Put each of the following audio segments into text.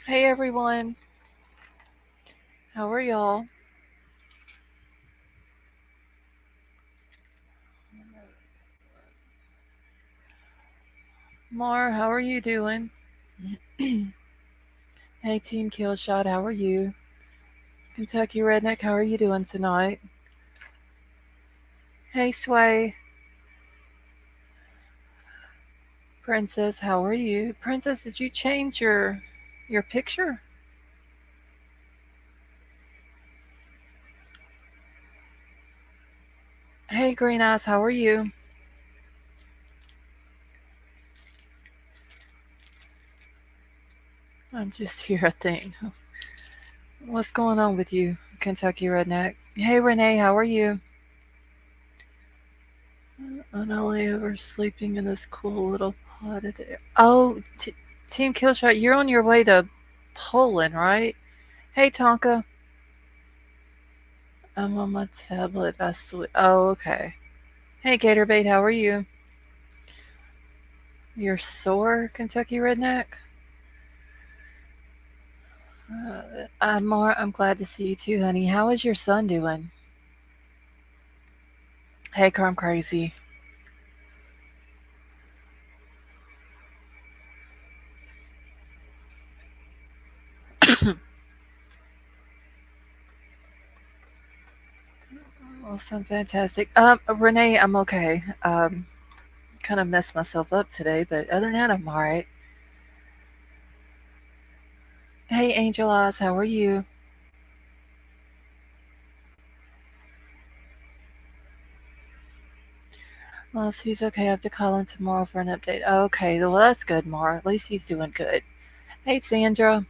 Hey everyone, how are y'all? Mar, how are you doing? Hey Team Killshot, how are you? Kentucky Redneck, how are you doing tonight? Hey Sway, Princess, how are you? Princess, did you change your picture? Hey Green Eyes, how are you? I'm just here, I think. What's going on with you, Kentucky Redneck? Hey Renee, how are you? On a layover, sleeping in this cool little pod of the air. Oh, Team Killshot, you're on your way to Poland, right? Hey Tonka, I'm on my tablet. Oh, okay. Hey Gatorbait, how are you? You're sore, Kentucky Redneck? I'm glad to see you too, honey. How is your son doing? Hey, Crumb Crazy. Awesome, fantastic. Renee, I'm okay. Kind of messed myself up today, but other than that, I'm alright. Hey, Angel Eyes, how are you? Well, if he's okay, I have to call him tomorrow for an update. Okay, well, that's good, Mar. At least he's doing good. Hey, Sandra.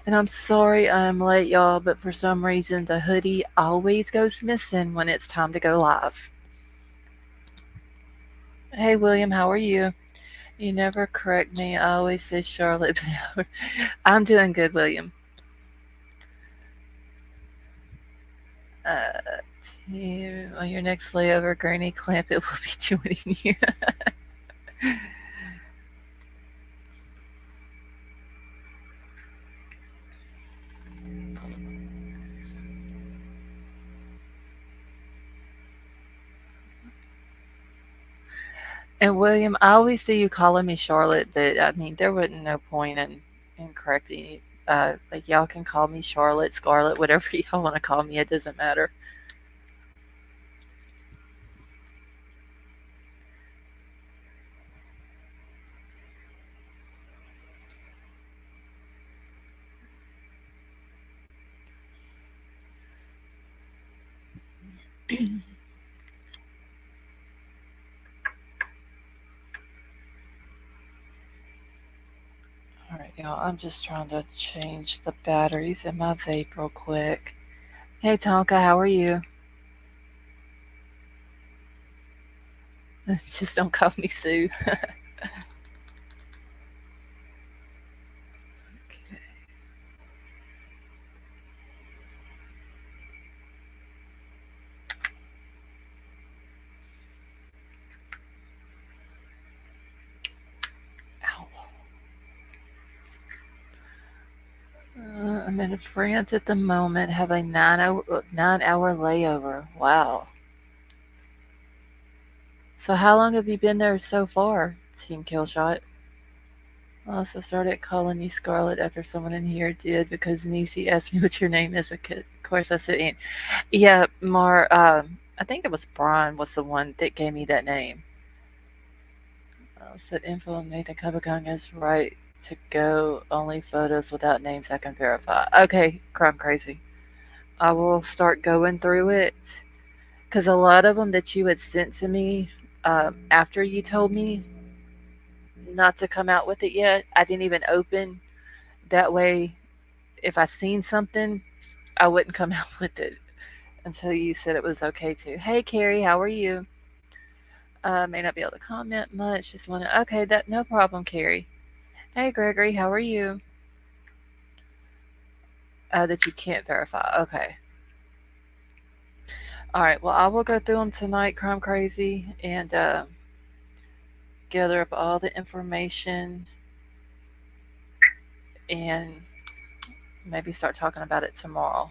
And I'm sorry I'm late, y'all, but for some reason the hoodie always goes missing when it's time to go live. Hey, William, how are you? You never correct me. I always say Charlotte. I'm doing good, William. Uh, on your next layover, Granny Clampett will be joining you. And William, I always see you calling me Charlotte, but I mean, there wasn't no point in correcting you. Like y'all can call me Charlotte, Scarlet, whatever y'all want to call me. It doesn't matter. All right, y'all. I'm just trying to change the batteries in my vape real quick. Hey, Tonka, how are you? Just don't call me Sue. Ow. I'm in France at the moment. Have a 9 hour layover. Wow. So how long have you been there so far, Team Killshot? I also started calling you Scarlet after someone in here did because Nisi asked me what your name is. Of course, I said Aunt. Yeah, Mar. I think it was Brian was the one that gave me that name. Said info on Nathan Cubicong is right to go. Only photos without names I can verify. Okay, crime crazy. I will start going through it because a lot of them that you had sent to me after you told me not to come out with it yet, I didn't even open. That way, if I seen something, I wouldn't come out with it until you said it was okay to. Hey, Carrie, how are you? May not be able to comment much. Just want to. Okay, that no problem, Carrie. Hey, Gregory, how are you? That you can't verify. Okay. All right. Well, I will go through them tonight, Crime Crazy, and gather up all the information and maybe start talking about it tomorrow.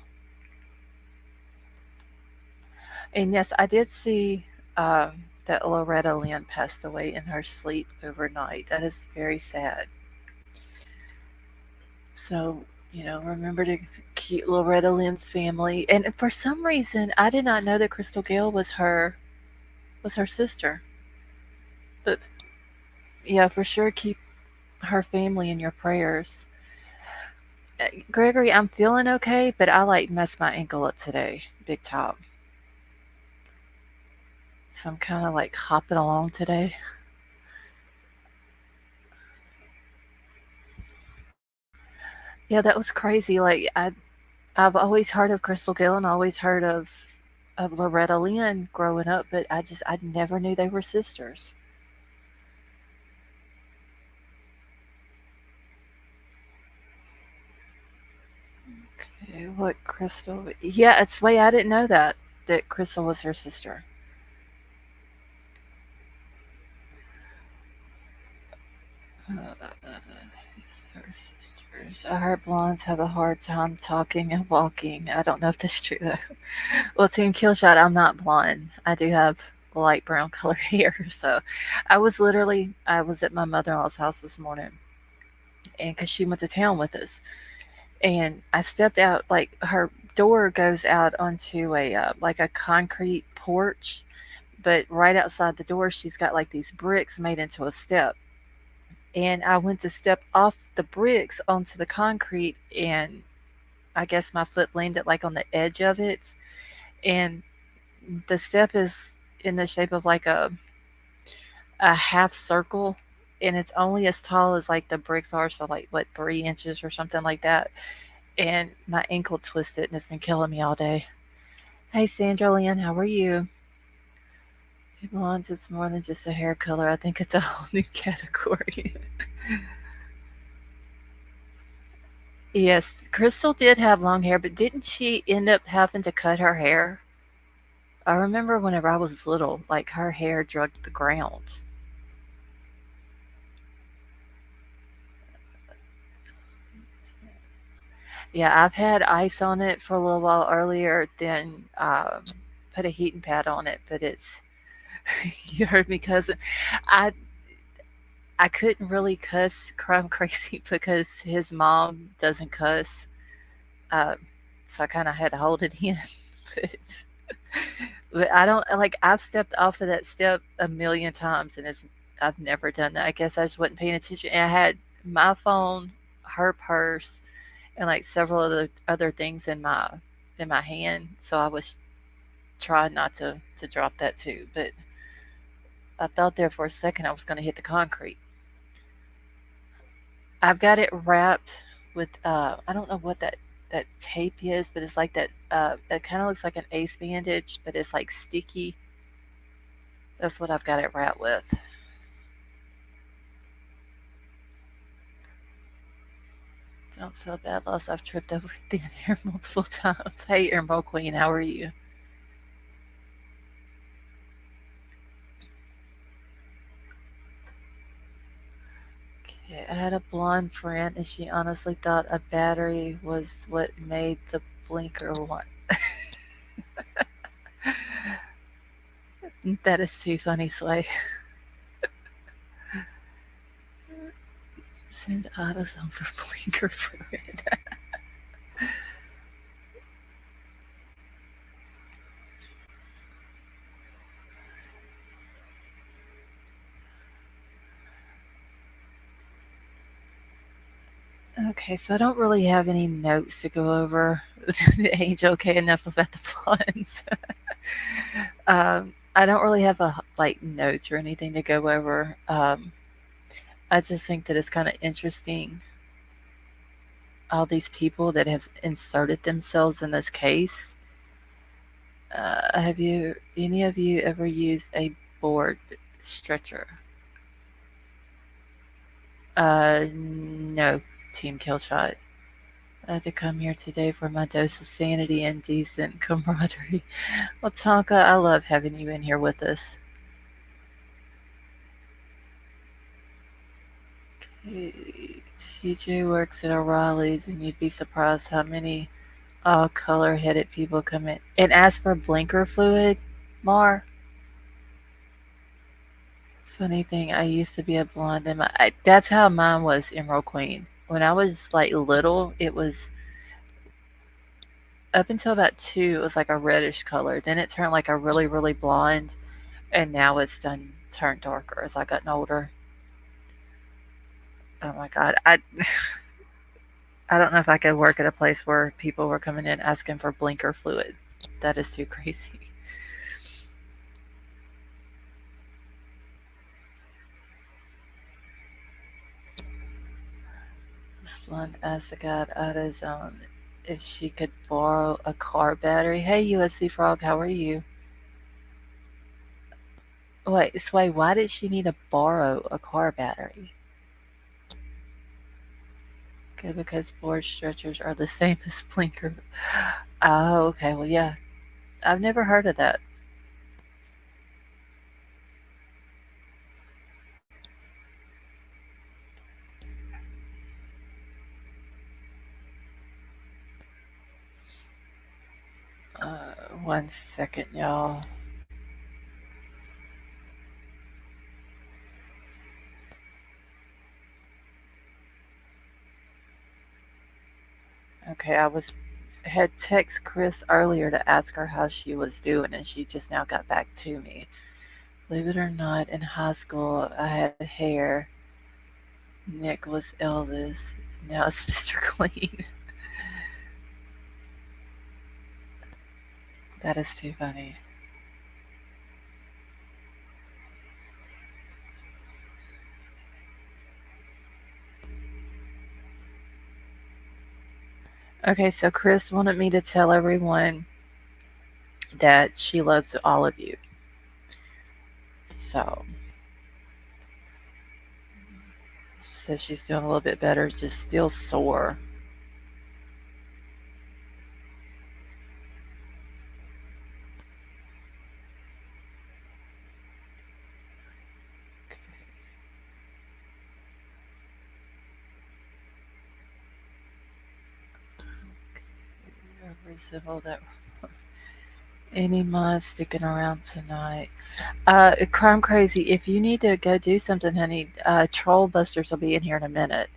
And yes, I did see um, that Loretta Lynn passed away in her sleep overnight. That is very sad. So, remember to keep Loretta Lynn's family. And for some reason, I did not know that Crystal Gale was her sister. But yeah, for sure, keep her family in your prayers. Gregory, I'm feeling okay, but I like messed my ankle up today, big time. So I'm kind of like hopping along today. Yeah, that was crazy. Like I've always heard of Crystal Gill and always heard of Loretta Lynn growing up, but I never knew they were sisters. Okay, what Crystal? Yeah, it's way I didn't know that Crystal was her sister. Yes, her sisters. I heard blondes have a hard time talking and walking. I don't know if that's true though. Well, Team Killshot, I'm not blonde. I do have light brown color hair. So I was at my mother in law's house this morning, and because she went to town with us, and I stepped out, like her door goes out onto a like a concrete porch, but right outside the door, she's got like these bricks made into a step. And I went to step off the bricks onto the concrete, and I guess my foot landed like on the edge of it, and the step is in the shape of like a half circle, and it's only as tall as like the bricks are, so like what 3 inches or something like that. And my ankle twisted, and it's been killing me all day. Hey Sandra Lynn, how are you? Blondes, it's more than just a hair color. I think it's a whole new category. Yes, Crystal did have long hair, but didn't she end up having to cut her hair? I remember whenever I was little, like her hair drugged the ground. Yeah, I've had ice on it for a little while earlier, then put a heating pad on it, but it's you heard me cousin. I I couldn't really cuss Crime Crazy because his mom doesn't cuss, uh, so I kind of had to hold it in. but, but I don't like. I've stepped off of that step a million times, and I've never done that. I guess I just wasn't paying attention. And I had my phone, her purse, and like several other things in my hand, so I was trying not to drop that too. But I thought there for a second I was going to hit the concrete. I've got it wrapped with I don't know what that tape is, but it's like that. It kind of looks like an ace bandage, but it's like sticky. That's what I've got it wrapped with. Don't feel bad, loss. I've tripped over thin air multiple times. Hey, Emerald Queen, how are you? Okay, I had a blonde friend, and she honestly thought a battery was what made the blinker one. That is too funny, Sway. Send AutoZone for blinker fluid. Okay, so I don't really have any notes to go over. The Angel, okay, enough about the blondes. I don't really have like notes or anything to go over. I just think that it's kind of interesting all these people that have inserted themselves in this case. Have any of you ever used a board stretcher? No, Team Killshot. I had to come here today for my dose of sanity and decent camaraderie. Well, Tonka, I love having you in here with us. TJ works at O'Reilly's, and you'd be surprised how many all color headed people come in. And as for blinker fluid, Mar, funny thing, I used to be a blonde, and that's how mine was Emerald Queen. When I was like little, it was up until about two, it was like a reddish color. Then it turned like a really, really blonde, and now it's done turned darker as I gotten older. Oh my god, I don't know if I could work at a place where people were coming in asking for blinker fluid. That is too crazy. This blonde asked the guy at his own if she could borrow a car battery. Hey, USC Frog, how are you? Wait, Sway, why did she need to borrow a car battery? Okay, because board stretchers are the same as blinker. Oh, okay. Well, yeah. I've never heard of that. 1 second, y'all. Okay, I had text Chris earlier to ask her how she was doing, and she just now got back to me. Believe it or not, in high school, I had hair. Nick was Elvis. Now it's Mr. Clean. That is too funny. Okay, so Chris wanted me to tell everyone that she loves all of you. So, says she's doing a little bit better, just still sore. Resemble that. Any mod sticking around tonight? Crime Crazy, if you need to go do something, honey, Troll Busters will be in here in a minute.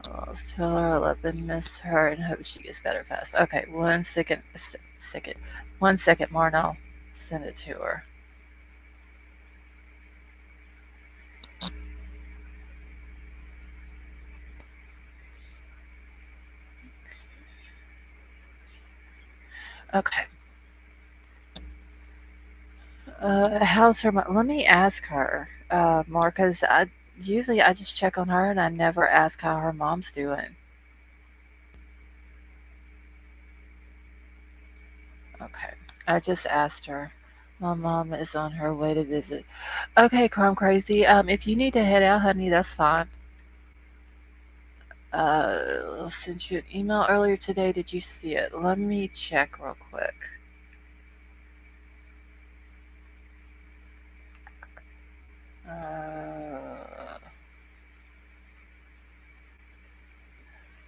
I'll tell her I love and miss her and hope she gets better fast. Okay, 1 second. Second. 1 second, Marn. I'll send it to her. Okay. How's her mom? Let me ask her, more, because I just check on her and I never ask how her mom's doing. Okay. I just asked her. My mom is on her way to visit. Okay, Crime Crazy. If you need to head out, honey, that's fine. I sent you an email earlier today. Did you see it? Let me check real quick.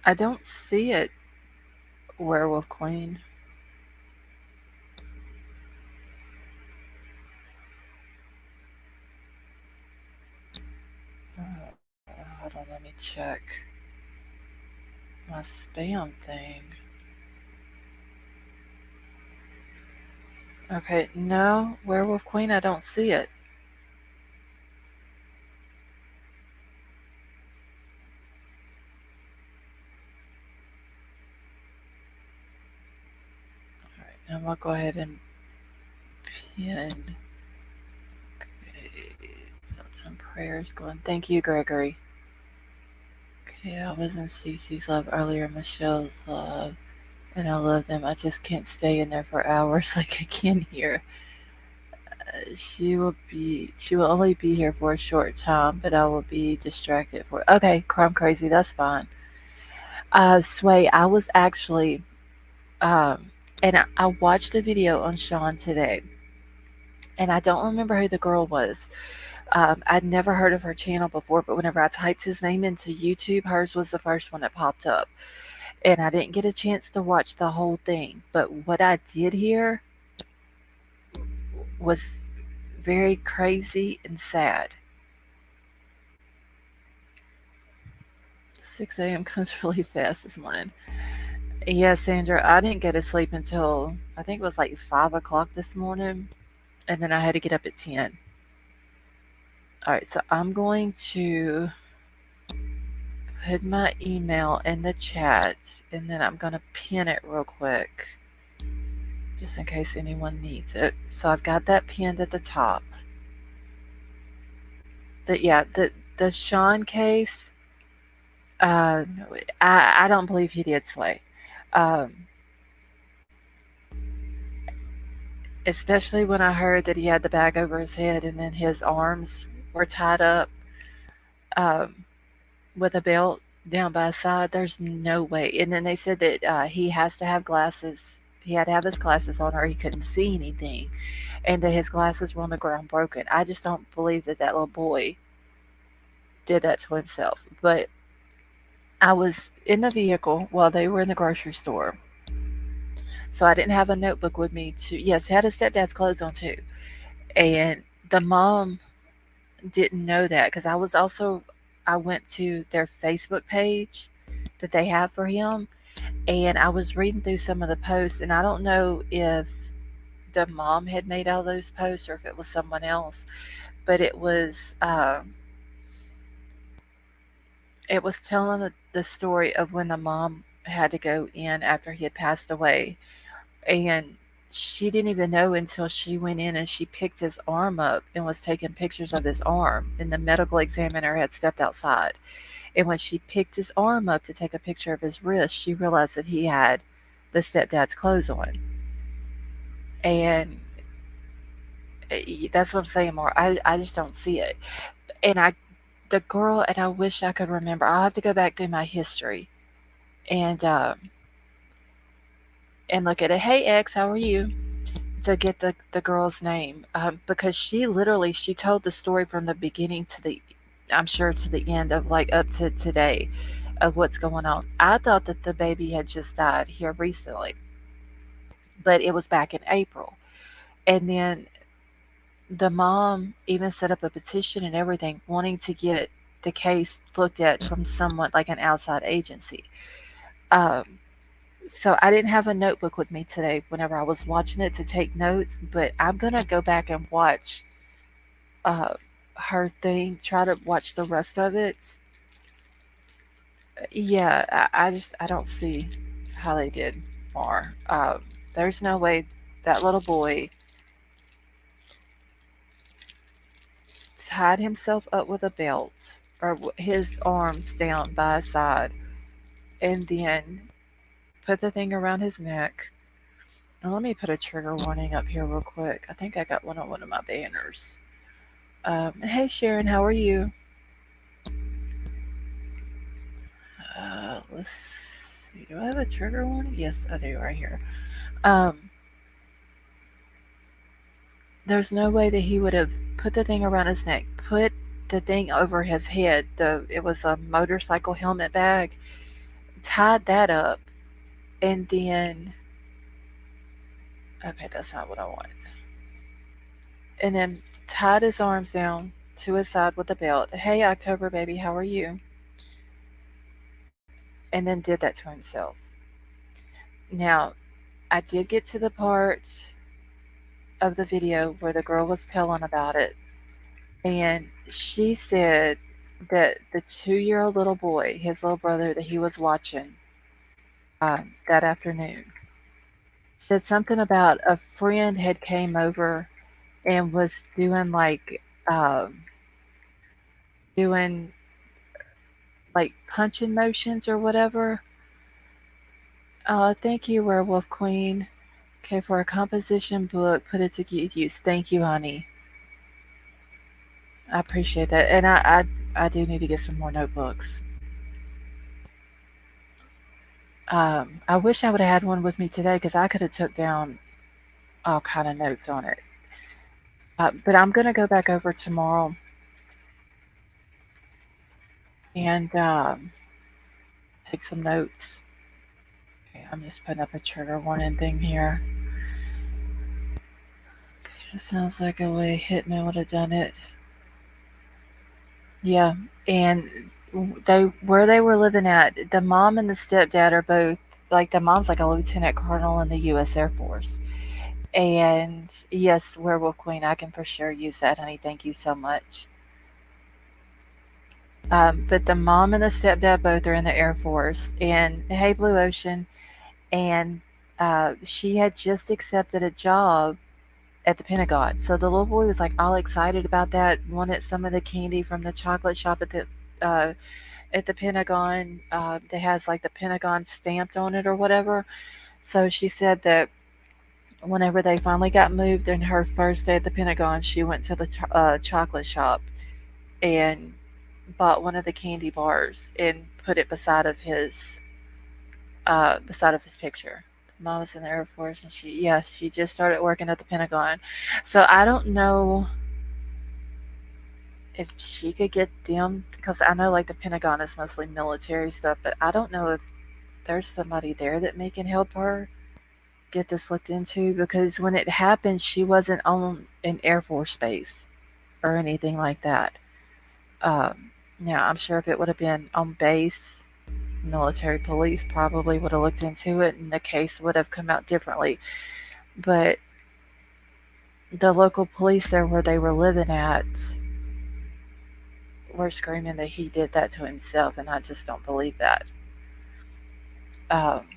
I don't see it, Werewolf Queen. Hold on, let me check my spam thing. Okay, no, Werewolf Queen, I don't see it. Alright, now I'm gonna go ahead and pin. Okay, thoughts and prayers going. Thank you, Gregory. Okay, I was in Cece's love earlier, Michelle's love, and I love them. I just can't stay in there for hours like I can here. She will only be here for a short time, but I will be distracted for. Okay, Crime Crazy, that's fine. Sway, I was actually, and I watched a video on Sean today, and I don't remember who the girl was. I'd never heard of her channel before, but whenever I typed his name into YouTube, hers was the first one that popped up. And I didn't get a chance to watch the whole thing, but what I did hear was very crazy and sad. 6 a.m. comes really fast this morning. Yeah, Sandra, I didn't go to sleep until I think it was like 5 o'clock this morning, and then I had to get up at 10. All right, so I'm going to put my email in the chat, and then I'm going to pin it real quick, just in case anyone needs it. So I've got that pinned at the top. The Sean case. No, I don't believe he did slay. Um, especially when I heard that he had the bag over his head and then his arms were tied up um, with a belt down by his side. There's no way. And then they said that he has to have glasses. He had to have his glasses on or he couldn't see anything. And that his glasses were on the ground broken. I just don't believe that that little boy did that to himself. But I was in the vehicle while they were in the grocery store. So I didn't have a notebook with me to, yes, it had his stepdad's clothes on too. And the mom didn't know that because I went to their Facebook page that they have for him, and I was reading through some of the posts, and I don't know if the mom had made all those posts or if it was someone else, but it was telling the story of when the mom had to go in after he had passed away, and she didn't even know until she went in and she picked his arm up and was taking pictures of his arm, and the medical examiner had stepped outside. And when she picked his arm up to take a picture of his wrist, she realized that he had the stepdad's clothes on. And that's what I'm saying, more. I just don't see it. And the girl, and I wish I could remember. I'll have to go back through my history and look at it. Hey, X, how are you? To get the girl's name, because she told the story from the beginning to the, I'm sure, to the end of like up to today of what's going on. I thought that the baby had just died here recently, but it was back in April. And then the mom even set up a petition and everything wanting to get the case looked at from someone like an outside agency. Um, so I didn't have a notebook with me today whenever I was watching it to take notes, but I'm going to go back and watch uh, her thing, try to watch the rest of it. Yeah, I don't see how they did more. There's no way that little boy tied himself up with a belt or his arms down by his side and then put the thing around his neck. Now, let me put a trigger warning up here real quick. I think I got one on one of my banners. Hey Sharon, how are you? Let's see. Do I have a trigger warning? Yes, I do, right here. Um, there's no way that he would have put the thing around his neck, put the thing over his head. It was a motorcycle helmet bag, tied that up, and then, okay, that's not what I want. And then tied his arms down to his side with a belt. Hey, October baby, how are you? And then did that to himself. Now, I did get to the part of the video where the girl was telling about it, and she said that the 2-year-old little boy, his little brother that he was watching that afternoon, said something about a friend had came over and was doing like punching motions or whatever. Thank you, Werewolf Queen. Okay, for a composition book, put it to good use. Thank you, honey. I appreciate that, and I do need to get some more notebooks. I wish I would have had one with me today because I could have took down all kind of notes on it. But I'm gonna go back over tomorrow and take some notes. Okay, I'm just putting up a trigger warning thing here. It sounds like a way Hitman would have done it. Yeah, and they where they were living at, the mom and the stepdad are both like the mom's like a lieutenant colonel in the U.S. Air Force. And yes, Werewolf Queen, I can for sure use that, honey. Thank you so much. But the mom and the stepdad both are in the Air Force. And hey, Blue Ocean, and she had just accepted a job at the Pentagon. So the little boy was like all excited about that, wanted some of the candy from the chocolate shop uh, at the Pentagon that has like the Pentagon stamped on it or whatever. So she said that whenever they finally got moved in her first day at the Pentagon, she went to the chocolate shop and bought one of the candy bars and put it beside of his picture. Mom was in the Air Force, and she just started working at the Pentagon. So I don't know if she could get them because I know like the Pentagon is mostly military stuff, but I don't know if there's somebody there that may can help her get this looked into because when it happened, she wasn't on an Air Force base or anything like that. Um, now, I'm sure if it would have been on base, military police probably would have looked into it and the case would have come out differently. But the local police there where they were living at were screaming that he did that to himself, and I just don't believe that. Um,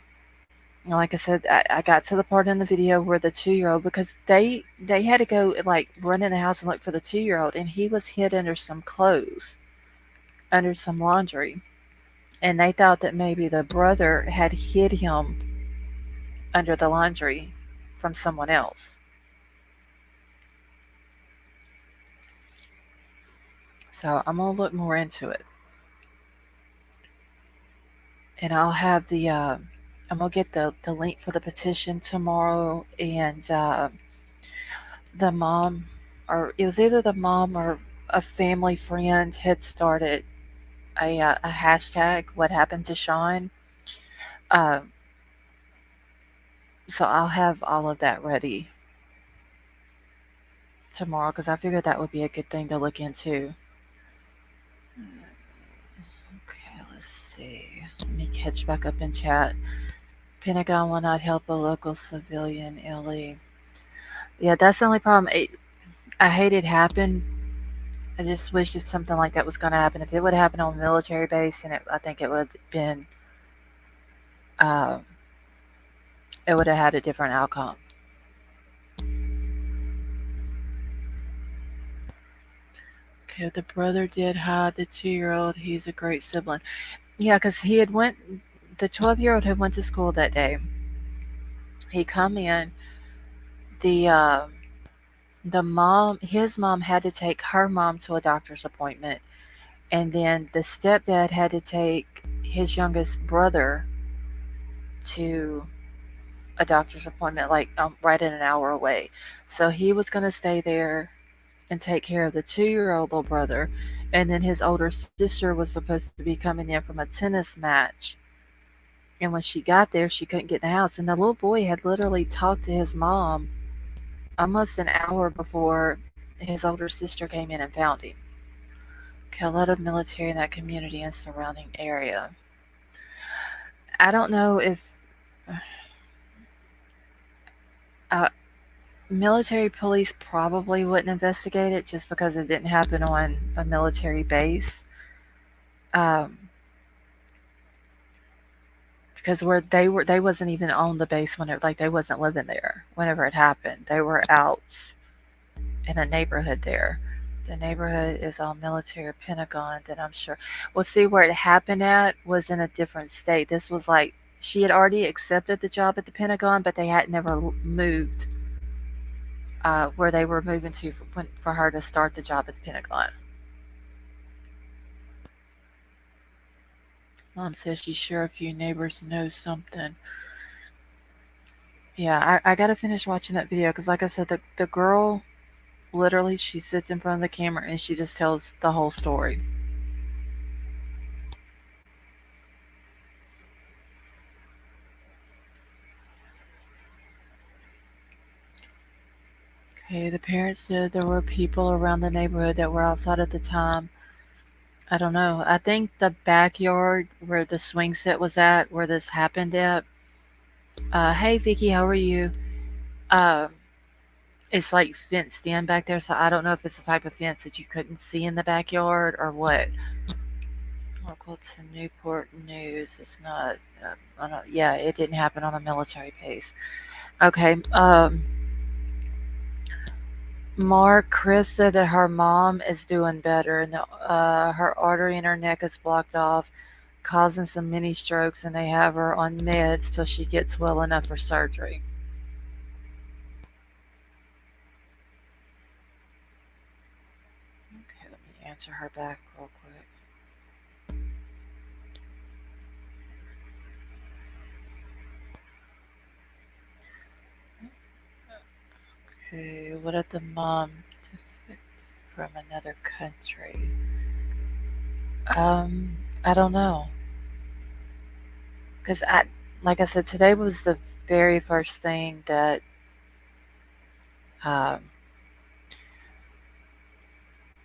like I said, I got to the part in the video where the 2-year-old because they had to go like run in the house and look for the 2-year-old, and he was hid under some clothes, under some laundry, and they thought that maybe the brother had hid him under the laundry from someone else. So I'm gonna look more into it, and I'll have the I'm gonna get the link for the petition tomorrow, and the mom, or it was either the mom or a family friend had started a hashtag. What happened to Sean? Um, so I'll have all of that ready tomorrow because I figured that would be a good thing to look into. Okay, let's see. Let me catch back up in chat. Pentagon will not help a local civilian, Ellie. Yeah, that's the only problem. I hate it happened. I just wish if something like that was going to happen. If it would happen on a military base, and I think uh, it would have had a different outcome. Okay, the brother did hide the 2-year-old. He's a great sibling. Yeah, because he had went. The 12-year-old had went to school that day. He come in. The his mom had to take her mom to a doctor's appointment, and then the stepdad had to take his youngest brother to a doctor's appointment, like right at an hour away. So he was going to stay there and take care of the 2-year-old little brother, and then his older sister was supposed to be coming in from a tennis match. And when she got there, she couldn't get in the house. And the little boy had literally talked to his mom almost an hour before his older sister came in and found him. Okay, a lot of military in that community and surrounding area. I don't know if uh, military police probably wouldn't investigate it just because it didn't happen on a military base. Um, because where they wasn't even on the base when it like they wasn't living there whenever it happened. They were out in a neighborhood there. The neighborhood is all military or Pentagon, then I'm sure. Well, see, where it happened at was in a different state. This was like she had already accepted the job at the Pentagon, but they had never moved where they were moving to for her to start the job at the Pentagon. Mom says she's sure a few neighbors know something. Yeah, I gotta finish watching that video because, like I said, the girl literally she sits in front of the camera and she just tells the whole story. Okay, the parents said there were people around the neighborhood that were outside at the time. I don't know. I think the backyard where the swing set was at, where this happened at. Hey Vicky, how are you? Uh, it's like fenced in back there, so I don't know if it's the type of fence that you couldn't see in the backyard or what. Local to Newport News. It's not. I don't, yeah, it didn't happen on a military base. Okay. Mark, Chris said that her mom is doing better, and her artery in her neck is blocked off, causing some mini strokes, and they have her on meds till she gets well enough for surgery. Okay, let me answer her back real quick. Okay, what if the mom defected from another country? I don't know, cause like I said, today was the very first thing that um,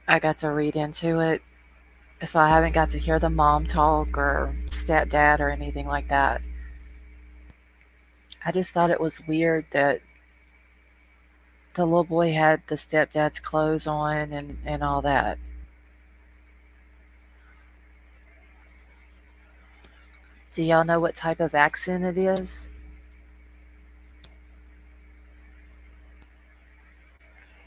I got to read into it, so I haven't got to hear the mom talk or stepdad or anything like that. I just thought it was weird that the little boy had the stepdad's clothes on and all that. Do y'all know what type of accent it is?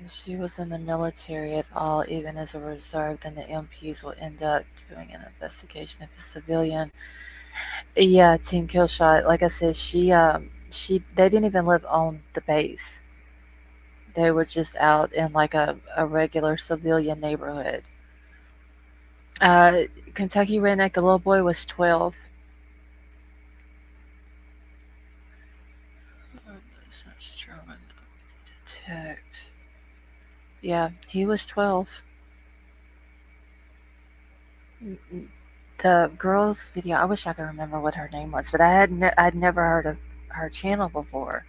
If she was in the military at all, even as a reserve, then the MPs will end up doing an investigation if a civilian. Yeah, Team Killshot. Like I said, she they didn't even live on the base. They were just out in like a regular civilian neighborhood. Uh, Kentucky Redneck, the little boy was 12. It's not strong enough to detect. Yeah, he was 12. The girl's video, I wish I could remember what her name was, but I'd never heard of her channel before.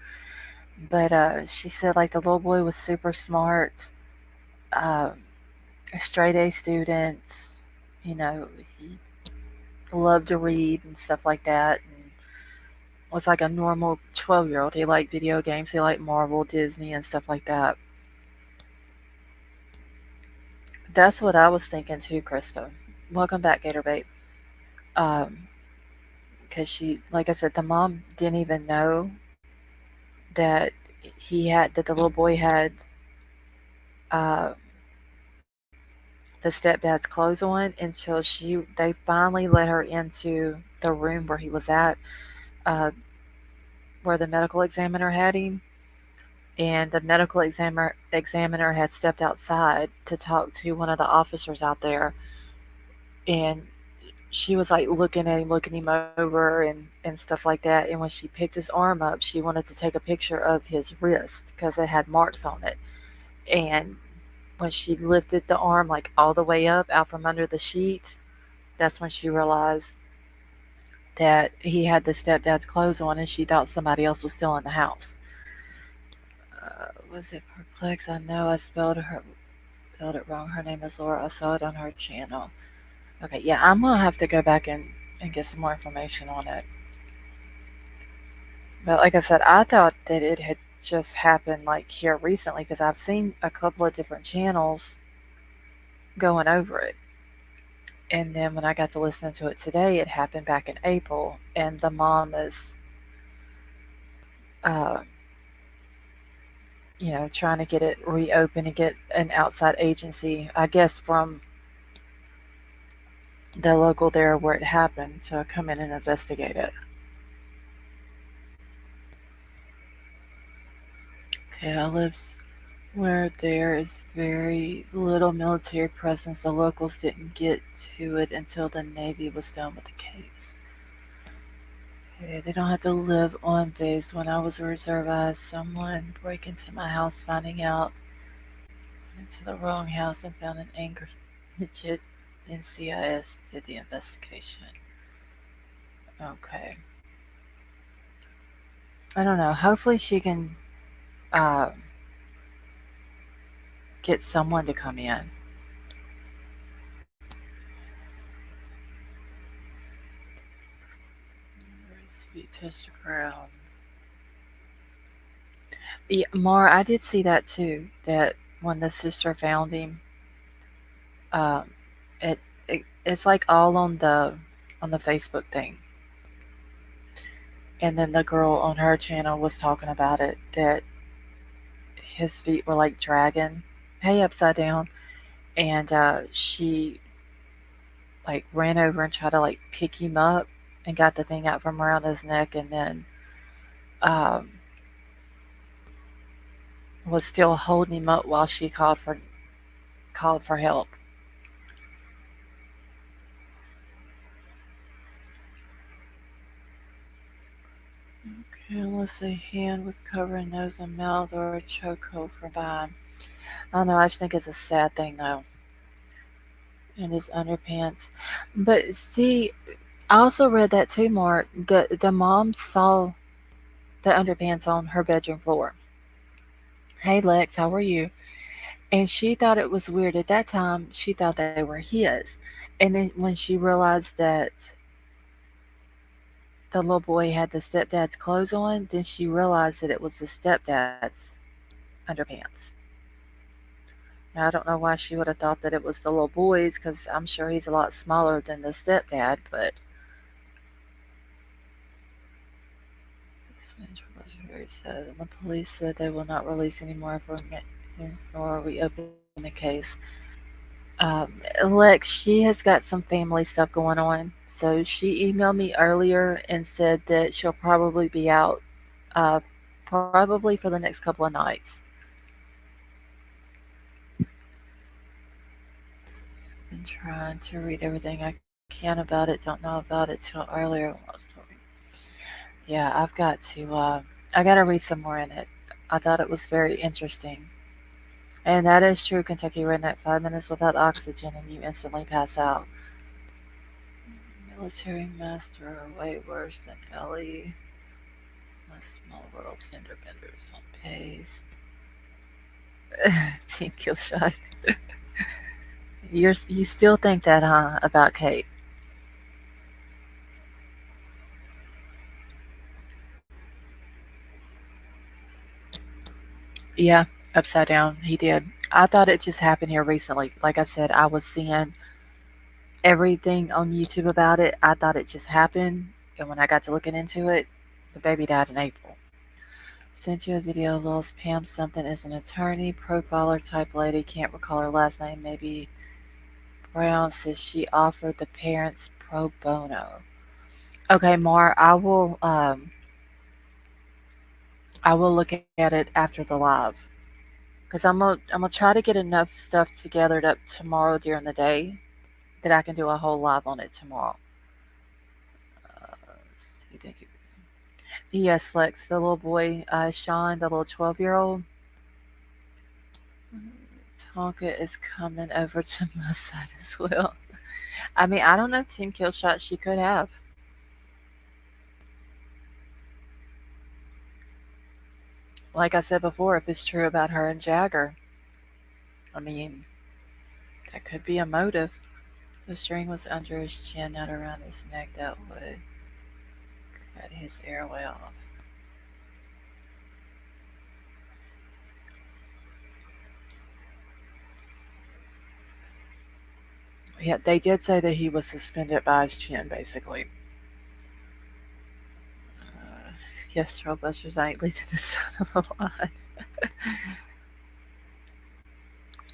But she said like the little boy was super smart, um, a straight A student. You know, he loved to read and stuff like that, and was like a normal 12-year-old. He liked video games. He liked Marvel, Disney, and stuff like that. That's what I was thinking too, Krista. Welcome back, Gator Babe. Um, because she, like I said, the mom didn't even know that that the little boy had uh, the stepdad's clothes on until they finally let her into the room where he was at, uh, where the medical examiner had him, and the medical examiner had stepped outside to talk to one of the officers out there, and she was like looking him over and stuff like that. And when she picked his arm up, she wanted to take a picture of his wrist because it had marks on it. And when she lifted the arm like all the way up out from under the sheet, that's when she realized that he had the stepdad's clothes on and she thought somebody else was still in the house. Was it perplexed? I know I spelled it wrong. Her name is Laura. I saw it on her channel. Okay, yeah, I'm gonna have to go back and get some more information on it. But like I said, I thought that it had just happened like here recently because I've seen a couple of different channels going over it. And then when I got to listen to it today, it happened back in April, and the mom is, uh, trying to get it reopened and get an outside agency, I guess, from the local there where it happened to come in and investigate it. Okay, I live where there is very little military presence. The locals didn't get to it until the Navy was done with the case. Okay, they don't have to live on base. When I was a reserve, I had someone break into my house, finding out went into the wrong house and found an anger midget. NCIS did the investigation. Okay. I don't know. Hopefully she can uh, get someone to come in. His feet touched the ground. Yeah, Mar, I did see that too. That when the sister found him, um, it's like all on the Facebook thing. And then the girl on her channel was talking about it that his feet were like dragging, hey, upside down, and she like ran over and tried to like pick him up and got the thing out from around his neck, and then um, was still holding him up while she called for help. Okay, unless a hand was covering nose and mouth or a chokehold from behind. I don't know. I just think it's a sad thing though. In his underpants, but see, I also read that too, Mark. The mom saw the underpants on her bedroom floor. Hey Lex, how are you? And she thought it was weird at that time. She thought they were his, and then when she realized that the little boy had the stepdad's clothes on, then she realized that it was the stepdad's underpants. Now, I don't know why she would have thought that it was the little boy's because I'm sure he's a lot smaller than the stepdad, but very sad. And the police said they will not release any more information nor reopen the case. Lex, she has got some family stuff going on. So she emailed me earlier and said that she'll probably be out uh, probably for the next couple of nights. Been trying to read everything I can about it. Don't know about it till earlier. Yeah, I got to read some more in it. I thought it was very interesting. And that is true, Kentucky Redneck. 5 minutes without oxygen and you instantly pass out. Military master are way worse than Ellie. Less small little fender benders on pays. Team kill shot. You still think that, huh? About Kate? Yeah, upside down. He did. I thought it just happened here recently. Like I said, I was seeing everything on YouTube about it. I thought it just happened, and when I got to looking into it, the baby died in April. Sent you a video of Lil's Pam something is an attorney, profiler type lady, can't recall her last name, maybe Brown, says she offered the parents pro bono. Okay, Mar, I will look at it after the live. Cause I'm gonna try to get enough stuff together up tomorrow during the day that I can do a whole live on it tomorrow. See, thank you. Yes, Lex, the little boy, Sean, the little 12-year-old. Tonka is coming over to my side as well. I mean, I don't know Team Kill Shot she could have. Like I said before, if it's true about her and Jagger, I mean, that could be a motive. The string was under his chin, not around his neck. That would cut his airway off. Yeah, they did say that he was suspended by his chin, basically. Uh, yes, Trailbusters ain't leaving the side of the line.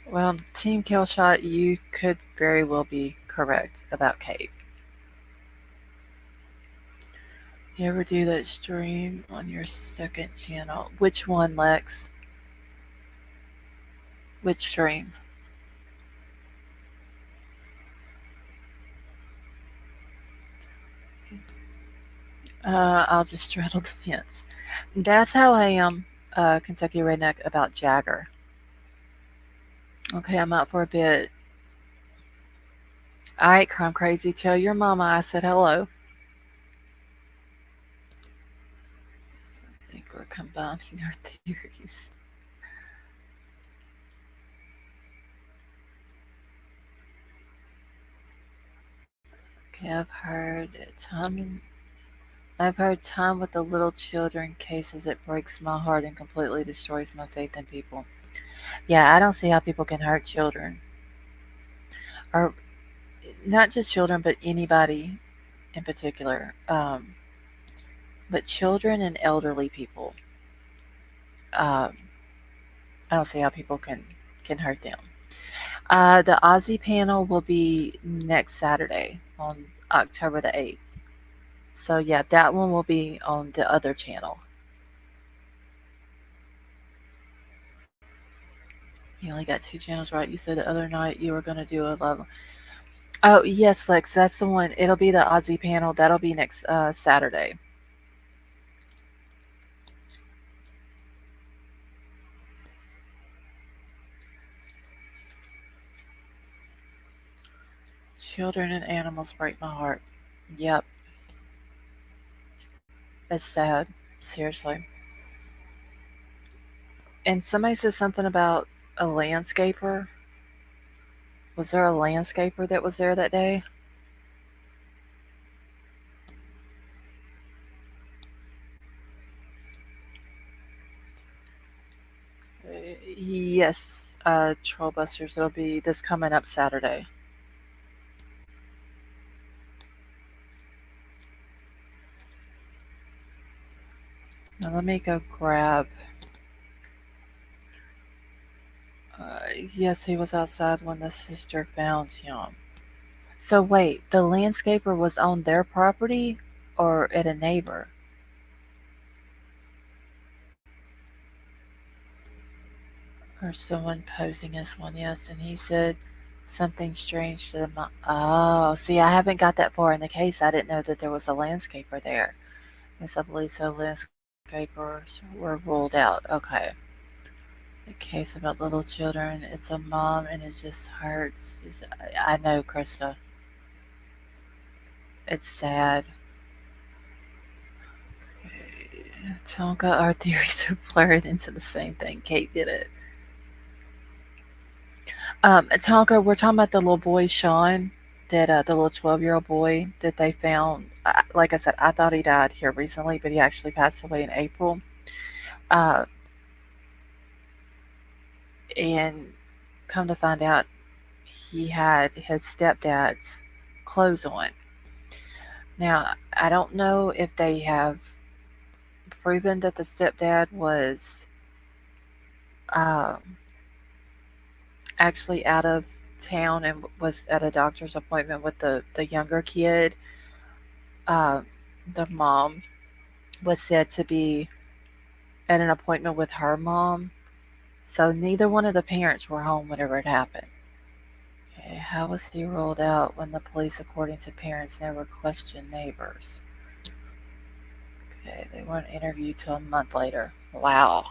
Well, Team Killshot, you could very well be correct about Kate. You ever do that stream on your second channel? Which one, Lex? Which stream? I'll just straddle the fence. That's how I am, Kentucky Redneck, about Jagger. Okay, I'm out for a bit. All right, Crime Crazy, tell your mama I said hello. I think we're combining our theories. Okay, I've heard time with the little children cases. It breaks my heart and completely destroys my faith in people. Yeah, I don't see how people can hurt children, or not just children, but anybody in particular. But children and elderly people, um, I don't see how people can hurt them. The Aussie panel will be next Saturday on October the 8th. So yeah, that one will be on the other channel. You only got two channels, right? You said the other night you were gonna do a love. Oh yes, Lex, that's the one. It'll be the Aussie panel. That'll be next Saturday. Children and animals break my heart. Yep, it's sad. Seriously. And somebody said something about a landscaper. Was there a landscaper that was there that day? Yes, Trollbusters. It'll be this coming up Saturday. Now let me go grab. Yes, he was outside when the sister found him. So wait, the landscaper was on their property or at a neighbor? Or someone posing as one, yes, and he said something strange to the mom. Oh, see, I haven't got that far in the case. I didn't know that there was a landscaper there. Yes, I believe so. Landscapers were ruled out. Okay. The case about little children. It's a mom and it just hurts. I know, Krista. It's sad. Tonka, our theories are blurred into the same thing. Kate did it. Tonka, we're talking about the little boy, Sean, that the little 12-year-old boy that they found. Like I said, I thought he died here recently, but he actually passed away in April. Uh, and come to find out, he had his stepdad's clothes on. Now, I don't know if they have proven that the stepdad was um, actually out of town and was at a doctor's appointment with the younger kid. Uh, the mom was said to be at an appointment with her mom. So neither one of the parents were home whenever it happened. Okay, how was he ruled out when the police, according to parents, never questioned neighbors? Okay, they weren't interviewed till a month later. Wow.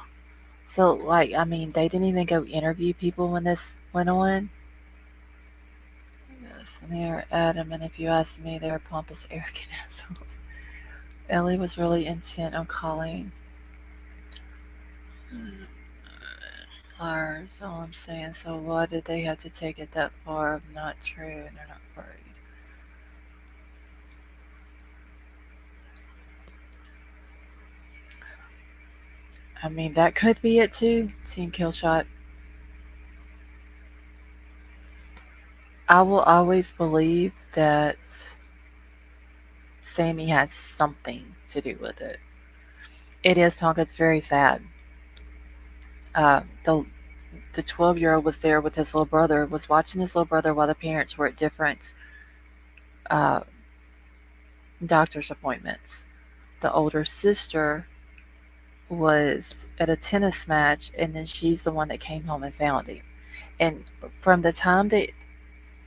So, like, I mean, they didn't even go interview people when this went on? Yes, and they are adamant. If you ask me, they're pompous, arrogant assholes. Ellie was really intent on calling liars, all I'm saying. So why did they have to take it that far of not true and they're not worried? I mean, that could be it too. Team kill shot. I will always believe that Sammy has something to do with it. It is Tonka. It's very sad. The 12-year-old was there with his little brother. Was watching his little brother while the parents were at different uh, doctor's appointments. The older sister was at a tennis match, and then she's the one that came home and found him. And from the time that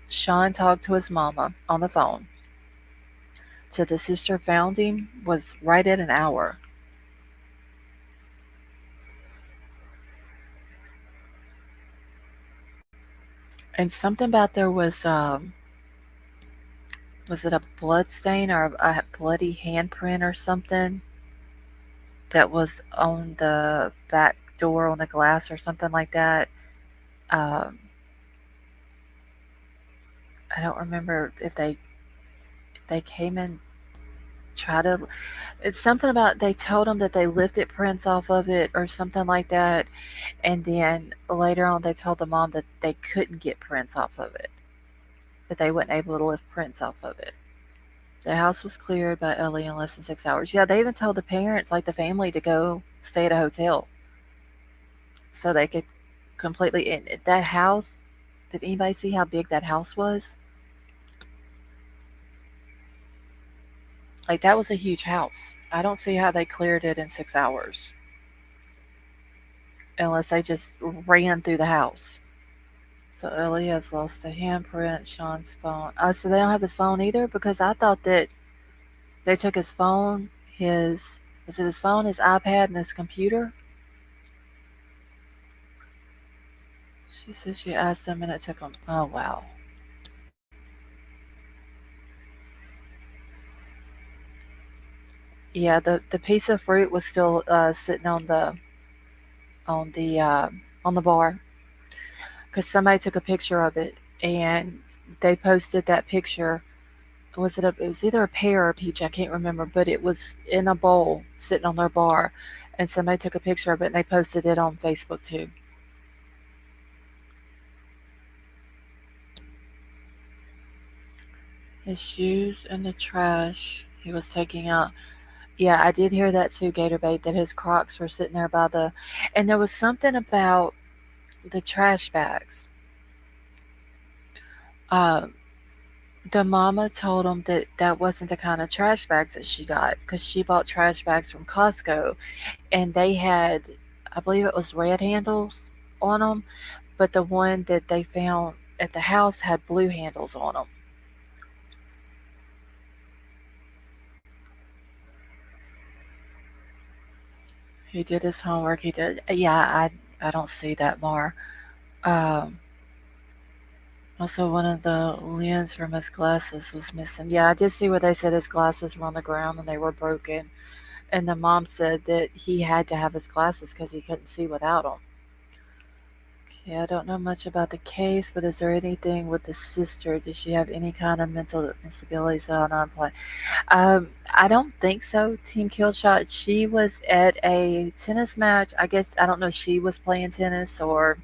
Sean talked to his mama on the phone to the sister found him was right at an hour. And something about there was it a blood stain or a bloody handprint or something that was on the back door on the glass or something like that. Um, I don't remember if they they came and tried to. It's something about they told them that they lifted prints off of it or something like that, and then later on they told the mom that they couldn't get prints off of it, that they weren't able to lift prints off of it. The house was cleared by Ellie in less than 6 hours. Yeah, they even told the parents, like the family, to go stay at a hotel so they could completely. And that house, did anybody see how big that house was? Like, that was a huge house. I don't see how they cleared it in 6 hours unless they just ran through the house. So Ellie has lost a handprint, Sean's phone. Oh, so they don't have his phone either? Because I thought that they took his phone, is it his phone, his iPad, and his computer? She said she asked them and it took them. Oh, wow. Yeah, the piece of fruit was still sitting on the uh, on the bar because somebody took a picture of it and they posted that picture. It was either a pear or a peach, I can't remember, but it was in a bowl sitting on their bar, and somebody took a picture of it and they posted it on Facebook too. His shoes in the trash he was taking out. Yeah, I did hear that too, Gatorbait, that his Crocs were sitting there by the. And there was something about the trash bags. Uh, the mama told him that that wasn't the kind of trash bags that she got because she bought trash bags from Costco and they had, I believe it was red handles on them, but the one that they found at the house had blue handles on them. He did his homework. He did. Yeah, I don't see that more. Um, Also, one of the lens from his glasses was missing. Yeah, I did see where they said his glasses were on the ground and they were broken. And the mom said that he had to have his glasses because he couldn't see without them. Okay, I don't know much about the case, but is there anything with the sister? Does she have any kind of mental instability? So I'm playing. I don't think so. Team Killshot. She was at a tennis match. I guess I don't know if she was playing tennis or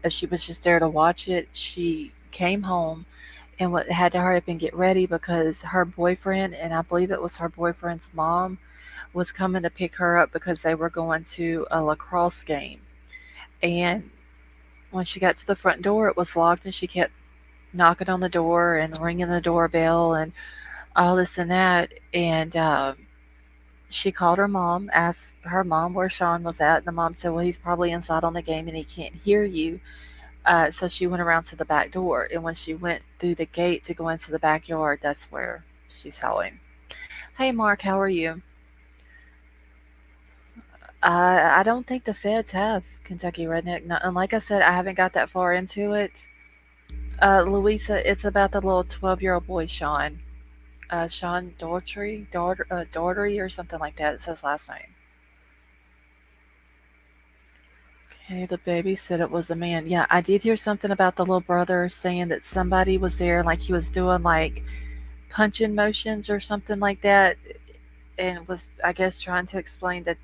if she was just there to watch it. She came home and what had to hurry up and get ready because her boyfriend, and I believe it was her boyfriend's mom, was coming to pick her up because they were going to a lacrosse game. And when she got to the front door, it was locked, and she kept knocking on the door and ringing the doorbell and all this and that. And she called her mom, asked her mom where Sean was at, and the mom said, "Well, he's probably inside on the game and he can't hear you." So she went around to the back door, and when she went through the gate to go into the backyard, that's where she saw him. Hey, Mark, how are you? I don't think the feds have Kentucky Redneck. No, and like I said, I haven't got that far into it. Louisa, it's about the little 12-year-old boy, Sean. Sean Daughtry, or something like that. It's his last name. Okay, the baby said it was a man. Yeah, I did hear something about the little brother saying that somebody was there, like he was doing like punching motions or something like that, and was, I guess, trying to explain that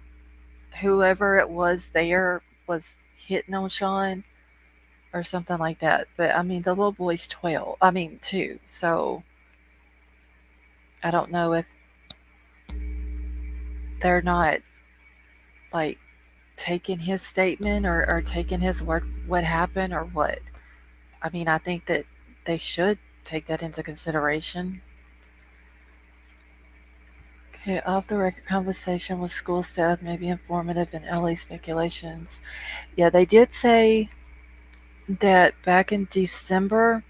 whoever it was there was hitting on Sean or something like that. But I mean, the little boy's 12. I mean, 2. So I don't know if they're not like taking his statement or taking his word what happened or what. I mean, I think that they should take that into consideration. Okay, off the record conversation with school staff may be informative in LA speculations. Yeah, they did say that back in December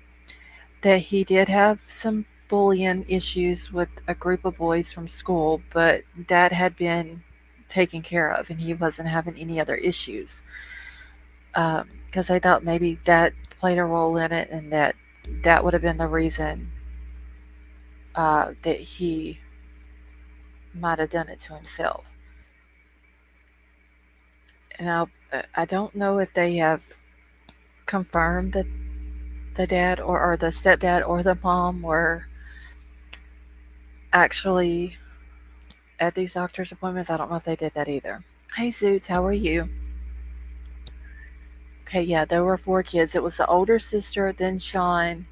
that he did have some bullying issues with a group of boys from school, but that had been taken care of and he wasn't having any other issues. Because I thought maybe that played a role in it and that would have been the reason that he might have done it to himself. Now, I don't know if they have confirmed that the dad or the stepdad or the mom were actually at these doctor's appointments. I don't know if they did that either. Hey Zoots, how are you? Okay, yeah, there were 4 kids. It was the older sister, then Sean,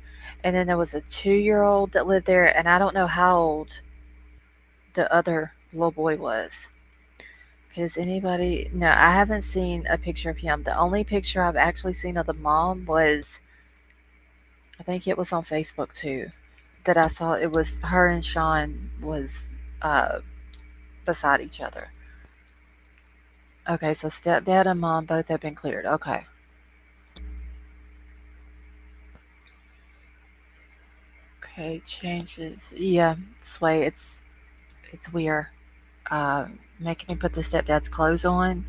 and then there was a 2-year-old that lived there, and I don't know how old the other little boy was. Because anybody, no, I haven't seen a picture of him. The only picture I've actually seen of the mom was, I think it was on Facebook too, that I saw. It was her and Sean was uh, beside each other. Okay, so stepdad and mom both have been cleared. Okay. Okay, changes. Yeah, Sway, it's weird. Making him put the stepdad's clothes on.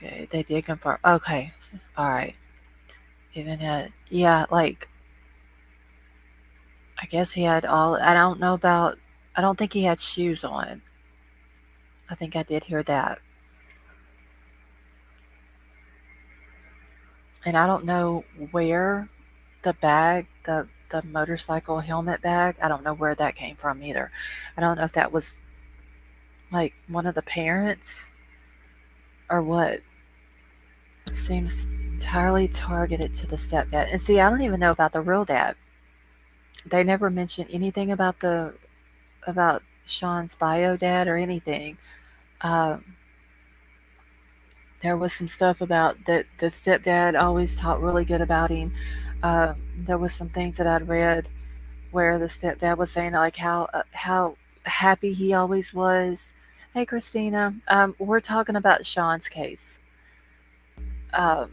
Okay, they did confirm. Okay, all right. Even had, yeah, like I guess he had all. I don't know about. I don't think he had shoes on. I think I did hear that, and I don't know where the bag, the motorcycle helmet bag. I don't know where that came from either. I don't know if that was like one of the parents or what. Seems entirely targeted to the stepdad. And see, I don't even know about the real dad. They never mention anything about Sean's bio dad or anything. Um, there was some stuff about that the stepdad always talked really good about him. There was some things that I'd read where the stepdad was saying like how happy he always was. Hey Christina, we're talking about Sean's case. Um,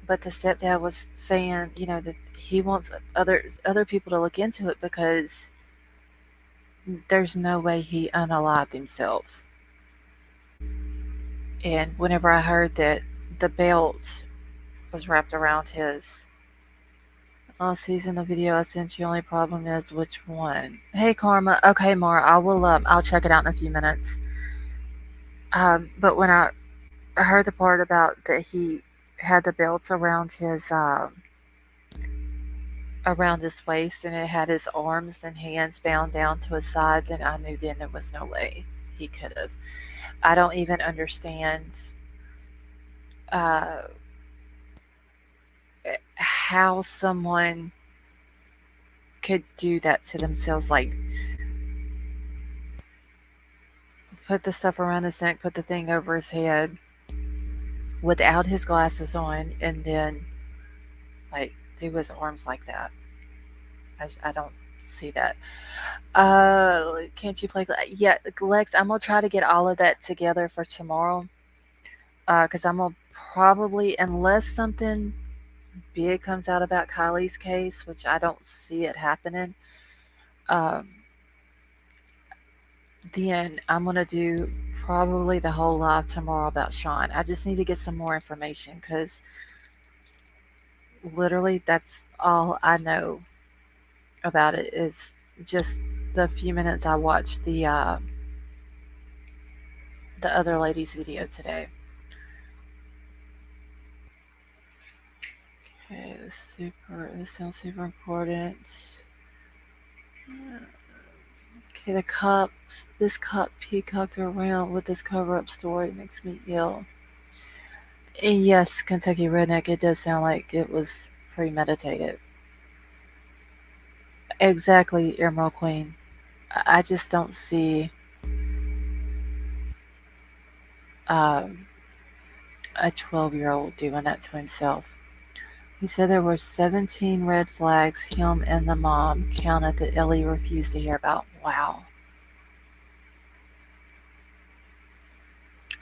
but the stepdad was saying, that he wants other people to look into it because there's no way he unalived himself. And whenever I heard that the belt was wrapped around his, oh, he's in the video I sent you. Only problem is which one. Hey Karma. Okay, Mara, I'll check it out in a few minutes. But when I heard the part about that he had the belts around his waist and it had his arms and hands bound down to his sides, and I knew then there was no way he could have. I don't even understand uh, how someone could do that to themselves. Like, put the stuff around his neck, put the thing over his head without his glasses on, and then, like, do his arms like that. I don't see that. Can't you play? Yeah, Lex, I'm gonna try to get all of that together for tomorrow. Because I'm gonna probably, unless something big comes out about KIELY's case, which I don't see it happening, um, then I'm gonna do probably the whole live tomorrow about Sean. I just need to get some more information because literally that's all I know about it is just the few minutes I watched the other lady's video today. Okay, this sounds super important. Okay, this cop peacocked around with this cover-up story makes me ill. And yes, Kentucky Redneck, it does sound like it was premeditated. Exactly, Emerald Queen. I just don't see um, a 12-year-old doing that to himself. He said there were 17 red flags him and the mom counted that Ellie refused to hear about. Wow.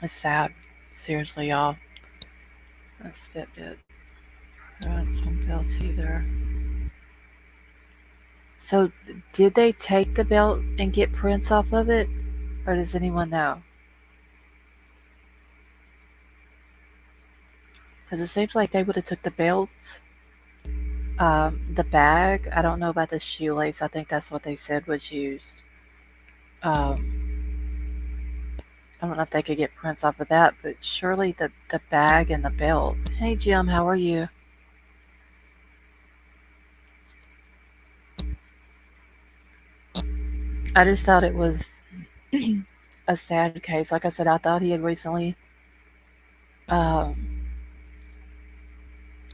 That's sad. Seriously, y'all. That stepdad. That's some belt either. So, did they take the belt and get prints off of it? Or does anyone know? Because it seems like they would have took the belt, the bag. I don't know about the shoelace. I think that's what they said was used. I don't know if they could get prints off of that, but surely the bag and the belt. Hey Jim, how are you? I just thought it was a sad case. Like I said, I thought he had recently, um,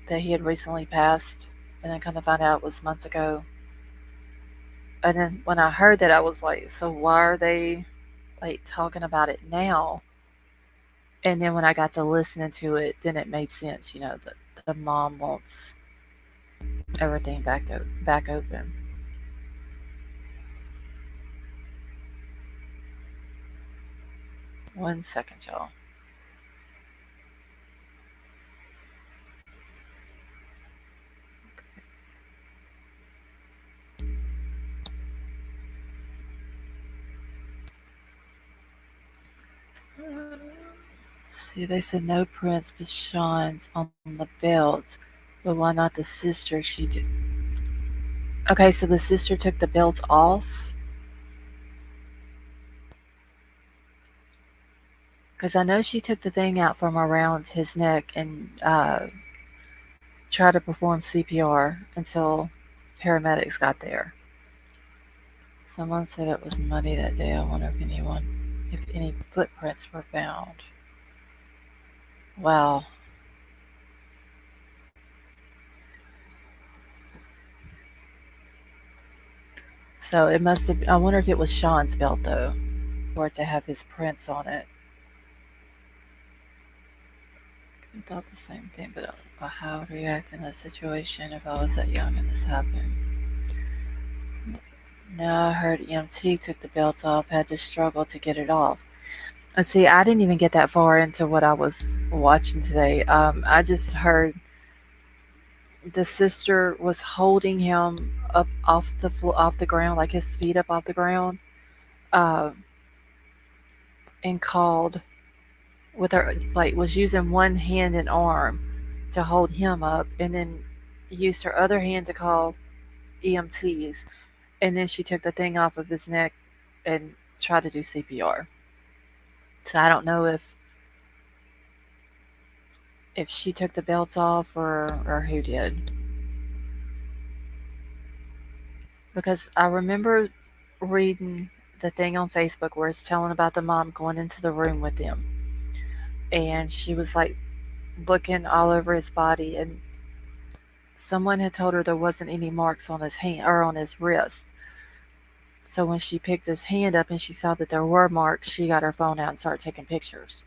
that he had recently passed, and then kind of found out it was months ago. And then when I heard that, I was like, so why are they like talking about it now? And then when I got to listening to it, then it made sense. The mom wants everything back open. 1 second, y'all. See, they said no prints but Sean's on the belt, but why not the sister? She did. Okay, so the sister took the belt off because I know she took the thing out from around his neck and tried to perform CPR until paramedics got there. Someone said it was muddy that day. I wonder if any footprints were found. Wow. So it must have. I wonder if it was Sean's belt though, for it to have his prints on it. I thought the same thing, but I don't know how I would react in that situation if I was that young and this happened. Now I heard EMT took the belt off, had to struggle to get it off. And see, I didn't even get that far into what I was watching today. I just heard the sister was holding him up off the ground, like his feet up off the ground, uh, and called with her, like was using one hand and arm to hold him up, and then used her other hand to call EMTs, and then she took the thing off of his neck and tried to do CPR. So I don't know if she took the belts off or who did, because I remember reading the thing on Facebook where it's telling about the mom going into the room with him, and she was like looking all over his body, and someone had told her there wasn't any marks on his hand or on his wrist. So when she picked his hand up and she saw that there were marks, she got her phone out and started taking pictures.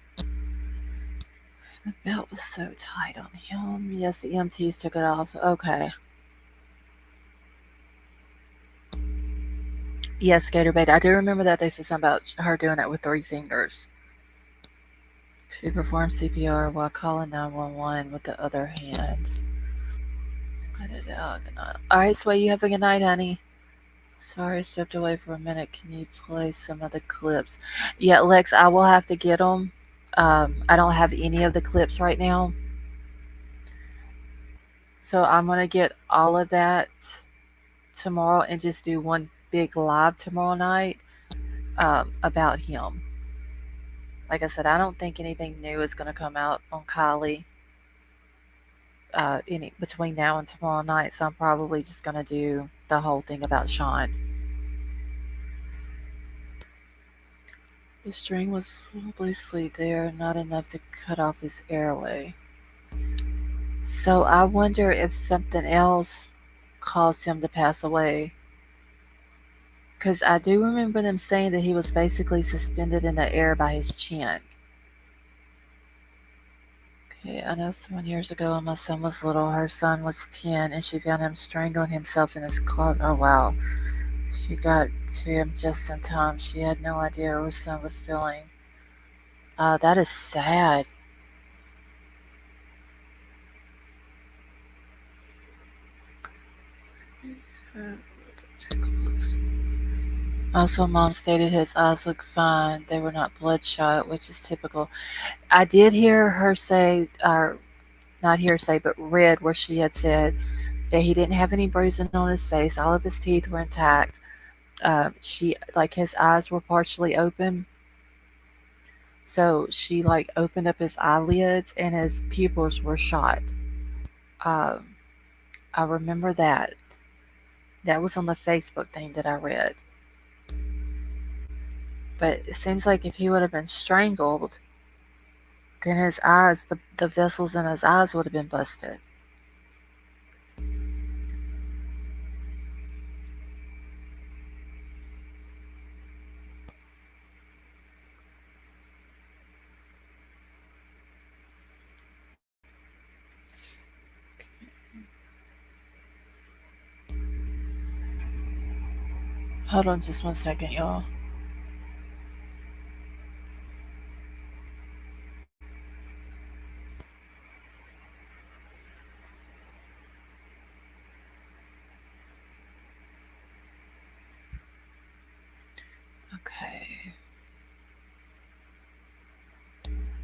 The belt was so tight on him. Yes, the EMTs took it off. Okay. Yes, Gatorbait. I do remember that they said something about her doing that with 3 fingers. She performed CPR while calling 911 with the other hand. Let it out. Good night. All right, Sway, you have a good night, honey. Sorry, I stepped away for a minute. Can you play some of the clips? Yeah, Lex, I will have to get them. I don't have any of the clips right now. So I'm going to get all of that tomorrow and just do one big live tomorrow night about him. Like I said, I don't think anything new is going to come out on KIELY between now and tomorrow night. So I'm probably just going to do the whole thing about Sean. The string was loosely there, not enough to cut off his airway. So I wonder if something else caused him to pass away. Because I do remember them saying that he was basically suspended in the air by his chin. Okay, I know someone years ago when my son was little, her son was 10, and she found him strangling himself in his closet. Oh, wow. She got to him just in time. She had no idea what her son was feeling. That is sad. Also, mom stated his eyes looked fine. They were not bloodshot, which is typical. I did hear her say, or not hearsay, but read where she had said that he didn't have any bruising on his face. All of his teeth were intact. His eyes were partially open. So she opened up his eyelids and his pupils were shot. Um, I remember that. That was on the Facebook thing that I read. But it seems like if he would have been strangled, then his eyes, the vessels in his eyes would have been busted. Hold on just 1 second, y'all. Okay.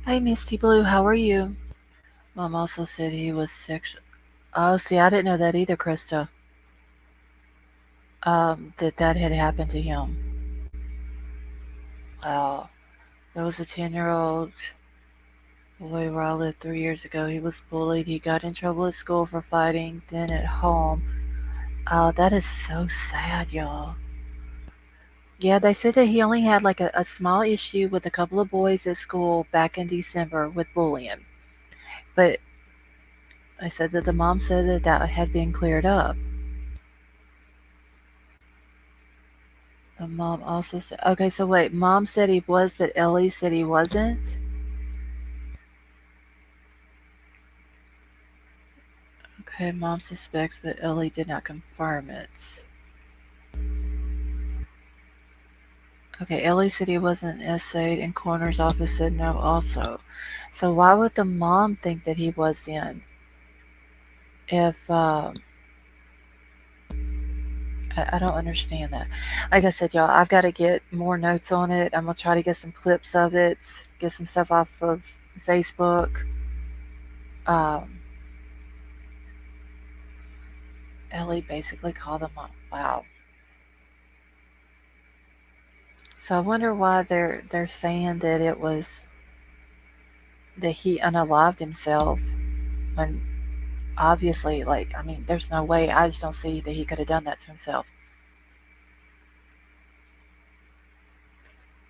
Hey, Misty Blue, how are you? Mom also said he was sexual. Oh, see, I didn't know that either, Krista. That had happened to him. Wow. There was a 10-year-old boy where I lived 3 years ago. He was bullied. He got in trouble at school for fighting, then at home. Oh, that is so sad, y'all. Yeah, they said that he only had like a small issue with a couple of boys at school back in December with bullying. But I said that the mom said that that had been cleared up. The mom also said, okay, so wait, mom said he was, but Ellie said he wasn't? Okay, mom suspects, but Ellie did not confirm it. Okay, Ellie said he wasn't essayed, and coroner's office said no also. So why would the mom think that he was then? If I don't understand that. Like I said, y'all, I've got to get more notes on it. I'm gonna try to get some clips of it, get some stuff off of Facebook. Um, Ellie basically called them up. Wow. So I wonder why they're saying that it was that he unalived himself when obviously, like, I mean, there's no way. I just don't see that he could have done that to himself.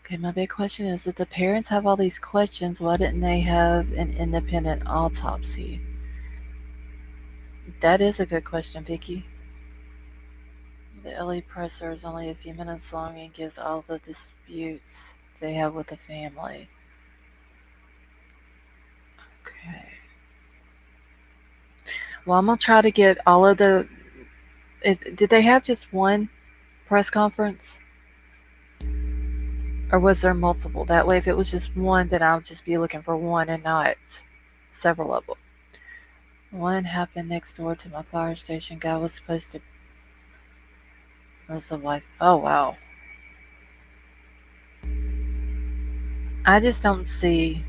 Okay, my big question is if the parents have all these questions, why didn't they have an independent autopsy? That is a good question, Vicky. The LA presser is only a few minutes long and gives all the disputes they have with the family. Okay. Well, I'm gonna try to get all of the. Did they have just one press conference, or was there multiple? That way, if it was just one, then I'll just be looking for one and not several of them. One happened next door to my fire station. Guy was supposed to. Was the wife? Oh wow. I just don't see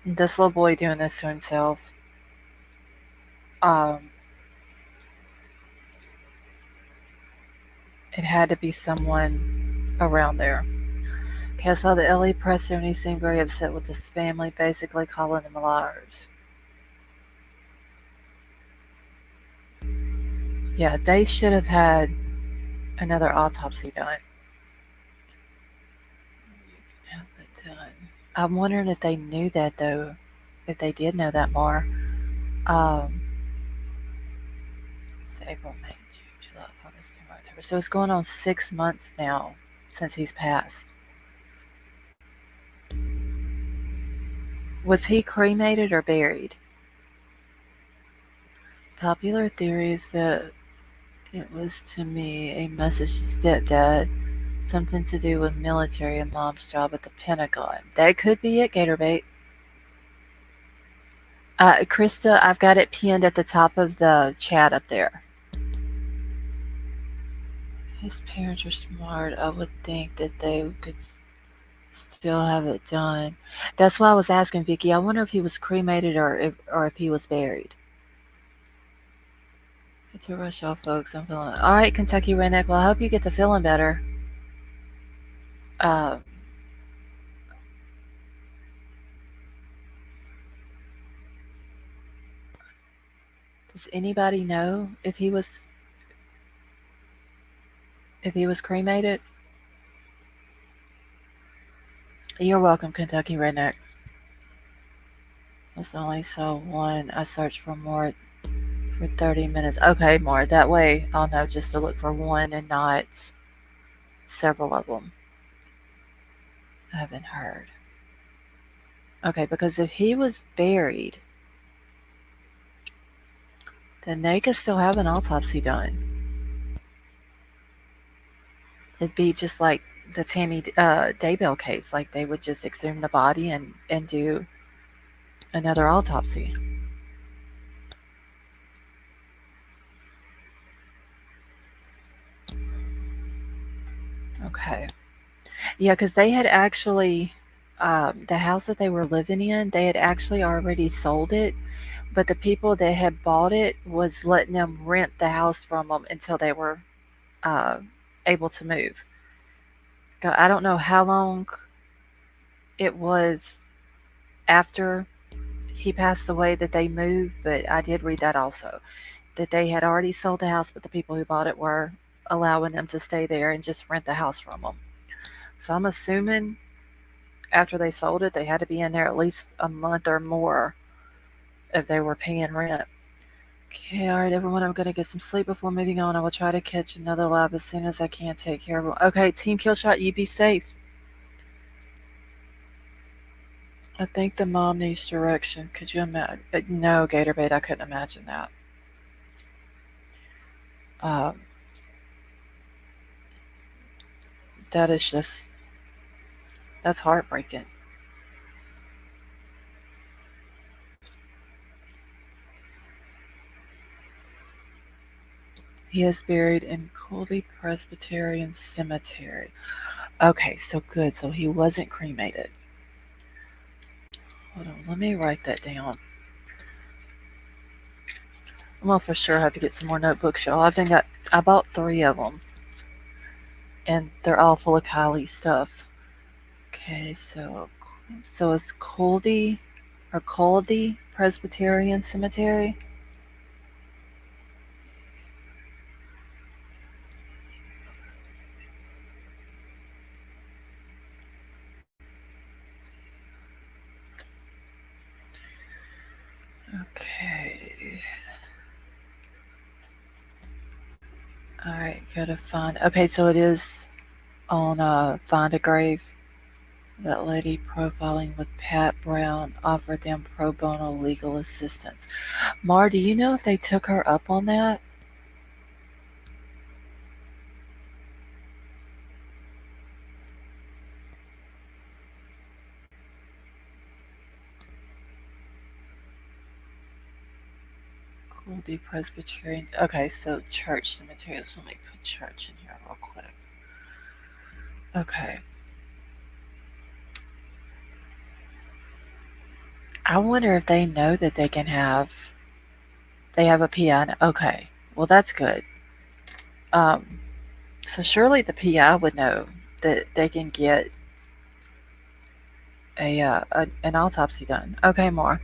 this little boy doing this to himself. Um, it had to be someone around there. Okay, I saw the LA presser and he seemed very upset with his family, basically calling them liars. Yeah, they should have had another autopsy done. Have that done. I'm wondering if they knew that though, if they did know that more. Um, so April, May, June, July, August, September, October. So it's going on 6 months now since he's passed. Was he cremated or buried? Popular theory is that it was to me a message to stepdad, something to do with military and mom's job at the Pentagon. That could be it, Gatorbait. Krista, I've got it pinned at the top of the chat up there. His parents are smart. I would think that they could still have it done. That's why I was asking Vicky. I wonder if he was cremated or if he was buried. To rush off, folks. I'm feeling all right, Kentucky Redneck. Well, I hope you get to feeling better. Um, does anybody know if he was cremated? You're welcome, Kentucky Redneck. I only saw one. I searched for more for 30 minutes. Okay, more. That way I'll know just to look for one and not several of them. I haven't heard. Okay, because if he was buried, then they could still have an autopsy done. It'd be just like the Tammy Daybell case. Like they would just exhume the body and do another autopsy. Okay. Yeah, because they had actually, the house that they were living in, they had actually already sold it, but the people that had bought it was letting them rent the house from them until they were uh, able to move. I don't know how long it was after he passed away that they moved, but I did read that also. That they had already sold the house, but the people who bought it were allowing them to stay there and just rent the house from them. So I'm assuming after they sold it, they had to be in there at least a month or more if they were paying rent. Okay, all right, everyone, I'm going to get some sleep before moving on. I will try to catch another live as soon as I can. Take care, everyone. Okay, Team Killshot, you be safe. I think the mom needs direction. Could you imagine? No, Gatorbait, I couldn't imagine that. Um, that is just, that's heartbreaking. He is buried in Cooley Presbyterian Cemetery. Okay, so good. So he wasn't cremated. Hold on, let me write that down. I'm gonna for sure have to get some more notebooks, y'all. I bought 3 of them, and they're all full of KIELY stuff. Okay, so it's Coldy Presbyterian Cemetery. Okay. All right, gotta find. Okay, so it is on Find a Grave. That lady profiling with Pat Brown offered them pro bono legal assistance. Mar, do you know if they took her up on that? Colby Presbyterian. Okay, so church cemetery. So let me put church in here real quick. Okay. I wonder if they know that they have a PI. Okay. Well, that's good. Um, so surely the PI would know that they can get an autopsy done. Okay, more.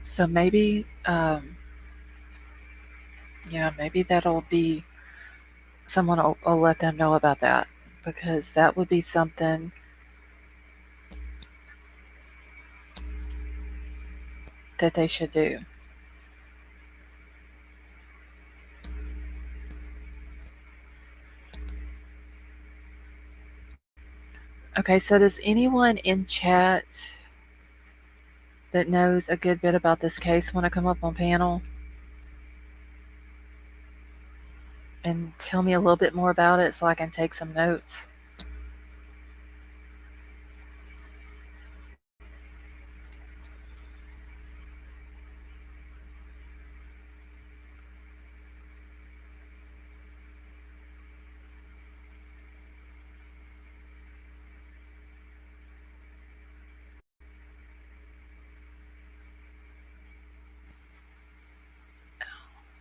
So maybe, yeah, maybe that'll be someone will let them know about that because that would be something that they should do. Okay, so does anyone in chat that knows a good bit about this case want to come up on panel and tell me a little bit more about it so I can take some notes?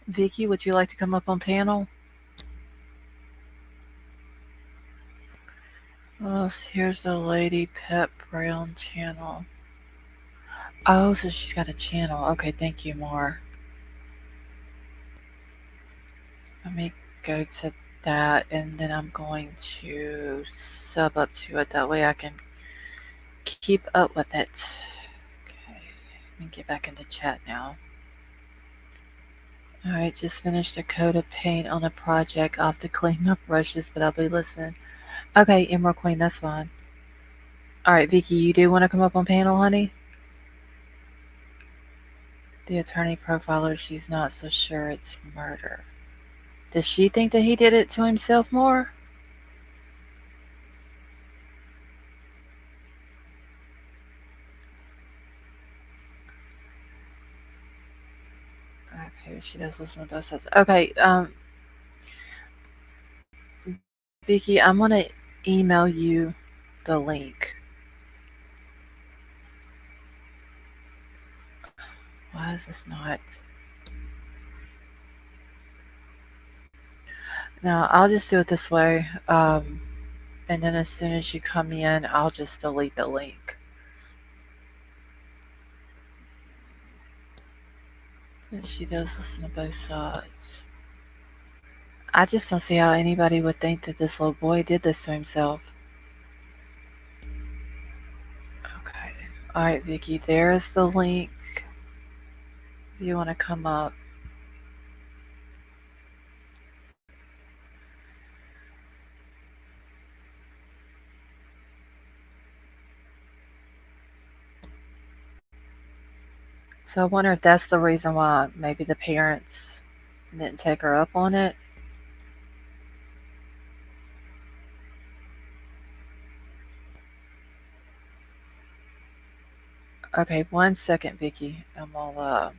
Vicky, would you like to come up on panel? Oh, here's the Lady Pep Brown channel. Oh, so she's got a channel. Okay, thank you, more. Let me go to that, and then I'm going to sub up to it. That way I can keep up with it. Okay, let me get back into chat now. Alright, just finished a coat of paint on a project. Off to clean my brushes, but I'll be listening. Okay, Emerald Queen, that's fine. Alright, Vicky, you do want to come up on panel, honey? The attorney profiler, she's not so sure it's murder. Does she think that he did it to himself more? Okay, she does listen to both sides. Okay, Vicky, I'm gonna email you the link. Why is this not? No, I'll just do it this way. And then as soon as you come in, I'll just delete the link. But she does listen to both sides. I just don't see how anybody would think that this little boy did this to himself. Okay. Alright, Vicky, there's the link. If you want to come up. So I wonder if that's the reason why maybe the parents didn't take her up on it. Okay, 1 second, Vicky. Alright,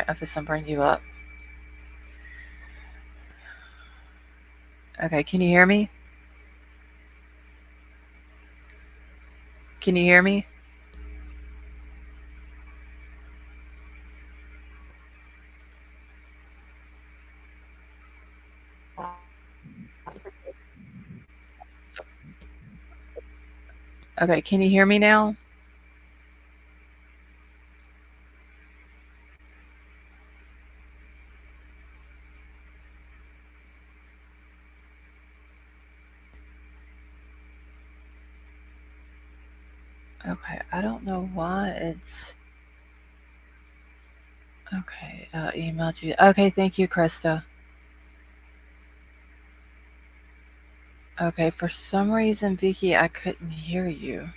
I'm just gonna bring you up. Okay, can you hear me? Can you hear me? Okay, can you hear me now? Okay, I don't know why it's. Okay, emailed you. Okay, thank you, Krista. Okay, for some reason, Vicky, I couldn't hear you.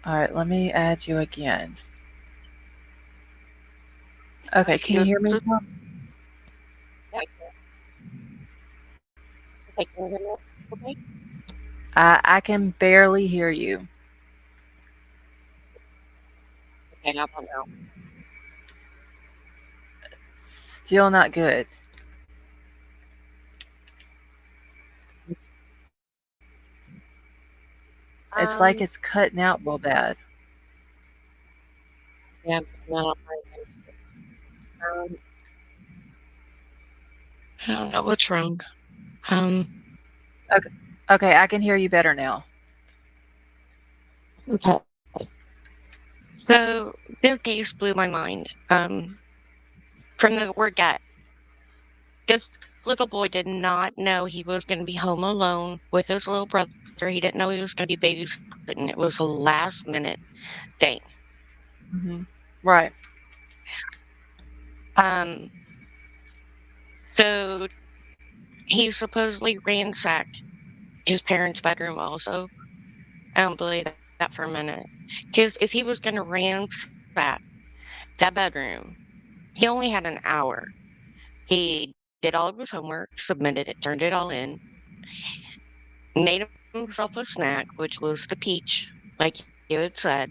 Alright, let me add you again. Okay, can you hear me now? I can barely hear you. Still not good. It's like it's cutting out real bad. Yeah, no, I don't know what's wrong. Um, Okay, okay, I can hear you better now. okay. So this case blew my mind. From the word get, this little boy did not know he was going to be home alone with his little brother. He didn't know he was going to be babysitting. It was a last minute thing. Hmm. Right. Um, so he supposedly ransacked his parents' bedroom also. I don't believe that for a minute. Because if he was going to ransack that bedroom, he only had an hour. He did all of his homework, submitted it, turned it all in, made himself a snack, which was the peach, like you had said.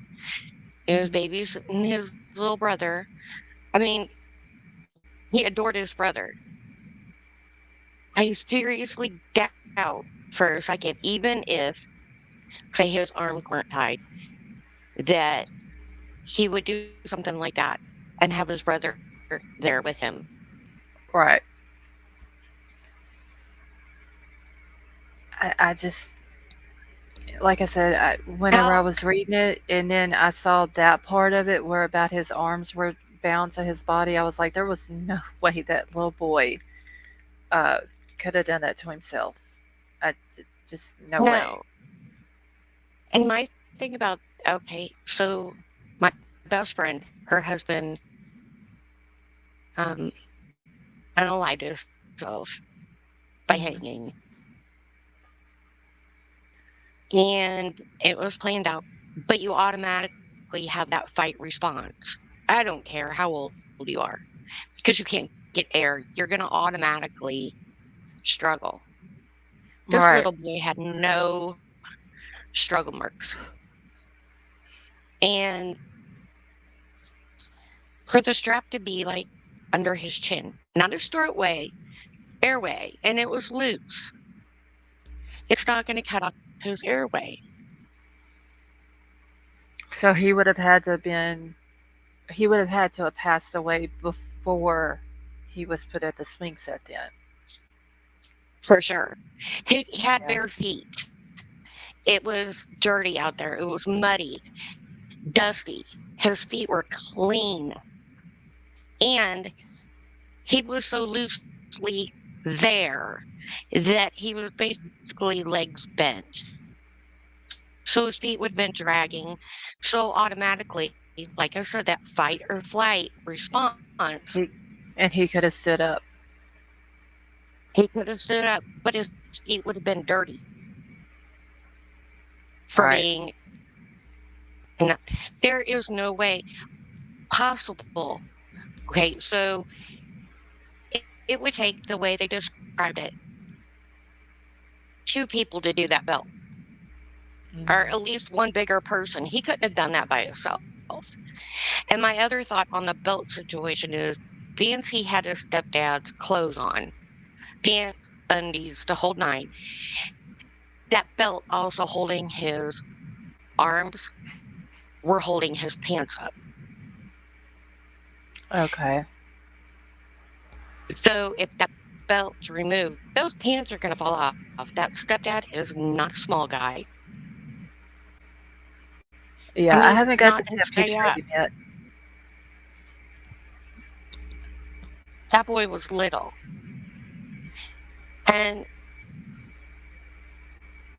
It was Hmm. babies and his little brother. I mean, he adored his brother. I seriously doubt for a second, even if, say, his arms weren't tied, that he would do something like that and have his brother there with him. Right. I just, like I said, whenever I How was reading it, and then I saw that part of it where about his arms were bound to his body. I was like, there was no way that little boy uh, could have done that to himself. I, just no way. No. And my thing about, okay, so my best friend, her husband, unalived himself by Hmm. hanging. And it was planned out, but you automatically have that fight response. I don't care how old you are, because you can't get air, you're going to automatically struggle. This Right. little boy had no struggle marks. And for the strap to be like under his chin, not his throatway, airway, and it was loose, it's not going to cut off his airway. So he would have had to have been. He would have had to have passed away before he was put at the swing set. Then. For sure. He had Yeah. bare feet. It was dirty out there. It was muddy, dusty. His feet were clean. And he was so loosely there that he was basically legs bent. So his feet would have been dragging. So automatically, like I said, that fight or flight response, He and he could have stood up. he could have stood up, but his feet would have been dirty for Right. being. No, there is no way possible. Okay, so it would take the way they described it, two people to do that belt, or at Hmm. least one bigger person. He couldn't have done that by himself. And my other thought on the belt situation is Vance, he had his stepdad's clothes on, pants, undies, the whole nine. That belt also holding his arms were holding his pants up. Okay. So if that belt's removed, those pants are going to fall off. That stepdad is not a small guy. I Yeah, I mean, haven't got not to to see a stay picture of up. him yet. That boy was little. And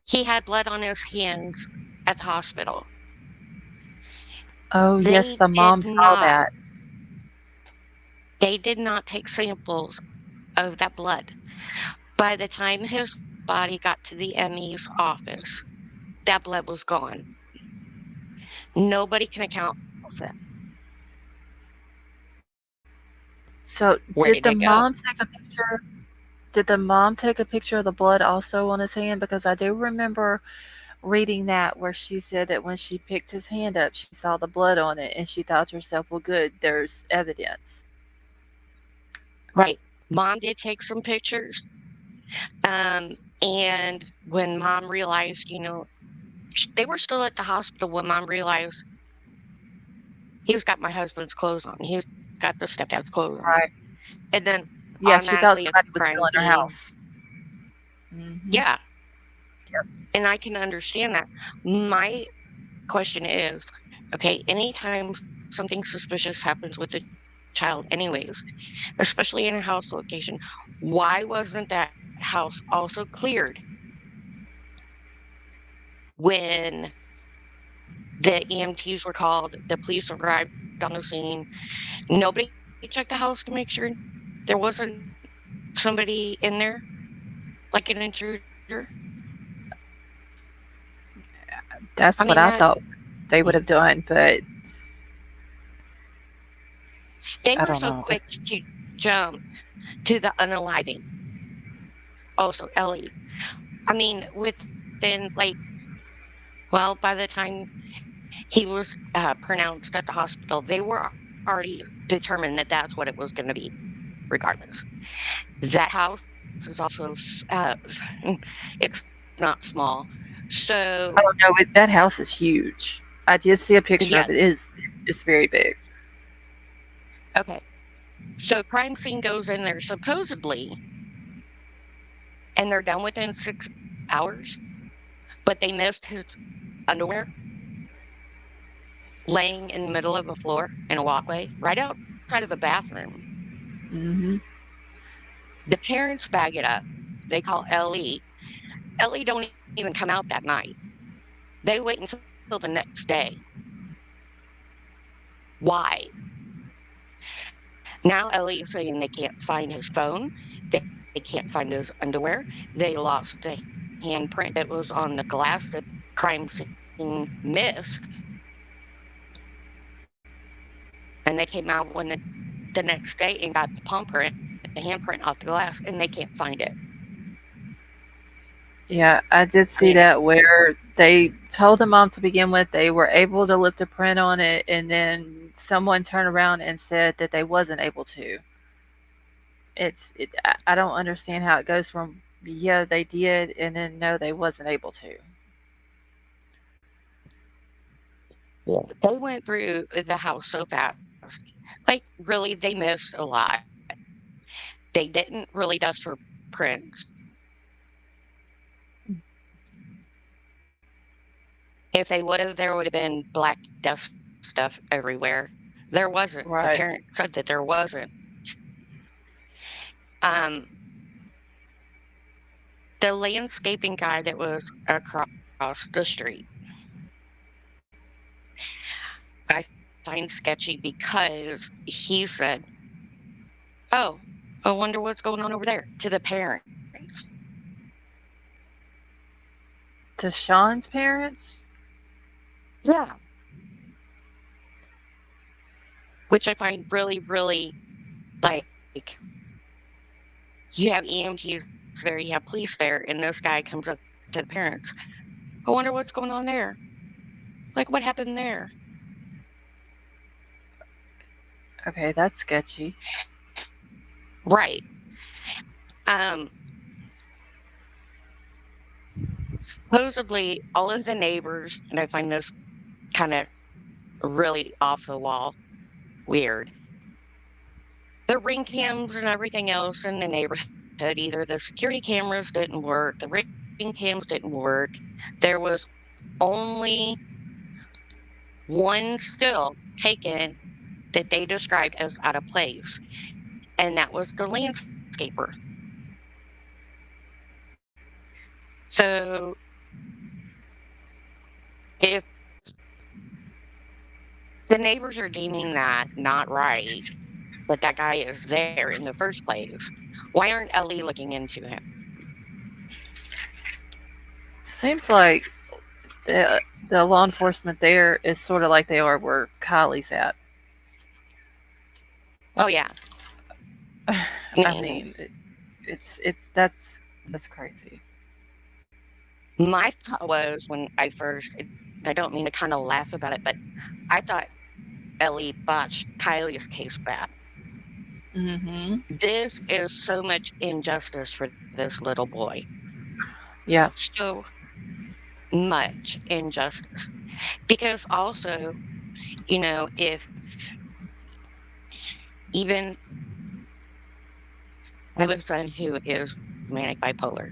he had blood on his hands at the hospital. Oh yes, They the did mom saw not, that. they did not take samples of that blood. By the time his body got to the ME's office, that blood was gone. Nobody can account for it. So Where did did the it go? mom take a picture? Did the mom take a picture of the blood also on his hand? Because I do remember reading that where she said that when she picked his hand up, she saw the blood on it and she thought to herself, well, good, there's evidence. Right. Mom did take some pictures. And when mom realized, they were still at the hospital when mom realized he's got my husband's clothes on. He's got the stepdad's clothes on. Right. And then Yeah, she automatically thought it's a somebody was crime still in her scene. house. Hmm. Yeah. Yep. And I can understand that. My question is, okay, anytime something suspicious happens with a child, anyways, especially in a house location, why wasn't that house also cleared when the EMTs were called, the police arrived on the scene? Nobody checked the house to make sure there wasn't somebody in there, like an intruder. I mean, That's what that I thought they would have done, but they were I don't so know. quick This, to jump to the unaliving. Also, Ellie. I mean, within like, well, by the time he was pronounced at the hospital, they were already determined that that's what it was going to be, regardless. That house is also, it's not small. So, oh no, that house is huge. I did see a picture yeah, of it. It's very big. okay. So, crime scene goes in there supposedly, and they're done within 6 hours, but they missed his underwear laying in the middle of a floor in a walkway right out. of a bathroom. Mm-hmm. The parents bag it up. They call Ellie. Ellie don't even come out that night. They wait until the next day. Why? Now Ellie is saying they can't find his phone. They can't find his underwear. They lost the handprint that was on the glass that crime scene missed. And they came out the next day and got the palm print, the handprint off the glass, and they can't find it. Yeah, I did I see mean, that where they told the mom to begin with they were able to lift a print on it, and then someone turned around and said that they wasn't able to. I don't understand how it goes from yeah they did and then no they wasn't able to. yeah, they went through the house so fast. Like, really, they missed a lot. They didn't really dust for prints. If they would have, there would have been black dust stuff everywhere. There wasn't. The Right. parent said that there wasn't. Um, the landscaping guy that was across the street, I find sketchy because he said, "Oh, I wonder what's going on over there," to the parents. To Sean's parents. Yeah, which I find really, really like you have EMTs there, you have police there, and this guy comes up to the parents. I wonder what's going on there. Like, what happened there? Okay, that's sketchy. Right. Um, supposedly, all of the neighbors, and I find this kind of really off the wall weird. The ring cams and everything else in the neighborhood, either the security cameras didn't work, the ring cams didn't work. There was only one still taken that they described as out of place, and that was the landscaper. So if the neighbors are deeming that not right, but that guy is there in the first place, why aren't Ellie looking into him? Seems like the law enforcement there is sort of like they are where Kylie's at. Oh, yeah. I Mm, mean, it's that's crazy. my thought was when I first, I don't mean to kind of laugh about it, but I thought Ellie botched Kylie's case bad. Mm-hmm. This is so much injustice for this little boy. Yeah. So much injustice. Because also, if even I have a son who is manic bipolar,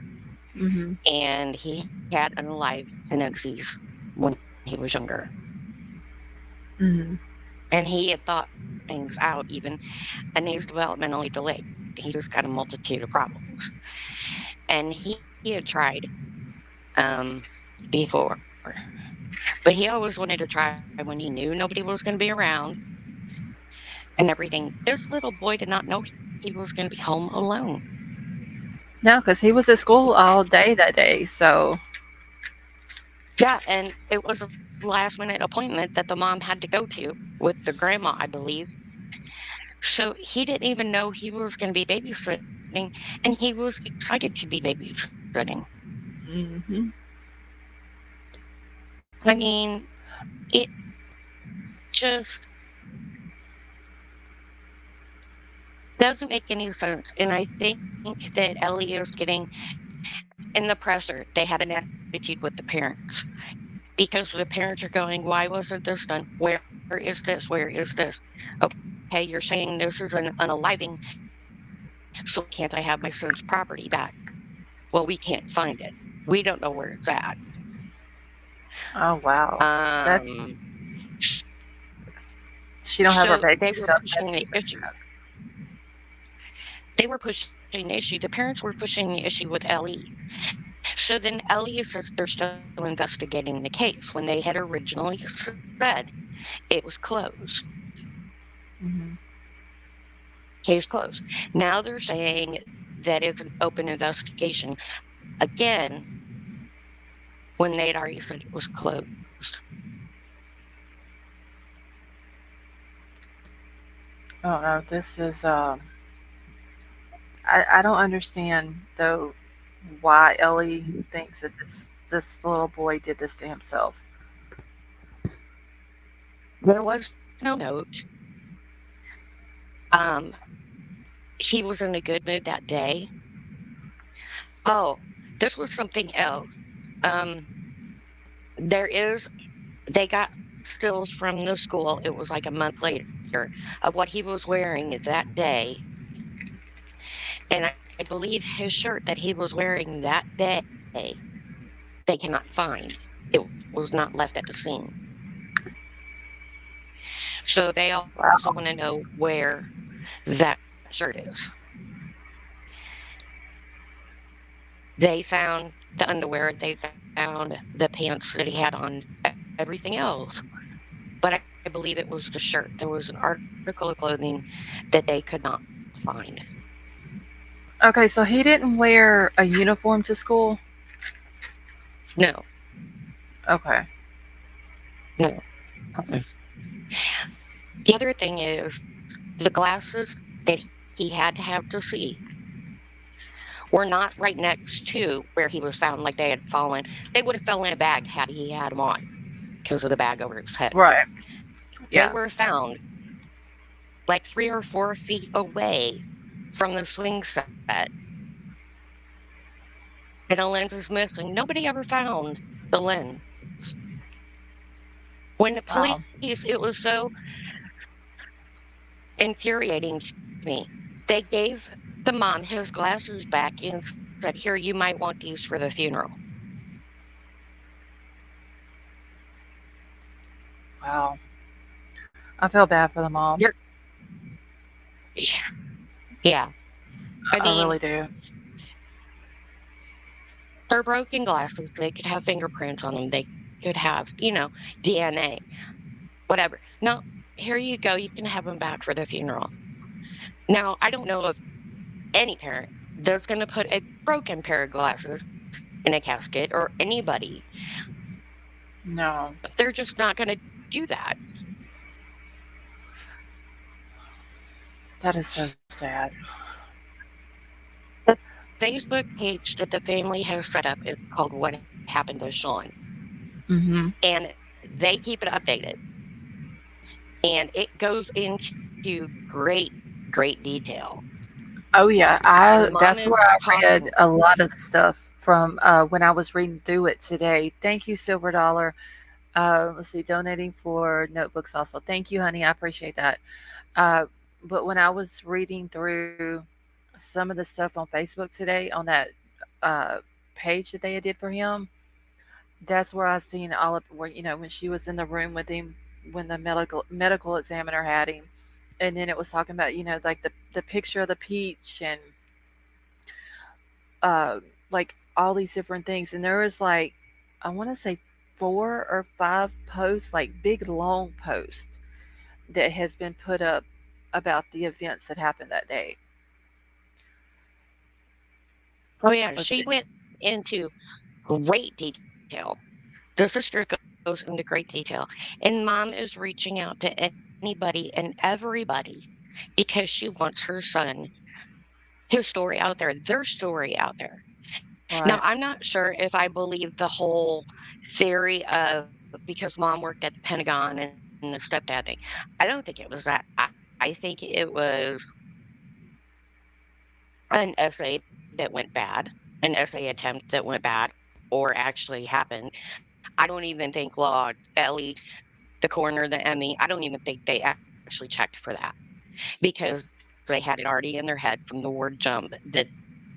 Mm-hmm. and he had unalive tendencies when he was younger. Mm-hmm. And he had thought things out even, and he's developmentally delayed. He just got a multitude of problems. And he had tried um, before, but he always wanted to try when he knew nobody was going to be around and everything. This little boy did not know he was going to be home alone. No, because he was at school all day that day. So Yeah, and it was a last minute appointment that the mom had to go to with the grandma, I believe. So he didn't even know he was going to be babysitting, and he was excited to be babysitting. mm-hmm. I mean, it just doesn't make any sense. And I think that Ellie is getting in the presser. They had an attitude with the parents because the parents are going, why wasn't this done? Where is this? Where is this? Okay, you're saying this is an unaliving, so can't I have my son's property back? Well, we can't find it. We don't know where it's at. Oh wow, Um, that's She don't have her So baby they were stuff. pushing the That's issue. They were pushing the issue. The parents were pushing the issue with Ellie. So then Ellie says they're still investigating the case when they had originally said it was closed. mm-hmm. Case closed. Now they're saying that it's an open investigation again when they'd already said it was closed. Oh no, this is I don't understand though why Ellie thinks that this little boy did this to himself. There was no note. Um, he was in a good mood that day. Oh, this was something else. There is, they got stills from the school. It was like a month later of what he was wearing that day. And I believe his shirt that he was wearing that day, they cannot find. It was not left at the scene. So they also want to Wow. know where that shirt is. They found the underwear, they found the pants that he had on, everything else. But I believe it was the shirt. There was an article of clothing that they could not find. Okay, so he didn't wear a uniform to school? No, Okay. no. Uh-uh. The other thing is the glasses that he had to have to see were not right next to where he was found, like they had fallen. They would have fell in a bag had he had them on because of the bag over his head. Right. They Yeah. were found like 3 or 4 feet away from the swing set, and a lens is missing. Nobody ever found the lens. When the Wow. police, it was so infuriating to me. They gave the mom his glasses back and said, "Here, you might want these for the funeral." Wow. I feel bad for the mom. You're, yeah. I I mean, really do. they're broken glasses. They could have fingerprints on them. They could have, DNA, whatever. No, here you go. You can have them back for the funeral. Now, I don't know of any parent that's going to put a broken pair of glasses in a casket or anybody. No. They're just not going to do that. That is so sad. The Facebook page that the family has set up is called What Happened to Sean. Mm-hmm. And they keep it updated. And it goes into great detail. Oh yeah, The I mom that's is where I talking. read a lot of the stuff from when I was reading through it today. Thank you, Silver Dollar. Let's see, donating for notebooks also. Thank you, honey. I appreciate that. Uh, but when I was reading through some of the stuff on Facebook today on that uh, page that they did for him, that's where I seen all of where when she was in the room with him when the medical examiner had him, and then it was talking about like the picture of the peach and uh, like all these different things, and there was like I want to say 4 or 5 posts, like big long posts that has been put up about the events that happened that day. Oh, yeah. Let's She see. went into great detail. The sister goes into great detail. And mom is reaching out to anybody and everybody because she wants her son, his story out there, their story out there. Now, I'm not Right. sure if I believe the whole theory of because mom worked at the Pentagon and the stepdad thing. I don't think it was that. I think it was an essay that went bad, an essay attempt that went bad or actually happened. I don't even think Law, Ellie, the coroner, the Emmy, I don't even think they actually checked for that because they had it already in their head from the word jump that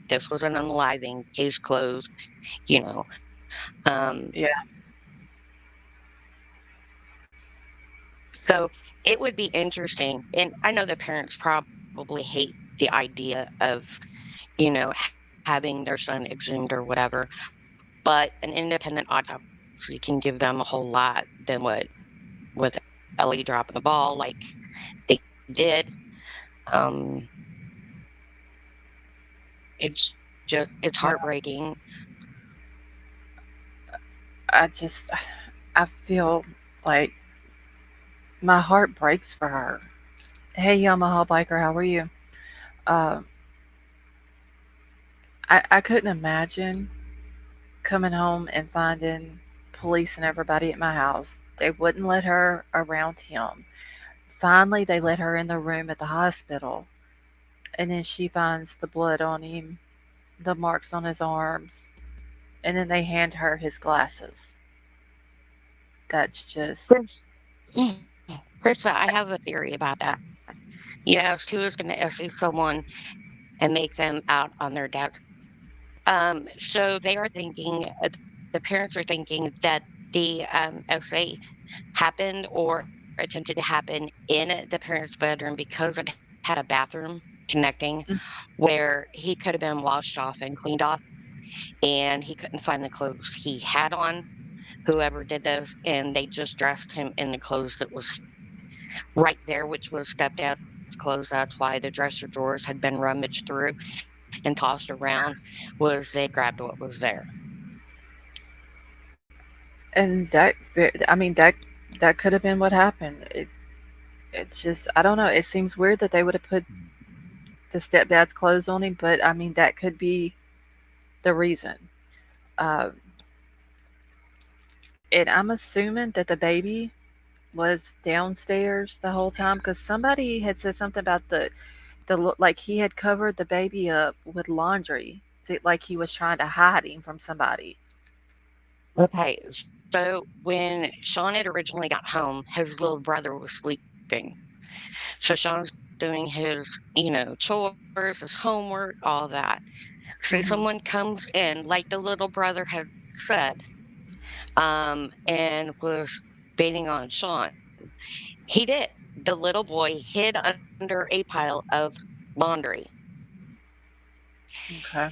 this was an unaliving, case closed, you know. Um, Yeah. so it's it would be interesting. And I know the parents probably hate the idea of, you know, having their son exhumed or whatever, but an independent autopsy can give them a whole lot than what with Ellie dropping the ball like they did. Um, it's Yeah, heartbreaking. I just I feel like my heart breaks for her. Hey, Yamaha biker, how are you? Uh, I couldn't imagine coming home and finding police and everybody at my house. They wouldn't let her around him. Finally, they let her in the room at the hospital, and then she finds the blood on him, the marks on his arms, and then they hand her his glasses. That's just Chris, Krista, I have a theory about that. You asked who is going to essay someone and make them out on their dad's. So they are thinking, the parents are thinking that the essay happened or attempted to happen in the parents' bedroom because it had a bathroom connecting where he could have been washed off and cleaned off, and he couldn't find the clothes he had on, whoever did this, and they just dressed him in the clothes that was right there, which was stepdad's clothes. That's why the dresser drawers had been rummaged through and tossed around, was they grabbed what was there. and I mean that could have been what happened. It's just I don't know. It seems weird that they would have put the stepdad's clothes on him, but I mean that could be the reason. Uh, and I'm assuming that the baby was downstairs the whole time because somebody had said something about like he had covered the baby up with laundry, like he was trying to hide him from somebody. Okay, so when Sean had originally got home, his little brother was sleeping. So Sean's doing his, chores, his homework, all that. So someone Hmm. comes in, like the little brother had said, and was baiting on Sean. He did. The little boy hid under a pile of laundry. Okay.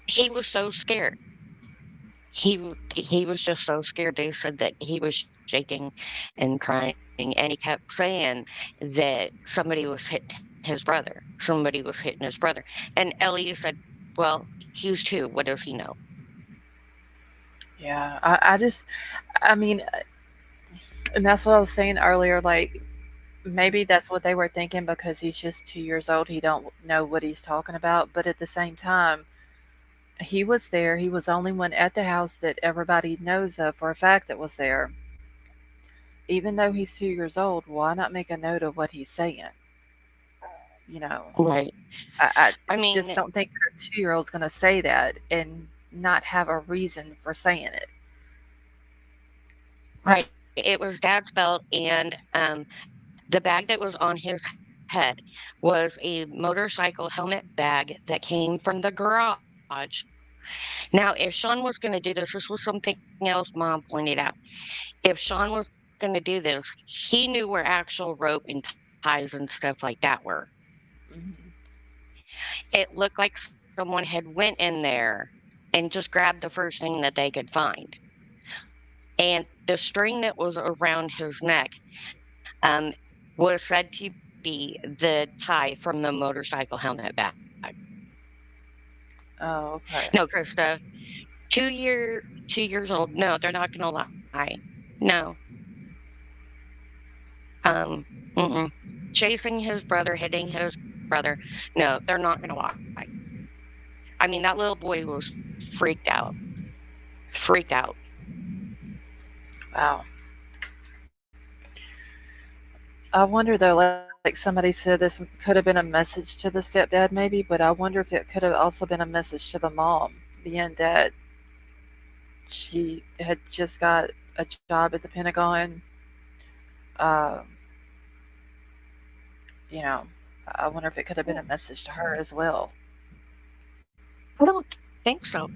He was so scared. He was just so scared. They said that he was shaking and crying, and he kept saying that somebody was hitting his brother. Somebody was hitting his brother. And Ellie said, "Well, he's two. What does he know?" Yeah. I mean, and that's what I was saying earlier. Like maybe that's what they were thinking because he's just 2 years old. He don't know what he's talking about. But at the same time, he was there. He was the only one at the house that everybody knows of for a fact that was there. Even though he's 2 years old, why not make a note of what he's saying? You know, Right. I I mean, just don't think that a 2 year old's going to say that and not have a reason for saying it. right. It was dad's belt, and the bag that was on his head was a motorcycle helmet bag that came from the garage. Now, if Sean was going to do this, this was something else Mom pointed out. If Sean was going to do this, he knew where actual rope and ties and stuff like that were. Mhm. It looked like someone had went in there and just grabbed the first thing that they could find. And the string that was around his neck um, was said to be the tie from the motorcycle helmet bag. Oh, No, okay. Krista, 2 years old. No, they're not going to lie. No. Um, mm-mm. Chasing his brother, hitting his brother. No, they're not going to lie. I mean, that little boy was freaked out. Freaked out. Wow. I wonder though, like somebody said, this could have been a message to the stepdad, maybe, but I wonder if it could have also been a message to the mom, being that she had just got a job at the Pentagon. Uh, you know, I wonder if it could have been a message to her as well. I don't think so.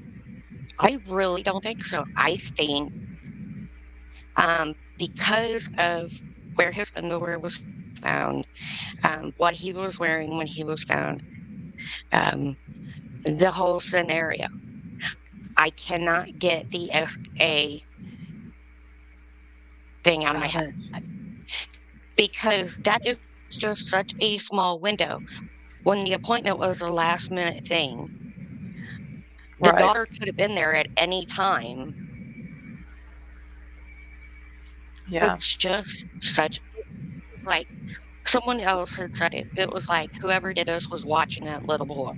I really don't think so. I think because of where his underwear was found, what he was wearing when he was found, um, the whole scenario. I cannot get the FA thing out of my God, head it's because that is just such a small window. When the appointment was a last minute thing, the right. daughter could have been there at any time. Yeah. It's just such like someone else had said it. It was like whoever did this was watching that little boy.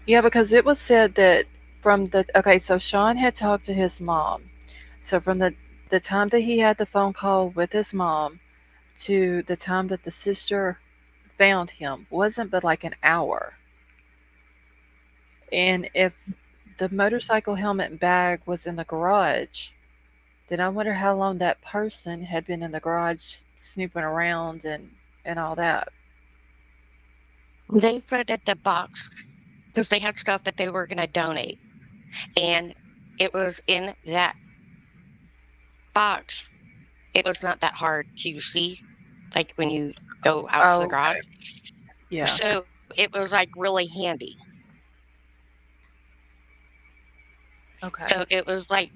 Yeah, because it was said that from the okay, so Sean had talked to his mom. So from the time that he had the phone call with his mom to the time that the sister found him wasn't but like an hour. And if the motorcycle helmet and bag was in the garage, then I wonder how long that person had been in the garage snooping around and all that. They said that the box, because they had stuff that they were going to donate, and it was in that box. It was not that hard to see, like when you go out to the Oh, garage. yeah. So it was like really handy. Okay. So it was like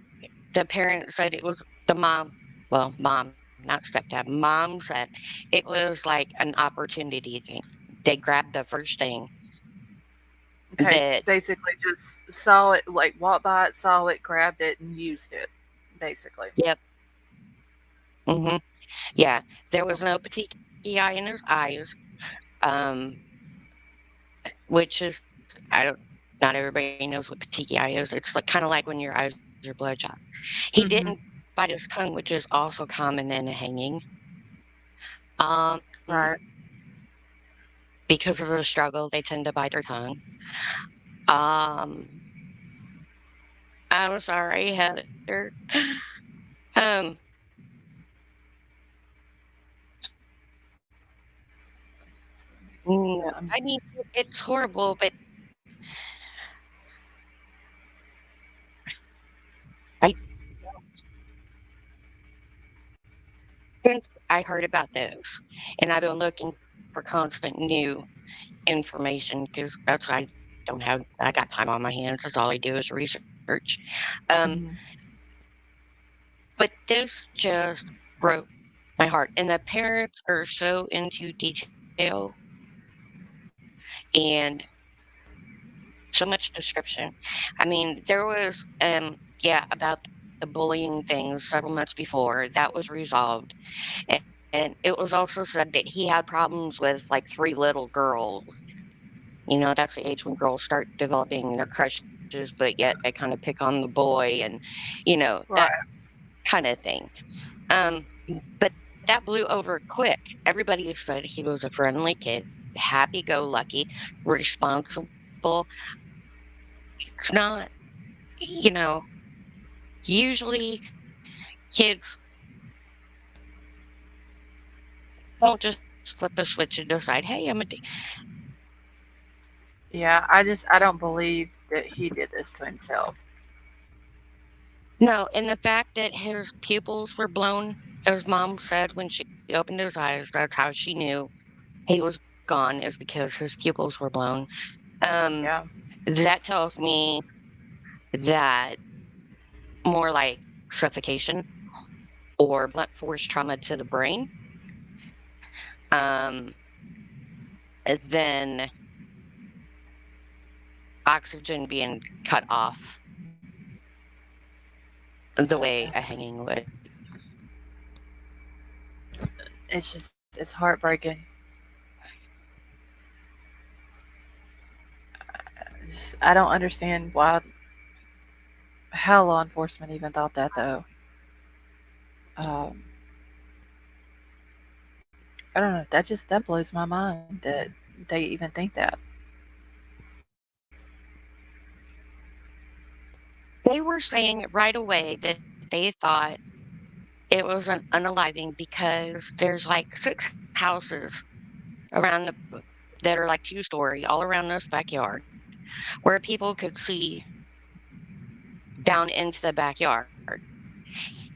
the parent said it was the mom, well, mom, not stepdad, mom said it was like an opportunity thing. They grabbed the first thing Okay. that, Basically, just saw it, like walked by it, saw it, grabbed it, and used it. Basically. yep, hmm yeah, there was no petechiae in his eyes, um, which is, I don't, not everybody knows what petechiae is. It's like kind of like when your eyes are bloodshot. He didn't Mm-hmm. bite his tongue, which is also common in hanging. Um, Right. because of the struggle, they tend to bite their tongue. Um, I'm sorry, Heather. Um, no, I'm, I mean, it's horrible, but I since I heard about those, and I've been looking for constant new information because that's I don't have I got time on my hands. That's all I do is research. Um, mhm. but this just broke my heart, and the parents are so into detail and so much description. I mean, there was yeah, about the bullying thing several months before that was resolved. And it was also said that he had problems with like three little girls. You know, that's the age when girls start developing their crushes, but yet they kind of pick on the boy and, you know, that Right. kind of thing. Um, but that blew over quick. Everybody said he was a friendly kid, happy go lucky, responsible. It's not, you know, usually kids don't just flip a switch and decide, hey, Yeah. I don't believe that he did this to himself. no. And the fact that his pupils were blown, as mom said when she opened his eyes, that's how she knew he was gone, is because his pupils were blown. Um, Yeah. that tells me that more like suffocation or blunt force trauma to the brain, um, than oxygen being cut off the way a Goodness. hanging would. It's heartbreaking. I don't understand why how law enforcement even thought that though. Um, I don't know. That blows my mind that they even think that. They were saying right away that they thought it was an unaliving because there's like six houses around that are like two-story all around this backyard where people could see down into the backyard.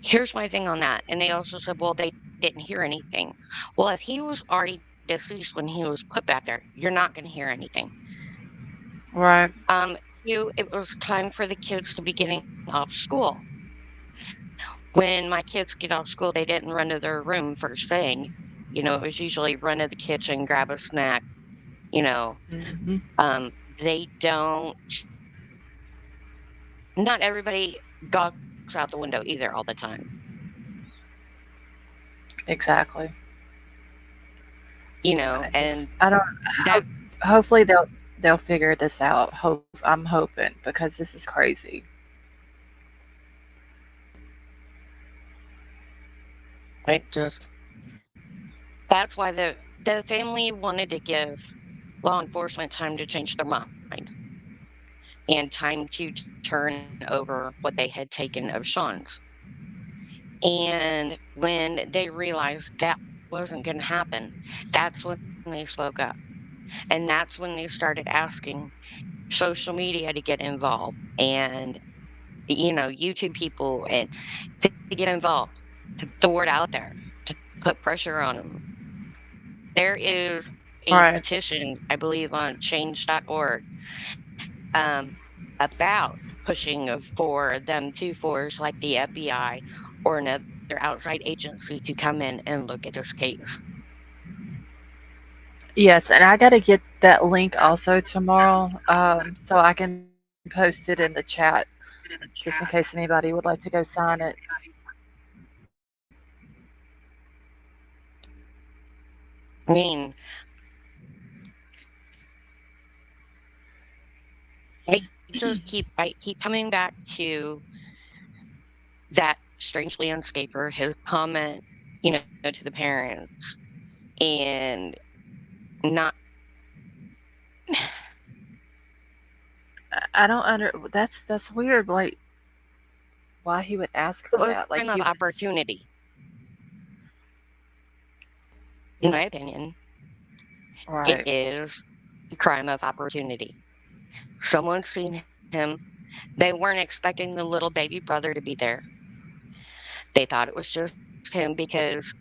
Here's my thing on that. And they also said, well, they didn't hear anything. Well, if he was already deceased when he was put back there, you're not going to hear anything. Right. Two, it was time for the kids to be getting off school. When my kids get off school, they didn't run to their room first thing. It was usually run to the kitchen, grab a snack, you know. Hmm. They don't, not everybody gawks out the window either all the time. Exactly. I just And I don't that hope hopefully they'll figure this out. I'm hoping because this is crazy. I just that's why the family wanted to give law enforcement time to change their mind and time to turn over what they had taken of Sean's. And when they realized that wasn't going to happen, that's when they spoke up. And that's when they started asking social media to get involved and, YouTube people and to get involved, to put the word out there, to put pressure on them. There is a Right. petition, I believe, on change.org um, about pushing for them to force like the FBI or another outside agency to come in and look at this case. Yes, and I gotta get that link also tomorrow, so I can post it in the chat just in case anybody would like to go sign it. I mean, I keep coming back to that strange landscaper, his comment, to the parents, and not I don't under that's weird. Like why he would ask it for was that? a Like crime he of was opportunity, in my opinion. It right. is a crime of opportunity. Someone's seen him. They weren't expecting the little baby brother to be there. They thought it was just him because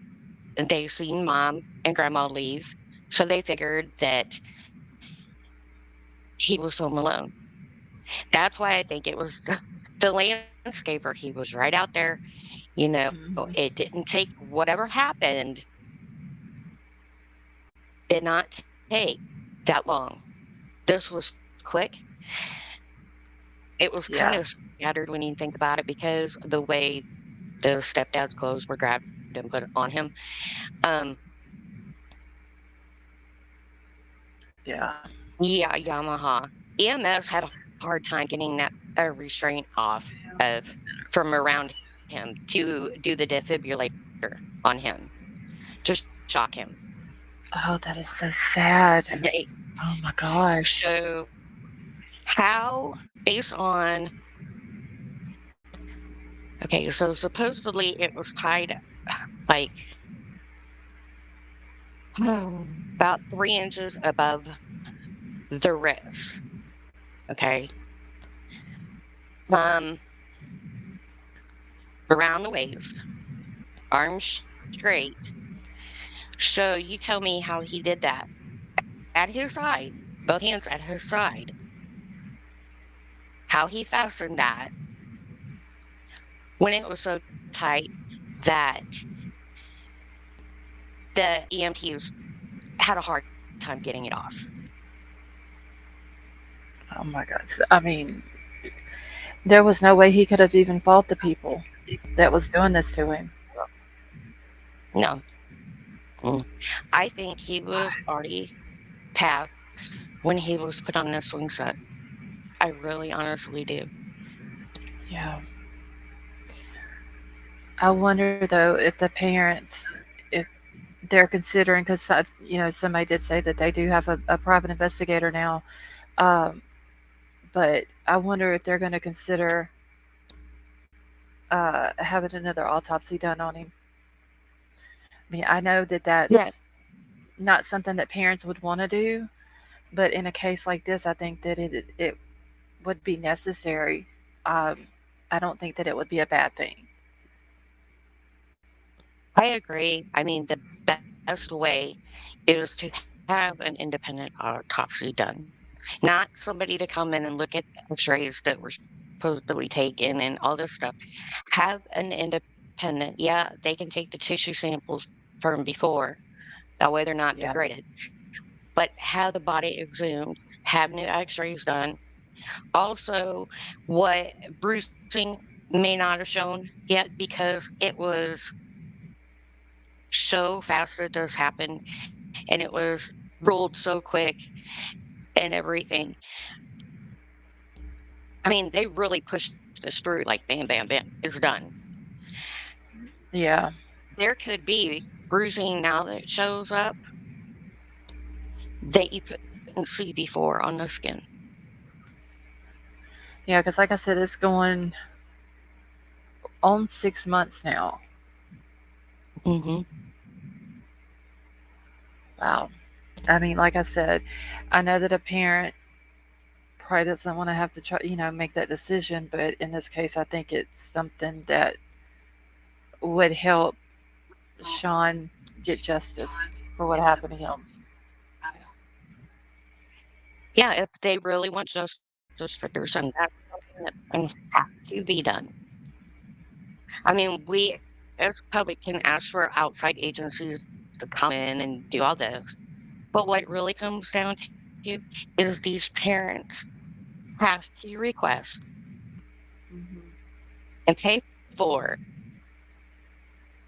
they seen mom and grandma leave. So they figured that he was home alone. That's why I think it was the landscaper. He was right out there. It Hmm. didn't take whatever happened, did not take that long. This was quick. It was kind of Yeah. scattered when you think about it because the way the stepdad's clothes were grabbed and put on him. Um, Yeah. yeah, Yamaha. EMS had a hard time getting that restraint off of from around him to do the defibrillator on him to shock him. Oh, that is so sad. They, Oh my gosh. so how, based on, okay, so supposedly it was tied like about 3 inches above the wrist. Okay. Um, around the waist, arms straight. So you tell me how he did that at his side, both hands at his side, how he fastened that when it was so tight that the EMTs had a hard time getting it off. Oh my gosh. I mean, there was no way he could have even fought the people that was doing this to him. No. Mm. I think he was already passed when he was put on that swing set. I really honestly do. Yeah. I wonder though if the parents, if they're considering, because somebody did say that they do have a private investigator now, um, but I wonder if they're going to consider having another autopsy done on him. I mean, I know that Yeah. that's not something that parents would want to do, but in a case like this, I think that it would be necessary. Um, I don't think that it would be a bad thing. I agree. I mean, the best way is to have an independent autopsy done, not somebody to come in and look at x-rays that were supposedly taken and all this stuff. Have an independent, yeah, they can take the tissue samples from before. That way they're not Yeah. degraded. But have the body exhumed, have new x-rays done. Also, what bruising may not have shown yet because it was so fast that this happened and it was ruled so quick and everything. I mean, they really pushed this through like bam, bam, bam, it's done. Yeah. There could be bruising now that shows up that you couldn't see before on the skin. Yeah, because like I said, it's going on 6 months now. Hmm. Wow. I mean, like I said, I know that a parent probably doesn't want to have to try, make that decision, but in this case, I think it's something that would help Sean get justice for what happened to him. Yeah, if they really want justice for their son, that's something that's going to have to be done. I mean, we as public can ask for outside agencies to come in and do all this. But what it really comes down to is these parents have to request Hmm. and pay for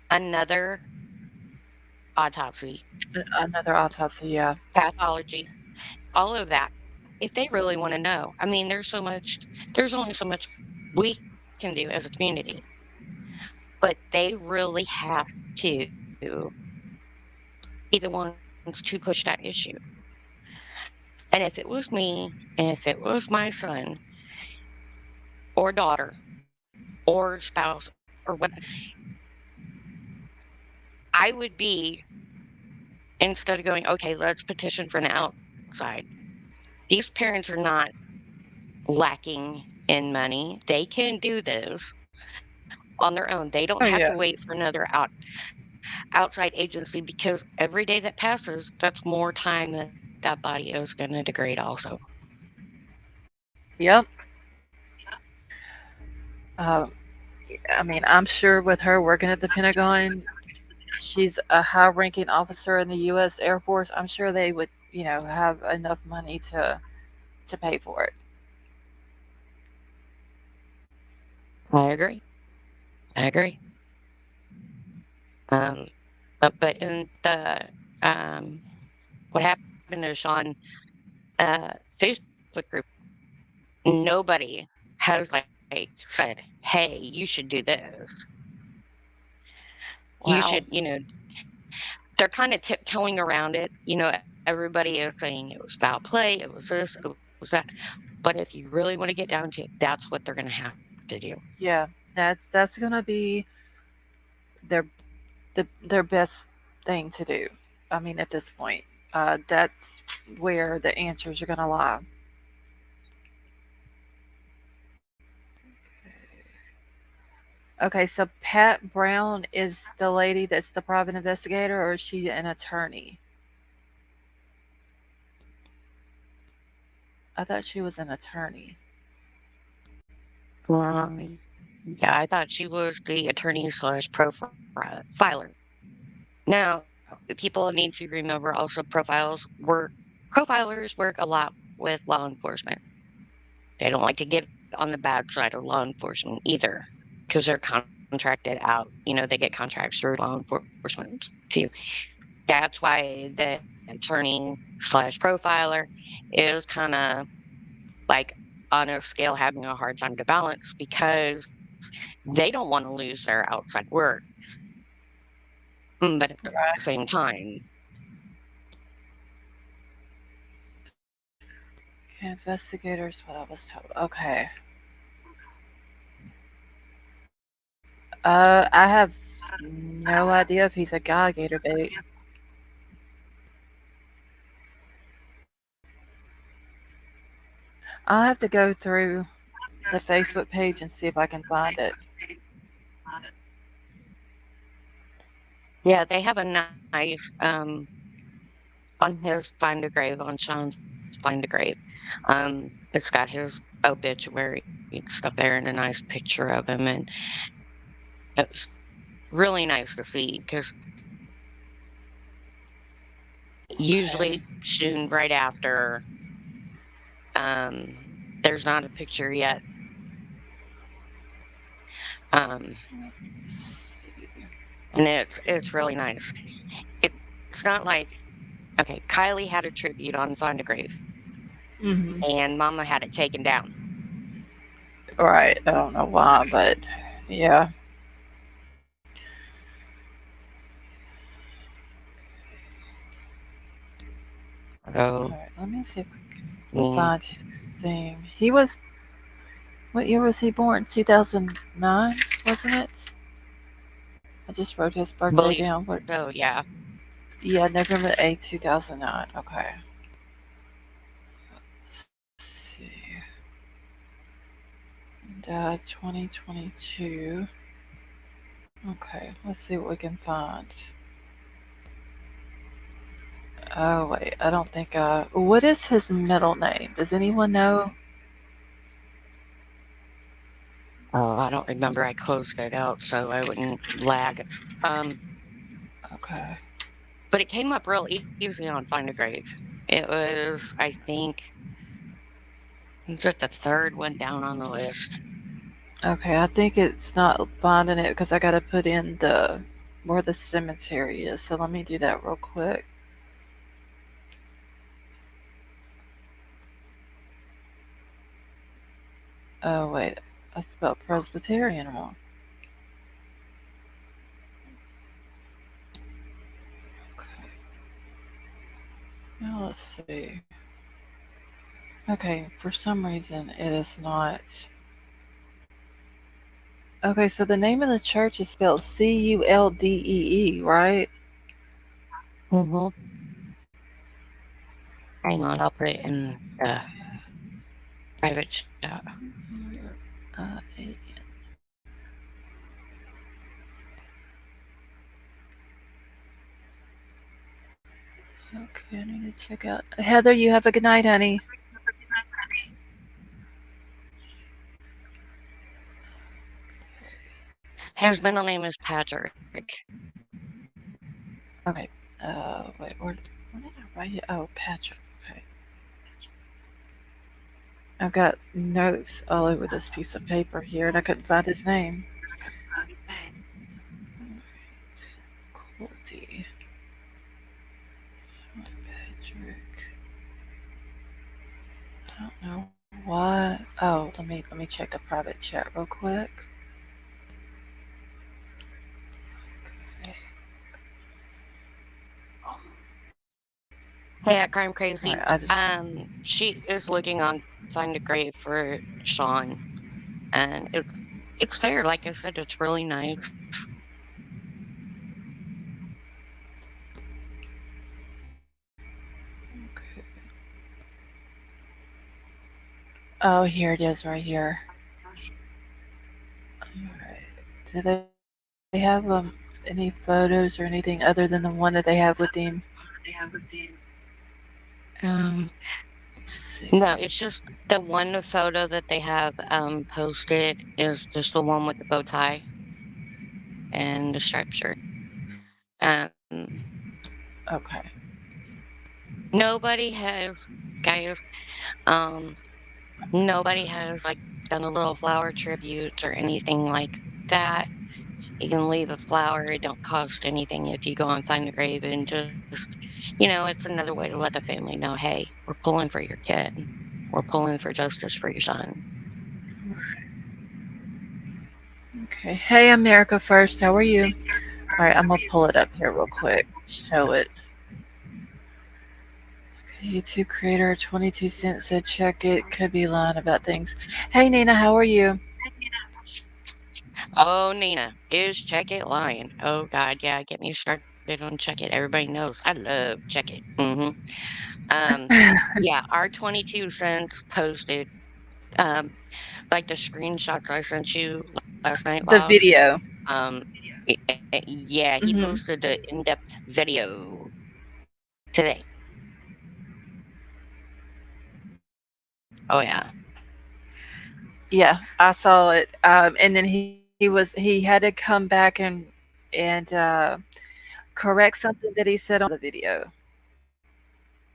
another autopsy, Another autopsy, yeah. pathology, all of that. If they really want to know, I mean, there's only so much we can do as a community, but they really have to be the ones to push that issue. And if it was me, and if it was my son or daughter or spouse or what, I would be, instead of going, okay, let's petition for an outside. These parents are not lacking in money. They can do this on their own. They don't have to Oh, wait yeah. for another outside agency because every day that passes, that's more time that that body is going to degrade also. Yep. Uh, I mean, I'm sure with her working at the Pentagon, she's a high ranking officer in the U.S. Air Force. I'm sure they would, have enough money to pay for it. I agree. I agree. Um, but in the um, what happened to Sean Facebook group, nobody has like said, "Hey, you should do this. You should," Wow. they're kind of tiptoeing around it. Everybody is saying it was foul play, it was this, it was that. But if you really want to get down to it, that's what they're going to have to do. Yeah, that's gonna be their their best thing to do. I mean, at this point, that's where the answers are gonna lie. Okay, so Pat Brown is the lady that's the private investigator, or is she an attorney? I thought she was an attorney. Yeah, I thought she was the attorney slash profiler. Now, people need to remember also profilers work a lot with law enforcement. They don't like to get on the bad side of law enforcement either because they're contracted out. They get contracts through law enforcement too. That's why the attorney slash profiler is kind of like on a scale having a hard time to balance because they don't want to lose their outside work. But at the same Right. time, Okay, investigators, what I was told. Okay. I have no idea if he's a guy gator bait. I'll have to go through the Facebook page and see if I can find it. Yeah, they have a nice on his Find a Grave, on Sean's Find a Grave. It's got his obituary and stuff there and a nice picture of him, and it's really nice to see because Okay. usually soon right after, there's not a picture yet. Um, Let's see. and it's really nice. It's not like okay, Kylie had a tribute on Find a Grave, Mm-hmm. and Mama had it taken down. Right. I don't know why, but yeah. So All right. Let me see if I can mm, find his thing. He was. What year was he born? 2009, wasn't it? I just wrote his birthday believe down. What? so, yeah. Yeah, November 8th, 2009. Okay. Let's see. Died 2022. Okay. Let's see what we can find. Oh wait, I don't think. What is his middle name? Does anyone know? Oh, I don't remember. I closed it out so I wouldn't lag. Um, Okay. but it came up real easy on Find a Grave. It was, I think, was it the third one down on the list? Okay, I think it's not finding it because I gotta put in the where the cemetery is. So let me do that real quick. Oh wait, I spelled Presbyterian wrong. Okay, now let's see. Okay, for some reason it is not. Okay, so the name of the church is spelled Culdee, right? Mm-hmm. Hang on, I'll put it in the private chat. A. Okay, I need to check out. Heather, you have a good night, honey. His middle name is Patrick. Okay. Wait, where did I write it? Oh, Patrick. Okay. I've got notes all over this piece of paper here, and I couldn't find his name. Quality. Patrick. I don't know why. Oh, let me check the private chat real quick. Hey, at Crime All right, Crazy. I just She is looking on Find a Grave for Sean, and it's there. Like I said, it's really nice. okay. Oh, here it is, right here. All right. Do they have any photos or anything other than the one that they have with him? Um, Let's see. no, it's just the one photo that they have posted is just the one with the bow tie and the striped shirt. Um, Okay. nobody has, guys. Um, nobody has like done a little flower tribute or anything like that. You can leave a flower. It don't cost anything if you go and find the grave and just, it's another way to let the family know, hey, we're pulling for your kid. We're pulling for justice for your son. Okay. Hey, America First. How are you? All right, I'm gonna pull it up here real quick. Show it. Okay, YouTube creator 22 cents said check it. Could be lying about things. Hey, Nina. How are you? Oh, Nina, is Check It lying? Oh, God, yeah, get me started on Check It. Everybody knows I love Check It. Um, yeah, our 22 cents posted, um, like the screenshots I sent you last night, The Loves. video. Um, Yeah, he Mm-hmm. posted an in-depth video today. Oh yeah. Yeah, I saw it. And then he had to come back and correct something that he said on the video.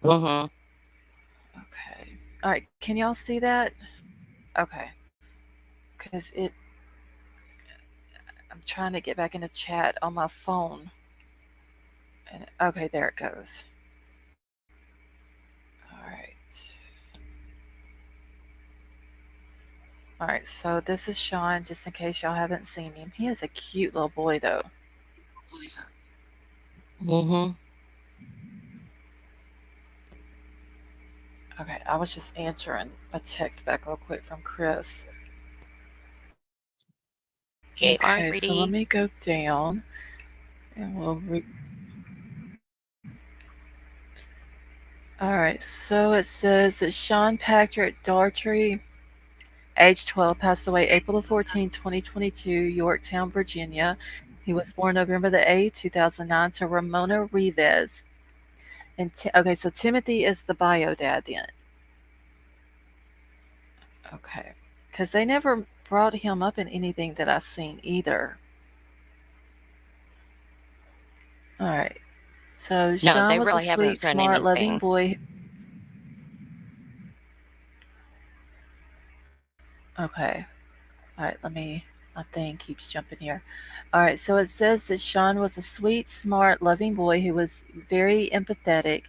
Mhm. Okay. All right. Can y'all see that? Okay. Because I'm trying to get back into chat on my phone. And okay, there it goes. All right. All right. So this is Sean. Just in case y'all haven't seen him, he is a cute little boy, though. Mhm. Okay. I was just answering a text back real quick from Chris. Hey, Okay. So let me Artie. go down and we'll read. All right, so it says that Sean Patrick Daughtry, age 12, passed away April 14, 2022, Yorktown, Virginia. He was born November 8th, 2009 to Ramona Rivez. Okay, so Timothy is the bio dad then. Okay, because they never brought him up in anything that I've seen either. All right, so No, Sean they was a really haven't sweet, said smart, loving anything. boy. Okay, all right, my thing keeps jumping here. All right, so it says that Sean was a sweet, smart, loving boy who was very empathetic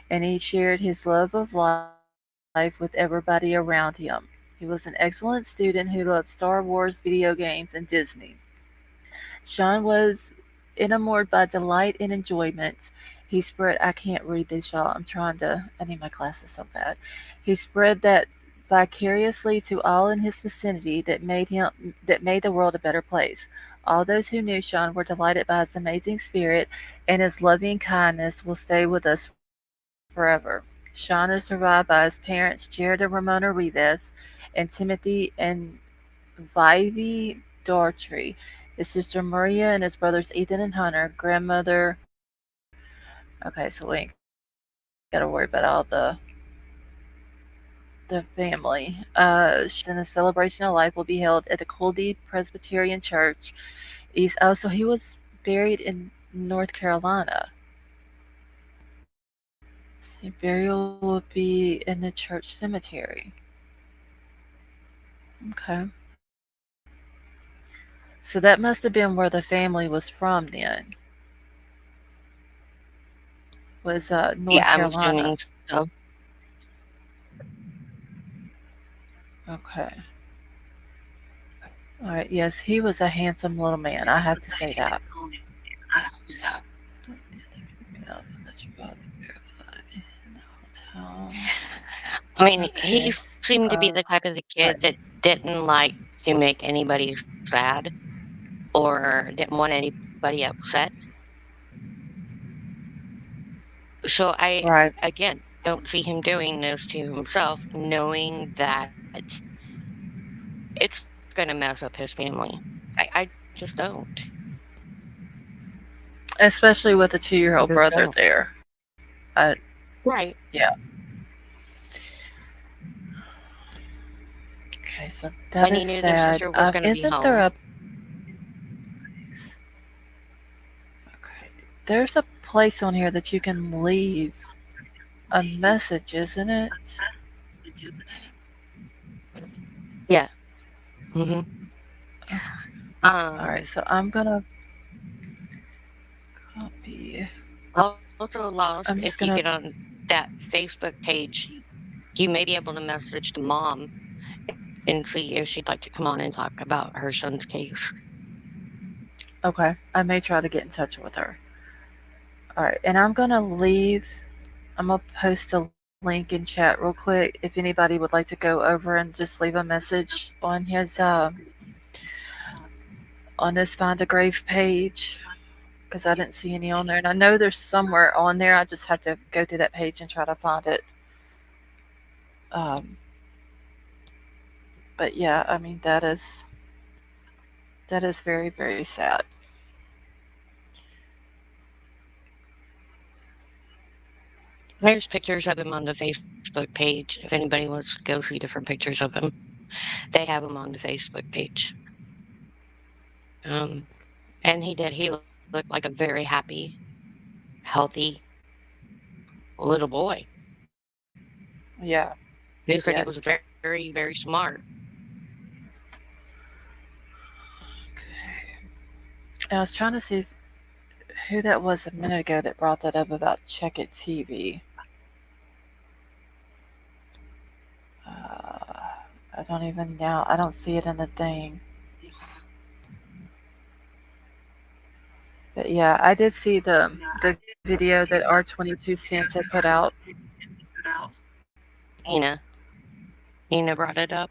and he shared his love of life with everybody around him. He was an excellent student who loved Star Wars, video games, and Disney. Sean was enamored by delight and enjoyment. He spread, I can't read this, y'all. I need my glasses so bad. He spread that vicariously to all in his vicinity that made the world a better place. All those who knew Sean were delighted by his amazing spirit, and his loving kindness will stay with us forever. Sean is survived by his parents, Jared and Ramona Rivas, and Timothy and Vivy Daughtry, his sister Maria, and his brothers Ethan and Hunter, grandmother. Okay, so we ain't got to worry about all the family. Sean's last and a celebration of life will be held at the Coldy Presbyterian Church. So he was buried in North Carolina. So burial will be in the church cemetery. Okay. So that must have been where the family was from then, was North Yeah, I'm assuming Carolina. so. Okay. All right. Yes, he was a handsome little man. I have to say that. I mean, Okay. he seemed to be the type of the All kid that didn't like to make anybody sad or didn't want anybody upset. So I, right. again, don't see him doing this to himself, knowing that it's going to mess up his family. I just don't. Especially with a I 2-year-old just brother don't. there. Right. Yeah. Okay. So that And is he knew the sad. sister was going to be Isn't there home. a? Okay. There's a place on here that you can leave a message, isn't it? Yeah. Hmm. All right. Um, So I'm gonna copy. also, Lost, I'm if just you gonna. get on that Facebook page, you may be able to message the mom and see if she'd like to come on and talk about her son's case. Okay. I may try to get in touch with her. All right. And I'm gonna leave. I'm gonna post a link in chat real quick if anybody would like to go over and just leave a message on his Find a Grave page because I didn't see any on there, and I know there's somewhere on there. I just have to go through that page and try to find it. Um, but yeah, I mean that is very very sad. There's pictures of him on the Facebook page. If anybody wants to go see different pictures of him, they have him on the Facebook page. Um, and he looked like a very happy, healthy little boy. Yeah, He he said he did. was very, very smart. I was trying to see who that was a minute ago that brought that up about Check It TV. Uh, I don't even know. I don't see it in the thing. But yeah, I did see the video that R22 Cents had put out. Nina, Nina brought it up.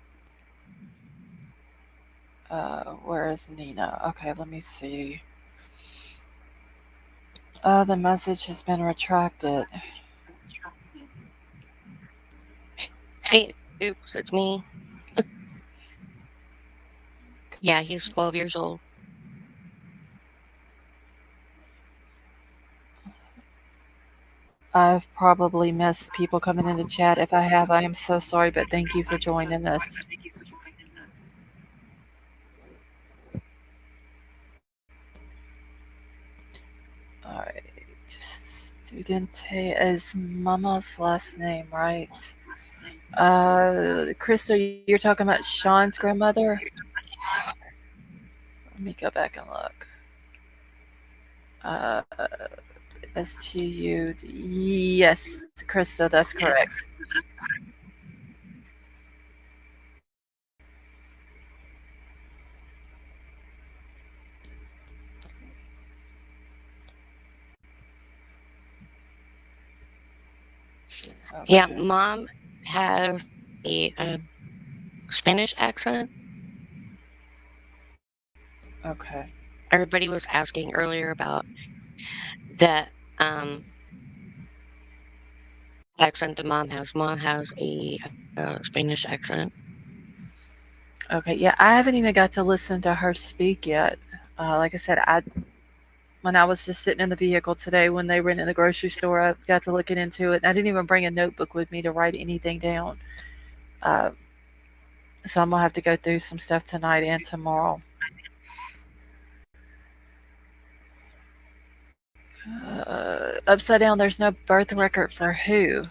Where is Nina? Okay, let me see. The message has been retracted. Hey, oops, it's me. Yeah, he's 12 years old. I've probably missed people coming into chat. If I have, I am so sorry, but thank you for joining us. Alright. Studente is Mama's last name, right? Krista, you're talking about Sean's grandmother? Let me go back and look. Uh, STU. Yes, Krista, that's correct. Yeah, Okay. mom has a Spanish accent. Okay. Everybody was asking earlier about that accent that mom has. Mom has a Spanish accent. Okay. Yeah, I haven't even got to listen to her speak yet. Like I said, I when I was just sitting in the vehicle today when they went in the grocery store, I got to looking into it. And I didn't even bring a notebook with me to write anything down. Uh, so I'm gonna have to go through some stuff tonight and tomorrow. Upside down, there's no birth record for who?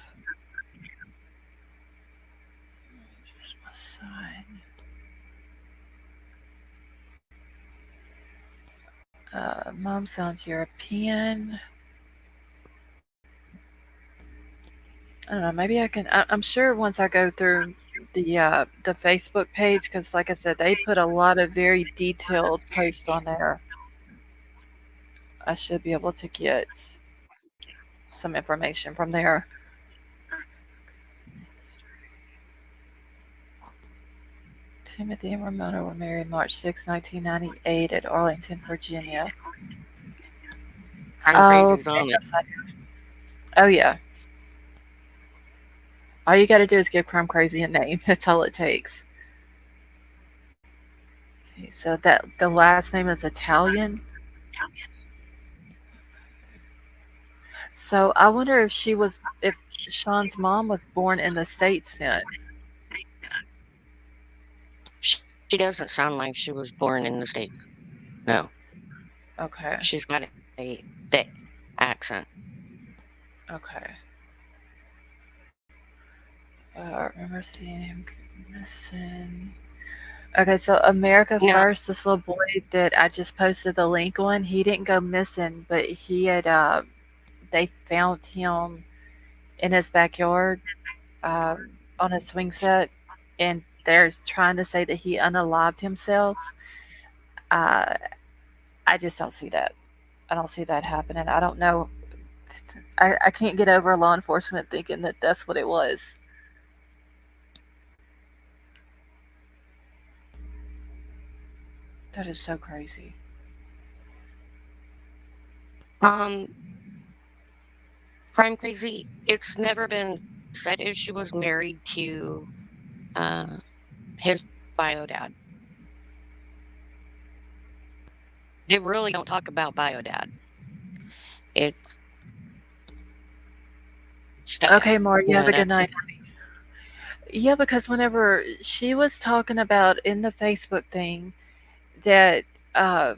Mom sounds European. I don't know. Maybe I can. I'm sure once I go through the Facebook page, because like I said, they put a lot of very detailed posts on there. I should be able to get some information from there. Timothy and Ramona were married March 6, 1998, at Arlington, Virginia. I'm Oh, crazy's okay. on it. Upside down. Oh yeah. All you got to do is give Crumb Crazy a name. That's all it takes. Okay, so that the last name is Italian. So I wonder if Sean's mom was born in the States then. She doesn't sound like she was born in the States. No, Okay. she's got a thick accent. Okay. I remember seeing him missing. Okay, so America No, First, this little boy that I just posted the link on, he didn't go missing, but he had they found him in his backyard on a swing set, and they're trying to say that he unalived himself. Uh, I just don't see that. I don't see that happening. I don't know. I can't get over law enforcement thinking that that's what it was. That is so crazy. um, Crime Crazy. It's never been said if she was married to uh his bio dad. They really don't talk about bio dad. It's Okay, So, Mar, you have a good that's night. Yeah, because whenever she was talking about in the Facebook thing that uh,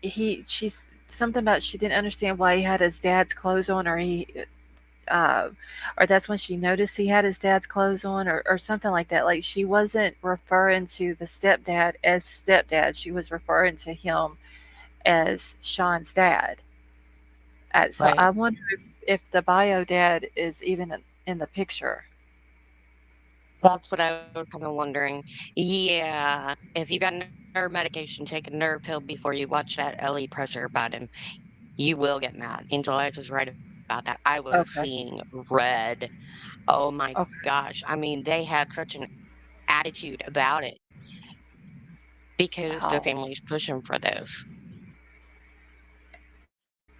she's something about she didn't understand why he had his dad's clothes on, uh, or that's when she noticed he had his dad's clothes on, or something like that. Like she wasn't referring to the stepdad as stepdad; she was referring to him as Sean's dad. So I right. wonder if the bio dad is even in the picture. That's what I was kind of wondering. Yeah, if you got nerve medication, take a nerve pill before you watch that LE presser about him. You will get mad. Angel Eyes is right about that. I was seeing Okay. red. Oh my Okay. gosh. I mean, they had such an attitude about it because the Wow. family's pushing for those.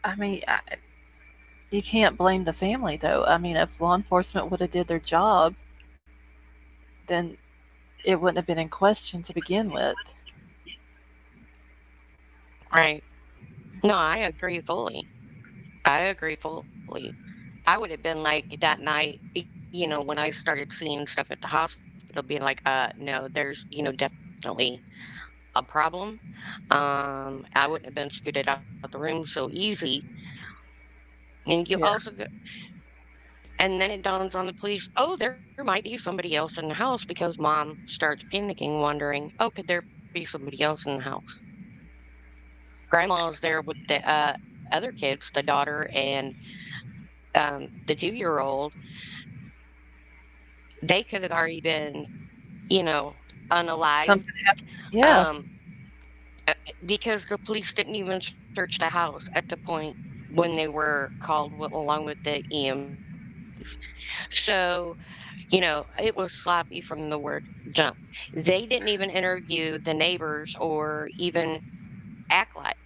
I mean, you can't blame the family though. I mean, if law enforcement would have did their job, then it wouldn't have been in question to begin with. Right. No, I agree fully. I agree fully. I would have been like that night, when I started seeing stuff at the hospital, being like, no, there's, definitely a problem. I wouldn't have been scooted out the room so easy. And you also, Yeah. and then it dawns on the police, oh, there might be somebody else in the house because mom starts panicking, wondering, oh, could there be somebody else in the house? Grandma's there with the other kids, the daughter and the 2-year-old. They could have already been, unalived. Something happened. Yeah. Um, because the police didn't even search the house at the point when they were called along with the EMTs. So, it was sloppy from the word jump. They didn't even interview the neighbors or even act like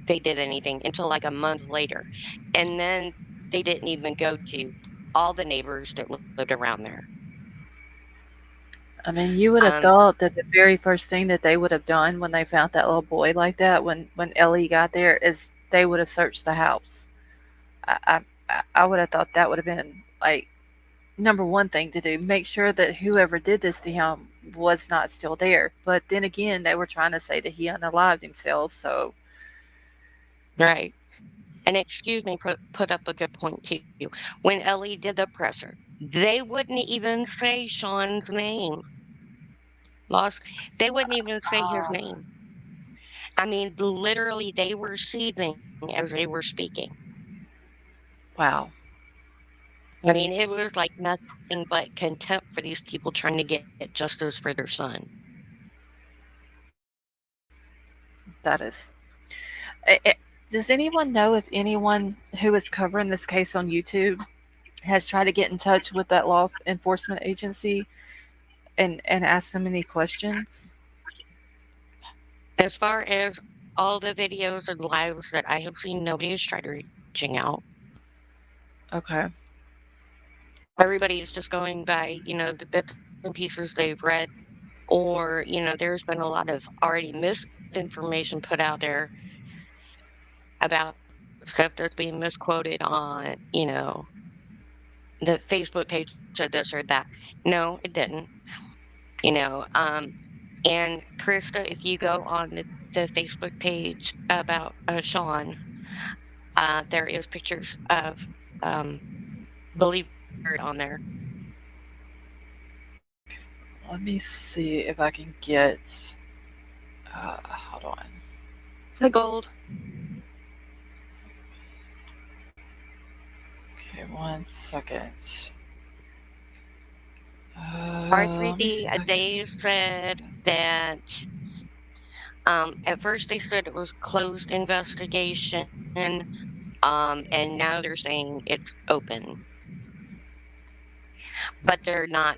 they did anything until like a month later. And then they didn't even go to all the neighbors that lived around there. I mean, you would have Um, thought that the very first thing that they would have done when they found that little boy like that, when Ellie got there, is they would have searched the house. I would have thought that would have been like number one thing to do. Make sure that whoever did this to him was not still there. But then again, they were trying to say that he unalived himself. So right. And excuse me, put up a good point too. When Ellie did the presser, they wouldn't even say Sean's name. Lost. They wouldn't even say his name. I mean, literally, they were seething as they were speaking. wow, I mean, it was like nothing but contempt for these people trying to get justice for their son. that is. Does anyone know if anyone who is covering this case on YouTube has tried to get in touch with that law enforcement agency and ask them any questions? As far as all the videos and lives that I have seen, nobody has tried reaching out. Okay. Everybody is just going by, the bits and pieces they've read, or, there's been a lot of already misinformation put out there about stuff that's being misquoted on, the Facebook page said this or that. No, it didn't, you know. And Krista, if you go on the Facebook page about Sean, there is pictures of believe it or not on there. Let me see if I can get. Hold on. The gold. Okay, 1 second. Let me see R3D, if I can. they said that at first they said it was closed investigation, and now they're saying it's open, but they're not.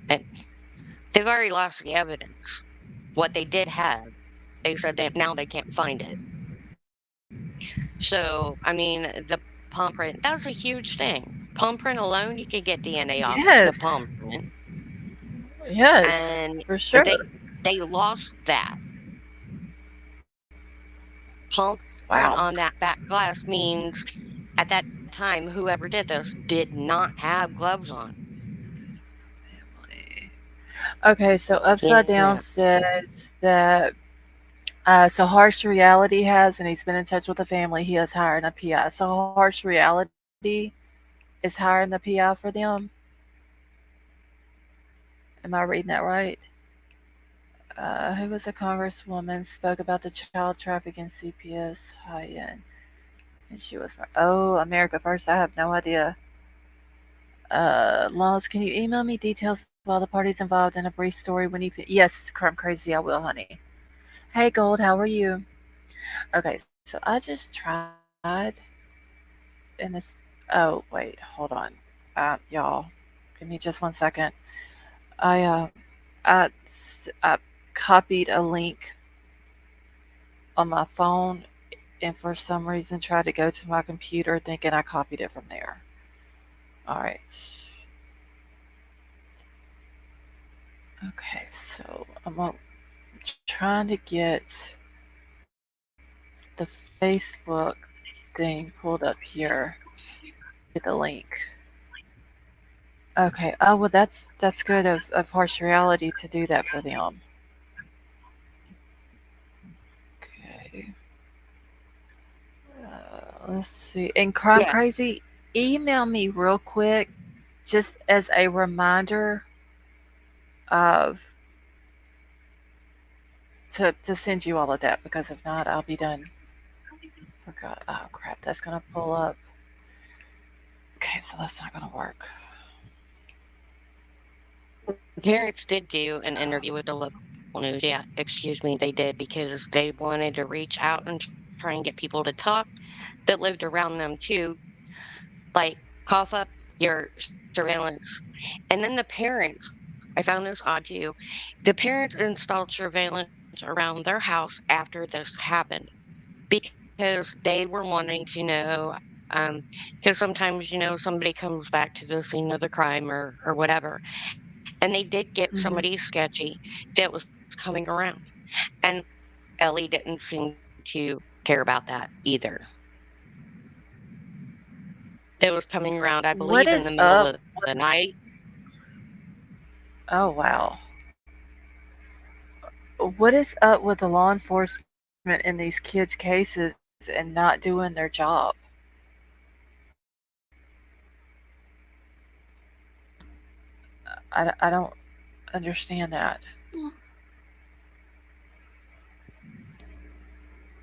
And they've already lost the evidence. What they did have, they said that now they can't find it. So, I mean, the palm print, that was a huge thing. Palm print alone, you could get DNA off the palm Yes. print. Yes. And For sure. they lost that. Palm print on Wow. that back glass means at that time time, whoever did this did not have gloves on. Okay, so Upside Yeah. Down says that so Harsh Reality has, and he's been in touch with the family. He is hiring a PI. So Harsh Reality is hiring the PI for them. Am I reading that right? Who was a congresswoman spoke about the child trafficking CPS high end, and she was America First. I have no idea. Laws, can you email me details of all the parties involved in a brief story when you? Yes, crumb crazy. I will, honey. Hey, Gold, how are you? Okay, so I just tried in this. Oh, wait, hold on. Y'all, give me just 1 second. I I copied a link on my phone and for some reason tried to go to my computer thinking I copied it from there. All right. Okay, so trying to get the Facebook thing pulled up here. Get the link. Okay. Oh well, that's good of Harsh Reality to do that for them. Okay. Let's see. And Crime Yeah. Crazy, email me real quick, just as a reminder of to send you all of that because if not, I'll be done. Forgot. Oh crap, that's gonna pull up. Okay, so that's not gonna work. Parents did do an interview with the local news. Yeah, excuse me, they did because they wanted to reach out and try and get people to talk that lived around them too, like cough up your surveillance. And then the parents, I found this odd too. The parents installed surveillance around their house after this happened because they were wanting to know. Because sometimes, somebody comes back to the scene of the crime or whatever, and they did get Hmm. somebody sketchy that was coming around. And Ellie didn't seem to care about that either. That was coming around, I What believe, in is the middle up? of the night. Oh wow. What is up with the law enforcement in these kids' cases and not doing their job? I don't understand that.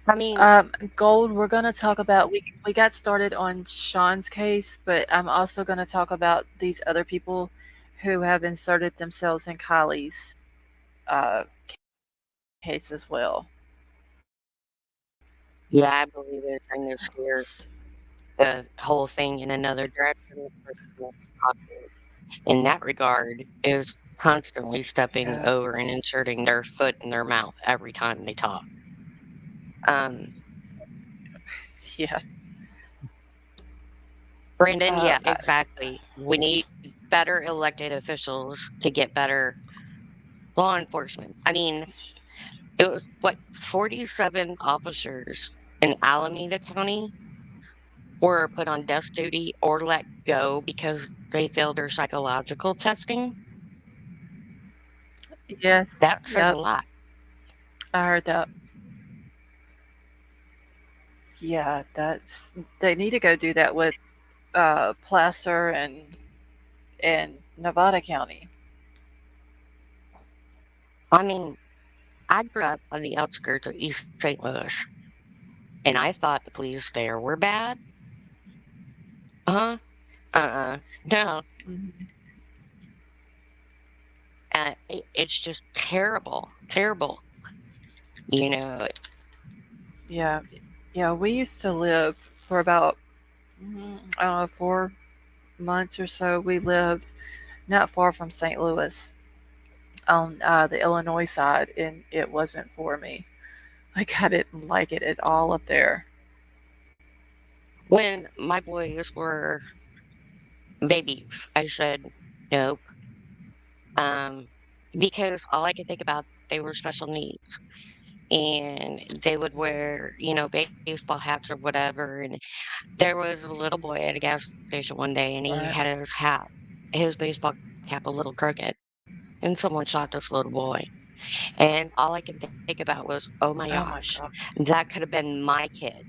I mean, Gold, we're going to talk about we got started on Sean's case, but I'm also going to talk about these other people who have inserted themselves in Kylie's case as well. yeah, I believe they're trying to steer the whole thing in another direction. The person that's talking in that regard is constantly stepping Yeah. over and inserting their foot in their mouth every time they talk. Um, Yeah. Brandon, yeah, I, exactly. We need better elected officials to get better law enforcement. I mean, it was what 47 officers in Alameda County were put on desk duty or let go because they failed their psychological testing. yes. That says Yep. a lot. I heard that. Yeah, they need to go do that with Placer and Nevada County. I mean, I grew up on the outskirts of East St. Louis, and I thought the police there were bad. Uh-huh. No. Hmm. It's just terrible, terrible. You know, Yeah. Yeah, we used to live for about I don't know 4 months or so. We lived not far from St. Louis on the Illinois side, and it wasn't for me. Like I didn't like it at all up there. when my boys were babies, I said nope. Um, because all I could think about, they were special needs. and they would wear, baseball hats or whatever. And there was a little boy at a gas station one day, and he Right. had his baseball cap, a little crooked, and someone shot this little boy. And all I can think about was, oh my Oh my gosh, god. that could have been my kid.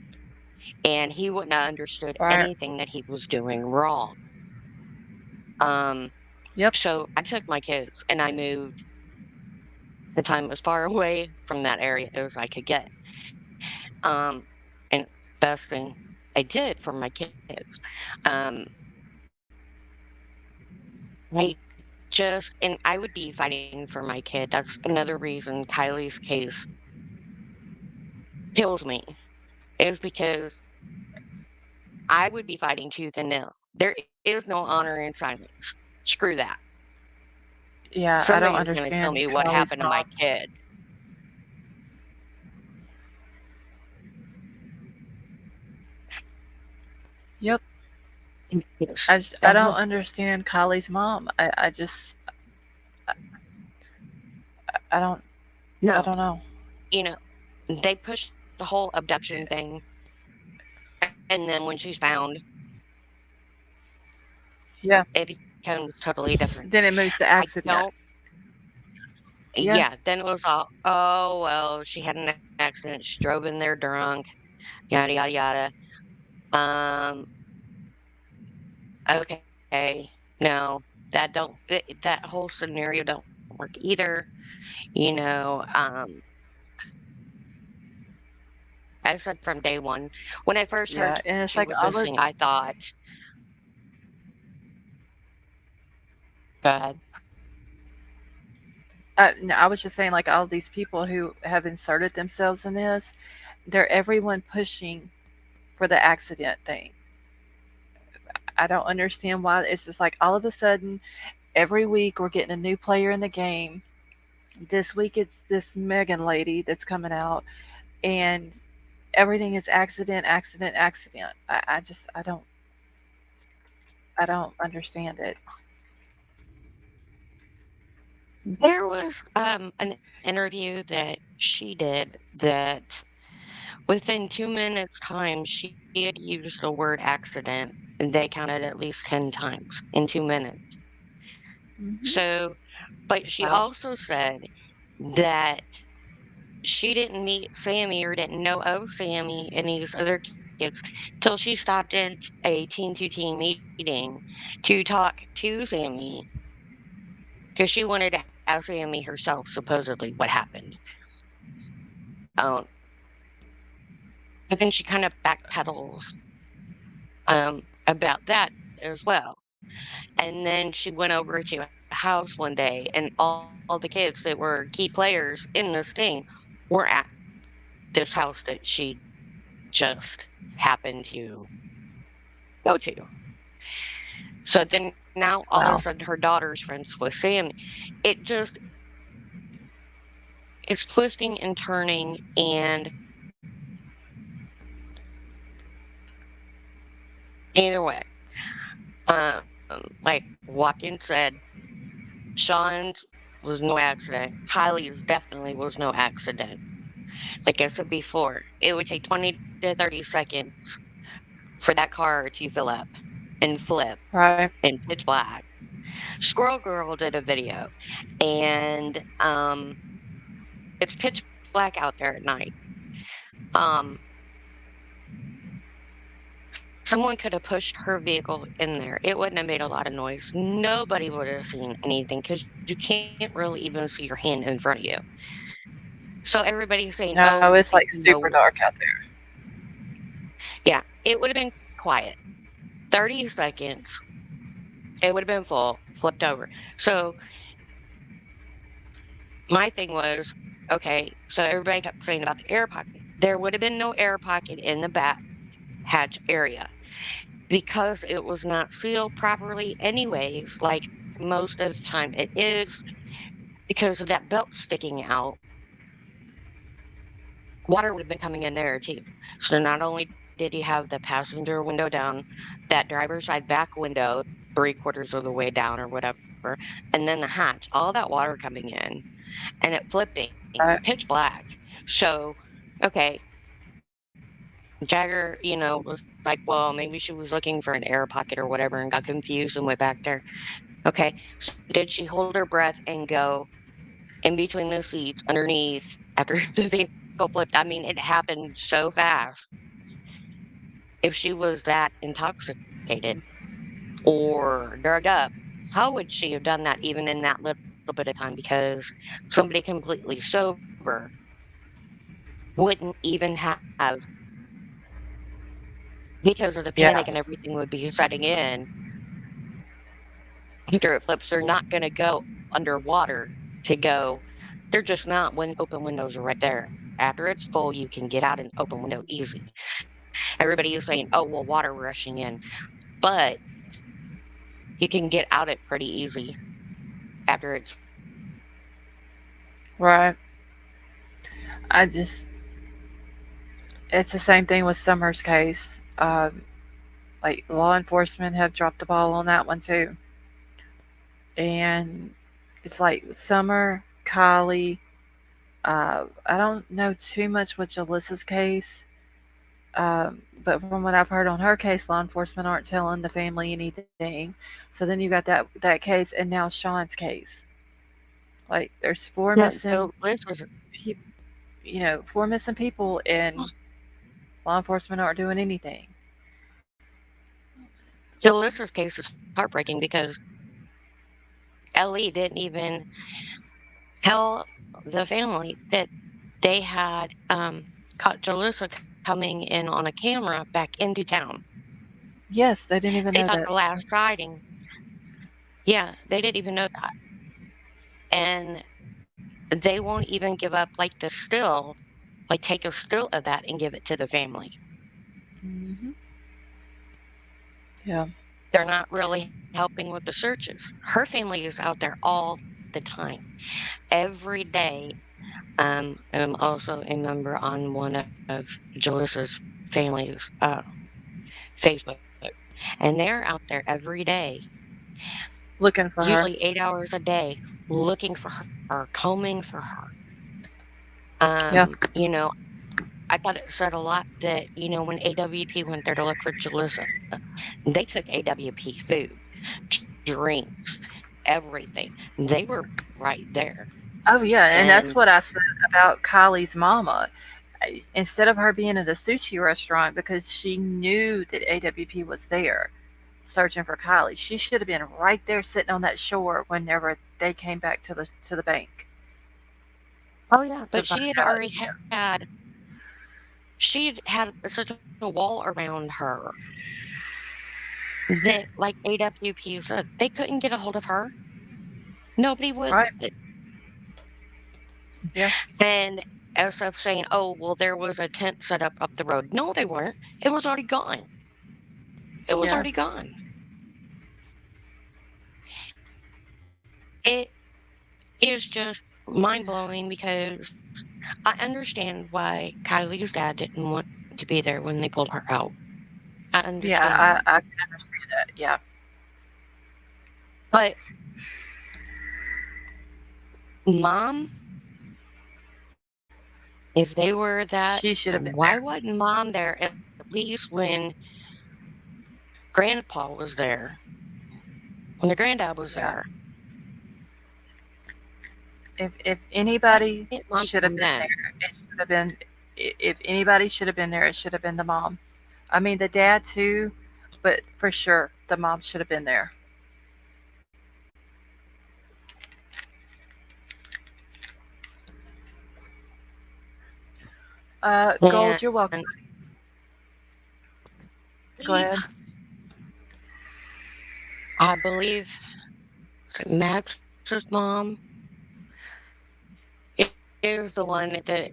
And he wouldn't have understood Right. anything that he was doing wrong. Um, Yep. so I took my kids and I moved the time as far away from that area as I could get. And best thing I did for my kids. Um, I and I would be fighting for my kid. That's another reason Kylie's case kills me, is because I would be fighting tooth and nail. There is no honor in silence. Screw that. Yeah, I don't Somebody's going to tell understand me what Kylie's happened to my mom. kid. Yep. Yes. I don't understand Kylie's mom. I just I don't I No, don't know. you know, they pushed the whole abduction thing, and then when she's found, Yeah. it becomes totally different. Then it moves to I accident. don't, Yeah. yeah, then it was all, oh, well, she had an accident. She drove in there drunk, yada, yada, yada. Um, okay, no, that whole scenario don't work either. You know, um, I said from day one, when I first Yeah. heard And it's she like was all of missing, I thought, God, no, I was just saying like all of these people who have inserted themselves in this, they're everyone pushing for the accident thing. I don't understand why it's just like all of a sudden every week we're getting a new player in the game. This week it's this Megan lady that's coming out and everything is accident, accident, accident. I just I don't understand it. there was an interview that she did that within 2 minutes time she had used the word accident, and they counted at least 10 times in 2 minutes. Hmm. So, but she Wow. also said that she didn't meet Sammy or didn't know of Sammy and these other kids till she stopped in a teen to teen meeting to talk to Sammy, because she wanted to ask Sammy herself supposedly what happened. Um, but then she kind of backpedals about that as well. And then she went over to a house one day, and all the kids that were key players in this thing were at this house that she just happened to go to. So then now all of a Wow. sudden her daughter's friends with Sammy. It just it's twisting and turning, and either way, like Watkins said, Sean's was no accident. Kylie's definitely was no accident. Like I said before, it would take 20 to 30 seconds for that car to fill up and flip Right. in pitch black. Squirrel Girl did a video, and it's pitch black out there at night. Um, Someone could have pushed her vehicle in there. It wouldn't have made a lot of noise. Nobody would have seen anything because you can't really even see your hand in front of you. So everybody's saying, No, "Oh, it's like super dark out there. yeah, it would have been quiet. 30 seconds, it would have been full, flipped over." So my thing was, okay, so everybody kept saying about the air pocket. There would have been no air pocket in the back hatch area because it was not sealed properly anyways, like most of the time it is, because of that belt sticking out. Water would have been coming in there too. So not only did you have the passenger window down, that driver's side back window 3/4 of the way down or whatever, and then the hatch, all that water coming in and it flipping Right. pitch black. So, okay, Jagger, was like, well, maybe she was looking for an air pocket or whatever and got confused and went back there. Okay, so did she hold her breath and go in between the seats underneath after the vehicle flipped? I mean, it happened so fast. If she was that intoxicated or drugged up, how would she have done that even in that little bit of time? Because somebody completely sober wouldn't even have, because of the panic Yeah. and everything would be setting in after it flips, they're not going to go underwater to go. They're just not when open windows are right there. After it's full, you can get out an open window easy. Everybody is saying, oh, well, water rushing in. But you can get out it pretty easy after it's full. Right. I just, it's the same thing with Summer's case. Like law enforcement have dropped the ball on that one too. And it's like Summer, Kylie. I don't know too much with Jalissa's case, but from what I've heard on her case, law enforcement aren't telling the family anything. So then you got that case, and now Sean's case. Like there's four Yeah, missing, so this was, four missing people, and law enforcement aren't doing anything. Jalissa's case is heartbreaking because Ellie didn't even tell the family that they had caught Jalissa coming in on a camera back into town. Yes, they didn't even They know thought that. the last sighting, yeah, they didn't even know that. And they won't even give up like the still, like take a still of that and give it to the family. Hmm. Yeah, They're not really helping with the searches. Her family is out there all the time, every day. I'm also a member on one of Jalissa's family's Facebook, and they're out there every day, looking for usually her. 8 hours a day, looking for her, combing for her. Yeah, I thought it said a lot that, when AWP went there to look for Jalissa, they took AWP food, drinks, everything. They were right there. oh yeah, and And that's what I said about Kylie's mama. Instead of her being at a sushi restaurant because she knew that AWP was there searching for Kylie, she should have been right there sitting on that shore whenever they came back to the bank oh yeah, to but find she had out. already had such a wall around her that, like AWP said, they couldn't get a hold of her. Nobody would. Right? Yeah, And as of saying, oh, well, there was a tent set up the road. No, they weren't. It was already gone. It was yeah, already gone. It is just mind blowing because I understand why Kylie's dad didn't want to be there when they pulled her out. I understand that. yeah. I can understand that. Yeah, But mom, if they were that, she should have been why wasn't mom there at least when grandpa was there, when the granddad was there. Yeah. there? If Why anybody didn't mom should have come been then? there, it should have been. If anybody should have been there, it should have been the mom. I mean, the dad too, but for sure, the mom should have been there. Gold, you're And welcome. Go believe, ahead. I believe Max's mom is the one that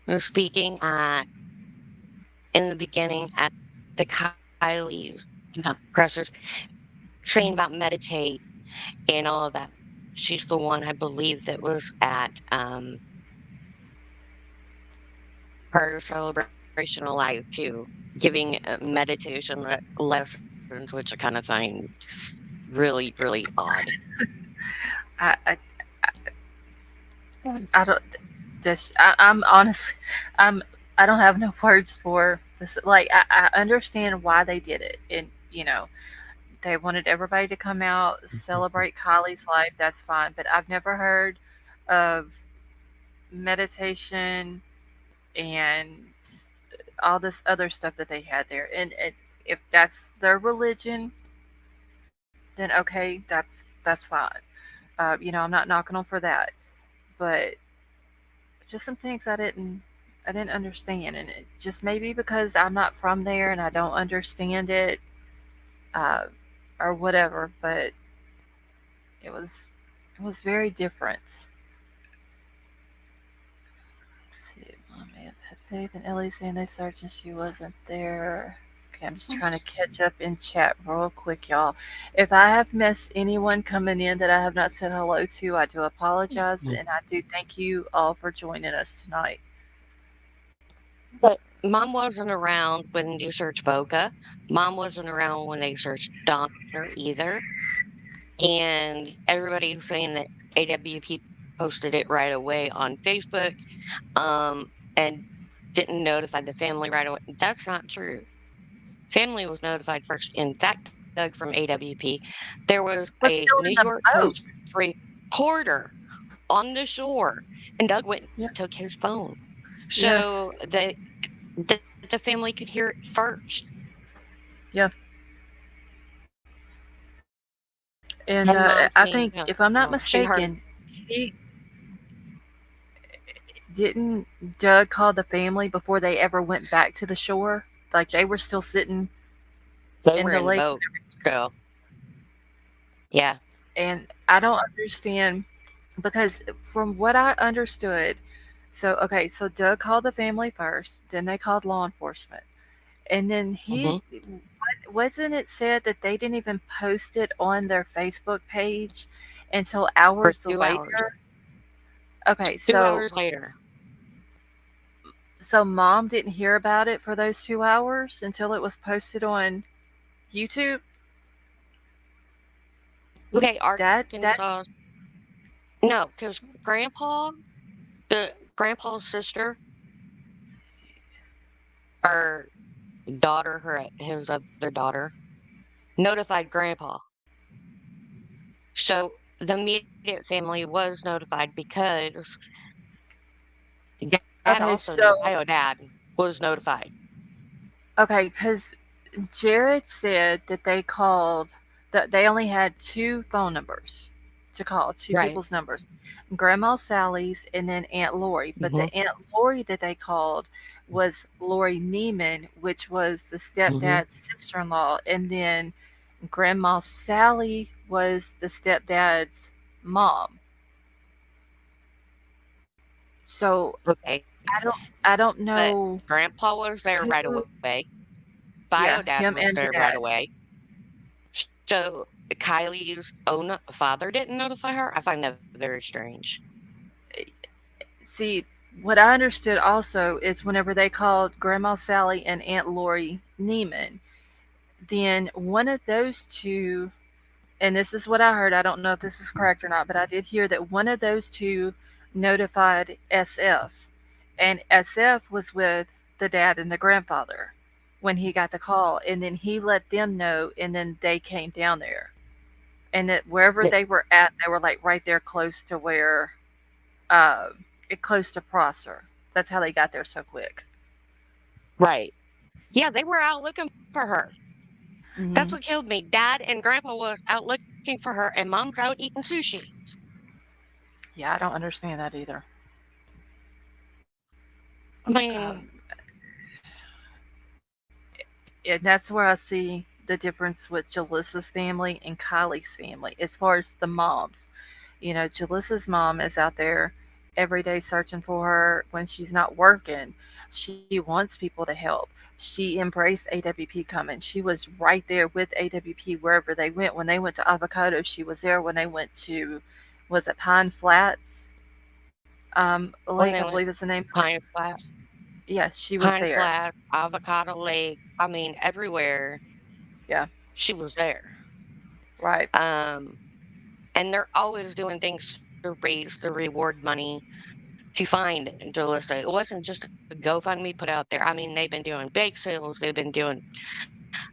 was speaking at in the beginning at the Kylie pressers, saying about meditate and all of that. She's the one I believe that was at her celebration of life too, giving meditation lessons, which I kind of find really, really odd. I, I, I don't. I'm honestly, I'm I don't have no words for this. Like I understand why they did it, and they wanted everybody to come out celebrate Kylie's life. That's fine, but I've never heard of meditation and all this other stuff that they had there. And if that's their religion, then okay, that's fine. I'm not knocking them for that, but just some things I didn't understand, and it just maybe because I'm not from there and I don't understand it, uh, or whatever. But it was it was very different. Let's see, Mom may have had faith in Ellie saying they searched and she wasn't there. Okay, I'm just trying to catch up in chat real quick, y'all. If I have missed anyone coming in that I have not said hello to, I do apologize, and I do thank you all for joining us tonight. But mom wasn't around when you searched Boca. Mom wasn't around when they searched Donner either. And everybody was saying that AWP posted it right away on Facebook, and didn't notify the family right away. That's not true. Family was notified first. In fact, Doug from AWP, there was a Was New still in York the Post boat. reporter on the shore, and Doug went and Yeah. took his phone Yes. so that the family could hear it first. Yeah. And And mom I saying, think, if I'm not she heard mistaken, he didn't Doug call the family before they ever went back to the shore. Like they were still sitting they in were the in the lake, boat. So, yeah. and I don't understand because from what I understood, so okay, so Doug called the family first, then they called law enforcement, and then Hmm. wasn't it said that they didn't even post it on their Facebook page until For hours 2 hours. later? Okay, 2 hours later. so mom didn't hear about it for those 2 hours until it was posted on YouTube. Okay, That Arkansas. No, because grandpa's sister or daughter, his other daughter, notified grandpa. So the immediate family was notified because dad okay, also so dad was notified. okay, because Jared said that they called that they only had two phone numbers to call, two Right. people's numbers, Grandma Sally's and then Aunt Lori. But Hmm. the Aunt Lori that they called was Lori Neiman, which was the Hmm. stepdad's sister-in-law, and then Grandma Sally was the stepdad's mom. So Okay. I don't But know grandpa was there right who. away. Bio Yeah, dad him was and the there right dad. away. So Kylie's own father didn't notify her. I find that very strange. See, what I understood also is whenever they called Grandma Sally and Aunt Lori Neiman, then one of those two, and this is what I heard, I don't know if this is correct or not, but I did hear that one of those two notified SF. And SF was with the dad and the grandfather when he got the call. And then he let them know, and then they came down there. And that wherever Yeah. they were at, they were like right there close to where, uh, close to Prosser. That's how they got there so quick. Right. Yeah, they were out looking for her. That's what Hmm. killed me. Dad and grandpa was out looking for her, and mom's out eating sushi. Yeah, I don't understand that either. I mean, Um, and that's where I see the difference with Jalissa's family and Kylie's family as far as the moms. Jalissa's mom is out there every day searching for her when she's not working. She wants people to help. She embraced AWP coming. She was right there with AWP wherever they went. When they went to Avocado, she was there. When they went to, was it Pine Flats when Lake? they I went believe it's the name. Yeah, she was Pine there. Flat, Avocado Lake, I mean, everywhere Yeah, she was there. right. Um, and they're always doing things to raise the reward money to find Jalissa. It wasn't just a GoFundMe put out there. I mean, they've been doing bake sales. They've been doing.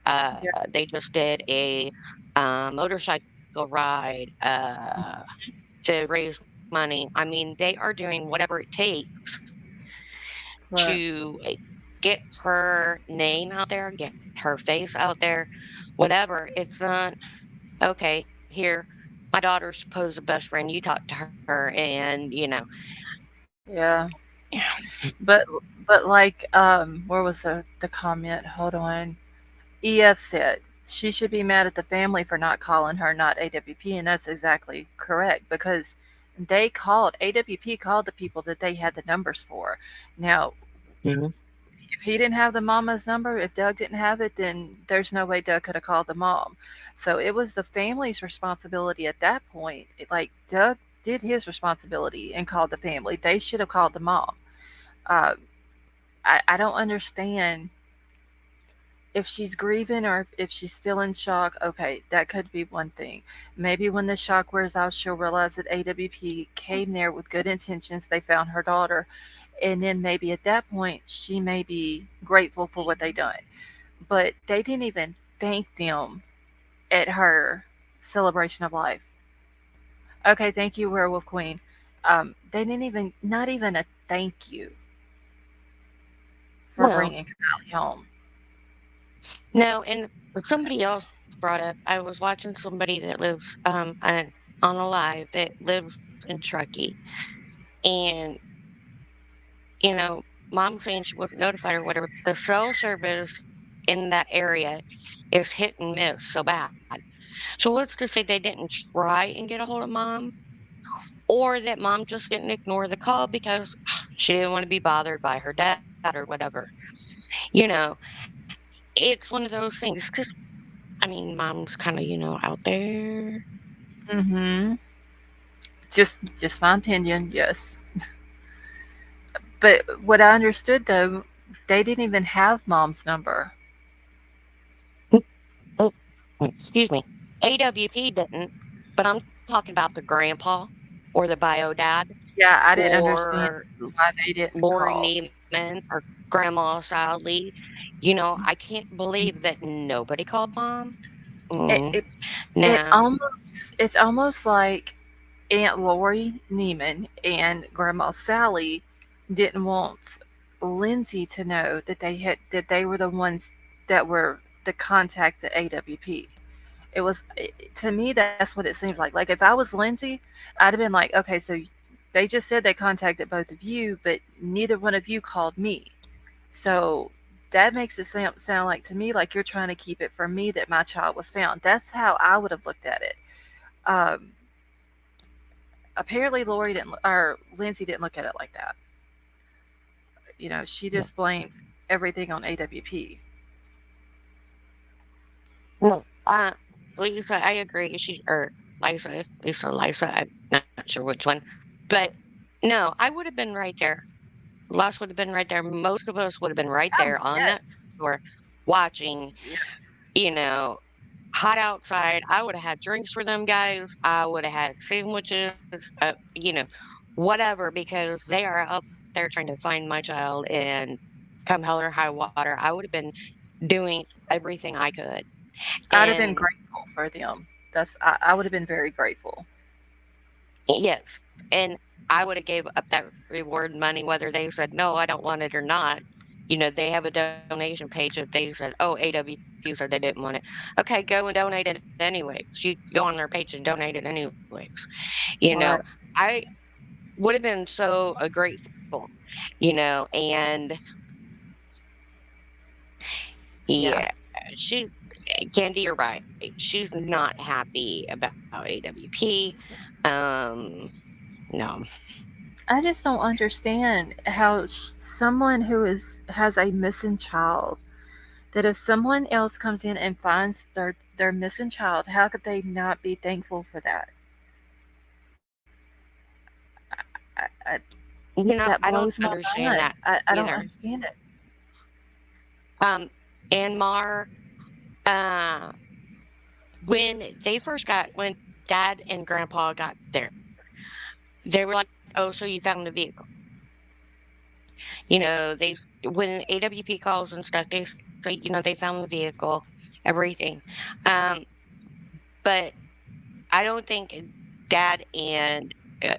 Yeah. They just did a motorcycle ride to raise money. I mean, they are doing whatever it takes Right. to get her name out there, get her face out there, whatever. It's not okay. Here, my daughter's supposed best friend. You talk to her, and Yeah. But like where was the comment? Hold on. EF said she should be mad at the family for not calling her, not AWP, and that's exactly correct because they called AWP called the people that they had the numbers for. Now, Mhm. if he didn't have the mama's number, if Doug didn't have it, then there's no way Doug could have called the mom. So it was the family's responsibility at that point. Like Doug did his responsibility and called the family. They should have called the mom. Uh, I don't understand if she's grieving or if she's still in shock. Okay, that could be one thing. Maybe when the shock wears out, she'll realize that AWP came there with good intentions. They found her daughter. And then maybe at that point, she may be grateful for what they done. But they didn't even thank them at her celebration of life. Okay, thank you, Werewolf Queen. They didn't even, not even a thank you for Well, bringing Kylie home. no, and somebody else brought up. I was watching somebody that lives on a live that lives in Truckee, and mom saying she wasn't notified or whatever. The cell service in that area is hit and miss so bad. So let's just say they didn't try and get a hold of mom, or that mom just didn't ignore the call because she didn't want to be bothered by her dad or whatever. You know, it's one of those things because I mean, mom's kind of, out there. Mm-hmm. Just my opinion, yes. But what I understood though, they didn't even have mom's number. Oh, excuse me. AWP didn't, but I'm talking about the grandpa or the bio dad Yeah, I didn't understand or why they didn't Lori call. Neiman or Grandma Sally. I can't believe that nobody called mom. It Mm. it it Now, almost it's almost like Aunt Lori Neiman and Grandma Sally didn't want Lindsay to know that they were the ones that were the contact at AWP. To me that's what it seems like. Like if I was Lindsay, I'd have been like, okay, so they just said they contacted both of you, but neither one of you called me. So that makes it sound like to me like you're trying to keep it from me that my child was found. That's how I would have looked at it. Um, Apparently Lori didn't or Lindsay didn't look at it like that. You know, she just blamed everything on AWP. no, Lisa, I agree. Or Lisa, I'm not sure which one. But no, I would have been right there. Les would have been right there. Most of us would have been right Oh there on that yes, floor watching, yes. you know, hot outside. I would have had drinks for them guys. I would have had sandwiches, whatever, because they are out there trying to find my child and come hell or high water. I would have been doing everything I could. I'd have been And grateful for them. I would have been very grateful. yes, and I would have gave up that reward money whether they said, "No, I don't want it," or not. They have a donation page if they said, "Oh, AWQ said they didn't want it." Okay, go and donate it anyways. You go on their page and donate it anyways. Right. I would have been so grateful, and yeah, Yeah. she Candy, you're right. She's not happy about AWP. Um, no. I just don't understand how someone who is has a missing child that if someone else comes in and finds their missing child, how could they not be thankful for that? I, that I don't blows my understand mind. that I don't either. understand it. And Mar, uh, when Dad and Grandpa got there, they were like, "Oh, so you found the vehicle?" They when AWP calls and stuff, they say, they found the vehicle, everything. Um, but I don't think dad and uh,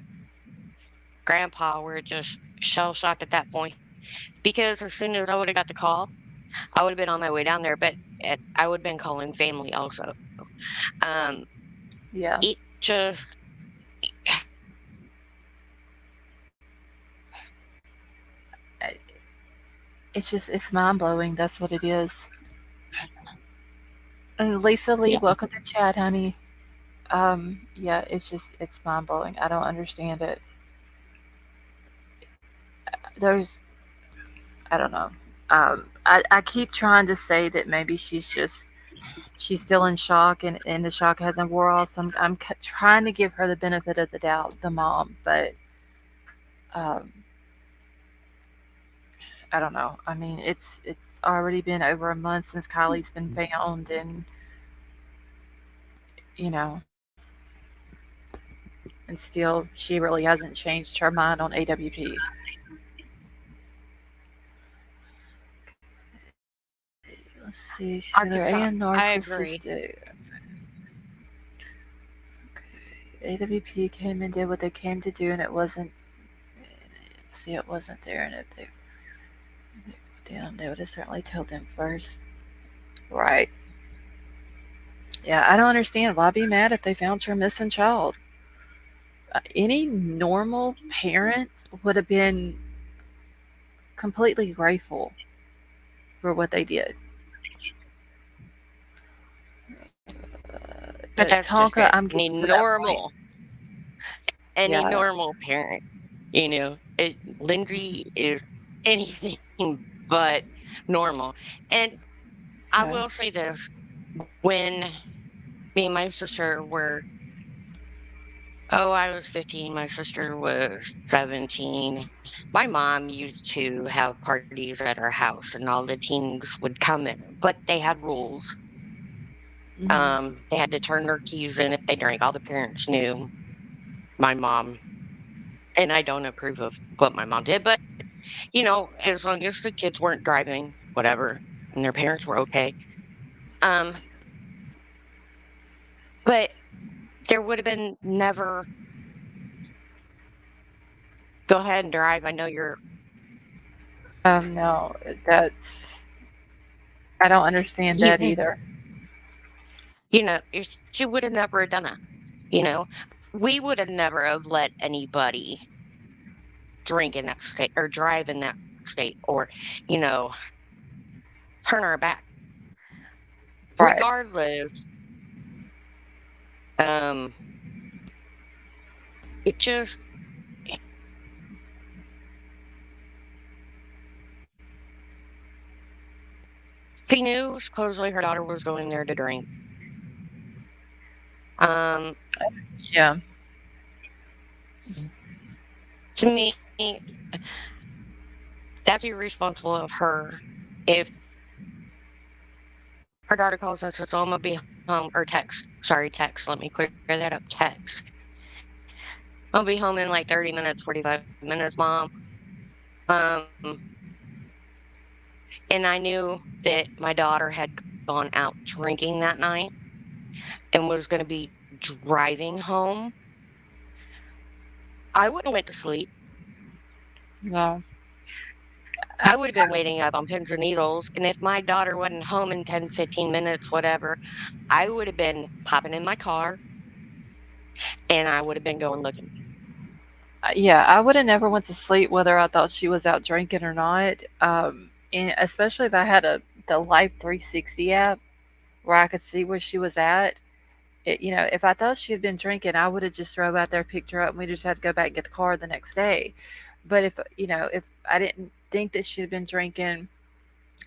grandpa were just shell shocked at that point because as soon as I would have got the call, I would have been on my way down there, but I would have been calling family also. Um, Yeah. it just, I- it's mind blowing. That's what it is. And Lisa Lee, yeah, welcome to chat, honey. Yeah, it's mind blowing. I don't understand it. There's I don't know. I keep trying to say that maybe she's still in shock and the shock hasn't wore off. So I'm trying to give her the benefit of the doubt, the mom, but um, I don't know. I mean, it's already been over a month since Kylie's been found, and you know, and still she really hasn't changed her mind on AWP. Let's see. She's either A 100%. and I agree. narcissistic. AWP came and did what they came to do, and it wasn't. See, it wasn't there, and if they down, they would have certainly told them first. Right. Yeah, I don't understand. Why be mad if they found your missing child? Any normal parent would have been completely grateful for what they did. But that's just Tonka, it. I'm getting to that point. Any Yeah, normal parent, Lindsay is anything but normal. And I yeah. will say this, when me and my sister were, oh, I was 15, my sister was 17. My mom used to have parties at our house and all the teens would come there, but they had rules. Hmm. They had to turn their keys in if they drank. All the parents knew my mom, and I don't approve of what my mom did, but as long as the kids weren't driving, whatever, and their parents were okay. Um, but there would have been never go ahead and drive. I know you're, No, that's. I don't understand that you, either. she would have never done it. You know, we would have never have let anybody drink in that state or drive in that state or, you know, turn our back. Right. Regardless, um, it just, she knew supposedly her daughter was going there to drink. Um, Yeah. to me, that's irresponsible of her if her daughter calls and says, "Oh, I'm gonna be home," or text. Sorry, text. Let me clear that up. Text. I'll be home in like 30 minutes, 45 minutes, mom. Um, and I knew that my daughter had gone out drinking that night and was going to be driving home. I wouldn't have went to sleep. No. I would have been waiting up on pins and needles. And if my daughter wasn't home in 10, 15 minutes, whatever, I would have been popping in my car and I would have been going looking. Yeah, I would have never went to sleep whether I thought she was out drinking or not. And especially if I had the Life 360 app where I could see where she was at. If I thought she had been drinking, I would have just drove out there, picked her up, and we just had to go back and get the car the next day. But if I didn't think that she had been drinking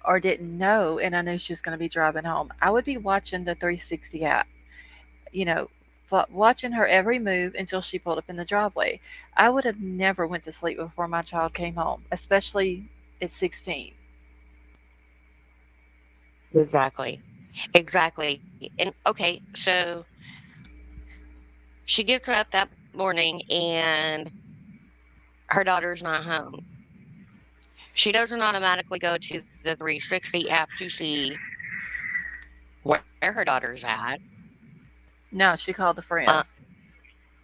or didn't know, and I knew she was going to be driving home, I would be watching the 360 app. You know, watching her every move until she pulled up in the driveway. I would have never went to sleep before my child came home, especially at 16. Exactly. Exactly. And okay, so she gets up that morning and her daughter's not home. She doesn't automatically go to the 360 app to see where her daughter's at. No, she called the Uh, friend.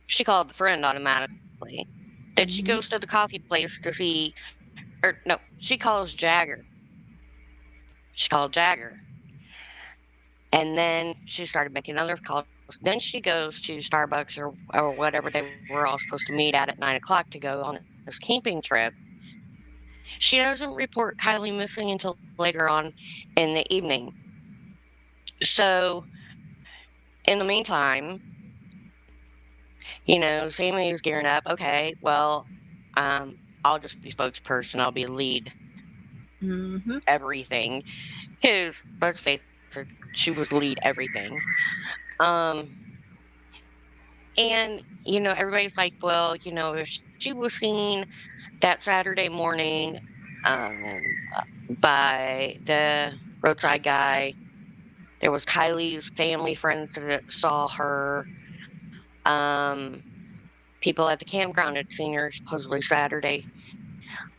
she called the friend automatically. Then she Hmm. goes to the coffee place to see, or no, she calls Jagger. She called Jagger. And then she started making other calls. Then she goes to Starbucks or whatever they were all supposed to meet at 9 o'clock to go on this camping trip. She doesn't report Kylie missing until later on in the evening. So in the meantime, Sammy's gearing up. Okay, well, I'll just be spokesperson. I'll be lead Hmm. everything. Because let's face it, she was lead everything. Um, and everybody's like, well, if she was seen that Saturday morning, by the roadside guy, there was Kylie's family friends that saw her. Um, People at the campground had seen her supposedly Saturday.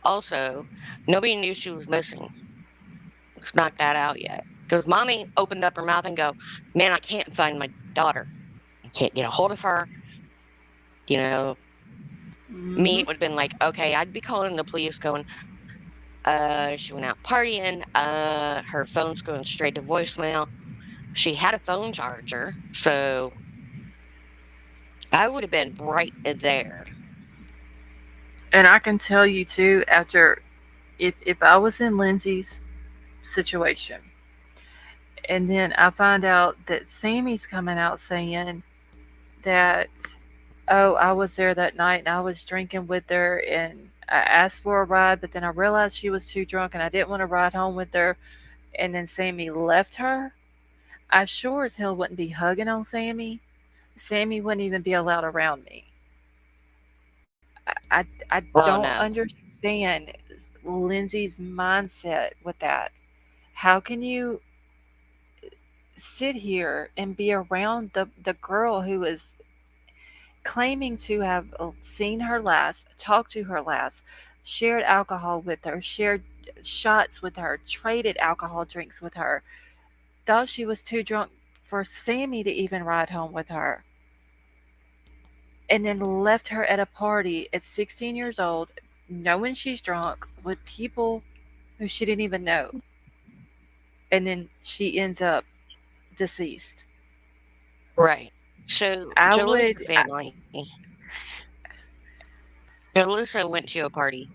Also, nobody knew she was missing. Let's knock that out yet. Because mommy opened up her mouth and go, man, I can't find my daughter. I can't get a hold of her. You know, me, Hmm. it would have been like, okay, I'd be calling the police going, she went out partying. Her phone's going straight to voicemail. She had a phone charger, so I would have been right there. And I can tell you too, after if I was in Lindsay's situation, and then I find out that Sammy's coming out saying that, oh, I was there that night and I was drinking with her and I asked for a ride, but then I realized she was too drunk and I didn't want to ride home with her, and then Sammy left her. I sure as hell wouldn't be hugging on Sammy. Sammy wouldn't even be allowed around me. I Oh, don't no. understand Lindsay's mindset with that. How can you sit here and be around the girl who is claiming to have seen her last, talked to her last, shared alcohol with her, shared shots with her, traded alcohol drinks with her, thought she was too drunk for Sammy to even ride home with her, and then left her at a party at 16 years old, knowing she's drunk with people who she didn't even know, and then she ends up deceased. Right. So, I Jalissa would, family. Jalissa went to a party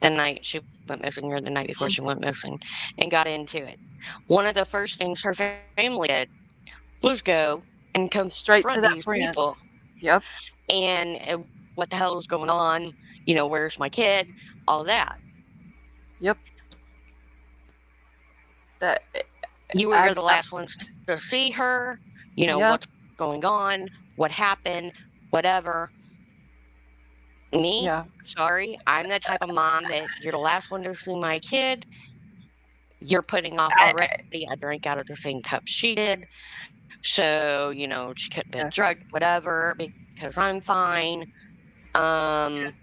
the night she went missing or the night before she went missing and got into it. One of the first things her family did was go and confront straight to these that people friend's. Yep, and what the hell is going on? Where's my kid? All that. yep. That You were the I last ones to see her, what's yeah, going on, what happened, whatever. Me, yeah. sorry, I'm the type of mom that you're the last one to see my kid. You're putting off I, already. I drank out of the same cup she did. So, she could have been drugged, yes. whatever, because I'm fine. Um,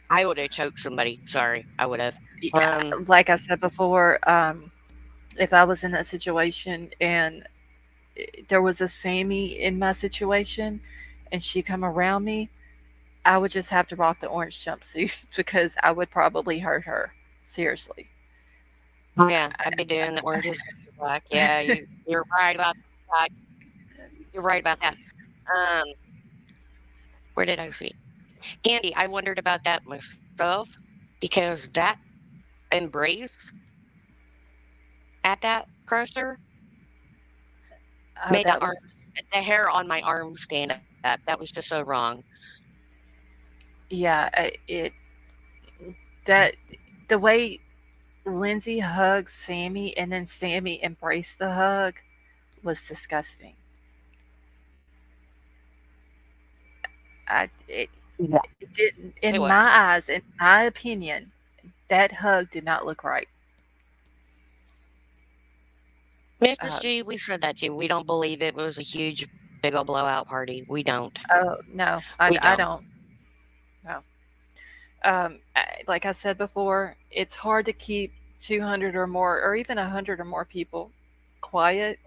I would have choked somebody. Sorry, I would have. Yeah, like I said before, if I was in that situation and there was a Sammy in my situation and she come around me, I would just have to rock the orange jumpsuit because I would probably hurt her. Seriously. Yeah, I'd be doing the oranges black. Yeah, you're right about that. You're right about that. Um, where did I see? Candy, I wondered about that myself because that embrace at that crusher Oh, made that was, the hair on my arm stand up. That was just so wrong. yeah, that, the way Lindsay hugged Sammy and then Sammy embraced the hug was disgusting. Yeah. It didn't, It in was. my eyes, in my opinion, that hug did not look right. Mrs. Uh, G, we said that too. We don't believe it was a huge, big old blowout party. We don't. oh no, We I don't. don't. No. Like I said before, it's hard to keep 200 or more, or even 100 or more people quiet,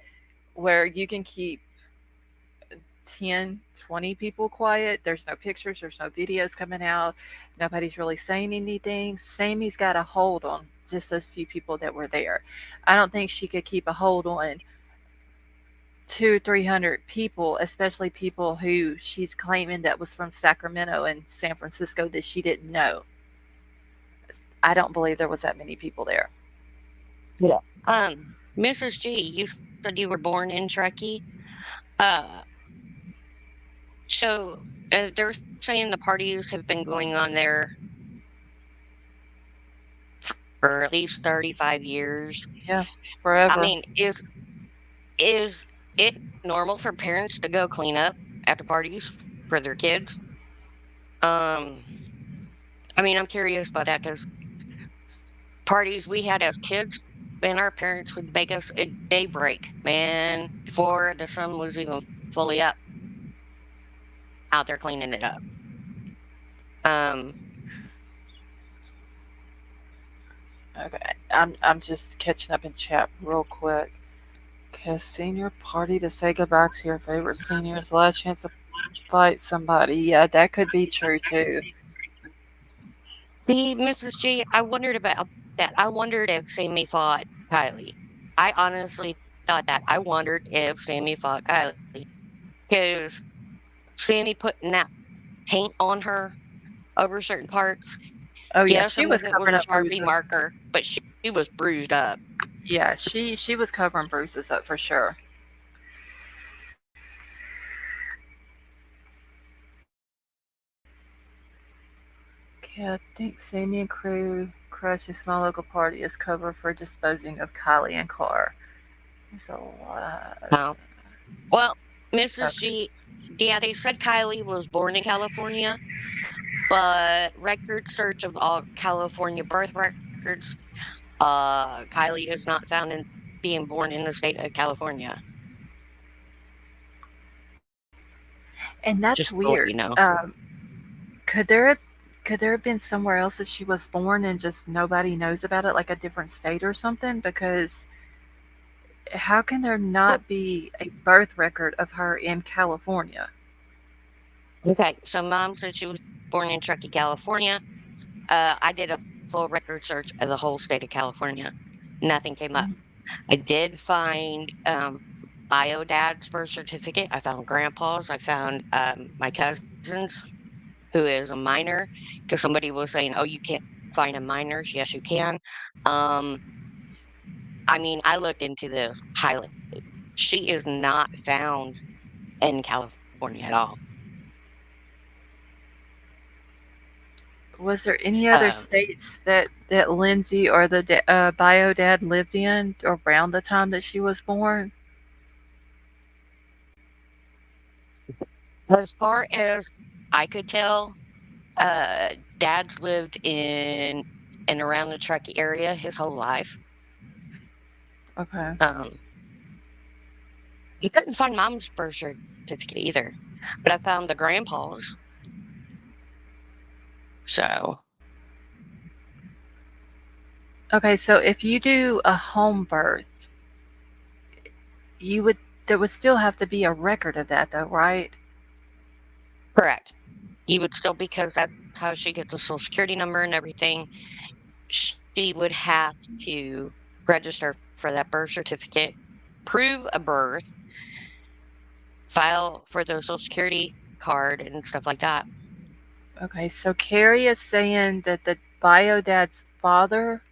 where you can keep 10, 20 people quiet. There's no pictures, there's no videos coming out. Nobody's really saying anything. Sammy's got a hold on just those few people that were there. I don't think she could keep a hold on two, 300 people, especially people who she's claiming that was from Sacramento and San Francisco that she didn't know. I don't believe there was that many people there. Yeah. Mrs. G, you said you were born in Truckee. Uh, so they're saying the parties have been going on there for at least 35 years. Yeah, I forever. mean, is it normal for parents to go clean up after parties for their kids? Um, I mean, I'm curious about that because parties we had as kids, man, our parents would make us at daybreak, man, before the sun was even fully up, out there cleaning it up. Um, Okay, I'm just catching up in chat real quick. Cause senior party to say goodbye to your favorite seniors. Last chance to fight somebody. Yeah, that could be true too. See, Mrs. G, I wondered about that. I wondered if Sammy fought Kylie. I honestly thought that. I wondered if Sammy fought Kylie because Sammy putting that paint on her over certain parts. Oh yeah, Yeah, she some was of it was covering a up Sharpie bruises. marker, but she was bruised up. Yeah, she was covering bruises up for sure. Okay, I think Sandy and crew crashing small local party is cover for disposing of Kylie and Carr. There's a lot. Oh. Well, Mrs. Okay. G, yeah, they said Kylie was born in California, but record search of all California birth records, Kylie is not found in being born in the state of California. And that's Just to let weird. you know. Could there have been somewhere else that she was born and just nobody knows about it, like a different state or something? Because how can there Well, not be a birth record of her in California? okay, so mom said she was born in Truckee, California. I did a full record search of the whole state of California. Nothing came up. Mhm. I did find bio dad's birth certificate. I found grandpa's. I found my cousin's, who is a minor, because somebody was saying, "Oh, you can't find a minor." Yes, you can. Um, I mean, I looked into this highly. She is not found in California at all. Was there any other Um, states that Lindsay or the bio dad lived in around the time that she was born? as far as I could tell, dad's lived in and around the Truckee area his whole life. Okay. Um, you couldn't find mom's birth certificate either, but I found the grandpa's. So Okay, so if you do a home birth, you would there would still have to be a record of that though, right? correct. You would still because that's how she gets a social security number and everything. She would have to register for that birth certificate, prove a birth, file for the social security card and stuff like that. Okay, so Carrie is saying that the bio dad's father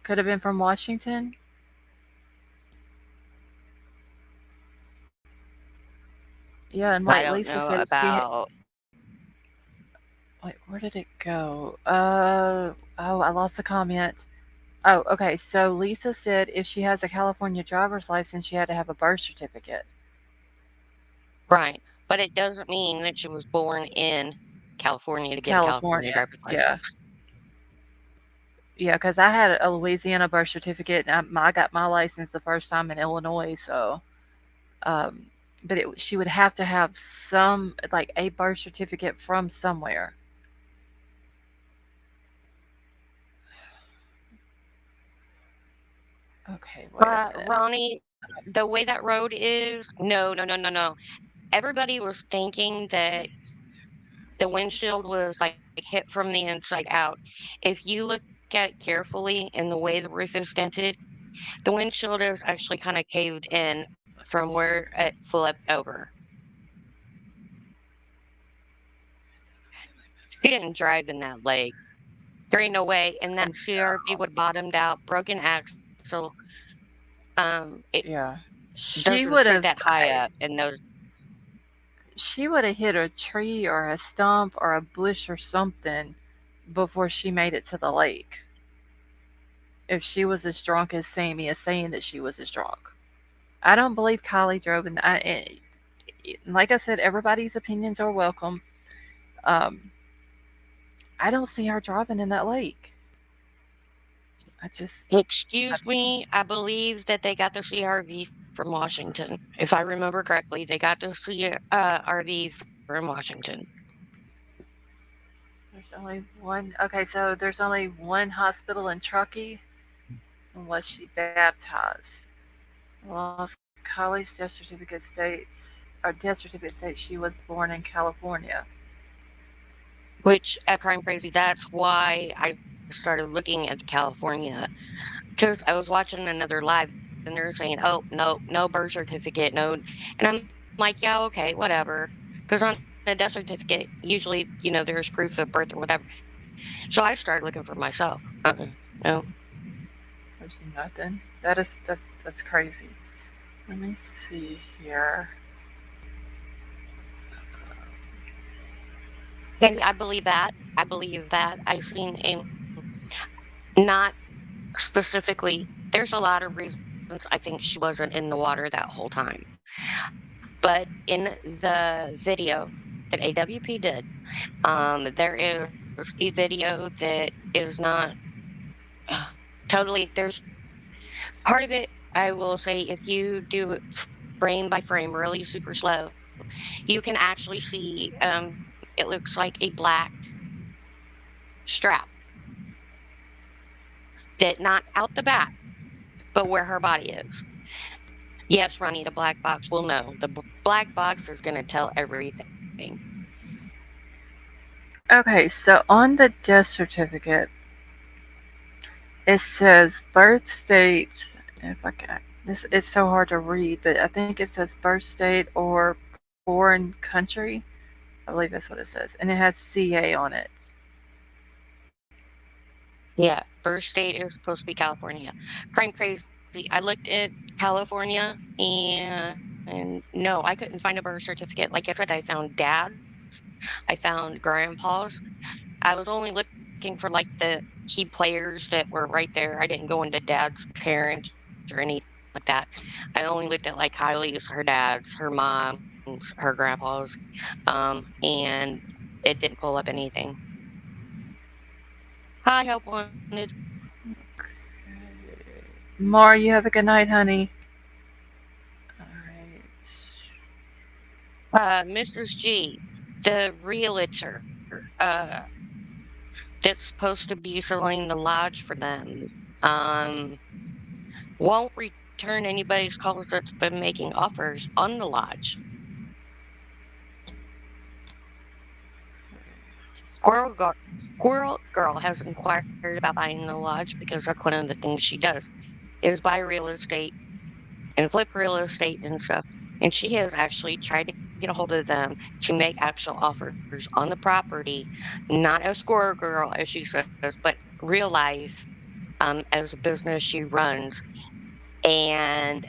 could have been from Washington. Yeah, and I like don't Lisa know said, about wait, where did it go? Oh, I lost the comment. Oh, okay. So Lisa said if she has a California driver's license, she had to have a birth certificate. right, but it doesn't mean that she was born in California to get a California California. driver's Yeah. license. Yeah, because I had a Louisiana birth certificate, and I got my license the first time in Illinois. So, um, but she would have to have some like a birth certificate from somewhere. Okay, wait a minute. Ronnie, the way that road is, no, no, no, no, no. Everybody was thinking that the windshield was like hit from the inside out. If you look at it carefully and the way the roof is dented, the windshield is actually kind of caved in from where it flipped over. He didn't drive in that lake. There ain't no way. And that CRV would bottomed out, broken axle. It Yeah. She doesn't would sit have that high up, and those. she would have hit a tree or a stump or a bush or something before she made it to the lake. If she was as drunk as Sammy is saying that she was as drunk. I don't believe Kylie drove in. Like I said, everybody's opinions are welcome. Um, I don't see her driving in that lake. I just, I, Excuse me, I believe that they got the CRV from Washington. If I remember correctly, they got the CRV from Washington. there's only one. Okay, so there's only one hospital in Truckee. And was she baptized? Lost Kylie's death certificate states, or death certificate states she was born in California. Which at Crime Crazy, that's why I started looking at California because I was watching another live and they're saying, "Oh, no, no birth certificate, no," and I'm like, "Yeah, okay, whatever." Because on a death certificate, usually, there's proof of birth or whatever. So I started looking for myself. No. There's nothing. That's crazy. Let me see here. And I believe that. I believe that. I've seen not specifically, there's a lot of reasons I think she wasn't in the water that whole time. But in the video that AWP did, there is a video that is not totally, there's part of it, I will say, if you do it frame by frame, really super slow, you can actually see it looks like a black strap that not out the back, but where her body is. Yes, Ronnie, the black box will know. The black box is going to tell everything. Okay, so on the death certificate, it says birth state. If I can, this it's so hard to read, but I think it says birth state or foreign country. I believe that's what it says, and it has CA on it. Yeah, first state is supposed to be California. Crime crazy. I looked at California and no, I couldn't find a birth certificate. Like I said, I found dads, I found grandpas. I was only looking for like the key players that were right there. I didn't go into dad's parents or anything like that. I only looked at like Kylie's, her dad's, her mom's, her grandpa's, and it didn't pull up anything. Hi, help wanted. Mar, you have a good night, honey. All right. Mrs. G, the realtor, that's supposed to be selling the lodge for them, um, won't return anybody's calls that's been making offers on the lodge. Squirrel Girl has inquired about buying the lodge because that's one of the things she does is buy real estate and flip real estate and stuff. And she has actually tried to get a hold of them to make actual offers on the property, not as Squirrel Girl, as she says, but real life, as a business she runs. And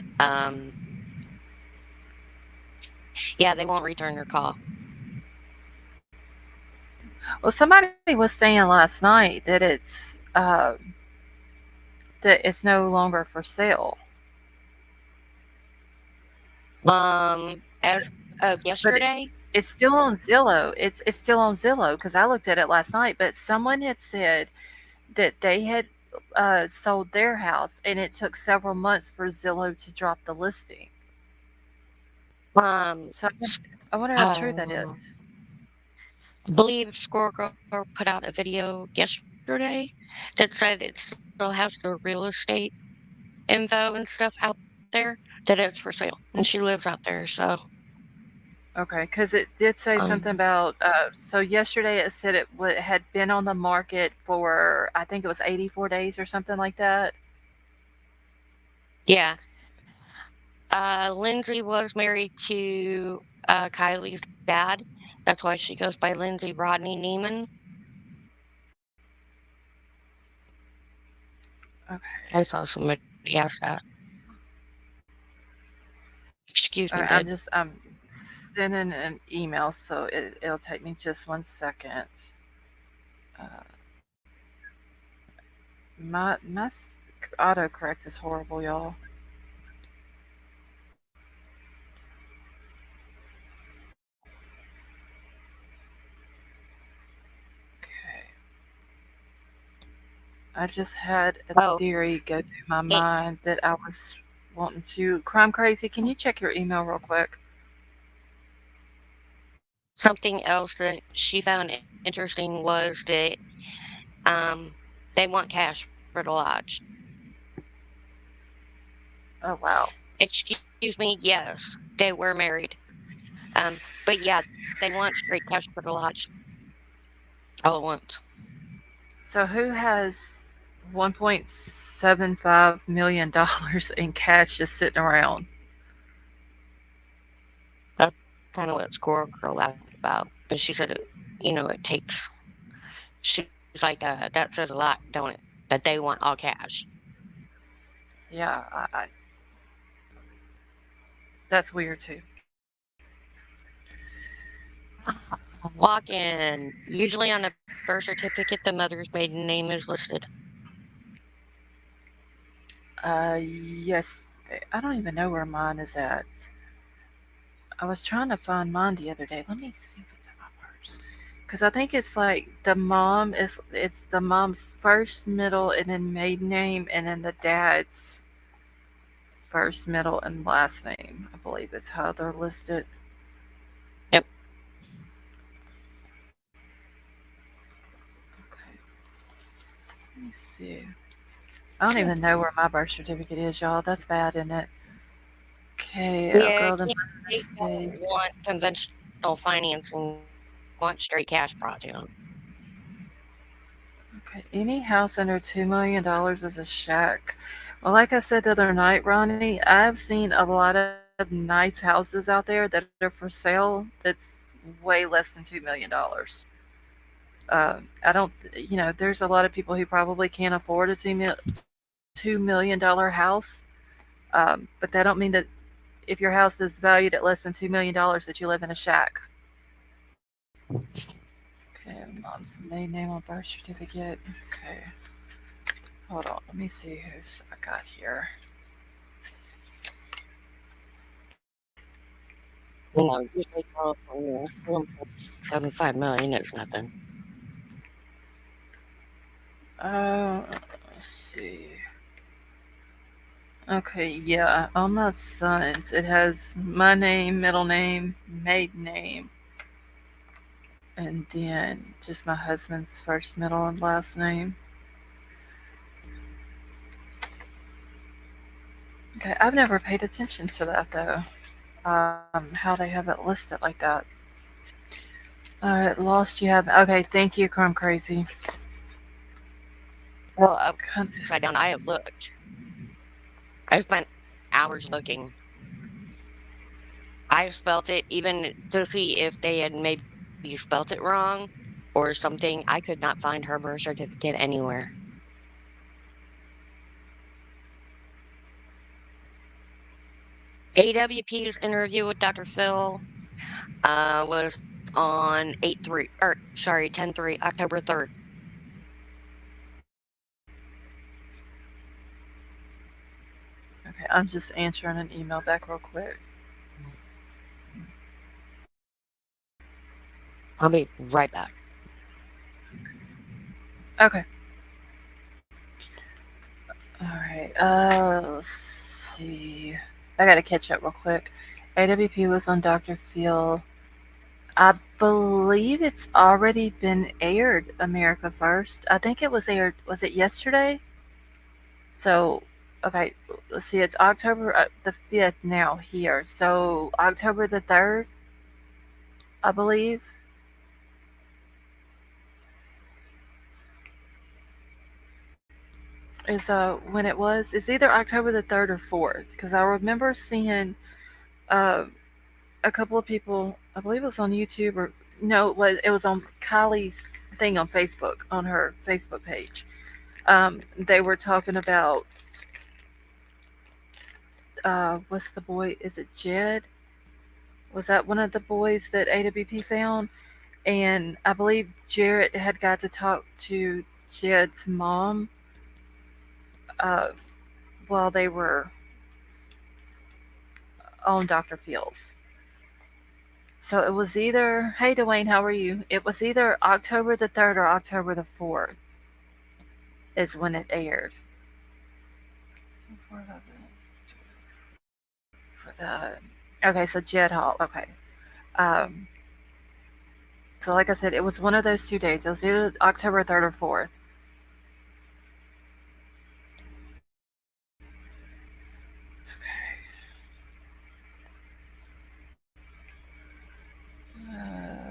yeah, they won't return her call. Well, somebody was saying last night that it's no longer for sale, As of but yesterday, it's still on Zillow. It's still on Zillow because I looked at it last night. But someone had said that they had sold their house, and it took several months for Zillow to drop the listing. um, So I wonder how true that uh, is. believe Squirrel Girl put out a video yesterday that said it still has the real estate. info and stuff out there that it's for sale, and she lives out there. So, Okay, because it did say something um, about. So yesterday it said it had been on the market for I think it was 84 days or something like that. yeah. Lindsay was married to Kylie's dad. That's why she goes by Lindsay Rodney Neiman. Okay. I saw somebody ask that. Excuse me, All right, babe. I'm sending an email, so it'll take me just 1 second. Uh, my autocorrect is horrible, y'all. Okay. I just had a Oh, theory go through my it, mind that I was wanting to. Crime Crazy, can you check your email real quick? something else that she found interesting was that um, they want cash for the lodge. Oh, wow. Excuse me, yes, they were married. But yeah, they want straight cash for the lodge all at once. So, who has $1.75 million in cash just sitting around? That's kind of what Squirrel Girl laughed about. But she said, it takes. She's like, that says a lot, don't it? That they want all cash. Yeah, that's weird too. Walk in. Usually on a birth certificate, the mother's maiden name is listed. Yes. I don't even know where mine is at. I was trying to find mine the other day. Let me see if it's in my purse. Because I think it's like it's the mom's first, middle, and then maiden name, and then the dad's first, middle, and last name. I believe that's how they're listed. Yep. Okay, let me see. I don't even know where my birth certificate is, y'all. That's bad, isn't it? Okay, oh Yeah, girl, then they let's don't see. want conventional financing, want straight cash brought to them. Okay, any house under $2 million is a shack. Well, like I said the other night, Ronnie, I've seen a lot of nice houses out there that are for sale. That's way less than $2 million. I don't, there's a lot of people who probably can't afford a $2 million house. But that don't mean that if your house is valued at less than $2 million that you live in a shack. Okay, mom's maiden name on birth certificate. Okay, hold on. Let me see who's I got here. Usually California, 1.75 million is nothing. Let's see. Okay, yeah, on my son's, it has my name, middle name, maiden name, and then just my husband's first, middle, and last name. Okay, I've never paid attention to that though. How they have it listed like that. Alright, lost you have. Okay, thank you, Crumb Crazy. Well, Con- upside down, I have looked. I spent hours looking. I spelt it even to see if they had maybe spelt it wrong or something. I could not find her birth certificate anywhere. AWP's interview with Dr. Phil was on 8-3, or sorry, 10-3, October 3rd. okay, I'm just answering an email back real quick. I'll be right back. Okay. Alright, let's see. I gotta catch up real quick. AWP was on Dr. Phil. I believe it's already been aired, America First. I think it was aired, was it yesterday? So, Okay, let's see. It's October the 5th now here. So October the 3rd, I believe, is when it was. It's either October the 3rd or 4th because I remember seeing uh a couple of people. I believe it was on YouTube or no, it was on Kylie's thing on Facebook on her Facebook page. They were talking about what's the boy? Is it Jed? Was that one of the boys that AWP found? And I believe Jarrett had got to talk to Jed's mom uh, while they were on Dr. Fields. So it was either, hey Dwayne, how are you? It was either October the 3rd or October the 4th is when it aired. For that. Okay, so Jed Hall. Okay. Um, so like I said, it was one of those 2 days. It was either October 3rd or 4th.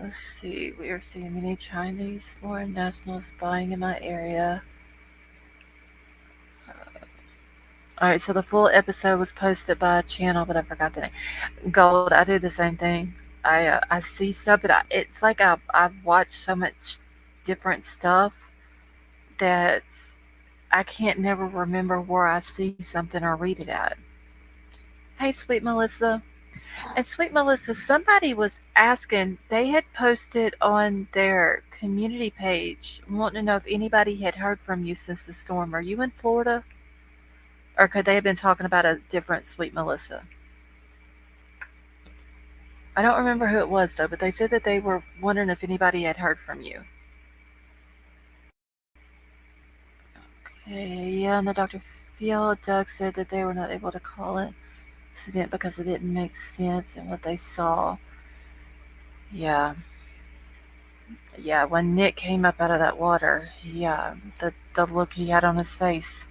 Let's see. We are seeing many Chinese foreign nationals buying in my area. All right, so the full episode was posted by a channel, but I forgot the name. Gold. I do the same thing. I see stuff, but it's like I've watched so much different stuff that I can't never remember where I see something or read it at. Hey, sweet Melissa. And sweet Melissa, somebody was asking. They had posted on their community page wanting to know if anybody had heard from you since the storm. Are you in Florida? Or could they have been talking about a different sweet Melissa? I don't remember who it was though, but they said that they were wondering if anybody had heard from you. Okay, yeah, and the Dr. Phil, Doug said that they were not able to call it incident because it didn't make sense in what they saw. Yeah, yeah. When Nick came up out of that water, yeah, the look he had on his face.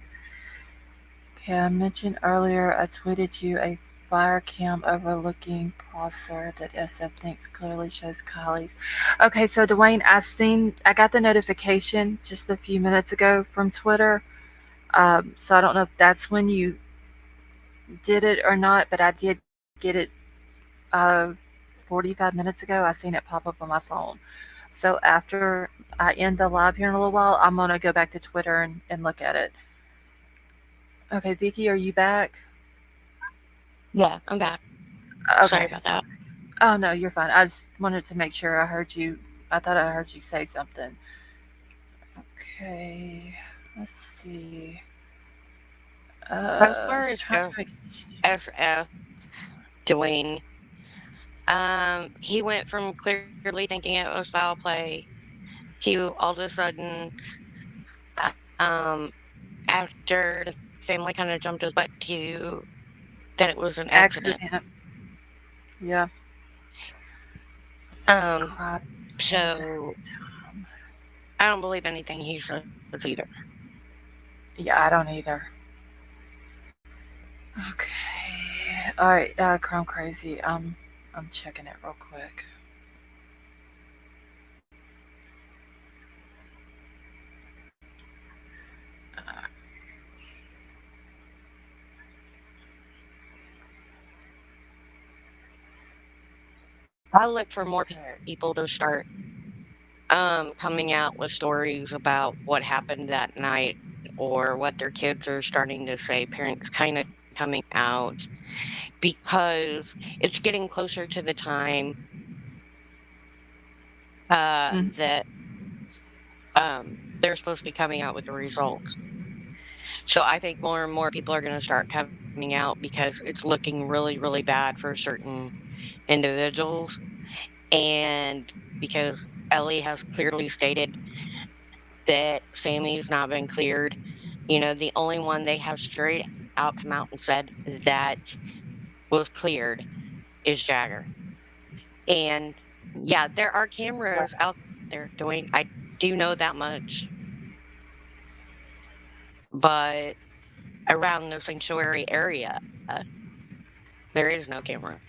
Okay, I mentioned earlier I tweeted you a fire cam overlooking Prosser that SF thinks clearly shows Kylie's. Okay, so Dwayne, I got the notification just a few minutes ago from Twitter. So I don't know if that's when you did it or not, but I did get it uh, 45 minutes ago. I seen it pop up on my phone. So after I end the live here in a little while, I'm gonna go back to Twitter and look at it. Okay, Vicky, are you back? Yeah, I'm back. Sorry Okay. about that. Oh no, you're fine. I just wanted to make sure I heard you. I thought I heard you say something. Okay. Let's see. As I far was as trying to make. SF Dwayne, he went from clearly thinking it was foul play to all of a sudden, um, after the family kind of jumped his butt to that it was an accident. Accident. Yeah. It's Um, crap at the so time. I don't believe anything he says either. Yeah, I don't either. Okay. All right. Chrome crazy. I'm checking it real quick. I look for more Okay. people to start coming out with stories about what happened that night or what their kids are starting to say, parents kind of coming out because it's getting closer to the time Mhm. that they're supposed to be coming out with the results. So I think more and more people are going to start coming out because it's looking really, really bad for certain individuals. And because Ellie has clearly stated that Sammy's not been cleared, the only one they have straight out come out and said that was cleared is Jagger. And yeah, there are cameras out there doing, I do know that much. But around the sanctuary area. There is no cameras.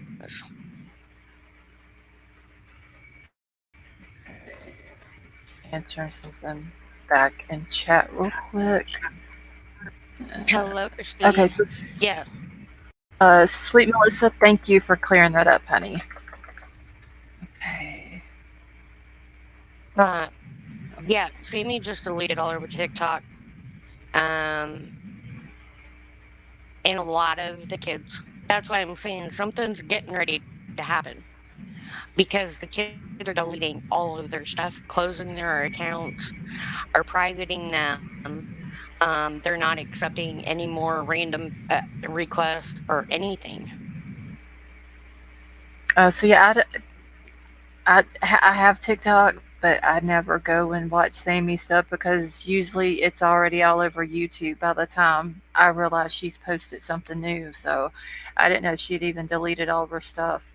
Answer something back in chat real quick. Hello, Okay, Christine. so Yes. sweet Melissa, thank you for clearing that up, honey. Okay. Uh, yeah, Sammy just deleted all over TikTok. Um, and a lot of the kids. That's why I'm saying something's getting ready to happen because the kids are deleting all of their stuff, closing their accounts, or privating them. They're not accepting any more random requests or anything. So yeah, I have TikTok, but I never go and watch Sammy stuff because usually it's already all over YouTube by the time I realize she's posted something new. So I didn't know she'd even deleted all of her stuff.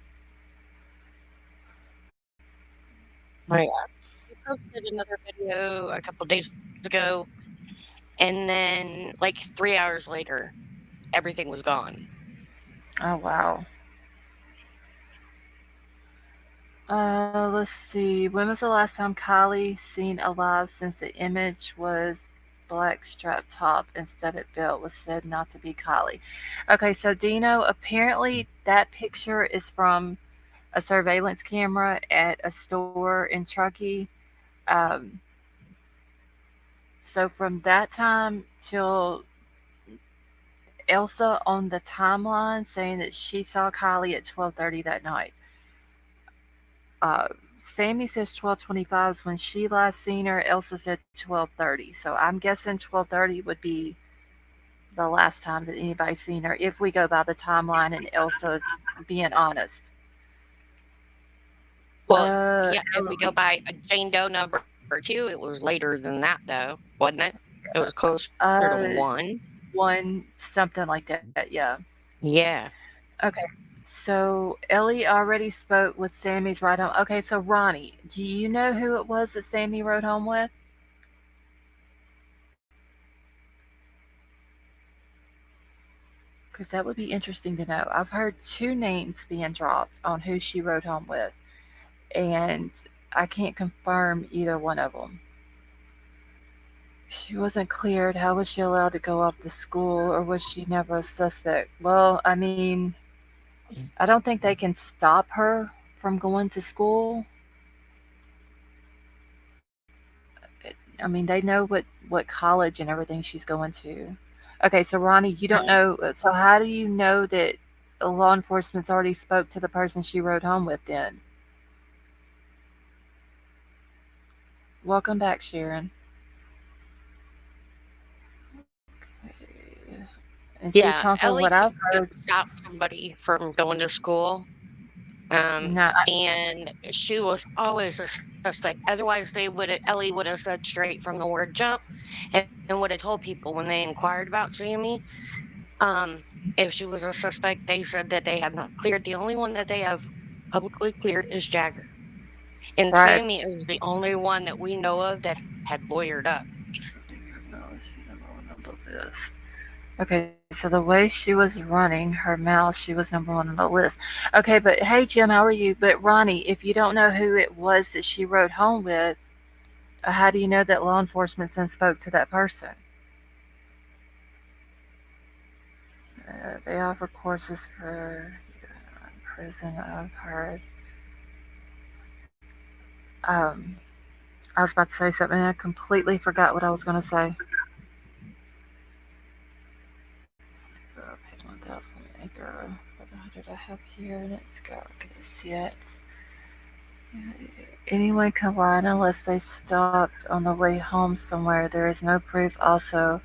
Oh, yeah. She posted another video a couple days ago, and then like 3 hours later, everything was gone. Oh wow. Let's see. When was the last time Kylie seen alive since the image was black strap top instead of belt was said not to be Kylie? Okay, so Dino, apparently that picture is from a surveillance camera at a store in Truckee. Um, so from that time till Elsa on the timeline saying that she saw Kylie at 12:30 that night. Uh, Sammy says 12:25 is when she last seen her. Elsa said 12:30. So I'm guessing 12:30 would be the last time that anybody seen her if we go by the timeline and Elsa's being honest. Well, yeah, if we go Ellie, by Jane Doe number 2, it was later than that, though, wasn't it? It was closer to uh, 1. one something like that. Yeah. Yeah. Okay. So Ellie already spoke with Sammy's ride home. Okay, so Ronnie, do you know who it was that Sammy rode home with? Because that would be interesting to know. I've heard two names being dropped on who she rode home with, and I can't confirm either one of them. She wasn't cleared. How was she allowed to go off to school, or was she never a suspect? Well, I mean, I don't think they can stop her from going to school. I mean, they know what college and everything she's going to. Okay, so Ronnie, you don't know. So how do you know that law enforcement's already spoke to the person she rode home with? Then welcome back, Sharon. And see, Yeah, Tonka, Ellie what I've could heard. stop somebody from going to school, No, and she was always a suspect. Otherwise, Ellie would have said straight from the word jump, and would have told people when they inquired about Sammy, um, if she was a suspect. They said that they have not cleared. The only one that they have publicly cleared is Jagger, and right. Sammy is the only one that we know of that had lawyered up. Okay, so the way she was running her mouth, she was number one on the list. Okay, but hey, Jim, how are you? But Ronnie, if you don't know who it was that she rode home with, how do you know that law enforcement then spoke to that person? They offer courses for prison, I've heard. Um, I was about to say something and I completely forgot what I was going to say. 1,000 acre for the 100 I have here, and it's got, can you see it? Anyone can lie unless they stopped on the way home somewhere. There is no proof. Also,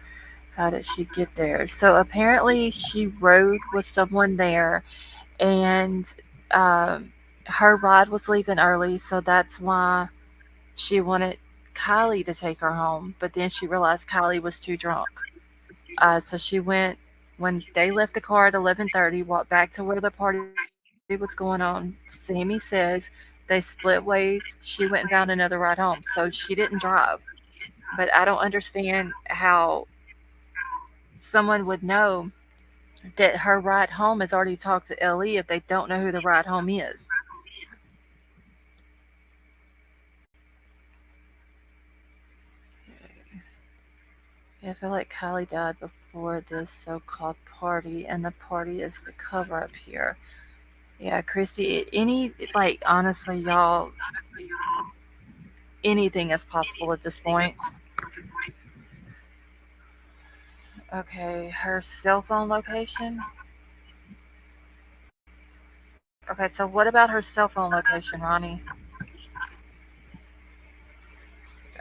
how did she get there? So apparently, she rode with someone there, and um, her ride was leaving early, so that's why she wanted Kylie to take her home. But then she realized Kylie was too drunk. So she went when they left the car at 11:30, walked back to where the party was going on. Sammy says they split ways. She went and found another ride home, so she didn't drive. But I don't understand how someone would know that her ride home has already talked to LE if they don't know who the ride home is. Yeah, I feel like Kylie died before this so called party, and the party is the cover up here. Yeah, Christy, like, honestly, y'all, anything is possible at this point. Okay, her cell phone location. Okay, so what about her cell phone location, Ronnie?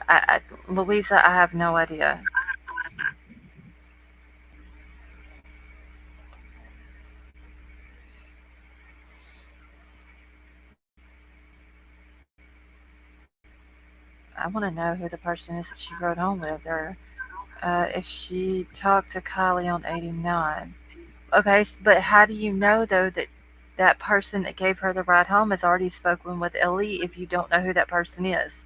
I, Louisa, I have no idea. I want to know who the person is that she rode home with, or if she talked to Kylie on 89. Okay, but how do you know, though, that that person that gave her the ride home has already spoken with Ellie if you don't know who that person is?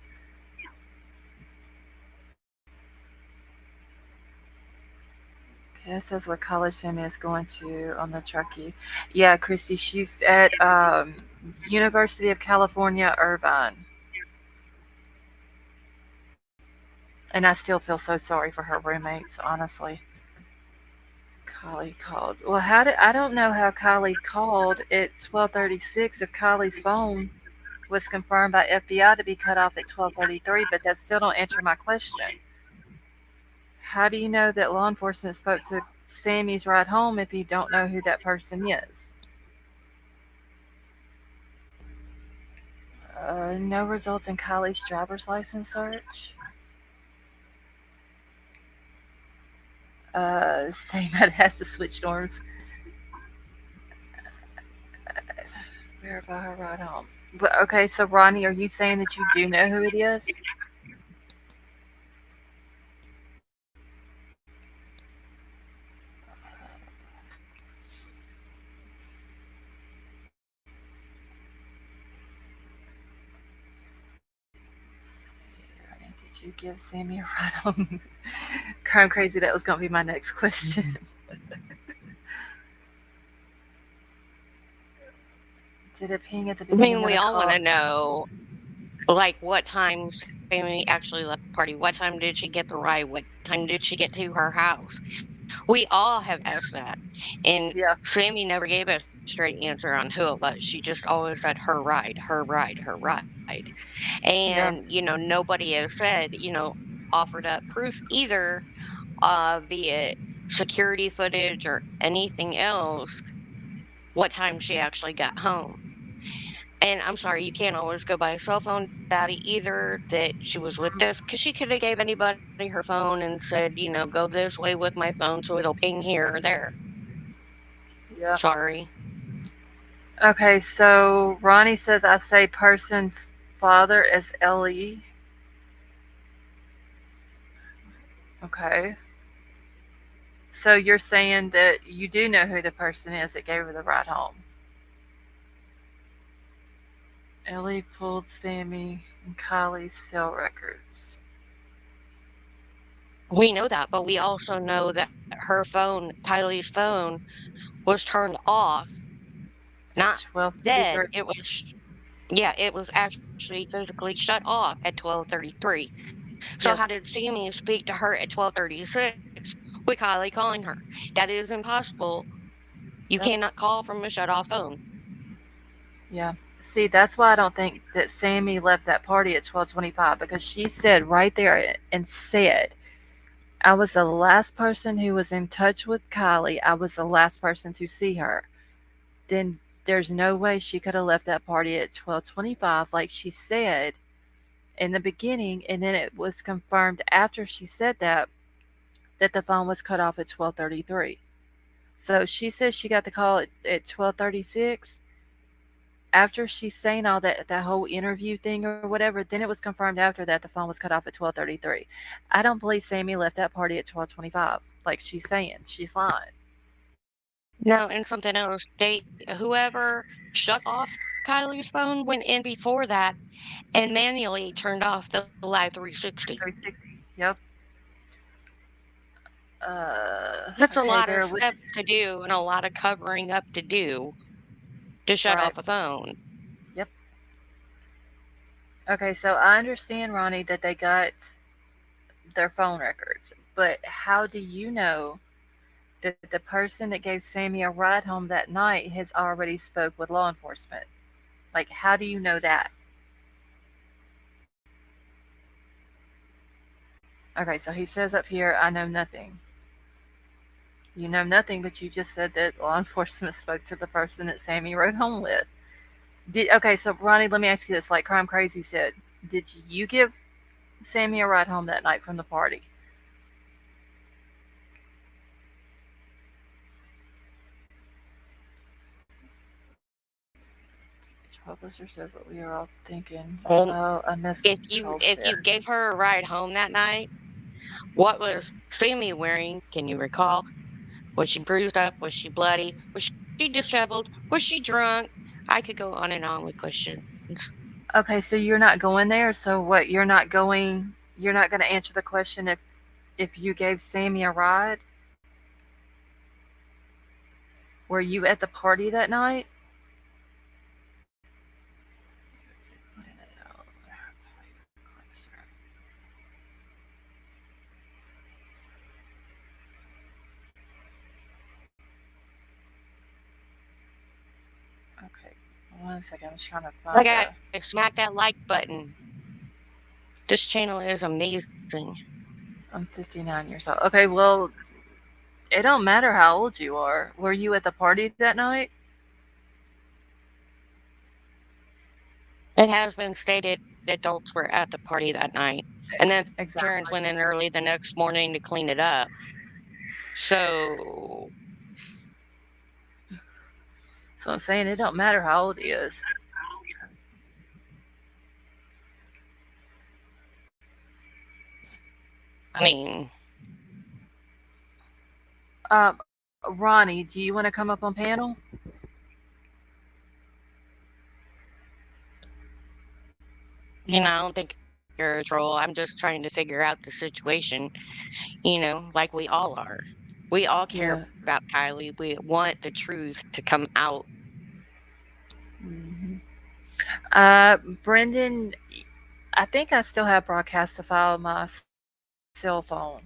Okay, it says where college Sammy is going to on the Truckee. Yeah, Christy, she's at University of California, Irvine. And I still feel so sorry for her roommates, honestly. Kylie called. Well, how did I don't know how Kylie called at 12:36 if Kylie's phone was confirmed by FBI to be cut off at 12:33, but that still don't answer my question. How do you know that law enforcement spoke to Sammy's ride home if you don't know who that person is? No results in Kylie's driver's license search. Saying that it has to switch norms. Verify her ride home. But okay, so Ronnie, are you saying that you do know who it is? Ronnie, did you give Sammy a ride home? Crime crazy. That was gonna be my next question. Did it ping at the I mean, beginning of we the all want call? to know, like, what time Sammy actually left the party. What time did she get the ride? What time did she get to her house? We all have asked that. And Yeah, Sammy never gave a straight answer on who it was. She just always said her ride, her ride, her ride. yeah, And, nobody has said, offered up proof either via security footage or anything else what time she actually got home. And I'm sorry, you can't always go by a cell phone data either that she was with this because she could have gave anybody her phone and said, go this way with my phone so it'll ping here or there. yeah. Sorry. Okay, so Ronnie says I say person's father as Ellie. Okay. So you're saying that you do know who the person is that gave her the ride home. Ellie pulled Sammy and Kylie's cell records We know that, but we also know that her phone, Kylie's phone, was turned off, at not dead. 12:33. Yeah, it was actually physically shut off at 12:33. So how Yes. did Sammy speak to her at 12:36 with Kylie calling her? That is impossible. You Yep. cannot call from a shut off phone. Yeah. See, that's why I don't think that Sammy left that party at 12:25 because she said right there and said, "I was the last person who was in touch with Kylie. I was the last person to see her." Then there's no way she could have left that party at 12:25 like she said in the beginning, and then it was confirmed after she said that the phone was cut off at 12:33. So she says she got the call at 12:36 after she's saying all that whole interview thing or whatever. Then it was confirmed after that the phone was cut off at 12:33. I don't believe Sammy left that party at 12:25 like she's saying. She's lying. No, and something else. Whoever shut off Kylie's phone went in before that and manually turned off the Live 360. 360. Yep. That's a Okay, lot there of are steps to witnesses. do and a lot of covering up to do to shut Right. off a phone. Yep. Okay, so I understand, Ronnie, that they got their phone records, but how do you know that the person that gave Sammy a ride home that night has already spoke with law enforcement? Like, how do you know that? Okay, so he says up here, I know nothing. You know nothing, but you just said that law enforcement spoke to the person that Sammy rode home with. Okay, so Ronnie, let me ask you this: like Crime Crazy said, did you give Sammy a ride home that night from the party? Each publisher says what we are all thinking. Um, Oh, I missed if what you Charles if said. you gave her a ride home that night, what was Sammy wearing? Can you recall? Was she bruised up? Was she bloody? Was she disheveled? Was she drunk? I could go on and on with questions. Okay, so you're not going there. So what? You're not going. You're not going to answer the question if you gave Sammy a ride. Were you at the party that night? Okay, 1 second. I'm just trying to I find got the. to smack that like button. This channel is amazing. I'm 59 years old. Okay, well, it don't matter how old you are. Were you at the party that night? It has been stated adults were at the party that night, and then parents Exactly. went in early the next morning to clean it up. So, So I'm saying it don't matter how old he is. I mean, Ronnie, do you want to come up on panel? I don't think you're a troll. I'm just trying to figure out the situation, like we all are. We all care Yeah. about Kylie. We want the truth to come out. hmm Brendan, I think I still have Broadcastify on my cell phone.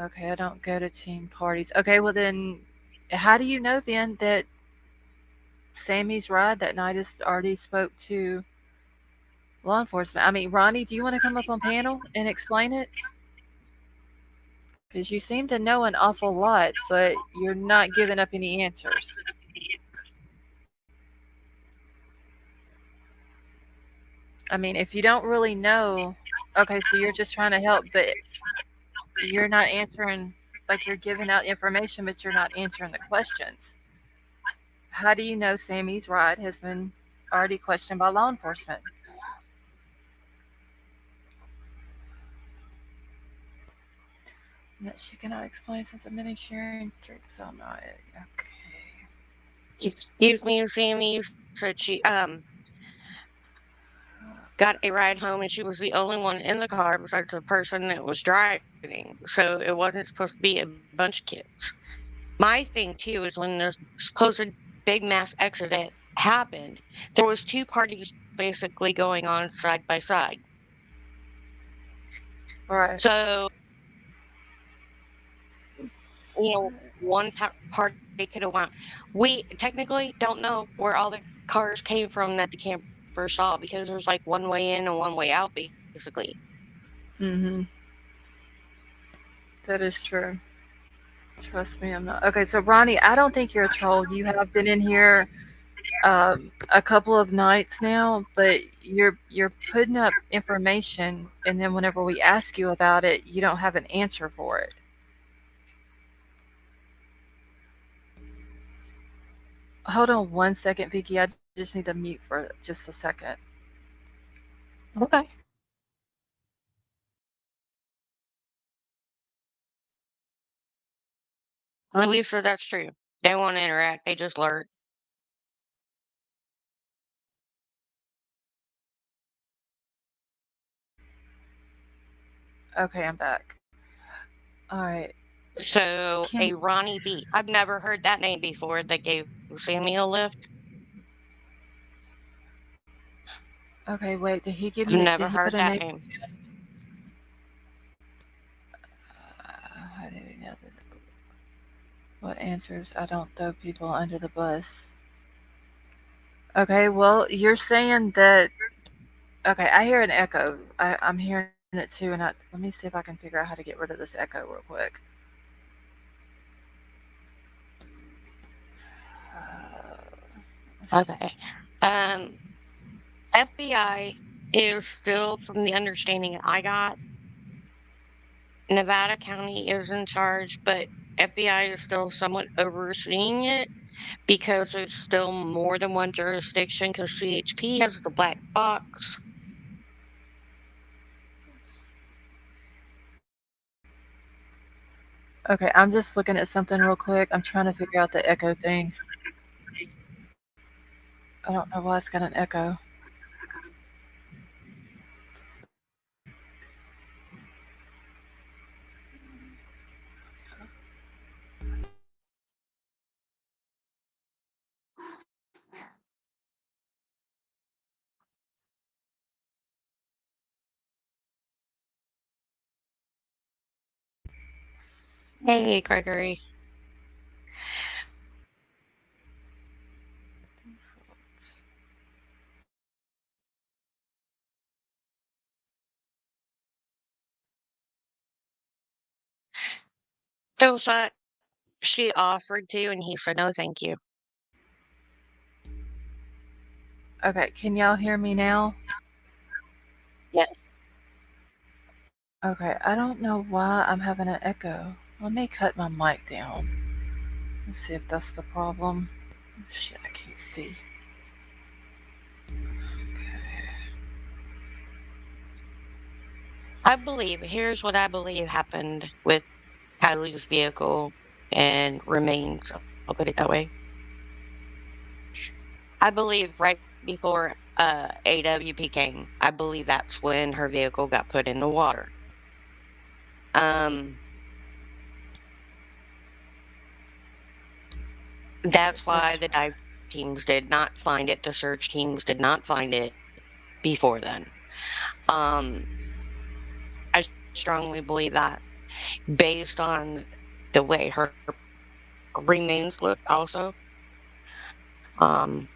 Okay, I don't go to team parties. Okay, well then, how do you know then that Sammy's ride that night has already spoke to law enforcement? I mean, Ronnie, do you want to come up on panel and explain it? Because you seem to know an awful lot, but you're not giving up any answers. I mean, if you don't really know, okay, so you're just trying to help, but you're not answering, like you're giving out information, but you're not answering the questions. How do you know Sammy's ride has been already questioned by law enforcement? That she cannot explain since admitting sharing drinks all night. Okay. Excuse me, Sammy said she got a ride home and she was the only one in the car besides the person that was driving. So it wasn't supposed to be a bunch of kids. My thing too is when the supposed big mass exodus happened, there was two parties basically going on side by side. Right. So, one party could have won. We technically don't know where all the cars came from that the camper saw because there's like one way in and one way out, basically. Mm-hmm. That is true. Trust me, I'm not. Okay, so Ronnie, I don't think you're a troll. You have been in here a couple of nights now, but you're putting up information, and then whenever we ask you about it, you don't have an answer for it. Hold on 1 second, Vicky. I just need to mute for just a second. Okay. At least that's true. They won't interact. They just lurk. Okay, I'm back. All right. So Can a Ronnie B. I've never heard that name before that gave Sammy a lift. okay, wait, did he give I've me never did he heard put a that name? name. How did he know that? What answers? I don't throw people under the bus. Okay, well, you're saying that. Okay, I hear an echo. I'm hearing it too, and let me see if I can figure out how to get rid of this echo real quick. Let's see. Okay. Um, FBI is still, from the understanding I got, Nevada County is in charge, but FBI is still somewhat overseeing it because there's still more than one jurisdiction because CHP has the black box. Okay, I'm just looking at something real quick. I'm trying to figure out the echo thing. I don't know why it's got an echo. Hey, Gregory. Ilsa, she offered to, and he said no, thank you. Okay, can y'all hear me now? Yeah. Okay, I don't know why I'm having an echo. Let me cut my mic down. Let's see if that's the problem. Shit, I can't see. I believe, here's what I believe happened with Kylie's vehicle and remains. I'll put it that way. I believe right before AWP came, I believe that's when her vehicle got put in the water. Um, that's why That's the dive teams did not find it. The search teams did not find it before then. Um, I strongly believe that based on the way her remains look also. Um,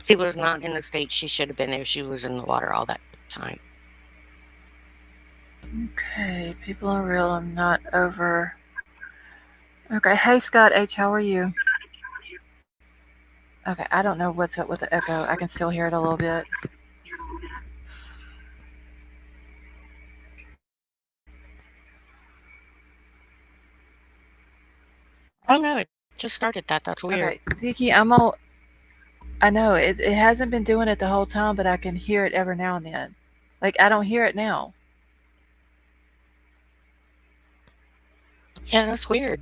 she was not in the state she should have been if she was in the water all that time. okay. People are real. I'm not over. Okay. Hey, Scott H. How are you? Okay. I don't know what's up with the echo. I can still hear it a little bit. I don't know. It just started that. That's Okay, weird. Vicky, I'm all. I know it hasn't been doing it the whole time, but I can hear it every now and then. Like I don't hear it now. Yeah, that's weird.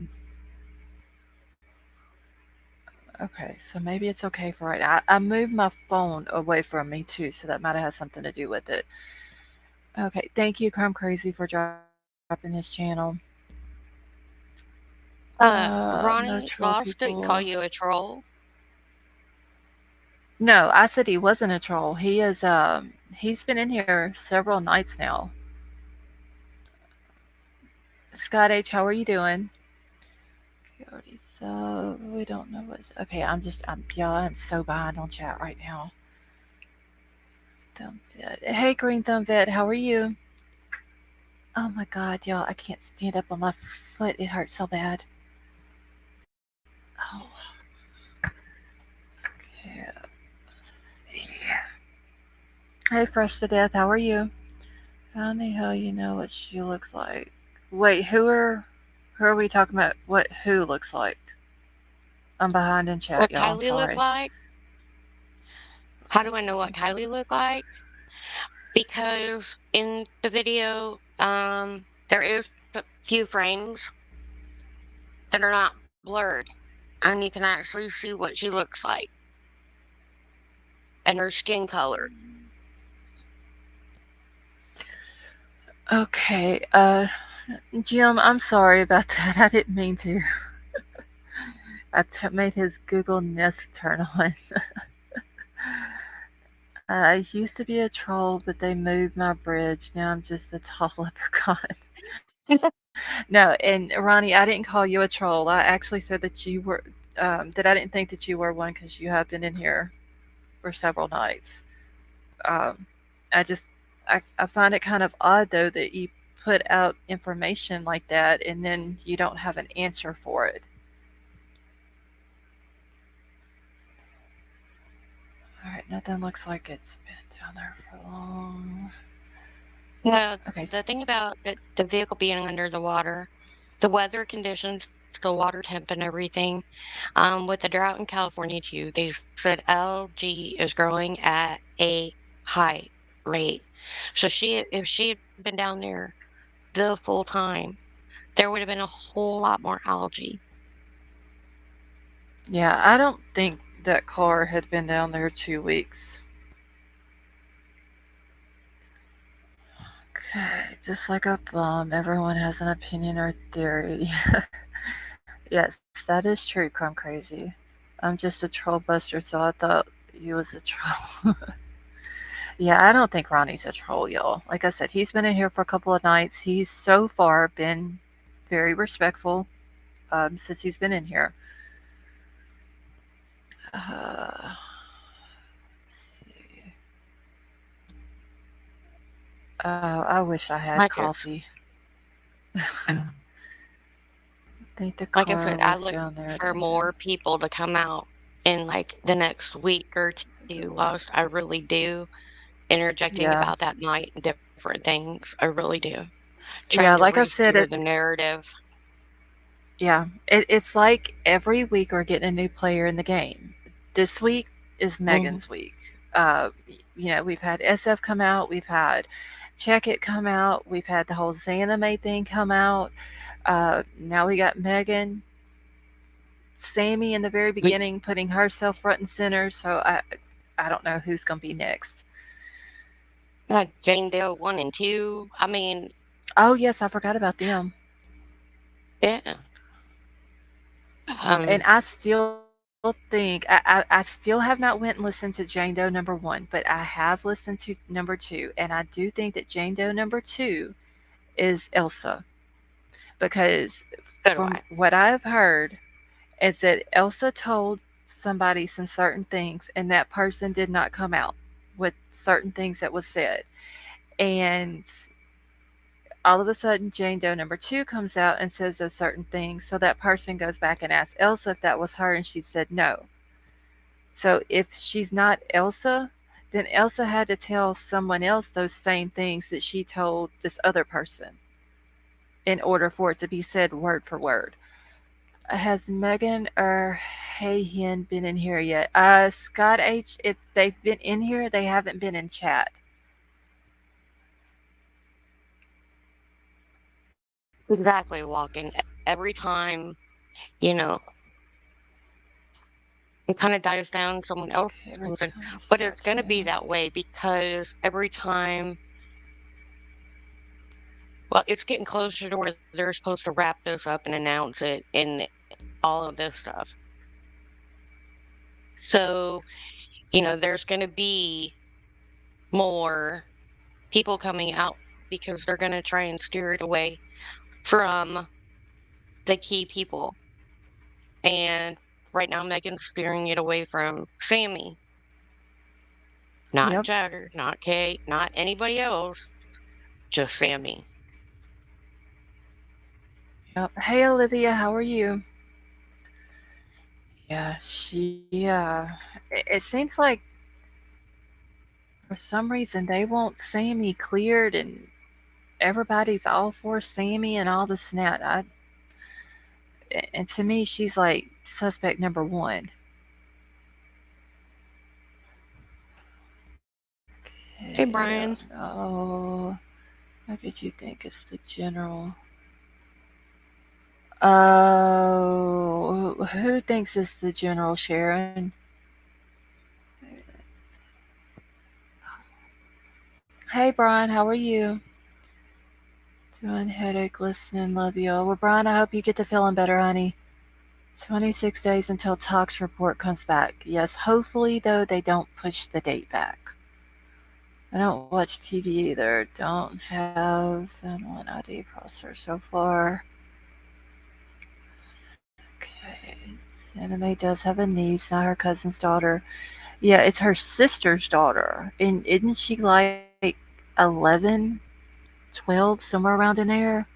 Okay, so maybe it's okay for right now. I moved my phone away from me too, so that might have had something to do with it. Okay, thank you, Crime Crazy, for dropping his channel. No troll Ronnie Lost people. didn't call you a troll. No, I said he wasn't a troll. He's been in here several nights now. Scott H, how are you doing? Coyote, so we don't know what's okay. Y'all. I'm so behind on chat right now. Thumb Vet. Hey, Green Thumb Vet, how are you? Oh my god, y'all, I can't stand up on my foot. It hurts so bad. Oh, okay. Hey, Fresh to Death, how are you? How in the hell you know what she looks like? Wait, who are we talking about? What who looks like? I'm behind in chat, What y'all. I'm Kylie looked sorry. like? How do I know what Kylie looked like? Because in the video, there is a few frames that are not blurred, and you can actually see what she looks like and her skin color. Okay, Jim, I'm sorry about that. I didn't mean to. Made his Google Nest turn on. I used to be a troll, but they moved my bridge. Now I'm just a tall leprechaun. No, and Ronnie, I didn't call you a troll. I actually said that you were, that I didn't think that you were one because you have been in here for several nights. Um, I just, I find it kind of odd though that you put out information like that and then you don't have an answer for it. All right, nothing looks like it's been down there for long. No, Okay, the thing about the vehicle being under the water, the weather conditions, the water temp and everything, with the drought in California too, they said algae is growing at a high rate. So if she had been down there the full time, there would have been a whole lot more algae. yeah, I don't think that car had been down there 2 weeks. Okay, just like a bum, everyone has an opinion or theory. Yes, that is true, Crumb Crazy. I'm just a troll buster, so I thought you was a troll. Yeah, I don't think Ronnie's a troll, y'all. Like I said, he's been in here for a couple of nights. He's so far been very respectful since he's been in here. Uh, oh, I wish I had I just, coffee. I think the like I car said, I was look down there for then. more people to come out in like the next week or two, Lost. I really do. Interjecting Yeah, about that night and different things. I really do. yeah. Trying to Like I said, re-steer the narrative. yeah, it's like every week we're getting a new player in the game. This week is Mhm. Megan's week. We've had SF come out, we've had Check It come out, we've had the whole Xanime thing come out. Now we got Megan, Sammy in the very We beginning putting herself front and center. So I don't know who's gonna be next. got Jane Doe 1 and 2. I mean, Oh yes, I forgot about them. yeah. And Um, I still think I still have not went and listened to Jane Doe number one, but I have listened to number two, and I do think that Jane Doe number two is Elsa because so do from I. what I've heard is that Elsa told somebody some certain things, and that person did not come out with certain things that was said, and all of a sudden Jane Doe number two comes out and says those certain things, so that person goes back and asks Elsa if that was her, and she said no. So if she's not Elsa, then Elsa had to tell someone else those same things that she told this other person in order for it to be said word for word. Has Megan or Hayhen been in here yet? Scott H, if they've been in here, they haven't been in chat. Exactly, walking. Every time, you know, it kind of dies down, someone else Every comes in. time he But it's starts going to be now. that way because every time, well, it's getting closer to where they're supposed to wrap this up and announce it and all of this stuff. So, there's going to be more people coming out because they're going to try and steer it away from the key people. And right now, Megan's steering it away from Sammy, not Yep. Jagger, not Kate, not anybody else, just Sammy. Yep. Hey Olivia, how are you? Yeah, it seems like for some reason they want Sammy cleared and everybody's all for Sammy and all this and that. And to me, she's like suspect number one. Hey, Okay, I Brian. don't know. How could you think it's the general? Who thinks it's the general, Sharon? Hey, Brian, how are you? Doing headache listening, love you all. Well, Brian, I hope you get to feeling better, honey. 26 days until Tox report comes back. Yes, hopefully, though, they don't push the date back. I don't watch TV either. Don't have an one ID processor so far. Okay. Anime does have a niece, not her cousin's daughter. Yeah, it's her sister's daughter. And isn't she like 11, 12, somewhere around in there?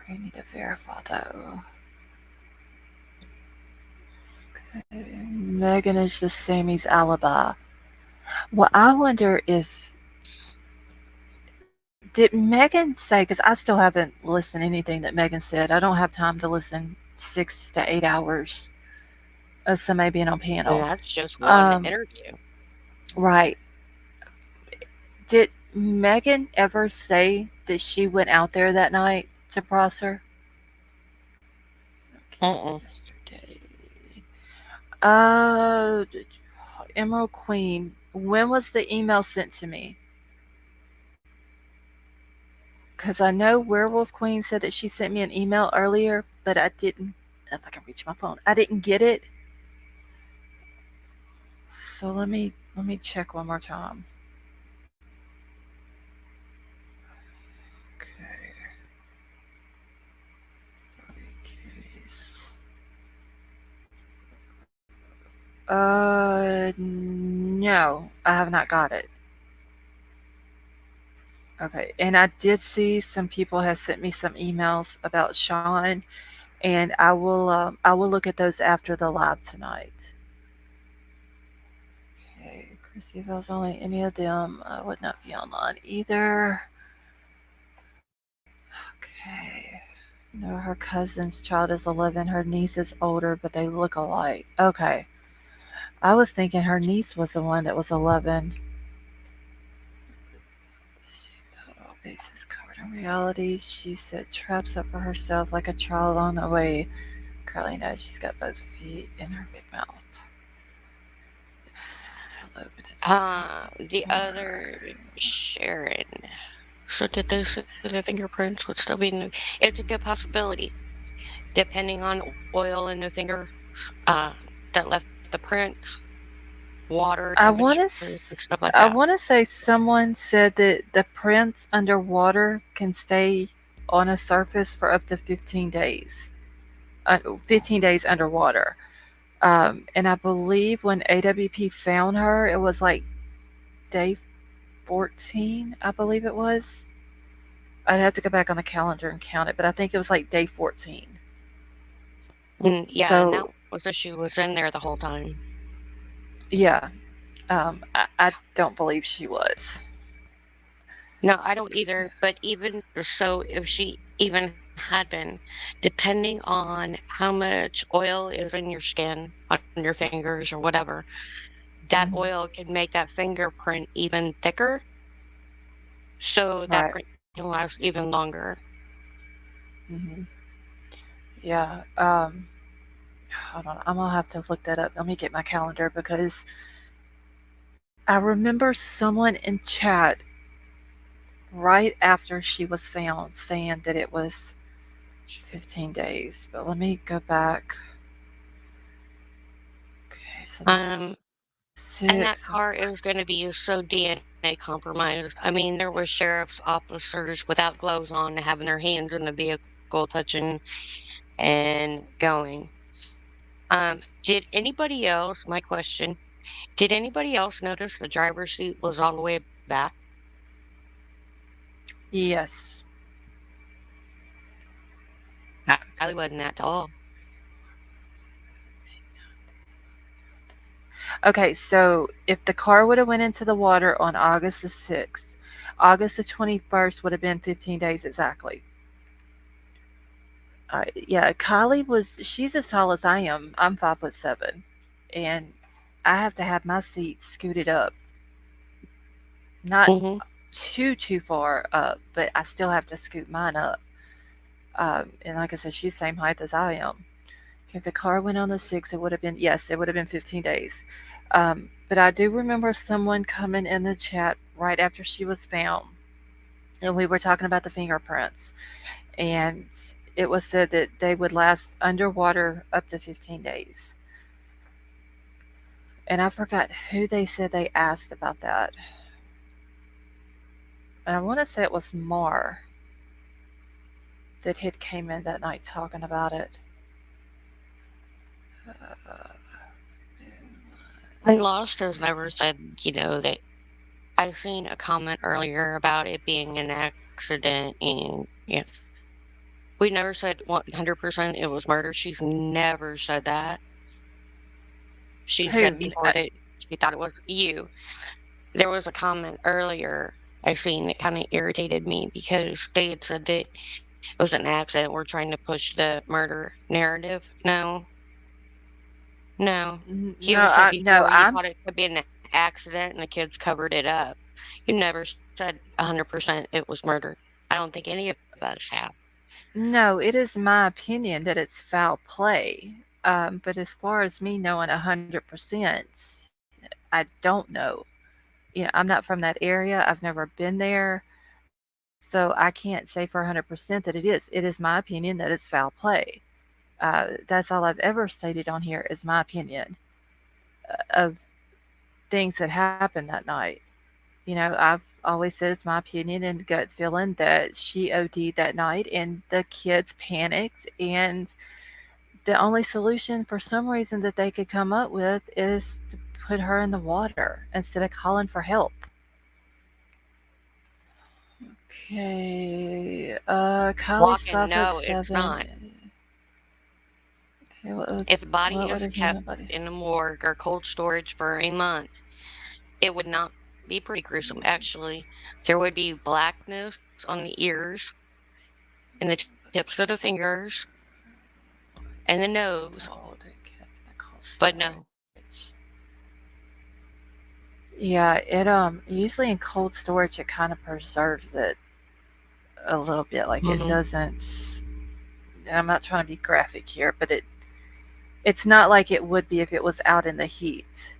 I need to verify though. Megan is just Sammy's alibi. Well, I wonder if did Megan say? Because I still haven't listened to anything that Megan said. I don't have time to listen 6 to 8 hours of somebody being on And panel. that's just one Um, interview. right. Did Megan ever say that she went out there that night to Prosser? Mm-mm. Yesterday. Uh, Emerald Queen. When was the email sent to me? Because I know Werewolf Queen said that she sent me an email earlier, but I didn't. If I can reach my phone, I didn't get it. So let me check one more time. Okay. No, I have not got it. Okay, and I did see some people have sent me some emails about Sean, and I will look at those after the live tonight. Okay, Chrissy, if I was only any of them, I would not be online either. Okay. No, her cousin's child is 11. Her niece is older, but they look alike. Okay. I was thinking her niece was the one that was 11. She thought all bases covered in reality. She set traps up for herself like a child on the way. Carly knows she's got both feet in her big mouth. Still open. It's The other Sharon. So did they say the fingerprints would still be in the, it's a good possibility, depending on oil in the finger uh, that left the prints, water I want temperatures, to. and stuff like I that. want to say someone said that the prints underwater can stay on a surface for up to 15 days. 15 days underwater. And I believe when AWP found her, it was like day 14, I believe it was. I'd have to go back on the calendar and count it, but I think it was like day 14. And yeah, and that So, was that she was in there the whole time. yeah, I don't believe she was. No, I don't either. But even so, if she even had been, depending on how much oil is in your skin, on your fingers or whatever, that Hmm. oil can make that fingerprint even thicker, so that Right. print can last even longer. Hmm. Yeah. Hold on. I'm gonna have to look that up. Let me get my calendar because I remember someone in chat right after she was found saying that it was 15 days. But let me go back. Okay, so the Um, 6th. and that car is going to be so DNA compromised. I mean, there were sheriff's officers without gloves on, having their hands in the vehicle, touching and going. Did anybody else, my question, did anybody else notice the driver's seat was all the way back? Yes. I wasn't at all. Okay, so if the car would have went into the water on August the 6th, August the 21st would have been 15 days exactly. Yeah, Kylie was, she's as tall as I am. I'm 5'7", and I have to have my seat scooted up, not Hmm. too far up, but I still have to scoot mine up. And like I said, she's the same height as I am. If the car went on the 6th, it would have been, yes, it would have been 15 days. But I do remember someone coming in the chat right after she was found, and we were talking about the fingerprints, and it was said that they would last underwater up to 15 days. And I forgot who they said they asked about that. And I want to say it was Mar that had came in that night talking about it. Uh, And Lost has never said, that I've seen a comment earlier about it being an accident and, we never said 100% it was murder. She's never said that. She said who? before that she thought it was you. There was a comment earlier I seen that kind of irritated me because they had said that it was an accident. We're trying to push the murder narrative. No, no. He No, was said no, before he I'm thought it could be an accident and the kids covered it up. You never said 100% it was murder. I don't think any of us have. no. It is my opinion that it's foul play. But as far as me knowing 100%, I don't know. I'm not from that area. I've never been there, so I can't say for 100% that it is. It is my opinion that it's foul play. That's all I've ever stated on here is my opinion of things that happened that night. I've always said it's my opinion and gut feeling that she OD'd that night and the kids panicked. And the only solution for some reason that they could come up with is to put her in the water instead of calling for help. Okay. Kylie Walking, Stoffer no, it's 7. not. Okay, If the body what would is have been kept the body? in the morgue or cold storage for a month, it would not be pretty gruesome, actually. There would be blackness on the ears and the tips of the fingers and the nose, Cold, cold but no. storage. Yeah, it usually in cold storage it kind of preserves it a little bit. Like it Hmm. doesn't. And I'm not trying to be graphic here, but it's not like it would be if it was out in the heat.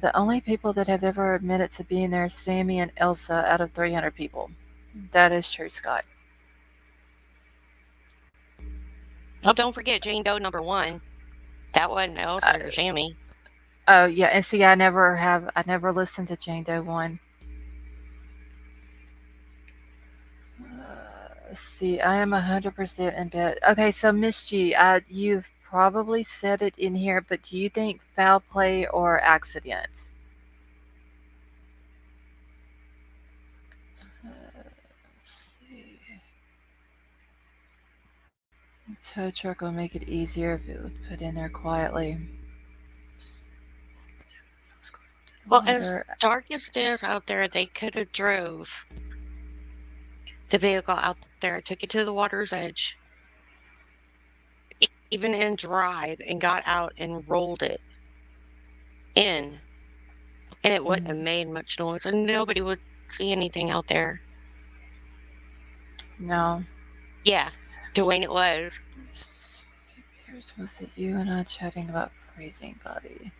The only people that have ever admitted to being there is Sammy and Elsa out of 300 people. That is true, Scott. Oh, don't forget Jane Doe #1. That wasn't Uh, Elsa or Sammy. oh yeah, and see, I never listened to Jane Doe one. See, I am 100% in bed. Okay, so Miss G, you've probably said it in here, but do you think foul play or accident? See. The tow truck will make it easier if it would put in there quietly. Well, as Water. dark as it is out there, they could have drove the vehicle out there, took it to the water's edge, even in drive, and got out and rolled it in, and it wouldn't have Mm, made much noise, and nobody would see anything out there. no. Yeah, Dwayne, it was. Here's was it you and I chatting about freezing body?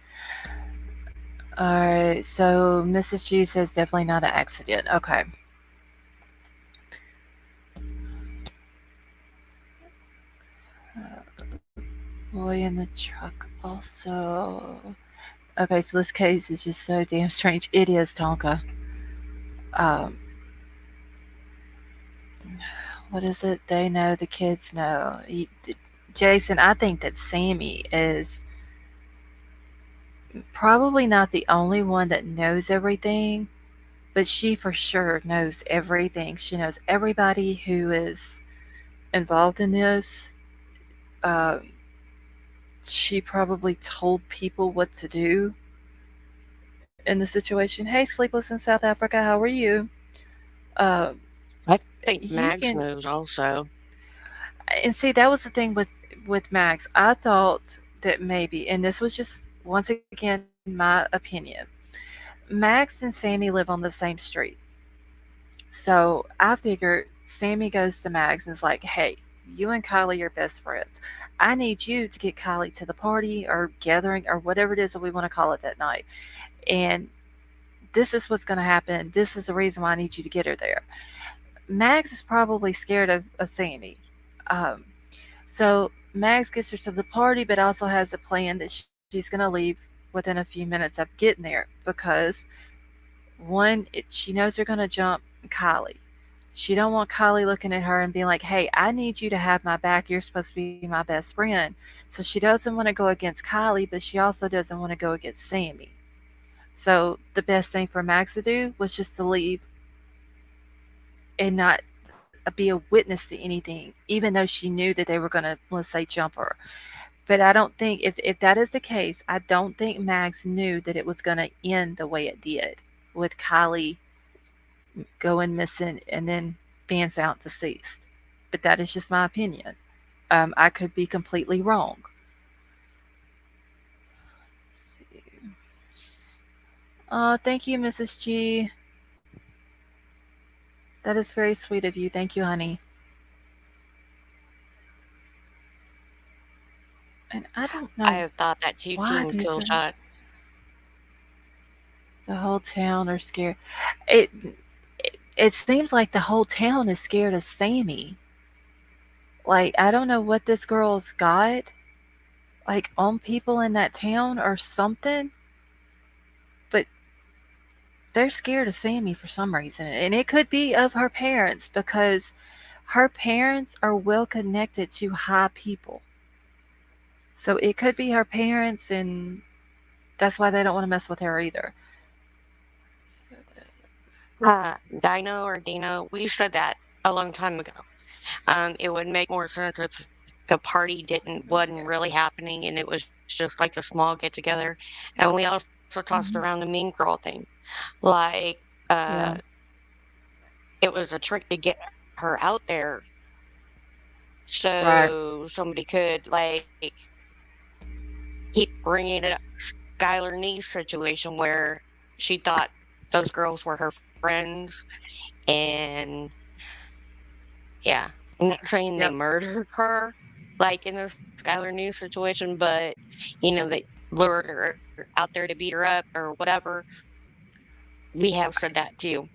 Alright, so Mrs. G says definitely not an accident. Okay. Boy in the truck also. Okay, so this case is just so damn strange. It is Tonka. Um, what is it? They know, the kids know. Jason, I think that Sammy is probably not the only one that knows everything, but she for sure knows everything. She knows everybody who is involved in this. Uh, she probably told people what to do in the situation. Hey, Sleepless in South Africa, how are you? Uh, I think you Max can, knows also. and see, that was the thing with Max. I thought that maybe, and this was just once again my opinion. Max and Sammy live on the same street. So I figured Sammy goes to Max and is like, hey, You and Kylie are best friends. I need you to get Kylie to the party or gathering or whatever it is that we want to call it that night. And this is what's going to happen. This is the reason why I need you to get her there. Max is probably scared of Sammy. Um, so Max gets her to the party, but also has a plan that she's going to leave within a few minutes of getting there because one, she knows they're going to jump Kylie. She don't want Kylie looking at her and being like, "Hey, I need you to have my back. You're supposed to be my best friend." So she doesn't want to go against Kylie, but she also doesn't want to go against Sammy. So the best thing for Max to do was just to leave and not be a witness to anything, even though she knew that they were going to, let's say, jump her. But I don't think, if that is the case, I don't think Max knew that it was going to end the way it did with Kylie going missing and then being found deceased. But that is just my opinion. I could be completely wrong. Thank you, Mrs. G. That is very sweet of you. Thank you, honey. And I don't I know have thought that too, why Team these Kill are. Shot. The whole town are scared. It seems like the whole town is scared of Sammy. Like I don't know what this girl's got, like on people in that town or something, but they're scared of Sammy for some reason. And it could be of her parents because her parents are well connected to high people. So it could be her parents, and that's why they don't want to mess with her either. Dino or Dino, we said that a long time ago. It would make more sense if the party wasn't really happening and it was just like a small get together. And we also tossed Mhm. around the mean girl thing. Like, Yeah. uh, it was a trick to get her out there Right. so somebody could, like, keep bringing it up. Skylar Nee's situation where she thought those girls were her friends. And yeah, I'm not saying they Yep. murdered her, like in the Skylar News situation, but they lured her out there to beat her up or whatever. We have said that too.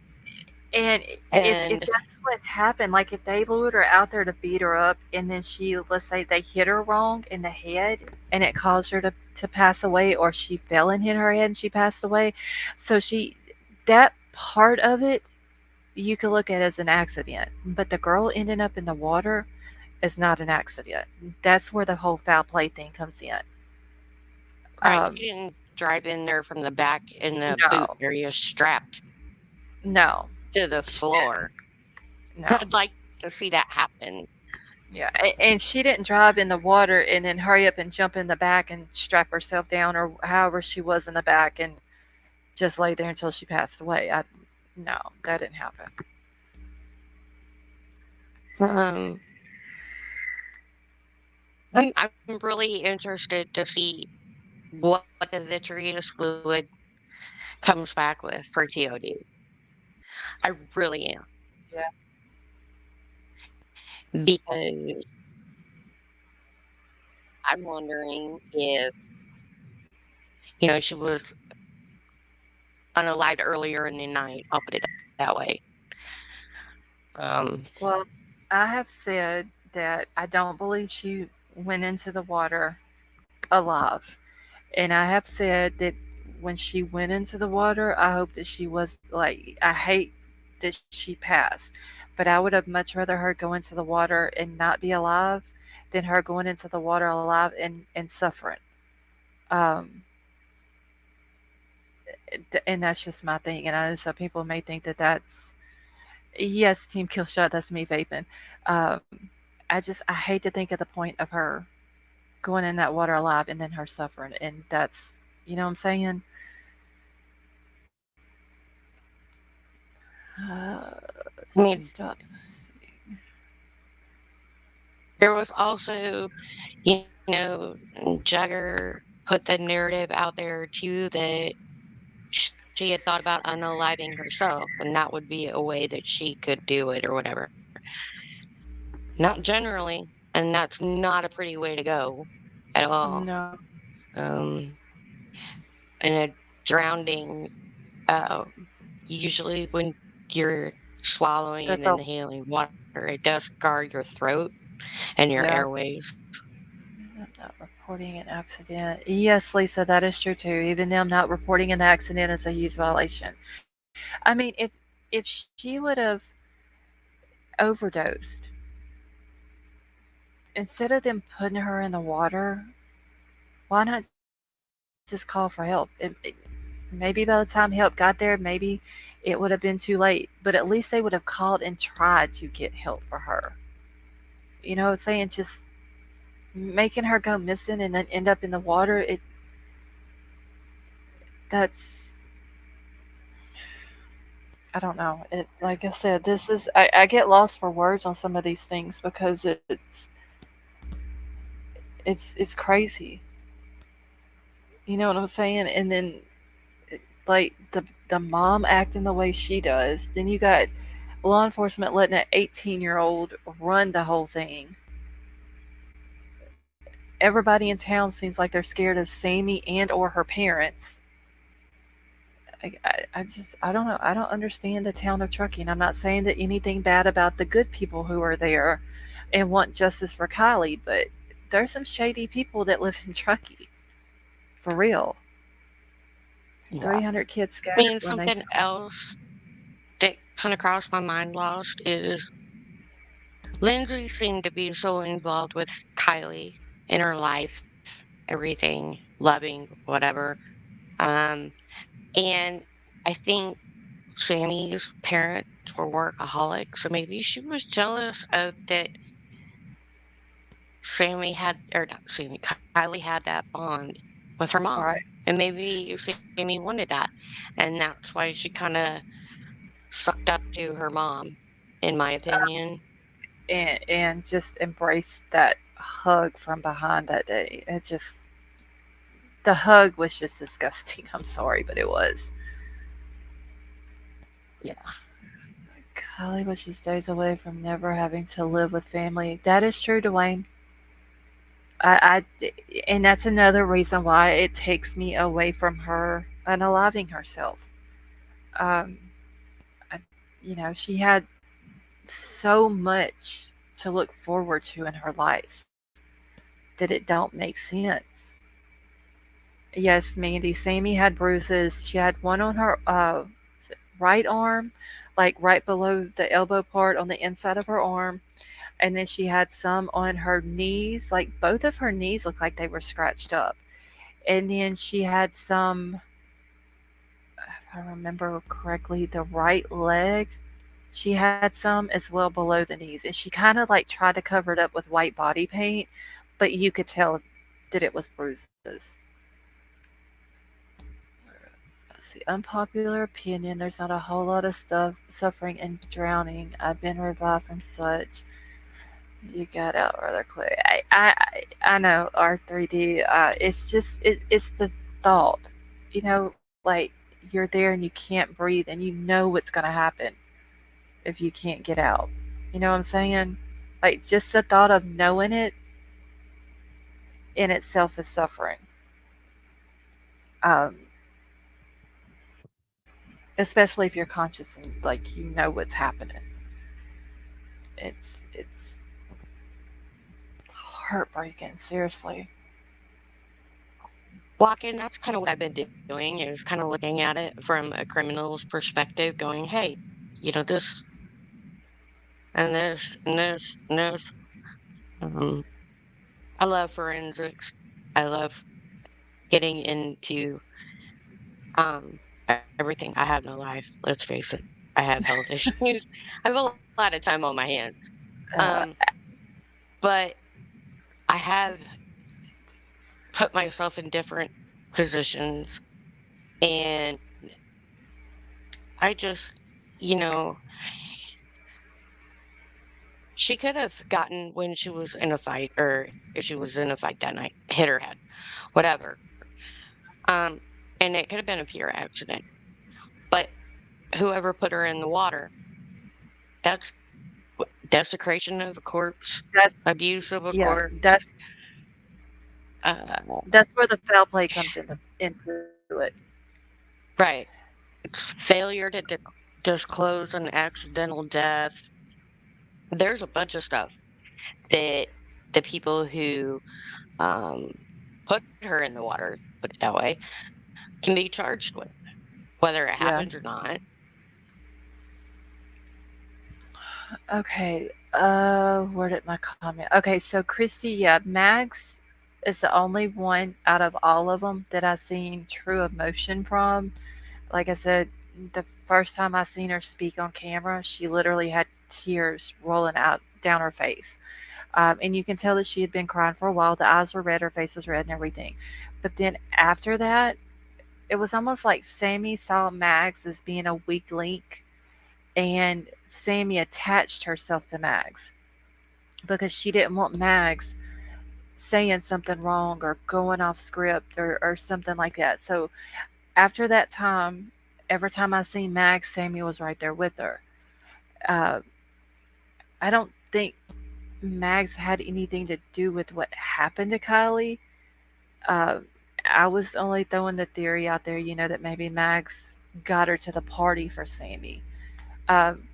And if And that's what happened, like if they lured her out there to beat her up, and then she, let's say they hit her wrong in the head, and it caused her to pass away, or she fell and hit her head and she passed away. So that part of it, you could look at as an accident. But the girl ending up in the water is not an accident. That's where the whole foul play thing comes in. right, Um, she didn't drive in there from the back in the boot no, area strapped no, to the she didn't. floor. No. I'd like to see that happen. Yeah, and she didn't drive in the water and then hurry up and jump in the back and strap herself down or however she was in the back and just lay there until she passed away. No, that didn't happen. Um, I'm really interested to see what the vitreous fluid comes back with for TOD. I really am Yeah. because I'm wondering if, she was unalived earlier in the night. I'll put it that way. Um, Well, I have said that I don't believe she went into the water alive. And I have said that when she went into the water, I hope that she was like, I hate that she passed, but I would have much rather her go into the water and not be alive than her going into the water alive and suffering. Um, and that's just my thing. And I know some people may think that that's, yes, Team Killshot, that's me vaping. Um, I hate to think of the point of her going in that water alive and then her suffering. And that's, you know what I'm saying? Uh, I she mean, stopped. there was also, Jagger put the narrative out there too that she had thought about unaliving herself, and that would be a way that she could do it or whatever. Not generally, and that's not a pretty way to go at all. No, Um, and a drowning, uh, usually when you're swallowing and that's a inhaling water, it does scar your throat and your yeah. airways. I'm not reporting an accident. Yes, Lisa, that is true too. Even them not reporting an accident is a huge violation. I mean, if she would have overdosed, instead of them putting her in the water, why not just call for help? Maybe by the time help got there, maybe it would have been too late. But at least they would have called and tried to get help for her. You know what I'm saying? Just making her go missing and then end up in the water. That's I don't know. It like I said, this is I get lost for words on some of these things because it's crazy. You know what I'm saying? And then like the mom acting the way she does. Then you got law enforcement letting an 18-year-old run the whole thing. Everybody in town seems like they're scared of Sammy and or her parents. I don't know. I don't understand the town of Truckee. I'm not saying that anything bad about the good people who are there and want justice for Kylie, but there's some shady people that live in Truckee. For real. Yeah. 300 kids I scattered mean, when they something else that kind of crossed my mind lost is Lindsay seemed to be so involved with Kylie in her life, everything, loving, whatever. Um, and I think Sammy's parents were workaholics, so maybe she was jealous of that Sammy had, or not Sammy, Kylie had that bond with her right mom. And maybe Sammy wanted that. And that's why she kind of sucked up to her mom, in my opinion. and just embraced that hug from behind that day. It just the hug was just disgusting. I'm sorry, but it was. Yeah. Kylie wishes days away from never having to live with family. That is true, Dwayne. And that's another reason why it takes me away from her unaliving herself. Um, I, she had so much to look forward to in her life that it don't make sense. Yes, Mandy, Sammy had bruises. She had one on her right arm, like right below the elbow part on the inside of her arm. And then she had some on her knees, like both of her knees looked like they were scratched up. And then she had some, if I remember correctly, the right leg. She had some as well below the knees. And she kind of like tried to cover it up with white body paint, but you could tell that it was bruises. Let's see, unpopular opinion. There's not a whole lot of stuff suffering and drowning. I've been revived from such. You got out rather quick. I know R3D. It's just it's the thought. You know, like you're there and you can't breathe and you know what's gonna happen if you can't get out. You know what I'm saying? Like just the thought of knowing it in itself is suffering. Um, especially if you're conscious and like you know what's happening. It's heartbreaking. Seriously. Walking, that's kind of what I've been doing, is kind of looking at it from a criminal's perspective, going, hey, this and this and this and this. Um, I love forensics. I love getting into everything. I have no life. Let's face it. I have health issues. I have a lot of time on my hands. Uh, Um, but I have put myself in different positions, and I just, you know, she could have gotten when she was in a fight, or if she was in a fight that night, hit her head, whatever. Um, and it could have been a pure accident. But whoever put her in the water, that's desecration of a corpse, That's abuse of a yeah, corpse, uh, that's where the foul play comes into it. right. It's failure to disclose an accidental death. There's a bunch of stuff that the people who um, put her in the water, put it that way, can be charged with, whether it Yeah. happens or not. Okay. Where did my comment? Okay, so Christy, yeah, Max is the only one out of all of them that I seen true emotion from. Like I said, the first time I seen her speak on camera, she literally had tears rolling out down her face. And you can tell that she had been crying for a while. The eyes were red, her face was red, and everything. But then after that, it was almost like Sammy saw Max as being a weak link, and Sammy attached herself to Max because she didn't want Max saying something wrong or going off script or something like that. So after that time, every time I seen Max, Sammy was right there with her. Uh, I don't think Max had anything to do with what happened to Kylie. Uh, I was only throwing the theory out there, that maybe Max got her to the party for Sammy. Um,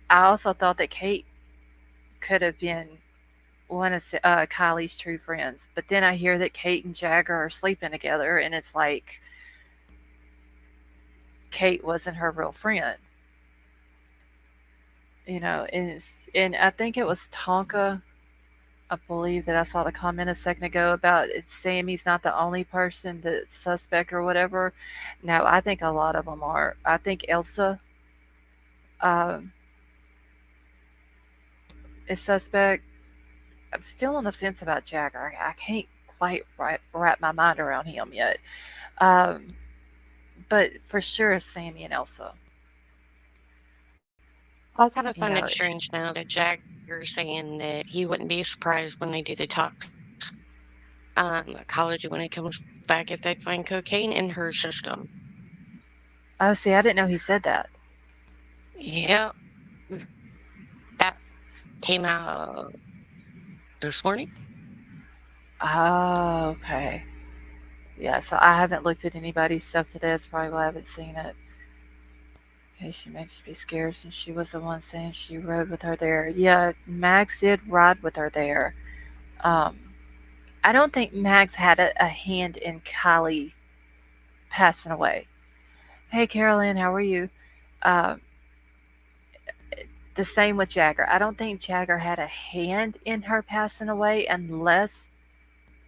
I also thought that Kate could have been one of Kylie's true friends, but then I hear that Kate and Jagger are sleeping together, and it's like Kate wasn't her real friend, and I think it was Tonka. I believe that I saw the comment a second ago about Sammy's not the only person that's suspect or whatever. No, I think a lot of them are. I think Elsa um, is suspect. I'm still on the fence about Jagger. I can't quite wrap my mind around him yet. Um, but for sure, it's Sammy and Elsa. I kind of You find know, it strange now that Jagger's saying that he wouldn't be surprised when they do the talks college when it comes back if they find cocaine in her system. oh, see, I didn't know he said that. Yeah, that came out this morning. Oh, okay. Yeah, so I haven't looked at anybody's stuff today. That's probably why I haven't seen it. Okay, she may just be scared since she was the one saying she rode with her there. Yeah, Max did ride with her there. Um, I don't think Max had a hand in Kylie passing away. Hey, Carolyn, how are you? Um, the same with Jagger. I don't think Jagger had a hand in her passing away unless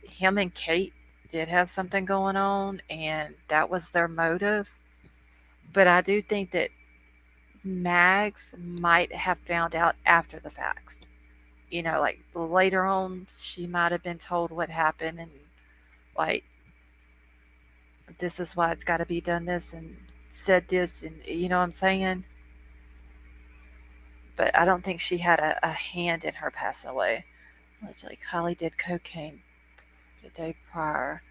him and Kate did have something going on and that was their motive. But I do think that Max might have found out after the facts. Like later on, she might have been told what happened and like, this is why it's got to be done this and said this, and you know what I'm saying? But I don't think she had a hand in her passing away. It's like Holly did cocaine the day prior.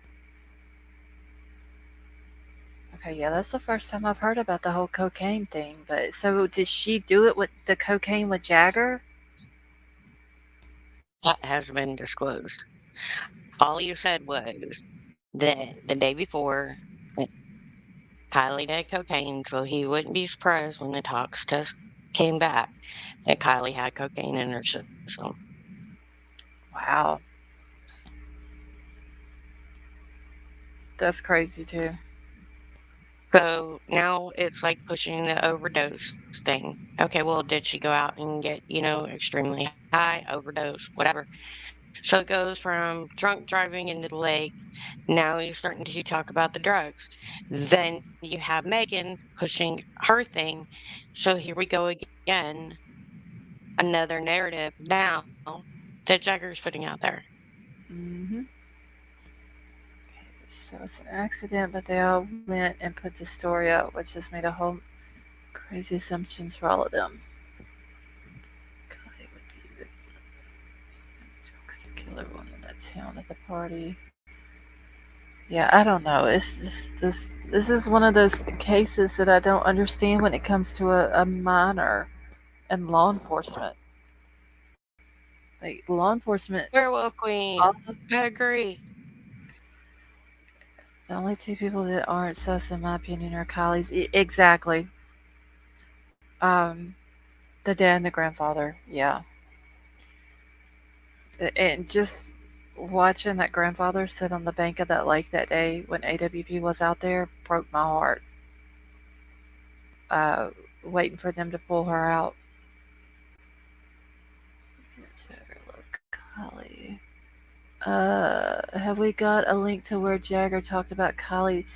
Okay, yeah, that's the first time I've heard about the whole cocaine thing. But so did she do it with the cocaine with Jagger? That has been disclosed. All you said was that the day before that Kylie did cocaine, so he wouldn't be surprised when the tox test came back that Kylie had cocaine in her system. Wow, that's crazy too. So now it's like pushing the overdose thing. Okay, well, did she go out and get, extremely high, overdose, whatever? So it goes from drunk driving into the lake. Now you're starting to talk about the drugs. Then you have Megan pushing her thing. So here we go again. Another narrative now that Jagger's putting out there. Hmm. So it's an accident, but they all went and put the story out, which just made a whole crazy assumptions for all of them. God, it would be the jokes to kill everyone in that town at the party. Yeah, I don't know. It's this is one of those cases that I don't understand when it comes to a minor and law enforcement. Like law enforcement, Werewolf all Queen. of, I agree. the only two people that aren't sus, in my opinion, are Kylie's. Exactly. The dad and the grandfather. Yeah, and just watching that grandfather sit on the bank of that lake that day when AWP was out there broke my heart. Uh, Waiting for them to pull her out. Look, Kylie. Have we got a link to where Jagger talked about Kylie?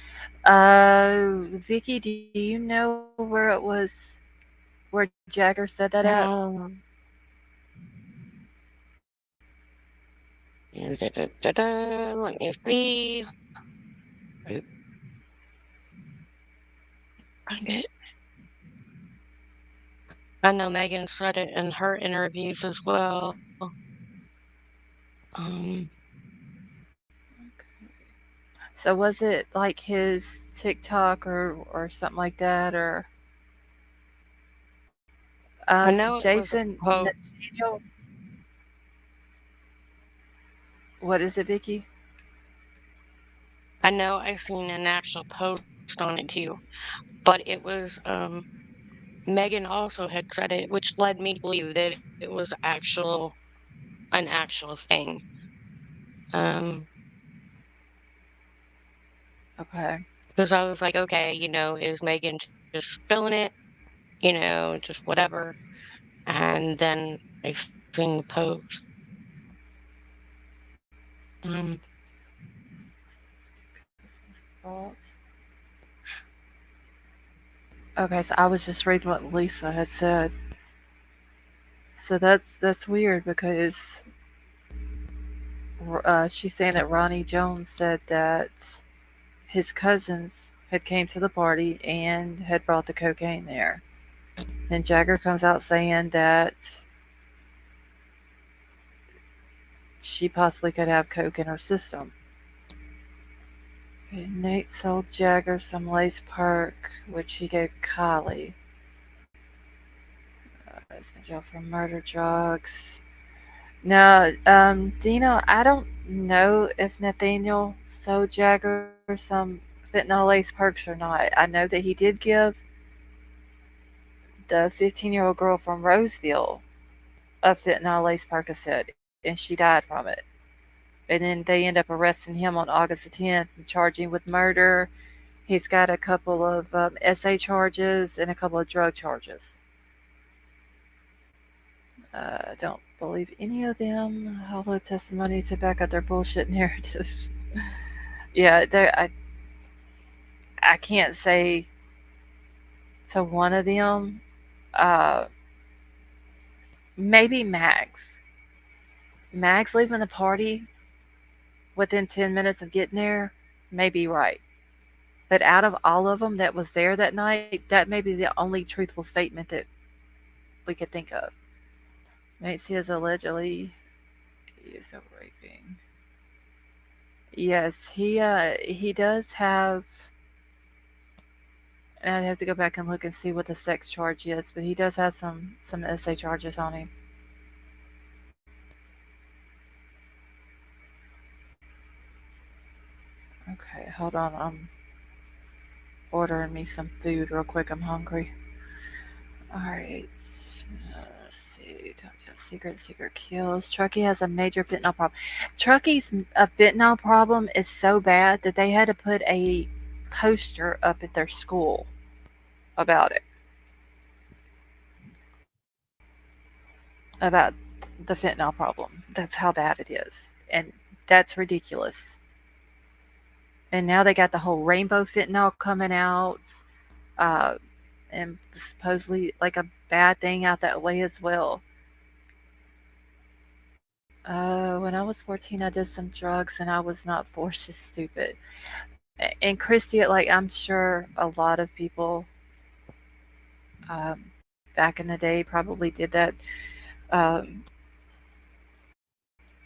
Vicky, do you know where it was? Where Jagger said that at? Um, Let me see. Oop, find it. I know Megan said it in her interviews as well. Um, So was it like his TikTok or something like that, or I know it was a Jason post. Nathaniel? What is it, Vicky? I know I seen an actual post on it too, but it was Megan also had said it, which led me to believe that it was an actual thing. Um, Okay. because I was like, okay, is Megan just filling it, just whatever. And then I seen the post. Um, Okay, so I was just reading what Lisa had said. So that's weird because she's saying that Ronnie Jones said that his cousins had came to the party and had brought the cocaine there. Then Jagger comes out saying that she possibly could have coke in her system. And Nate sold Jagger some lace perk, which he gave Kylie. Is in jail for murder drugs. Now, Dino, I don't know if Nathaniel sold Jagger some fentanyl lace perks or not. I know that he did give the 15-year-old girl from Roseville a fentanyl lace Percocet, and she died from it. And then they end up arresting him on August the 10th and charging with murder. He's got a couple of SA charges and a couple of drug charges. I don't believe any of them. Hollow testimony to back up their bullshit narratives. Yeah, I can't say to one of them. Uh, Maybe Max. Max leaving the party within 10 minutes of getting there may be right. But out of all of them that was there that night, that may be the only truthful statement that we could think of. Macy is allegedly accused of raping. Yes, he does have, and I'd have to go back and look and see what the sex charge is, but he does have some SA charges on him. Okay, hold on. I'm ordering me some food real quick. I'm hungry. All right. Let's see. Secret kills. Truckee has a major fentanyl problem. Truckee's fentanyl problem is so bad that they had to put a poster up at their school about it, about the fentanyl problem. That's how bad it is. And that's ridiculous. And now they got the whole rainbow fentanyl coming out, uh, and supposedly like a bad thing out that way as well. When I was 14, I did some drugs and I was not forced to stupid. And Christy, like I'm sure a lot of people um, back in the day probably did that. Um,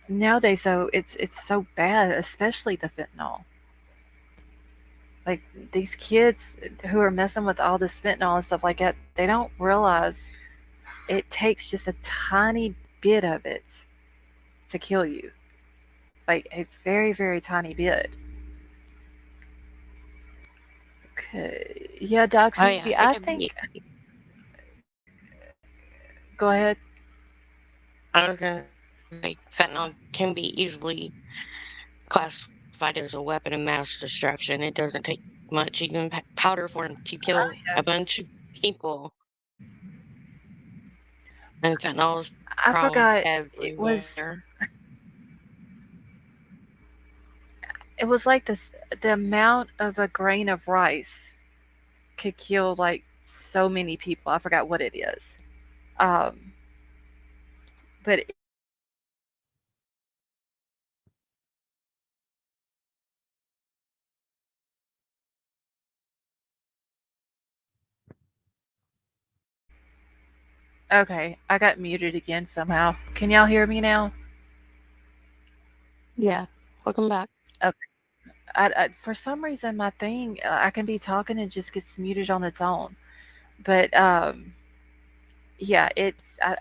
Nowadays, though, it's so bad, especially the fentanyl. Like these kids who are messing with all this fentanyl and stuff like that, they don't realize it takes just a tiny bit of it. to kill you, like a very, very tiny bit. Okay. Yeah, Oh Doxy, yeah, I it could think. be. Go ahead. I was gonna say fentanyl can be easily classified as a weapon of mass destruction. It doesn't take much, even powder form, to Oh, kill a yeah. bunch of people. And fentanyl is I probably forgot. It was. everywhere. It was like this. The amount of a grain of rice could kill like so many people. I forgot what it is. Um, but okay, I got muted again somehow. Can y'all hear me now? Yeah. Welcome back. Okay. For some reason, my thing, I can be talking and it just gets muted on its own. But yeah,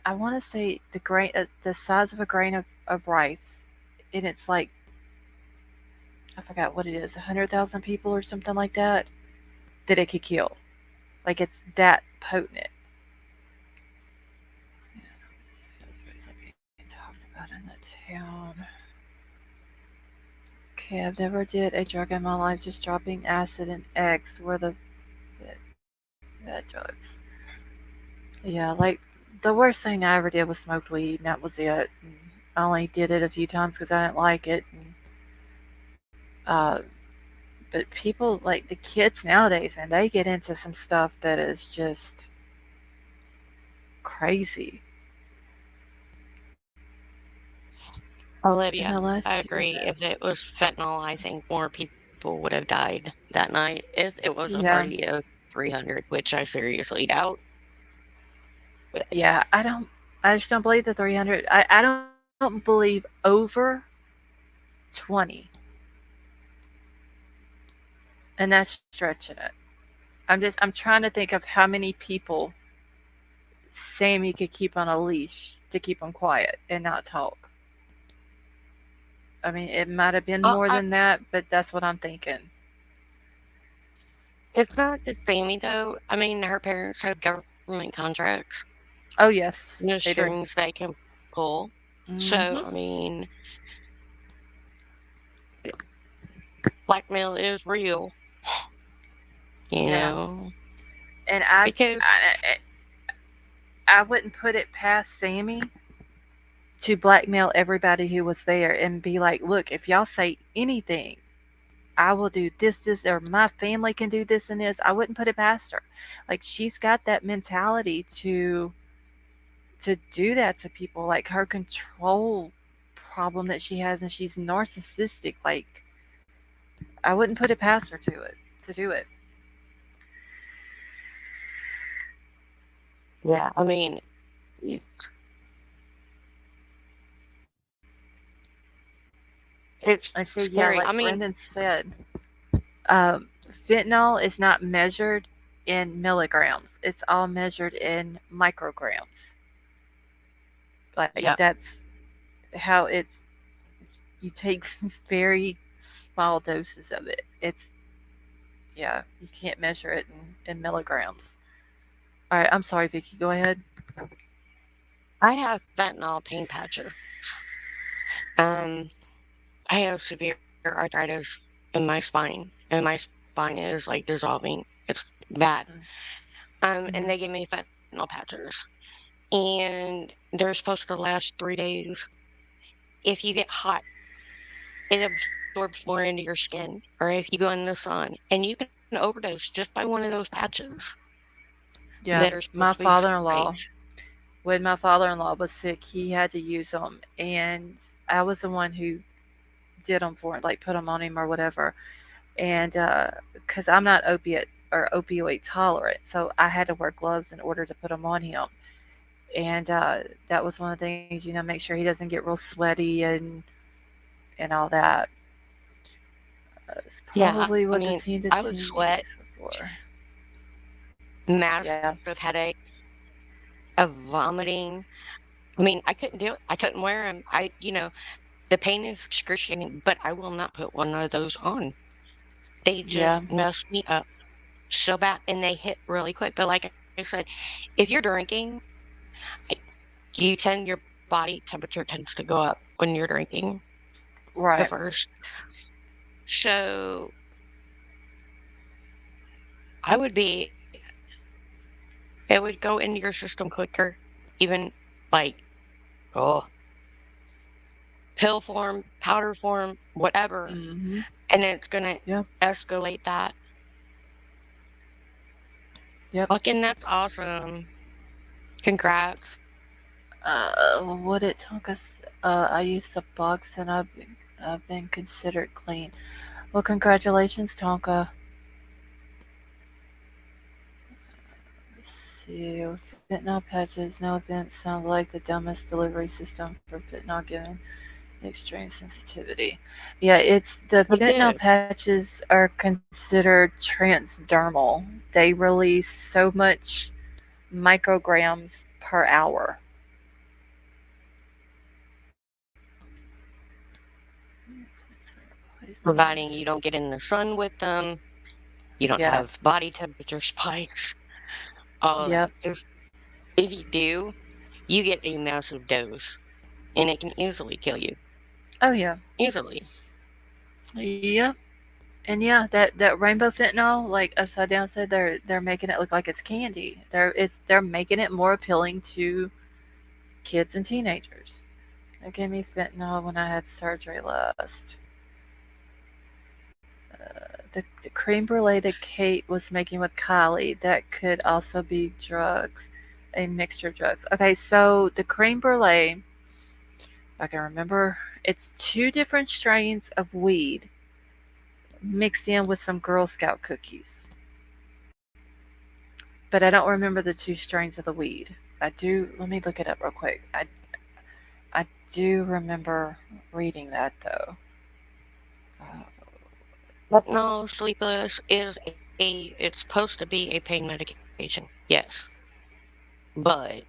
I want to say the size of a grain of rice, and it's like I forgot what it is, 100,000 people or something like that that it could kill. Like it's that potent. Being talked about in the town. Okay, I've never did a drug in my life. Just dropping acid and X were the bad drugs. Yeah, like the worst thing I ever did was smoked weed, and that was it. And I only did it a few times because I didn't like it. And, but people like the kids nowadays, man, they get into some stuff that is just crazy. In Olivia, the I last year, agree. If it was fentanyl, I think more people would have died that night if it was a yeah, party of 300, which I seriously doubt. But yeah, I just don't believe the 300. I don't believe over 20, and that's stretching it. I'm trying to think of how many people Sammy could keep on a leash to keep him quiet and not talk. I mean, it might have been more I, than that, but that's what I'm thinking. it's not just Sammy, though. I mean, her parents have government contracts, Oh yes, no they do. strings they can pull. So, Hmm. I mean, blackmail is real, you Yeah, know, and because, I wouldn't put it past Sammy to blackmail everybody who was there and be like, look, if y'all say anything, I will do this, or my family can do this and this. I wouldn't put it past her. Like she's got that mentality to do that to people. Like her control problem that she has, and she's narcissistic. Like I wouldn't put it past her to do it. yeah, I mean, y- it's I say, yeah, scary. like I mean, Brendan said, um, fentanyl is not measured in milligrams. It's all measured in micrograms. Like yeah, that's how you take very small doses of it. It's yeah, you can't measure it in milligrams. All right, I'm sorry, Vicky. Go ahead. I have fentanyl pain patches. Um, I have severe arthritis in my spine, and my spine is like dissolving. It's bad. And Mm-hmm. they give me fentanyl patches, and they're supposed to last 3 days. If you get hot, it absorbs more into your skin, or if you go in the sun, and you can overdose just by one of those patches Yeah, that are supposed my to be father-in-law, safe. when my father-in-law was sick, he had to use them, and I was the one who did them for him, like put them on him or whatever. And because I'm not opiate or opioid tolerant, so I had to wear gloves in order to put them on him. And that was one of the things, make sure he doesn't get real sweaty and all that. It's Yeah, probably I what the mean, 10 to I would 10 sweat, days were for. massive Yeah. headache, of vomiting. I mean, I couldn't do it. I couldn't wear them. The pain is excruciating, but I will not put one of those on. They Yeah, just mess me up so bad, and they hit really quick. But like I said, if you're drinking, your body temperature tends to go up when you're drinking at right. first. So I would be, it would go into your system quicker, even like, oh, pill form, powder form, whatever. Mm-hmm. And it's going to Yep. escalate that. Yep. Fucking, that's awesome. Congrats. What it took us, I used a box and I've been considered clean. Well, congratulations, Tonka. Let's see, with fentanyl patches, no events sound like the dumbest delivery system for fentanyl given extreme sensitivity. Yeah, it's the It fentanyl did. patches are considered transdermal. They release so much micrograms per hour. Providing you don't get in the sun with them, you don't Yeah. have body temperature spikes, all of that. Yep. Because if you do, you get a massive dose, and it can easily kill you. Oh yeah. Easily. Yep. And yeah, that rainbow fentanyl, like Upside Down said, they're making it look like it's candy. They're making it more appealing to kids and teenagers. They gave me fentanyl when I had surgery last. The cream brulee that Kate was making with KIELY, that could also be drugs, a mixture of drugs. Okay, so the cream brulee, if I can remember, it's two different strains of weed mixed in with some Girl Scout cookies. But I don't remember the two strains of the weed. I do. Let me look it up real quick. I do remember reading that though. But no, sleepless is it's supposed to be a pain medication. Yes. But,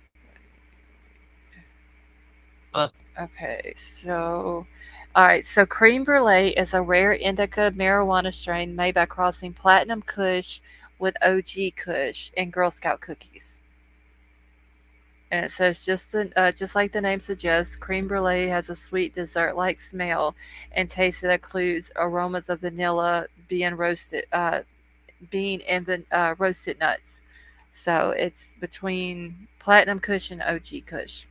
uh, Okay, so all right. So cream brulee is a rare indica marijuana strain made by crossing platinum Kush with OG Kush and Girl Scout cookies. And it says just like the name suggests, cream brulee has a sweet dessert-like smell and taste that includes aromas of vanilla, bean and the roasted nuts. So it's between Platinum Kush and OG Kush.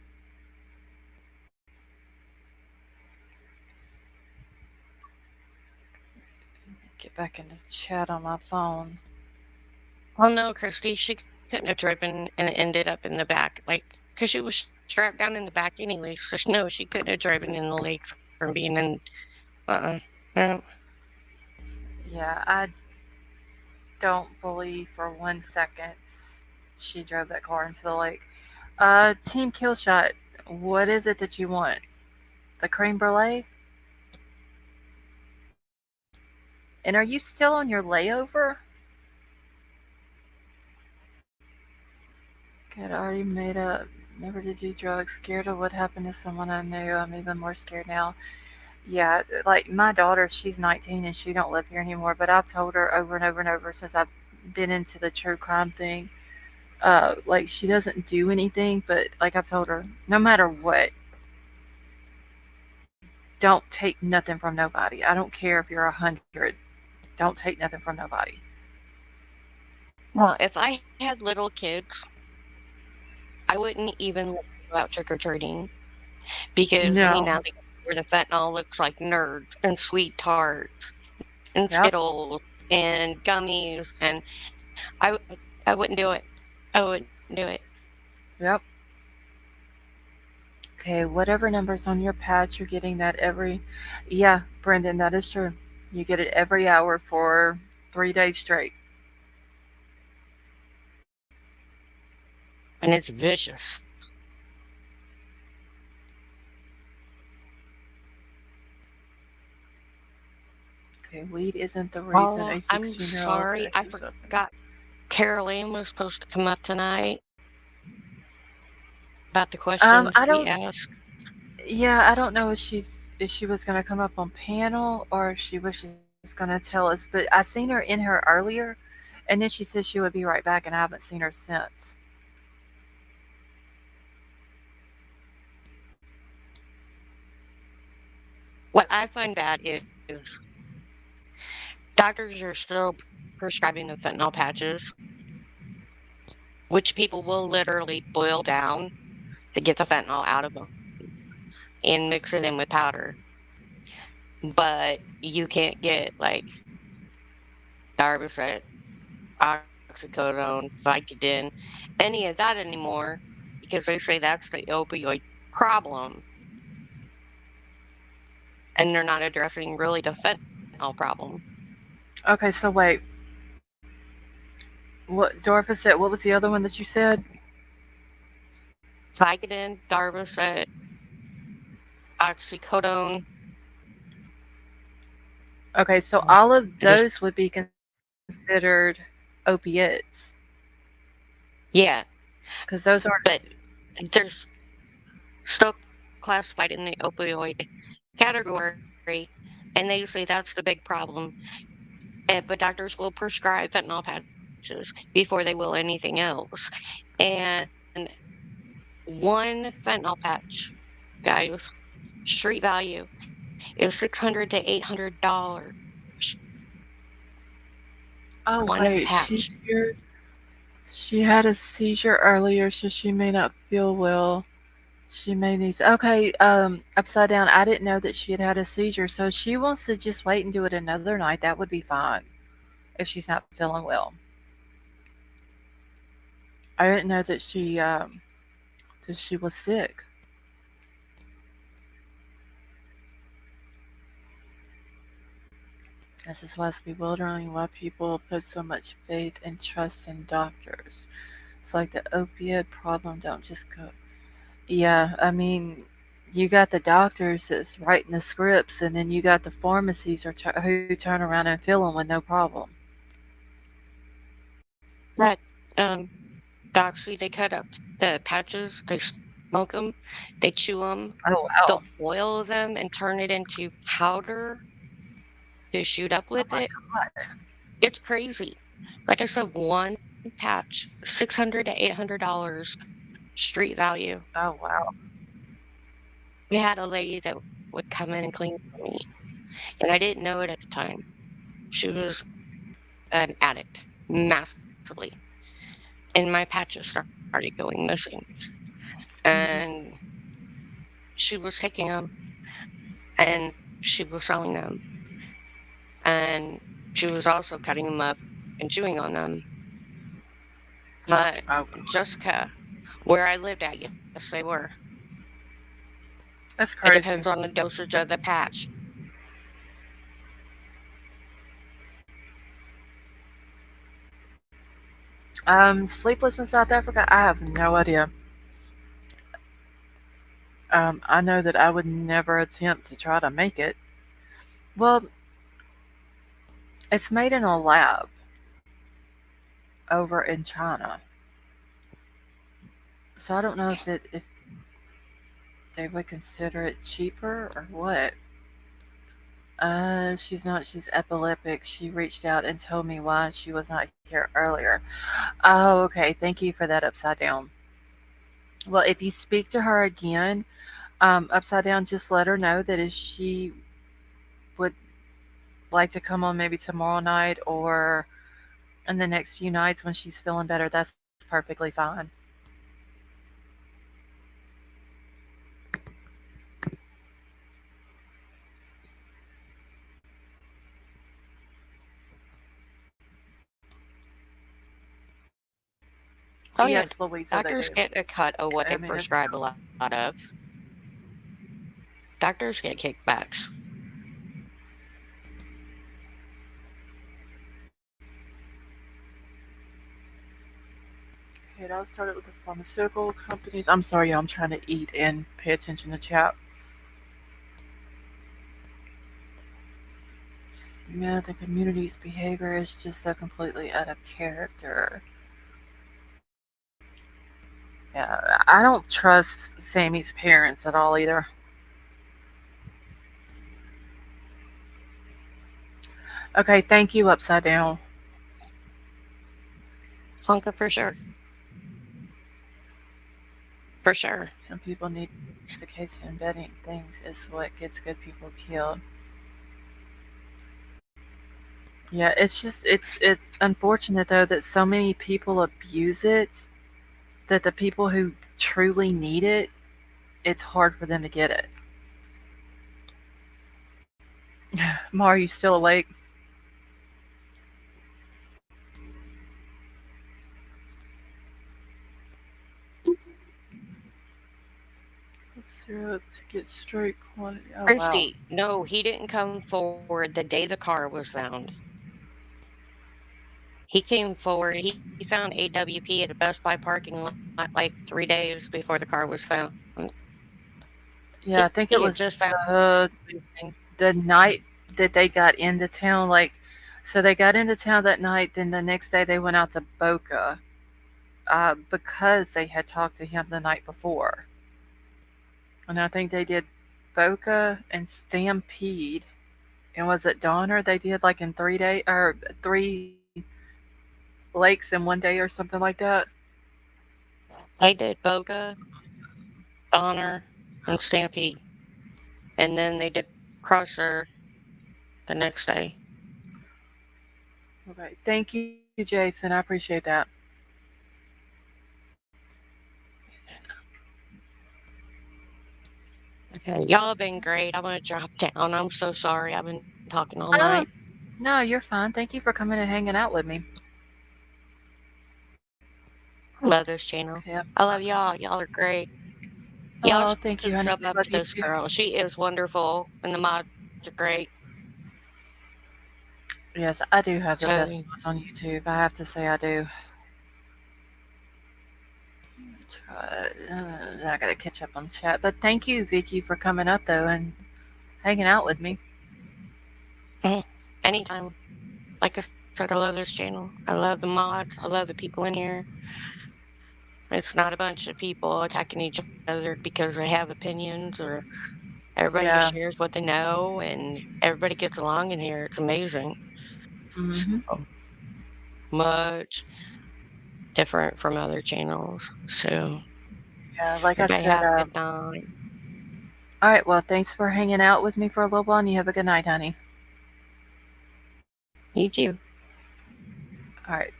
Get back in the chat on my phone. oh no, Christy, she couldn't have driven and it ended up in the back, like, because she was strapped down in the back anyway. So no, she couldn't have driven in the lake from being in. No. Yeah, I don't believe for 1 second she drove that car into the lake. Team Killshot, what is it that you want? The cream brulee? And are you still on your layover? Get already made up. Never did do drugs. Scared of what happened to someone I knew. I'm even more scared now. Yeah, like my daughter, she's 19 and she don't live here anymore. But I've told her over and over and over since I've been into the true crime thing. Like she doesn't do anything, but like I've told her, no matter what, don't take nothing from nobody. I don't care if you're 100. Don't take nothing from nobody. Well, if I had little kids, I wouldn't even let them go out trick or treating because I mean No. now they where the fentanyl looks like nerds and sweet tarts and Yep. Skittles and gummies, and I wouldn't do it. I wouldn't do it. Yep. Okay, whatever number's on your patch, you're getting that every. Yeah, Brendan, that is true. You get it every hour for 3 days straight. And it's vicious. Okay, weed isn't the reason Oh, a I'm 16-year-old sorry. I acts up. forgot Carol Ann was supposed to come up tonight. about the I questions don't. we asked? Yeah, I don't know if she was gonna come up on panel or if she was just gonna tell us. But I seen her in here earlier, and then she said she would be right back, and I haven't seen her since. What I find bad is doctors are still prescribing the fentanyl patches, which people will literally boil down to get the fentanyl out of them and mix it in with powder. But you can't get like Darvocet, oxycodone, Vicodin, any of that anymore because they say that's the opioid problem and they're not addressing really the fentanyl problem. Okay, so wait, what Dorfa said? What was the other one that you said? Vicodin, Darvocet, oxycodone, Okay, so all of just those would be considered opiates yeah. because those aren't. But there's still classified in the opioid category, and they say that's the big problem. But doctors will prescribe fentanyl patches before they will anything else. And one fentanyl patch, guys, street value is $600 to $800. Oh One wait, patch. she's here. She had a seizure earlier, so she may not feel well. She may need. Okay, upside down. I didn't know that she had had a seizure, so if she wants to just wait and do it another night. That would be fine if she's not feeling well. I didn't know that she was sick. This is why it's bewildering why people put so much faith and trust in doctors. It's like the opiate problem don't just go. Yeah, I mean, you got the doctors that's writing the scripts, and then you got the pharmacies who turn around and fill them with no problem. That doxy, they cut up the patches, they smoke them, they chew them, Oh wow! they'll boil them and turn it into powder to shoot up Oh with my it. god! It's crazy. Like I said, one patch, $600 to $800 street value. Oh wow! We had a lady that would come in and clean for me, and I didn't know it at the time. She was an addict, massively, and my patches started going missing. Hmm. And she was taking them, and she was selling them, and she was also cutting them up and chewing on them. But Oh, Jessica, where I lived at, yes, they were. that's It crazy. depends on the dosage of the patch. Sleepless in South Africa. I have no idea. I know that I would never attempt to try to make it. Well, it's made in a lab over in China, so I don't know if they would consider it cheaper or what. She's not. She's epileptic. She reached out and told me why she was not here earlier. Oh, okay. Thank you for that, Upside Down. Well, if you speak to her again, Upside Down, just let her know that if she would like to come on maybe tomorrow night or in the next few nights when she's feeling better, that's perfectly fine. Oh, Yes, yeah, Louisa, they do. doctors get a cut of I what they mean, it's prescribe a lot of. Doctors get kickbacks. okay. It all started with the pharmaceutical companies. I'm sorry, y'all. I'm trying to eat and pay attention to chat. Yeah, the community's behavior is just so completely out of character. Yeah, I don't trust Sammy's parents at all either. Okay, thank you, Upside Down. Honka for sure. For sure. Some people need intoxication and betting things is what gets good people killed. Yeah, it's unfortunate though that so many people abuse it that the people who truly need it, it's hard for them to get it. Ma, are you still awake? Syrup to get straight quantity. Oh wow. Christy, no, he didn't come forward the day the car was found. He came forward. He found AWP at a Best Buy parking lot like 3 days before the car was found. Yeah, I think He it had was just found uh, everything. the night that they got into town. Like, so they got into town that night. Then the next day they went out to Boca because they had talked to him the night before. And I think they did Boca and Stampede. And was it Donner? They did like in 3 days or three lakes in one day or something like that. I did Boga, Donner, and Stampede. And then they did Crusher the next day. Okay. Thank you, Jason. I appreciate that. Okay, y'all have been great. I'm gonna drop down. I'm so sorry. I've been talking all night. Oh, no, you're fine. Thank you for coming and hanging out with me. Love this channel. Yeah. I love y'all. Y'all are great. Y'all Oh, should thank sub you, up honey. to I this love you girl. too. She is wonderful, and the mods are great. Yes, I do have the So, best ones on YouTube. I have to say I do. I gotta catch up on chat. But thank you, Vicky, for coming up though and hanging out with me. anytime. Like I said, I love this channel. I love the mods. I love the people in here. It's not a bunch of people attacking each other because they have opinions or everybody just Yeah. shares what they know and everybody gets along in here. It's amazing. Hmm. So much different from other channels. So Yeah. Like I everybody said. have a good night. All right. Well, thanks for hanging out with me for a little while, and you have a good night, honey. You too. All right.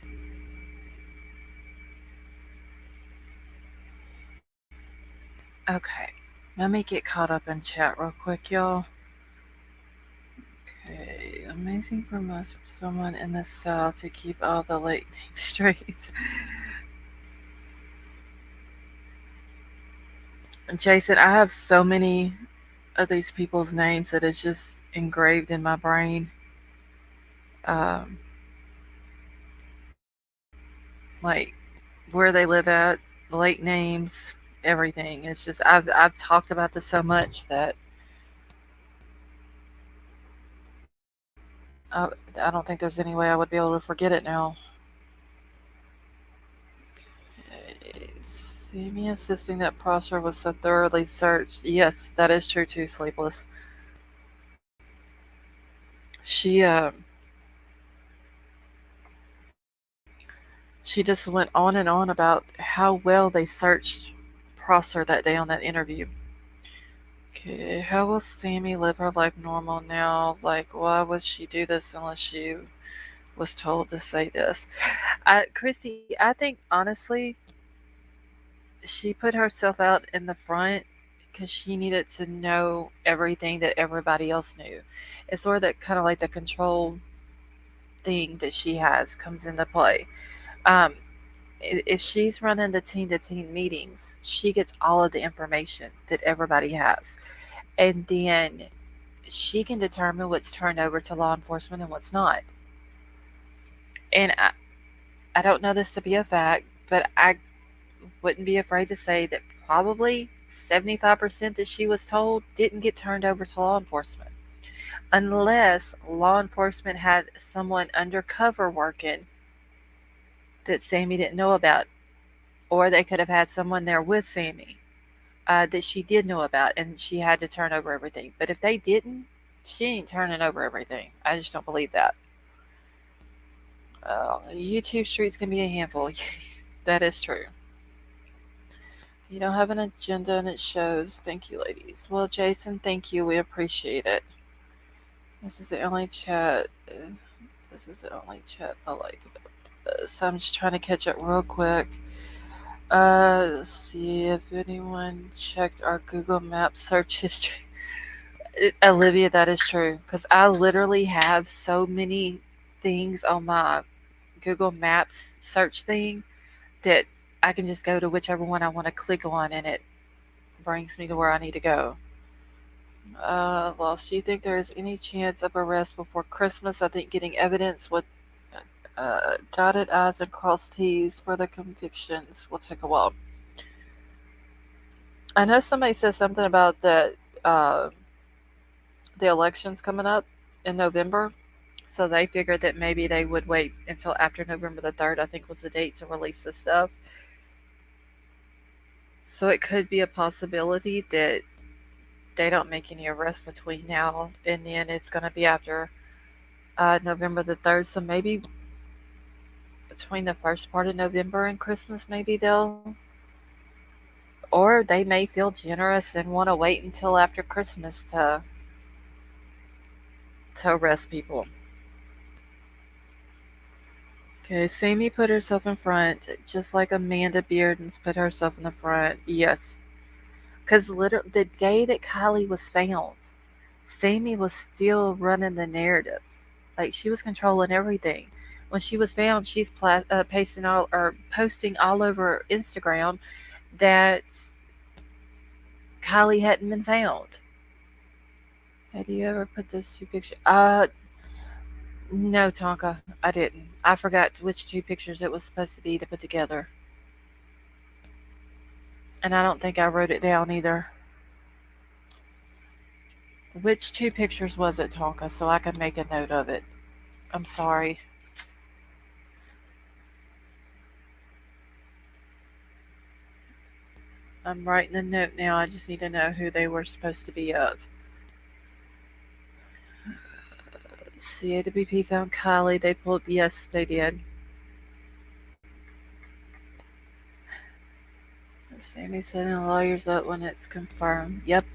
Okay. Let me get caught up in chat real quick, y'all. Okay. Amazing promotion from someone in the South to keep all the late name straight. Jason, I have so many of these people's names that it's just engraved in my brain. Um, like where they live at, late names, everything. It's just I've talked about this so much that I don't think there's any way I would be able to forget it now. Okay. See me insisting that Prosser was so thoroughly searched. Yes, that is true too, Sleepless. She she just went on and on about how well they searched Prosser that day on that interview. Okay, how will Sammy live her life normal now? Like, why would she do this unless she was told to say this? Chrissy, I think honestly, she put herself out in the front because she needed to know everything that everybody else knew. It's sort of that kind of like the control thing that she has comes into play. Um, if she's running the team to team meetings, she gets all of the information that everybody has. And then she can determine what's turned over to law enforcement and what's not. And I don't know this to be a fact, but I wouldn't be afraid to say that probably 75% that she was told didn't get turned over to law enforcement. Unless law enforcement had someone undercover working that Sammy didn't know about. Or they could have had someone there with Sammy that she did know about and she had to turn over everything. But if they didn't, she ain't turning over everything. I just don't believe that. YouTube streets can be a handful. That is true. You don't have an agenda and it shows. Thank you, ladies. Well, Jason, thank you. We appreciate it. This is the only chat. This is the only chat I like about this. So I'm just trying to catch up real quick. See if anyone checked our Google Maps search history. Olivia, that is true. Because I literally have so many things on my Google Maps search thing that I can just go to whichever one I want to click on and it brings me to where I need to go. Lost. Do you think there is any chance of arrest before Christmas? I think getting evidence with dotted I's and crossed T's for the convictions will take a while. I know somebody said something about uh, the elections coming up in November, so they figured that maybe they would wait until after November the 3rd, I think was the date to release this stuff. So it could be a possibility that they don't make any arrests between now and then. It's going to be after November the 3rd. So maybe between the first part of November and Christmas, maybe they'll, or they may feel generous and want to wait until after Christmas to arrest people. Okay, Sammy put herself in front, just like Amanda Bearden's put herself in the front. Yes, because literally the day that Kylie was found, Sammy was still running the narrative. Like she was controlling everything. When she was found, she's pasting all or posting all over Instagram that Kylie hadn't been found. Had you ever put those two pictures? No, Tonka, I didn't. I forgot which two pictures it was supposed to be to put together, and I don't think I wrote it down either. Which two pictures was it, Tonka, so I can make a note of it? I'm sorry. I'm writing a note now. I just need to know who they were supposed to be of. CAWP found Kylie. They pulled. Yes, they did. Sammy setting the lawyers up when it's confirmed. Yep.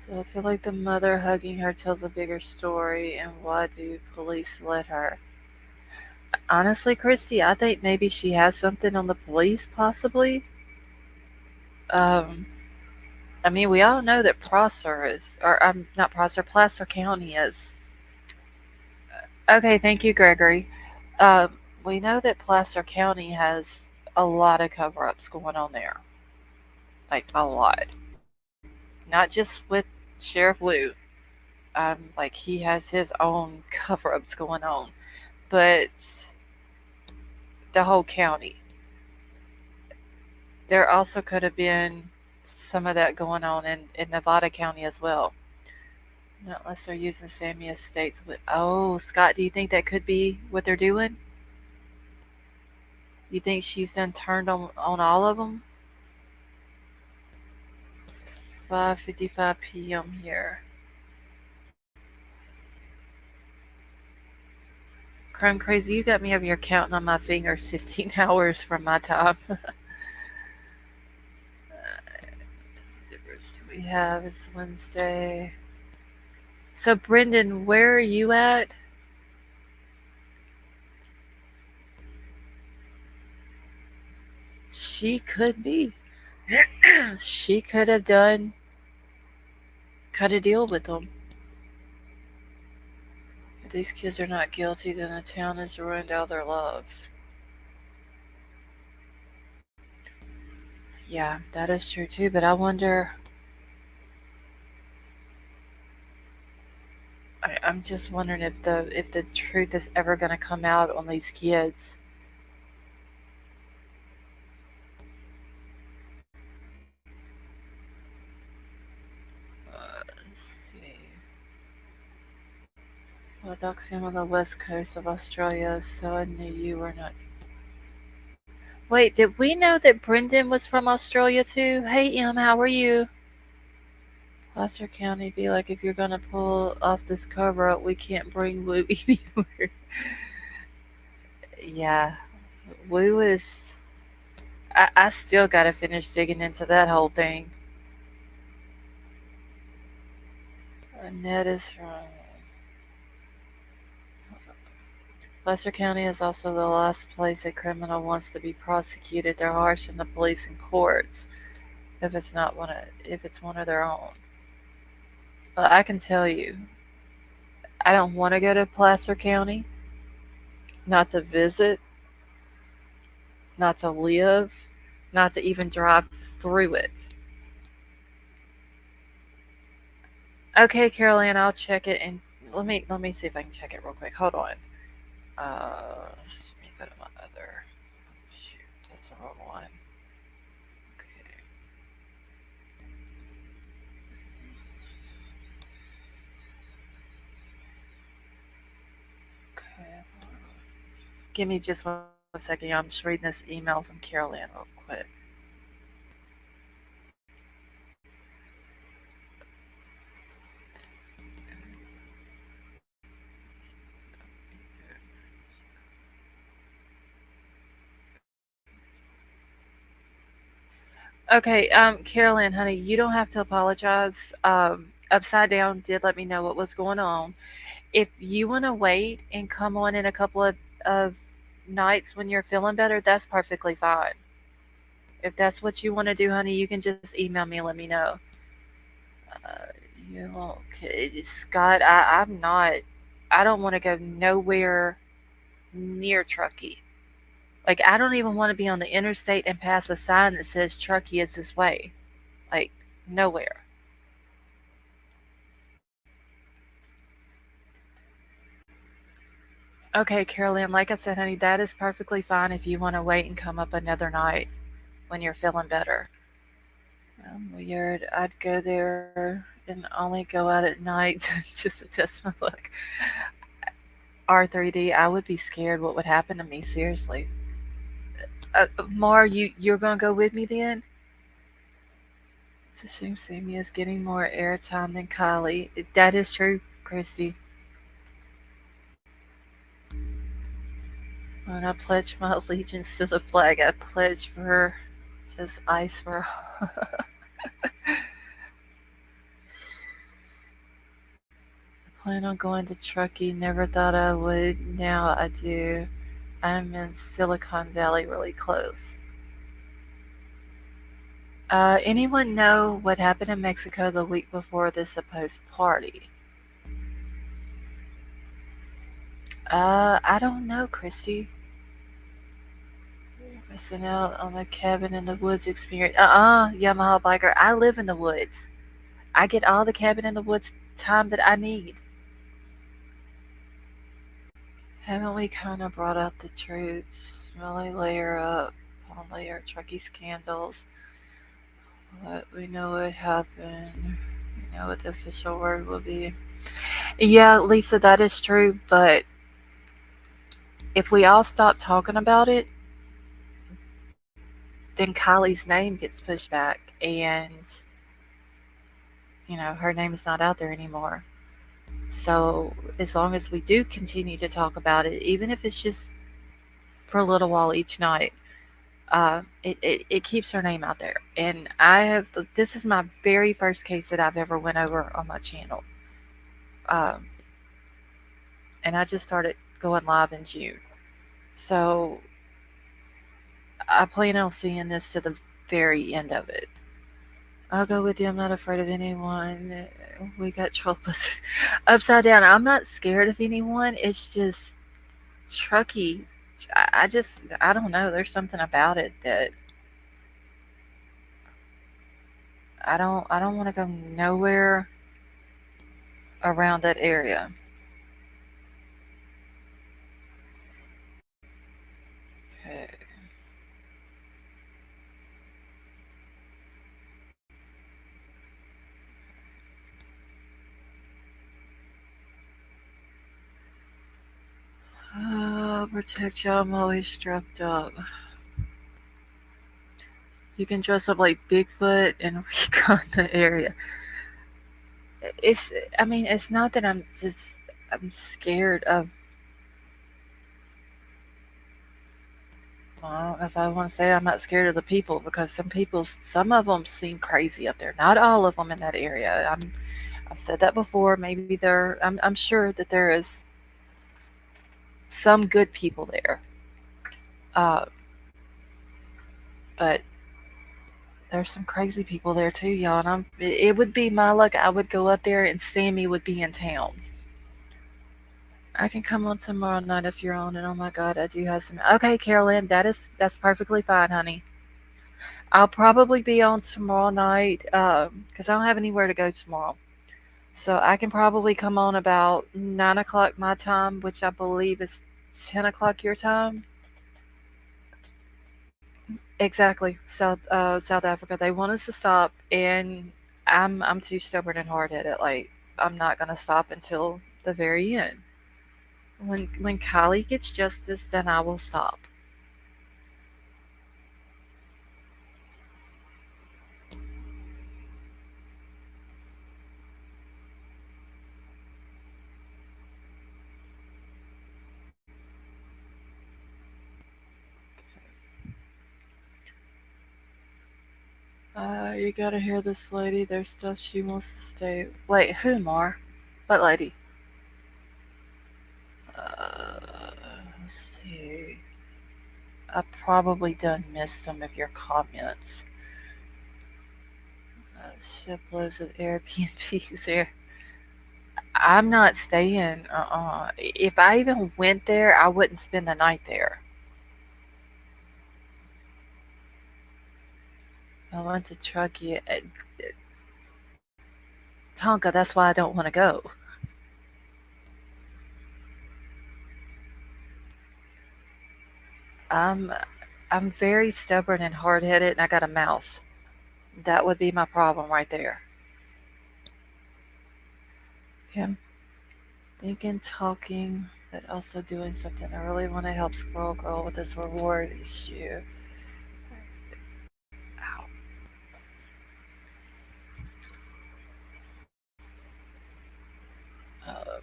So I feel like the mother hugging her tells a bigger story. And why do police let her? Honestly, Christy, I think maybe she has something on the police, possibly. Um, I mean, we all know that Prosser is, or not Prosser, Placer County is. Okay, thank you, Gregory. Um, we know that Placer County has a lot of cover-ups going on there, like a lot. Not just with Sheriff Lou. Like he has his own cover-ups going on, but the whole county. There also could have been some of that going on in Nevada County as well. Not unless they're using Sammy Estates with. Oh, Scott, do you think that could be what they're doing? You think she's done turned on all of them? 5:55 p.m. here. Crime Crazy, you got me over here counting on my fingers 15 hours from my time. Difference do we have? It's Wednesday. So, Brendan, where are you at? She could be. She could have done, cut a deal with them. If these kids are not guilty, then the town has ruined all their lives. Yeah, that is true too, but I wonder. I'm just wondering if the truth is ever going to come out on these kids. Let's see. Well, doxing on the west coast of Australia, so I knew you were not. Wait, did we know that Brendan was from Australia too? Hey, Em, how are you? Placer County be like, if you're gonna pull off this cover up, we can't bring Woo anywhere. Yeah, Woo is. I still gotta finish digging into that whole thing. Ned is from. Placer County is also the last place a criminal wants to be prosecuted. They're harsh in the police and courts if it's one of their own. But I can tell you, I don't want to go to Placer County, not to visit, not to live, not to even drive through it. Okay, Carol Ann, I'll check it and let me see if I can check it real quick. Hold on. Let me go to my other. Shoot, that's the wrong one. Okay. Okay. Give me just 1 second. I'm just reading this email from Carol Ann real quick. Okay, Carol Ann, honey, you don't have to apologize. Upside Down did let me know what was going on. If you want to wait and come on in a couple of nights when you're feeling better, that's perfectly fine. If that's what you want to do, honey, you can just email me and let me know. Uh, you okay, Scott? I'm not. I don't want to go nowhere near Truckee. Like I don't even want to be on the interstate and pass a sign that says Truckee is this way. Like nowhere. Okay, Carolyn, like I said, honey, that is perfectly fine if you want to wait and come up another night when you're feeling better. Weird. I'd go there and only go out at night just to test my luck. R3D, I would be scared what would happen to me, seriously. Mar, you're gonna go with me then? It's a shame Sammy is getting more airtime than Kylie. That is true, Christy. When I pledge my allegiance to the flag, I pledge for her. Says ice for I plan on going to Truckee. Never thought I would. Now I do. I'm in Silicon Valley, really close. Anyone know what happened in Mexico the week before this supposed party? I don't know, Christy. Missing out on the cabin in the woods experience. Yamaha biker. I live in the woods. I get all the cabin in the woods time that I need. Haven't we kind of brought out the truths? Really layer up on layer Truckee scandals. What we know what happened. We know what the official word will be. Yeah, Lisa, that is true. But if we all stop talking about it, then Kylie's name gets pushed back, and her name is not out there anymore. So as long as we do continue to talk about it, even if it's just for a little while each night, it keeps her name out there. And this is my very first case that I've ever went over on my channel. Um, and I just started going live in June. So I plan on seeing this to the very end of it. I'll go with you. I'm not afraid of anyone. We got troubles. Upside down. I'm not scared of anyone. It's just Truckee. I don't know. There's something about it that I don't want to go nowhere around that area. Okay. I'll protect you. I'm always strapped up. You can dress up like Bigfoot and recon the area. It's, I mean, it's not that I'm scared of, well, I don't know if I want to say I'm not scared of the people because some of them seem crazy up there. Not all of them in that area. I've said that before. Maybe I'm sure that there is some good people there. Uh, but there's some crazy people there too, y'all. And it would be my luck. I would go up there and Sammy would be in town. I can come on tomorrow night if you're on. And oh my God, I do have some. Okay, Carolyn, that's perfectly fine, honey. I'll probably be on tomorrow night because I don't have anywhere to go tomorrow. So I can probably come on about 9 o'clock my time, which I believe is 10 o'clock your time. Exactly, South Africa. They want us to stop, and I'm too stubborn and hard headed. Like I'm not gonna stop until the very end. When Kylie gets justice, then I will stop. You gotta hear this lady. There's stuff she wants to stay. Wait, who, Mar? What lady? Let's see. I probably done missed some of your comments. Shiploads of Airbnbs here. I'm not staying. If I even went there, I wouldn't spend the night there. I went to Truckee. Tonka, that's why I don't want to go. I'm I'm very stubborn and hard headed, and I got a mouse. That would be my problem right there. Okay, I'm thinking, talking, but also doing something. I really want to help Squirrel Girl with this reward issue. Ow. Uh,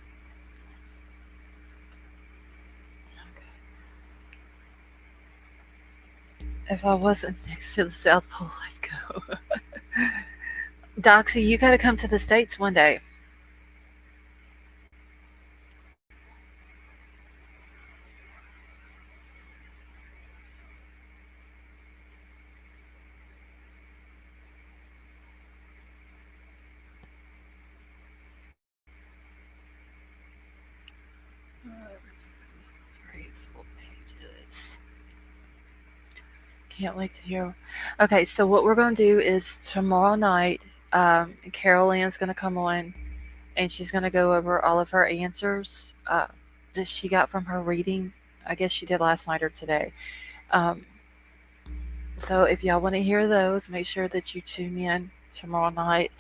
if I wasn't next to the South Pole, I'd go. Doxy, you got to come to the States one day. Three full pages. Can't wait to hear. Okay, so what we're going to do is tomorrow night, Carol Ann's going to come on and she's going to go over all of her answers that she got from her reading. I guess she did last night or today. Um, so if y'all want to hear those, make sure that you tune in tomorrow night.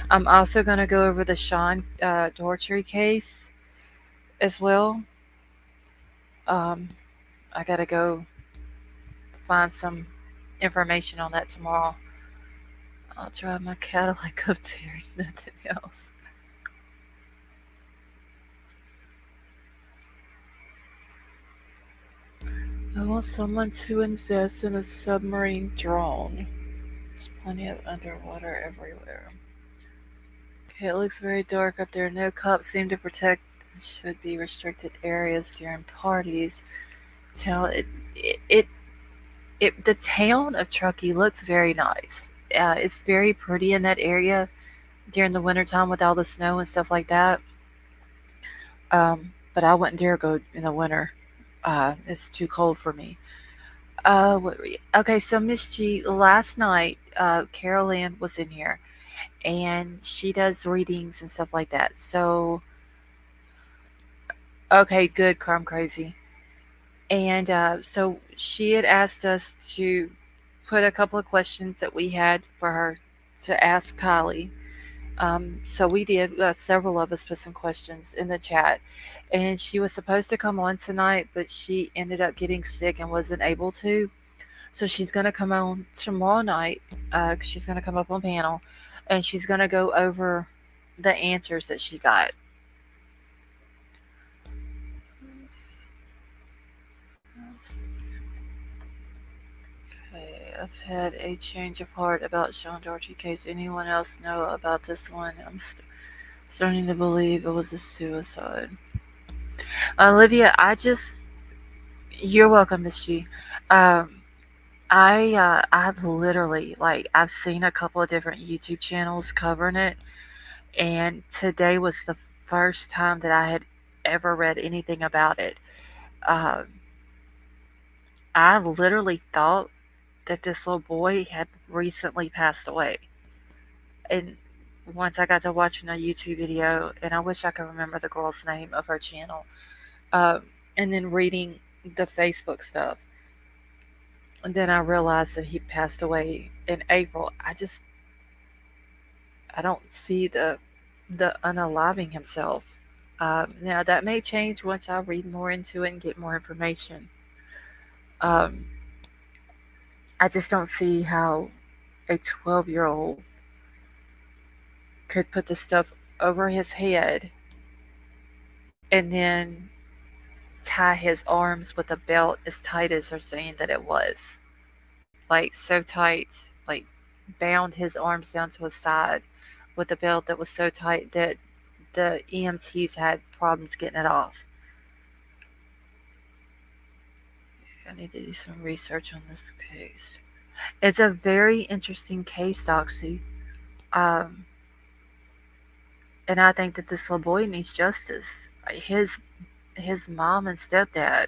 I'm also going to go over the Sean Dorchery case as well. Um, I got to go find some information on that tomorrow. I'll drive my Cadillac up there, nothing else. I want someone to invest in a submarine drone. There's plenty of underwater everywhere. Okay, it looks very dark up there. No cops seem to protect. Should be restricted areas during parties. Town, it, the town of Truckee looks very nice. It's very pretty in that area during the wintertime with all the snow and stuff like that. Um, but I wouldn't dare go in the winter. It's too cold for me. Okay, so Miss G, last night, Carol Ann was in here and she does readings and stuff like that. So, okay, good, Crumb Crazy. And so she had asked us to put a couple of questions that we had for her to ask Kylie. So we did, several of us put some questions in the chat. and she was supposed to come on tonight, but she ended up getting sick and wasn't able to. So she's gonna come on tomorrow night. She's gonna come up on panel, and she's gonna go over the answers that she got. Okay, I've had a change of heart about Sean Doherty case. Anyone else know about this one? I'm starting to believe it was a suicide. Olivia, you're welcome, Miss G. Um, I've literally I've seen a couple of different YouTube channels covering it, and today was the first time that I had ever read anything about it. Um, I literally thought that this little boy had recently passed away, and once I got to watching a YouTube video, and I wish I could remember the girl's name of her channel, um, and then reading the Facebook stuff, and then I realized that he passed away in April. I don't see the unaliving himself. Now that may change once I read more into it and get more information. Um, I just don't see how a 12-year-old could put the stuff over his head and then tie his arms with a belt as tight as they're saying that it was. Like so tight, like bound his arms down to his side with a belt that was so tight that the EMTs had problems getting it off. I need to do some research on this case. It's a very interesting case, Doxy. Um, and I think that this little boy needs justice. His mom and stepdad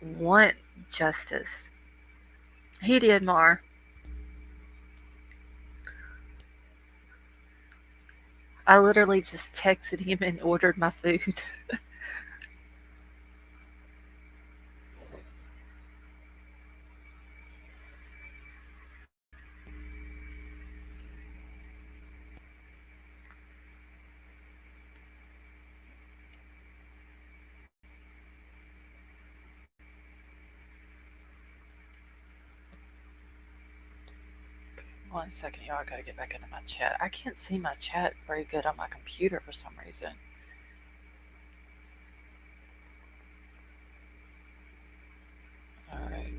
want justice. He did, Mar. I literally just texted him and ordered my food. 1 second, y'all. I gotta get back into my chat. I can't see my chat very good on my computer for some reason. All right.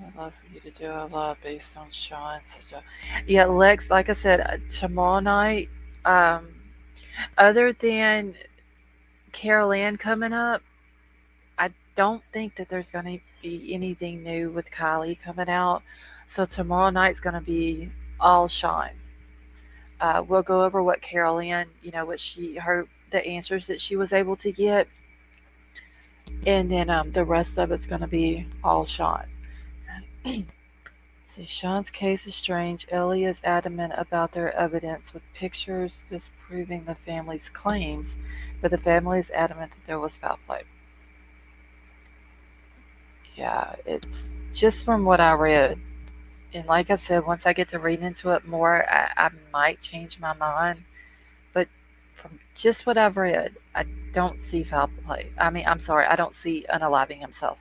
I'd love for you to do a lot based on Sean's. Yeah, Lex, like I said, tomorrow night, um, other than Carol Ann coming up, I don't think that there's going to be anything new with Kylie coming out. So tomorrow night's going to be all Sean. We'll go over what Carol Ann, what the answers that she was able to get, and then the rest of it's going to be all Sean. See, Sean's case is strange. Ellie is adamant about their evidence with pictures disproving the family's claims, but the family is adamant that there was foul play. Yeah, it's just from what I read. And like I said, once I get to read into it more, I might change my mind. But from just what I've read, I don't see foul play. I mean, I'm sorry, I don't see unaliving himself.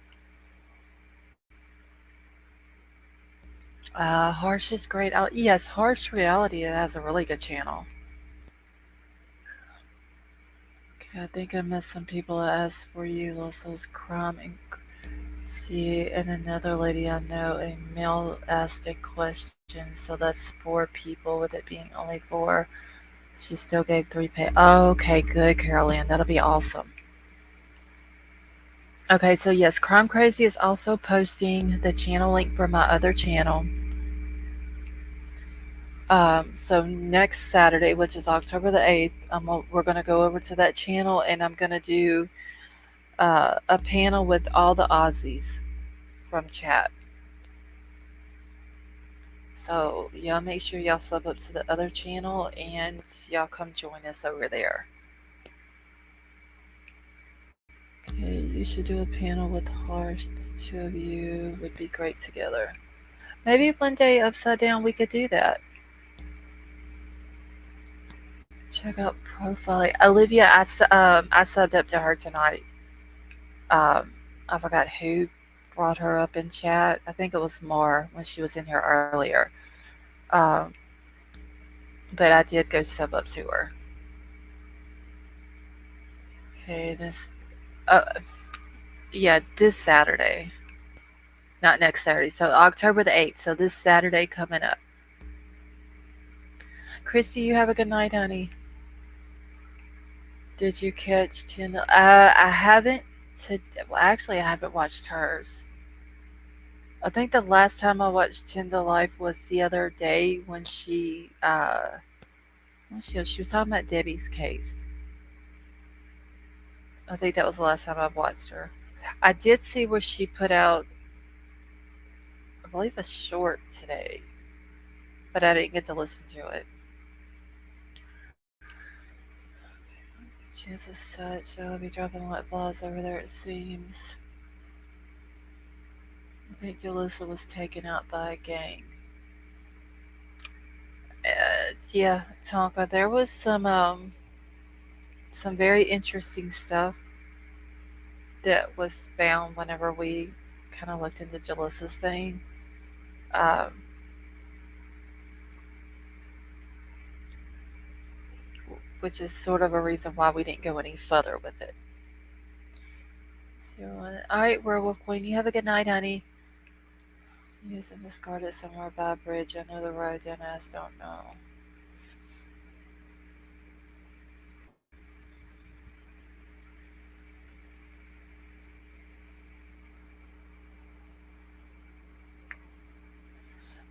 Harsh is great. Yes, Harsh Reality has a really good channel. Okay, I think I missed some people that asked for you. Loso's Crumb and see, and another lady I know, a male asked a question. So that's 4 people, with it being only 4. She still gave 3 pay. Oh, okay, good, Carol Ann. That'll be awesome. Okay, so yes, Crime Crazy is also posting the channel link for my other channel. So next Saturday, which is October the 8th, we're going to go over to that channel, and I'm going to do a panel with all the Aussies from chat. So y'all make sure y'all sub up to the other channel, and y'all come join us over there. Okay, you should do a panel with Harsh. The 2 of you would be great together. Maybe one day, Upside Down, we could do that. check out profiling. Olivia, I subbed up to her tonight. Um, I forgot who brought her up in chat. I think it was Mar when she was in here earlier. Um, but I did go sub up to her. Okay, uh, yeah, this Saturday, not next Saturday. So October the 8th. So this Saturday coming up. Christy, you have a good night, honey. Did you catch Tina? I haven't. To, well, actually, I haven't watched hers. I think the last time I watched Tinder Life was the other day when she was talking about Debbie's case. I think that was the last time I've watched her. I did see where she put out, I believe, a short today, but I didn't get to listen to it. Chances such she'll be dropping like flies over there. It seems. I think Jalissa was taken out by a gang. Yeah, Tonka. There was some very interesting stuff that was found whenever we kind of looked into Jalissa's thing, um, which is sort of a reason why we didn't go any further with it. So, all right, Werewolf Queen, you have a good night, honey. Use and discard it somewhere by a bridge under the road. Dennis, don't know.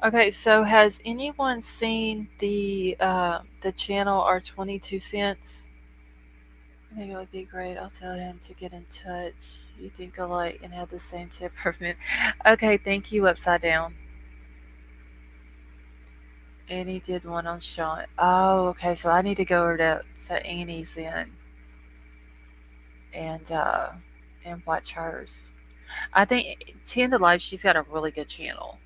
Okay, so has anyone seen the channel R 22 cents? I think it would be great. I'll tell him to get in touch. You think alike and have the same temperament. Okay, thank you, Upside Down. Annie did one on Sean. Oh, okay. So I need to go over to Annie's then and uh and watch hers. I think Ten to Life, she's got a really good channel.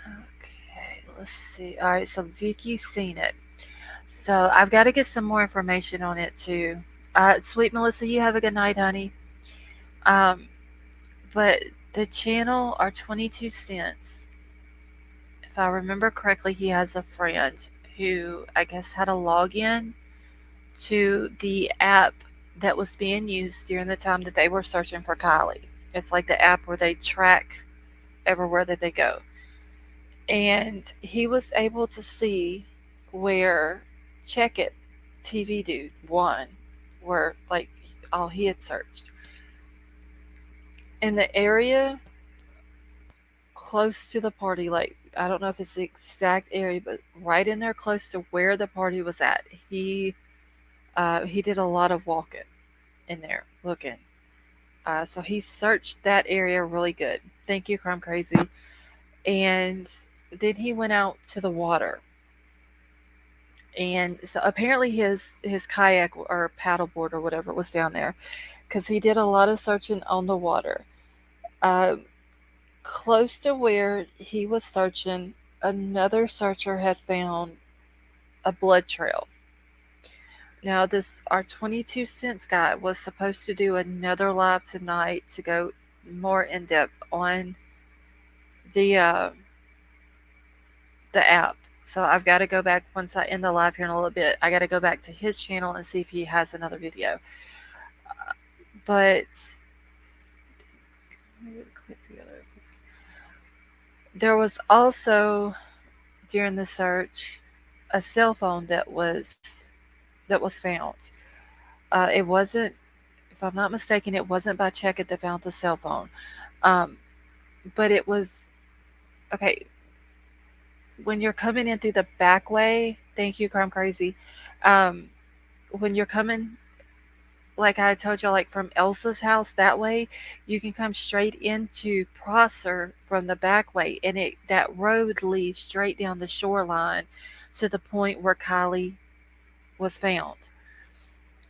Okay, let's see. All right, so Vicky's seen it. So I've got to get some more information on it too. Sweet Melissa, you have a good night, honey. Um, but the channel are 22 cents. If I remember correctly, he has a friend who I guess had a login to the app that was being used during the time that they were searching for Kylie. It's like the app where they track everywhere that they go. And he was able to see where Check It TV Dude won, where like all he had searched. In the area close to the party, like I don't know if it's the exact area, but right in there close to where the party was at, he did a lot of walking in there looking. So he searched that area really good. Thank you, Crime Crazy. And then he went out to the water. And so apparently his kayak or paddleboard or whatever was down there because he did a lot of searching on the water. Uh, Close to where he was searching, another searcher had found a blood trail. Now, this our 22 cents guy was supposed to do another live tonight to go more in depth on the uh, the app. So I've got to go back once I end the live here in a little bit. I got to go back to his channel and see if he has another video. But there was also during the search a cell phone that was found. It wasn't, if I'm not mistaken, it wasn't by Check It that found the cell phone. Um, but it was okay when you're coming in through the back way. Thank you, Crime Crazy. Um, when you're coming, like I told y'all, like from Elsa's house that way, you can come straight into Prosser from the back way, and that road leads straight down the shoreline to the point where Kylie was found.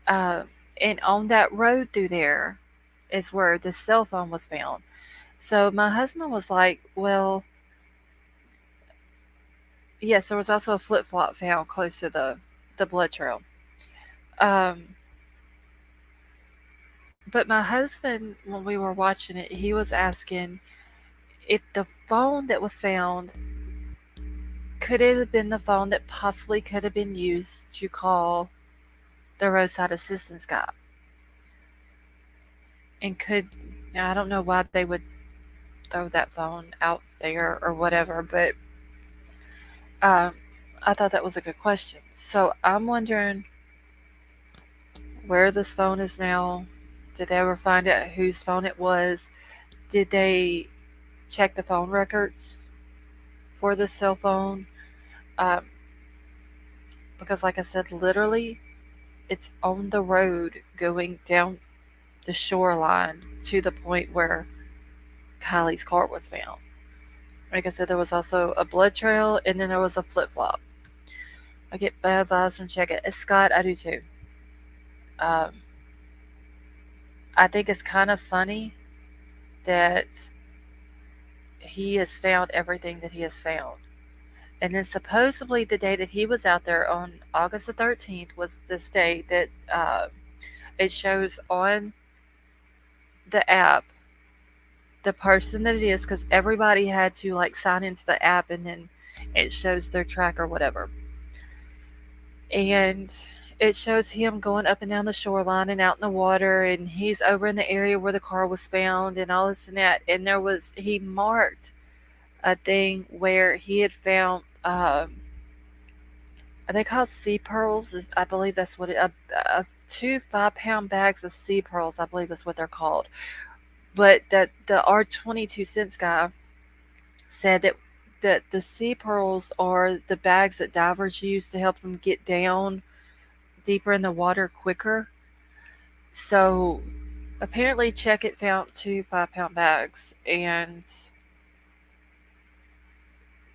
Uh, and on that road through there is where the cell phone was found. So my husband was like, "Well, Yes, there was also a flip flop found close to the blood trail. Um, but my husband, when we were watching it, he was asking if the phone that was found could it have been the phone that possibly could have been used to call the roadside assistance guy, and could now, I don't know why they would throw that phone out there or whatever, but um, I thought that was a good question. So I'm wondering where this phone is now. Did they ever find out whose phone it was? Did they check the phone records for the cell phone? Um, because, like I said, literally, it's on the road going down the shoreline to the point where Kylie's car was found. Like I said, there was also a blood trail and then there was a flip flop. I get bad vibes from checking it. Scott, I do too. Um, I think it's kind of funny that he has found everything that he has found. And then supposedly the day that he was out there on August the 13th was this day that it shows on the app the person that it is because everybody had to like sign into the app and then it shows their track or whatever. And it shows him going up and down the shoreline and out in the water, and he's over in the area where the car was found and all this and that. And he marked a thing where he had found are they called sea pearls? I believe that's what two 5 pound bags of sea pearls. I believe that's what they're called. But that the R 22 cents guy said that the sea pearls are the bags that divers use to help them get down deeper in the water quicker. So apparently, Checkit found two 5 pound bags and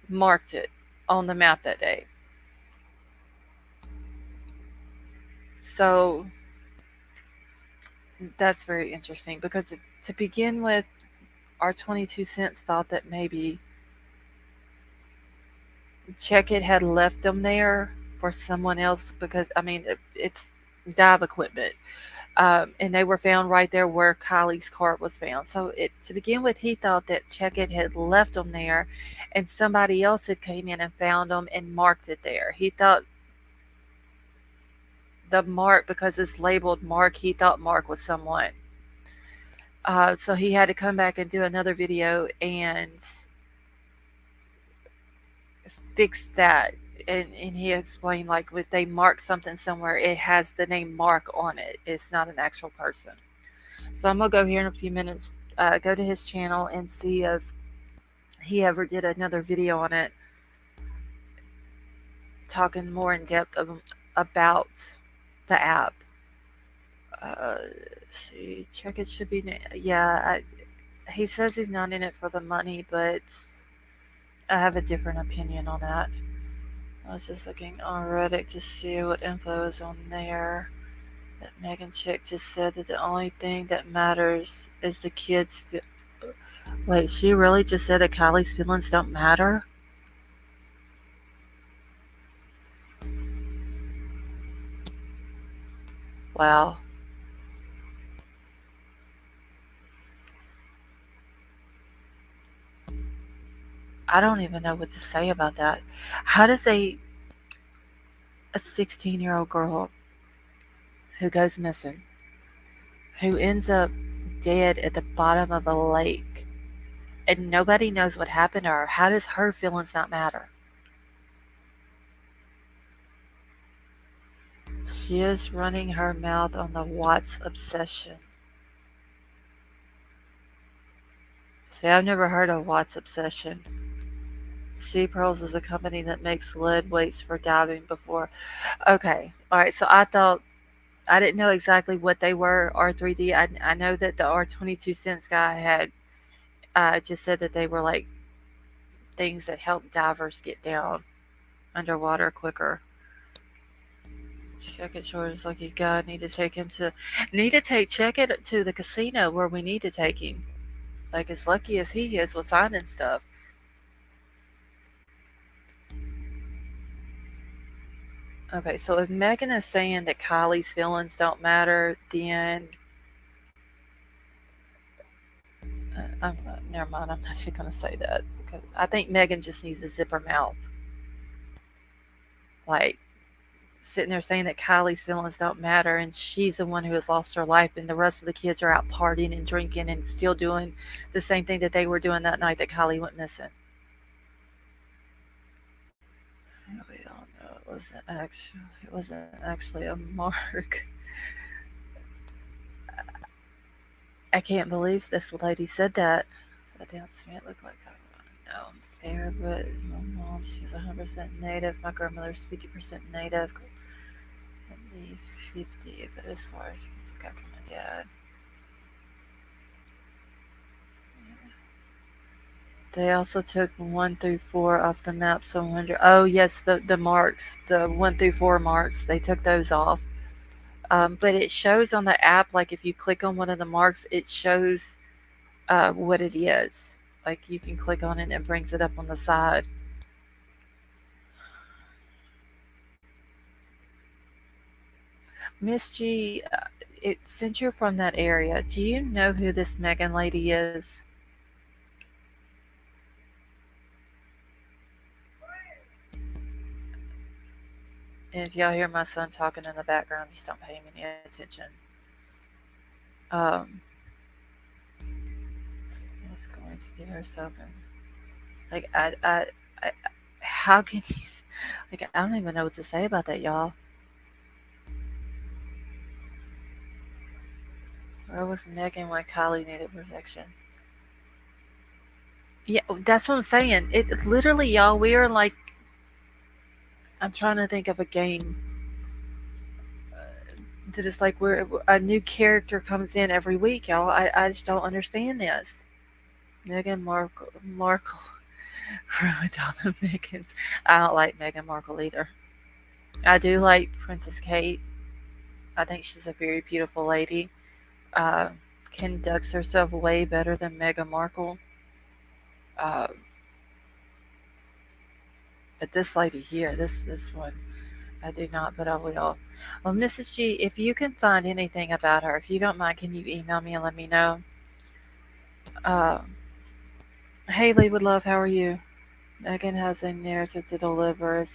marked it on the map that day. So that's very interesting because to begin with, our 22 cents thought that maybe Checkit had left them there for someone else because, I mean, it's dive equipment. And they were found right there where Kylie's car was found. So to begin with, he thought that Checkit had left them there, and somebody else had came in and found them and marked it there. He thought the mark because it's labeled Mark. He thought Mark was someone. So he had to come back and do another video and fix that. And he explained like if they mark something somewhere, it has the name Mark on it. It's not an actual person. So I'm gonna go here in a few minutes, go to his channel and see if he ever did another video on it, talking more in depth about the app. See, check it should be. Yeah, he says he's not in it for the money, but I have a different opinion on that. I was just looking on Reddit to see what info is on there. That Megan chick just said that the only thing that matters is the kids. Wait, she really just said that Kylie's feelings don't matter? Wow. I don't even know what to say about that. How does a 16-year-old girl who goes missing, who ends up dead at the bottom of a lake, and nobody knows what happened to her, how does her feelings not matter? She is running her mouth on the Watts obsession. See, I've never heard of Watts obsession. Sea Pearls is a company that makes lead weights for diving before. Okay, all right. So I didn't know exactly what they were. R3D. I know that the R 22 cents guy had just said that they were like things that help divers get down underwater quicker. Check it, Shores. Lucky God. Need to take Check it to the casino where we need to take him. Like as lucky as he is with finding stuff. Okay, so if Megan is saying that Kylie's feelings don't matter, then never mind. I'm not even going to say that because I think Megan just needs to zip her mouth. Like sitting there saying that Kylie's feelings don't matter and she's the one who has lost her life, and the rest of the kids are out partying and drinking and still doing the same thing that they were doing that night that Kylie went missing. We all know it wasn't actually a mark. I can't believe this lady said that. Sat down to me, it looked like I know I'm fair, but my mom, she's 100% native. My grandmother's 50% native. And me 50, but as far as she took after my dad. They also took 1 through 4 off the map, so I wonder. Oh, yes, the marks, the 1 through 4 marks, they took those off. But it shows on the app, like if you click on one of the marks, it shows what it is. Like you can click on it and it brings it up on the side. Miss G, since you're from that area, do you know who this Megan lady is? And if y'all hear my son talking in the background, just don't pay him any attention. Um, it's going to get her something. Like I how can you? Like I don't even know what to say about that, y'all. Where was Megan when Kylie needed protection? Yeah, that's what I'm saying. It's literally, y'all. We are like, I'm trying to think of a game that is like where a new character comes in every week, y'all. I just don't understand this. Meghan Markle ruined all the Megans. I don't like Meghan Markle either. I do like Princess Kate. I think she's a very beautiful lady. Uh, conducts herself way better than Meghan Markle. Uh, but this lady here, this one, I do not, but I will. Well, Mrs. G, if you can find anything about her, if you don't mind, can you email me and let me know? Uh, Haley would love. How are you? Megan has a narrative to deliver.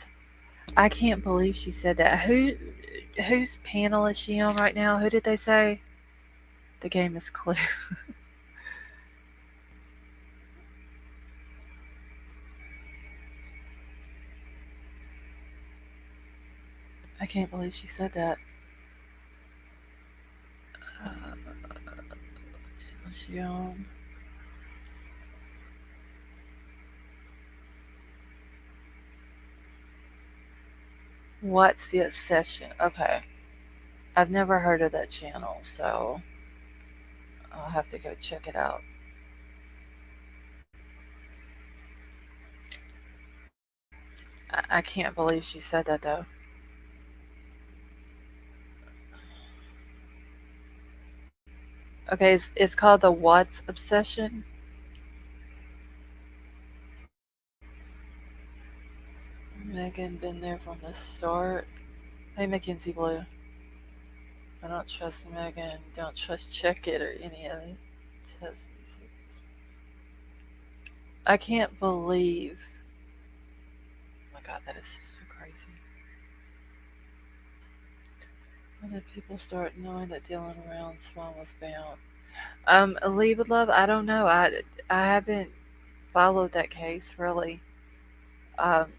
I can't believe she said that. Whose panel is she on right now? Who did they say? The game is clear. I can't believe she said that. What's she on? What's the obsession? Okay, I've never heard of that channel, so I'll have to go check it out. I can't believe she said that though. Okay, it's called the What's Obsession. Megan been there from the start. Hey, Mackenzie Blue. I don't trust Megan. Don't trust Check It or any of it. I can't believe. Oh my God, that is so crazy. When did people start knowing that Dylan Round Swan was found? Lee would love. I don't know. I haven't followed that case really. Um,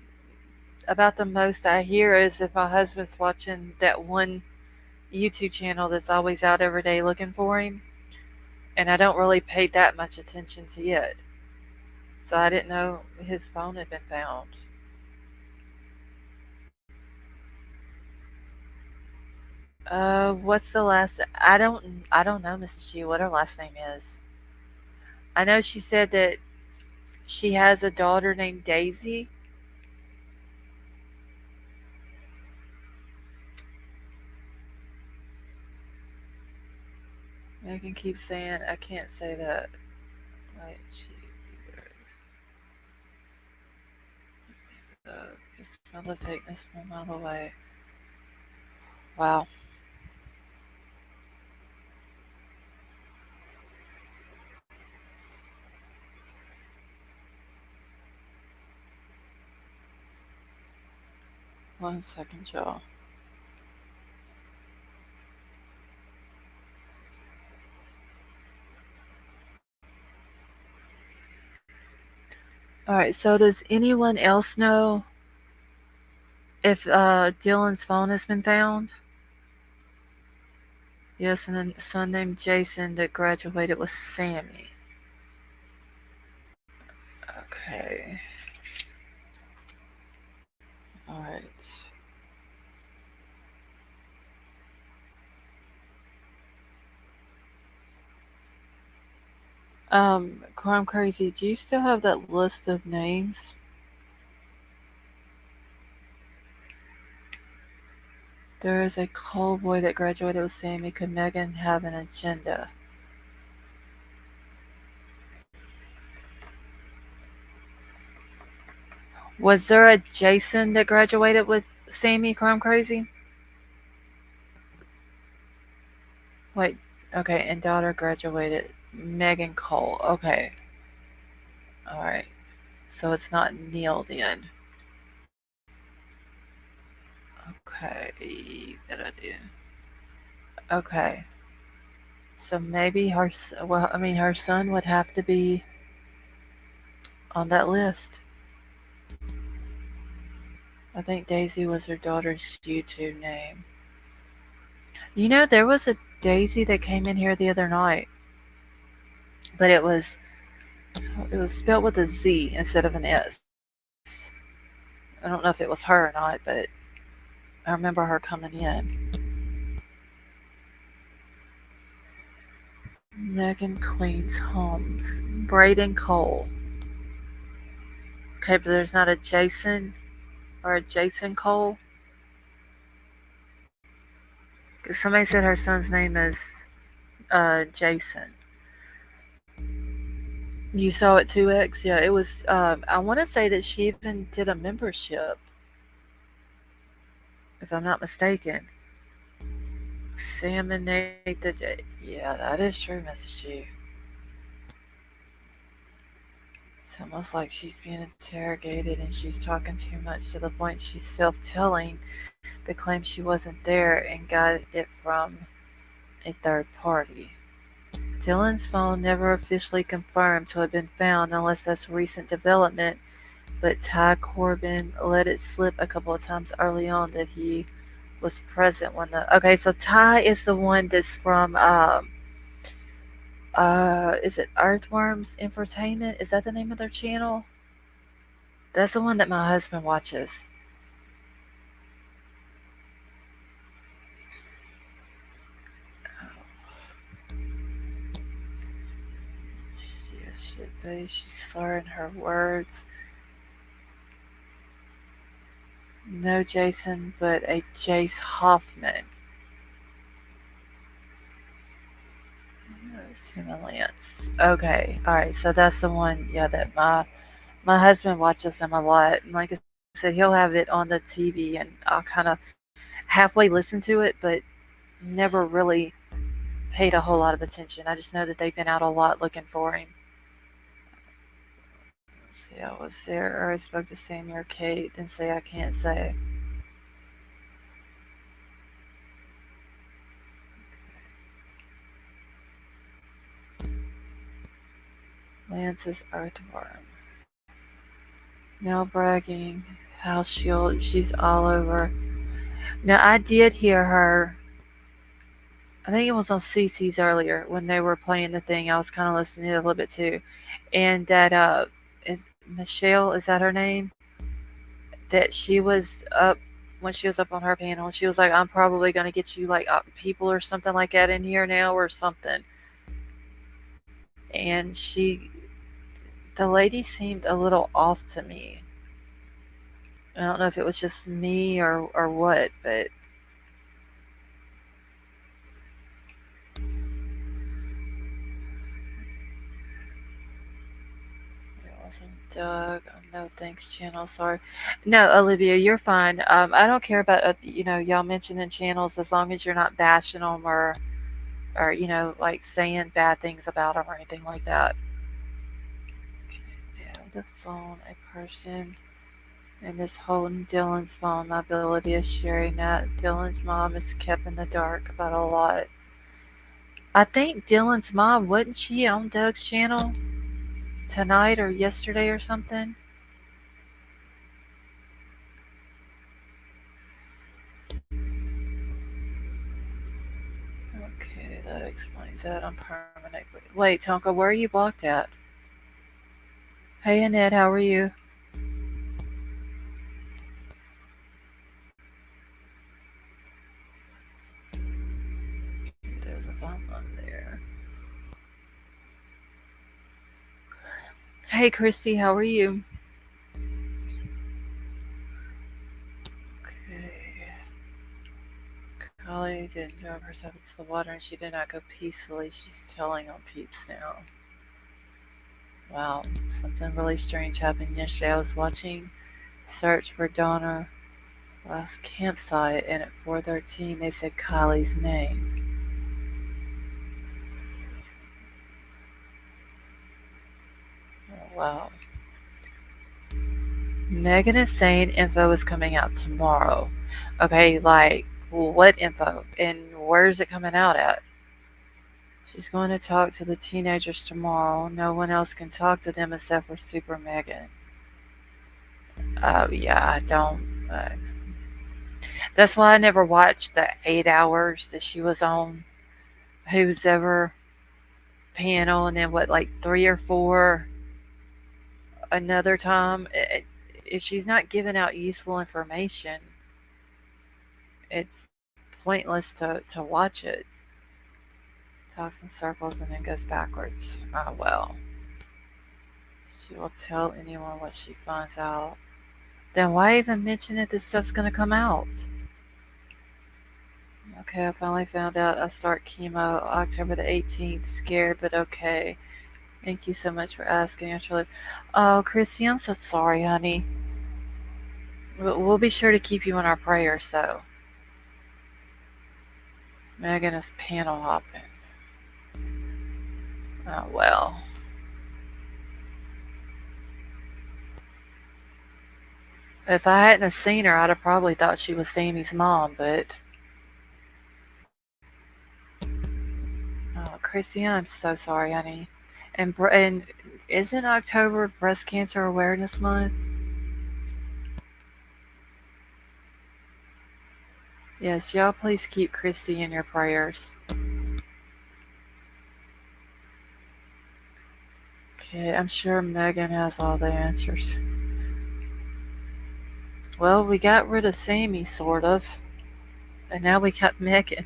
about the most I hear is if my husband's watching that one YouTube channel that's always out every day looking for him, and I don't really pay that much attention to it. So I didn't know his phone had been found. What's the last? I don't know, Mrs. G. What her last name is? I know she said that she has a daughter named Daisy. Megan keeps saying I can't say that. Wait, she just smell the fakeness from a mile away. Wow. 1 second, y'all. All right. So does anyone else know if Dylan's phone has been found? Yes, and a son named Jason that graduated with Sammy. Okay. All right. Crime Crazy, do you still have that list of names? There is a Cole boy that graduated with Sammy. Could Megan have an agenda? Was there a Jason that graduated with Sammy, Crime Crazy? Wait, okay, and daughter graduated. Megan Cole. Okay, alright. So it's not Neil then. Okay, better do. Okay. So maybe well, I mean, her son would have to be on that list. I think Daisy was her daughter's YouTube name. You know, there was a Daisy that came in here the other night, but it was spelled with a Z instead of an S. I don't know if it was her or not, but I remember her coming in. Megan cleans homes. Braden Cole. Okay, but there's not a Jason or a Jason Cole. 'Cause somebody said her son's name is Jason. You saw it 2X? Yeah, it was. I want to say that she even did a membership, if I'm not mistaken. Sam and Nate, yeah, that is true, Mrs. G. It's almost like she's being interrogated and she's talking too much to the point she's self telling the claim she wasn't there and got it from a third party. Dylan's phone never officially confirmed to have been found unless that's recent development, but Ty Corbin let it slip a couple of times early on that he was present when the. Okay, so Ty is the one that's from is it Earthworms Infotainment? Is that the name of their channel? That's the one that my husband watches. Yes, should they? She's slurring her words. No Jason, but a Jace Hoffman. Yes, Human Lance. Okay, alright, so that's the one, yeah, that my husband watches them a lot. And like I said, he'll have it on the TV and I'll kind of halfway listen to it, but never really paid a whole lot of attention. I just know that they've been out a lot looking for him. See, I was there, or I spoke to Sammy or Kate, and say I can't say. Lance's earthworm. No bragging. House shield. She's all over. Now I did hear her. I think it was on CC's earlier when they were playing the thing. I was kind of listening to it a little bit too, and that is Michelle. Is that her name? That she was up when she was up on her panel. She was like, "I'm probably gonna get you like people or something like that in here now or something." And the lady seemed a little off to me. I don't know if it was just me or what, but it wasn't Doug, no thanks channel. Sorry, no Olivia, you're fine. I don't care about y'all mentioning channels as long as you're not bashing them or like saying bad things about them or anything like that. Yeah, the phone, a person, and is holding Dylan's vulnerability is sharing that. Dylan's mom is kept in the dark about a lot. I think Dylan's mom, wasn't she on Doug's channel tonight or yesterday or something? Okay, that explains that. I'm permanently. Wait, Tonka, where are you blocked at? Hey, Annette, how are you? There's a phone on there. Hey, Christy, how are you? Okay. Kali didn't drive herself into the water and she did not go peacefully. She's telling on peeps now. Wow, something really strange happened yesterday. I was watching Search for Donner last campsite, and at 4:13 they said Kylie's name. Oh, wow. Megan is saying info is coming out tomorrow. Okay, like what info and where's it coming out at? She's going to talk to the teenagers tomorrow. No one else can talk to them except for Super Megan. Yeah, I don't. Uh, that's why I never watched the 8 hours that she was on. Who's ever panel, and then what, like three or four another time. If she's not giving out useful information, it's pointless to watch it. Talks in circles and then goes backwards. Well, she will tell anyone what she finds out. Then why even mention it? This stuff's gonna come out. Okay, I finally found out I start chemo October the 18th. Scared, but okay. Thank you so much for asking. Actually, oh, Chrissy, I'm so sorry, honey. We'll be sure to keep you in our prayers, though. Megan is panel hopping. Oh, well. If I hadn't have seen her, I'd have probably thought she was Sammy's mom, but. Oh, Chrissy, I'm so sorry, honey. And isn't October Breast Cancer Awareness Month? Yes, y'all please keep Chrissy in your prayers. Okay, I'm sure Megan has all the answers. Well, we got rid of Sammy, sort of. And now we got Megan.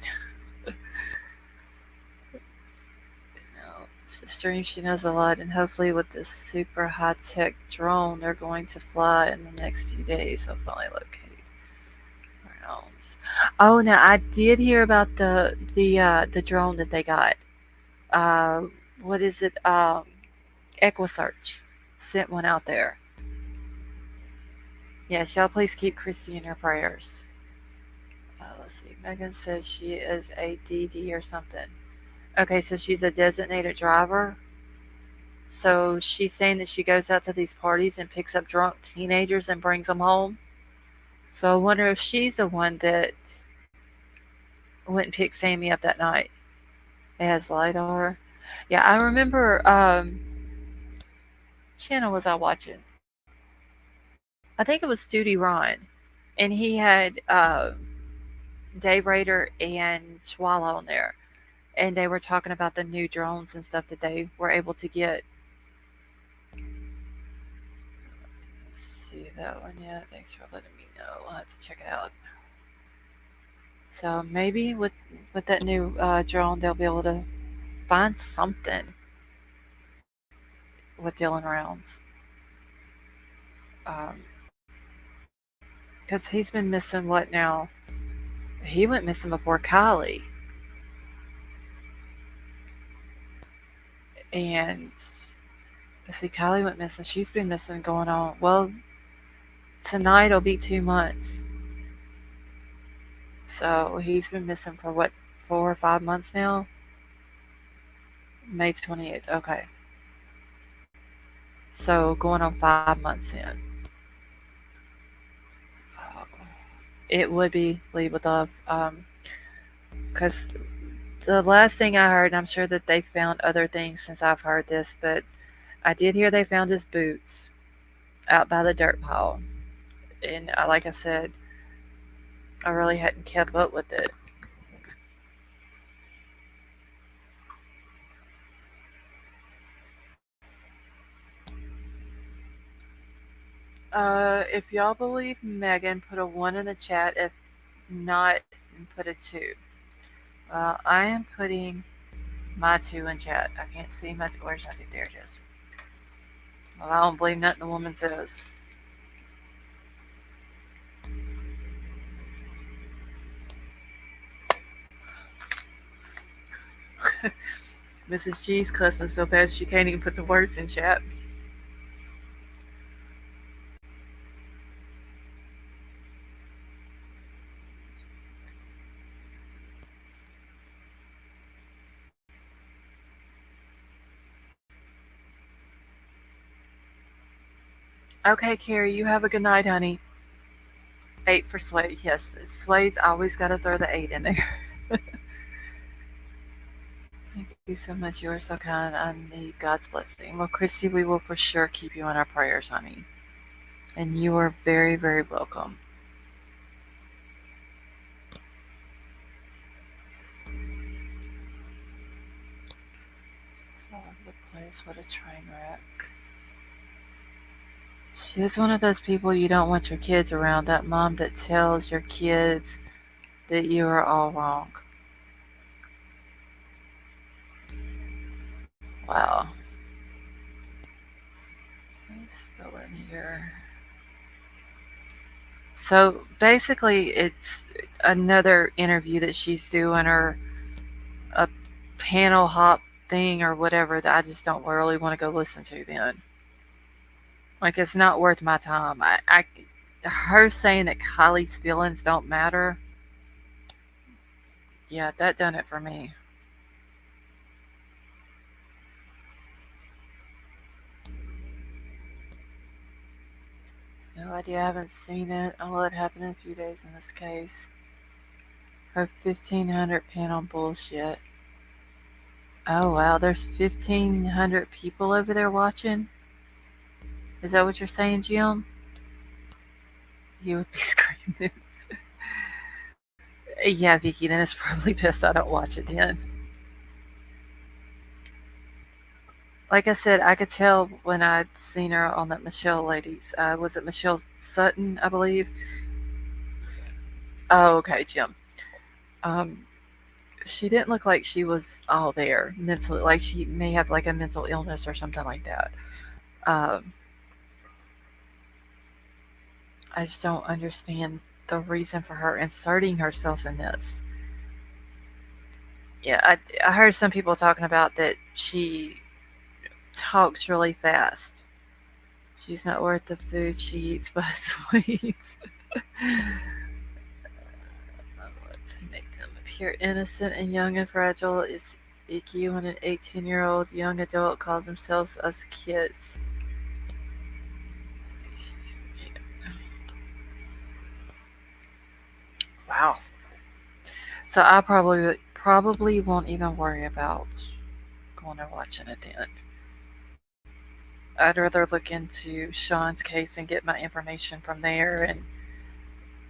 It's a stream she knows a lot, and hopefully with this super high-tech drone they're going to fly in the next few days, they'll finally locate rounds. Oh, now I did hear about the drone that they got. Uh, what is it? Equisearch sent one out there. Yes, y'all please keep Christy in your prayers. Let's see. Megan says she is a DD or something. Okay, so she's a designated driver. So she's saying that she goes out to these parties and picks up drunk teenagers and brings them home. So I wonder if she's the one that went and picked Sammy up that night. It has LiDAR. Yeah, I remember. Channel was I watching? I think it was Studi Ron, and he had Dave Rader and Swallow on there, and they were talking about the new drones and stuff that they were able to get. See that one yet? Thanks for letting me know. I'll have to check it out. So maybe with that new drone, they'll be able to find something with Dylan Rounds. Because he's been missing what now? He went missing before KIELY. And See, Kylie went missing. She's been missing going on. Well, tonight'll be 2 months. So he's been missing for what, 4 or 5 months now? May 28th. Okay. So going on 5 months in. Uh, it would be Lee with Love. Because the last thing I heard, and I'm sure that they found other things since I've heard this, but I did hear they found his boots out by the dirt pile. And like I said, I really hadn't kept up with it. If y'all believe Megan, put a 1 in the chat. If not, put a 2. I am putting my 2 in chat. I can't see my. Where's my 2? There it is. Well, I don't believe nothing the woman says. Mrs. G's cussing so bad she can't even put the words in chat. Okay, Carrie, you have a good night, honey. 8 for Sway. Yes, Sway's always got to throw the 8 in there. Thank you so much. You are so kind. I need God's blessing. Well, Christy, we will for sure keep you in our prayers, honey. And you are very, very welcome. All over the place. What a train wreck. She is one of those people you don't want your kids around. That mom that tells your kids that you are all wrong. Wow. Let's go in here. So basically, it's another interview that she's doing, or a panel hop thing, or whatever, that I just don't really want to go listen to then. Like, it's not worth my time. Her saying that Kylie's feelings don't matter, yeah, that done it for me. No idea, I haven't seen it. I'll let it happen in a few days in this case. Her 1500 panel bullshit. Oh wow, there's 1500 people over there watching? Is that what you're saying, Jim? You would be screaming. Yeah, Vicky, then it's probably best I don't watch it then. Like I said, I could tell when I'd seen her on that Michelle ladies. Was it Michelle Sutton, I believe? Oh, okay, Jim. Um, she didn't look like she was all there mentally. Like she may have like a mental illness or something like that. Um, I just don't understand the reason for her inserting herself in this. Yeah, I heard some people talking about that she talks really fast. She's not worth the food she eats but sweets. Let's make them appear innocent and young and fragile. It's icky when an 18-year-old young adult calls themselves us kids. Wow. So I probably won't even worry about going and watching it then. I'd rather look into Sean's case and get my information from there, and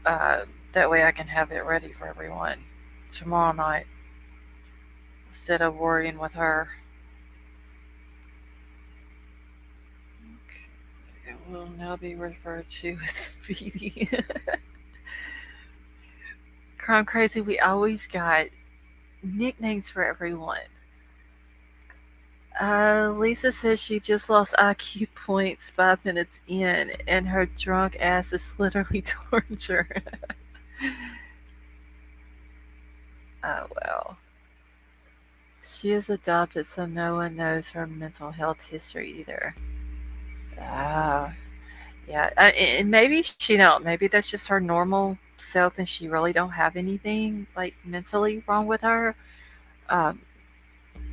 that way I can have it ready for everyone tomorrow night instead of worrying with her. Okay. It will now be referred to as Speedy. Crime Crazy, we always got nicknames for everyone. Lisa says she just lost IQ points 5 minutes in, and her drunk ass is literally torture. Oh, well. She is adopted, so no one knows her mental health history either. Oh, yeah. And maybe she don't. Maybe that's just her normal self, and she really don't have anything like mentally wrong with her. Um,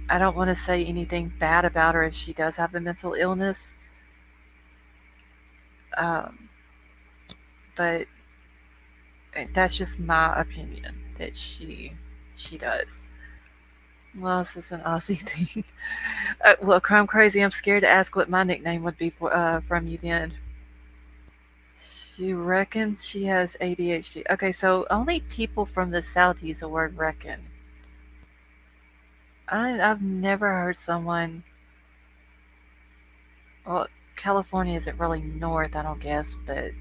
I don't want to say anything bad about her if she does have a mental illness, um, but that's just my opinion that she does. Well, this is an Aussie thing. Well, crime crazy. I'm scared to ask what my nickname would be for from you then. She reckons she has ADHD. Okay, so only people from the South use the word reckon. I've never heard someone. Well, California isn't really north, I don't guess, but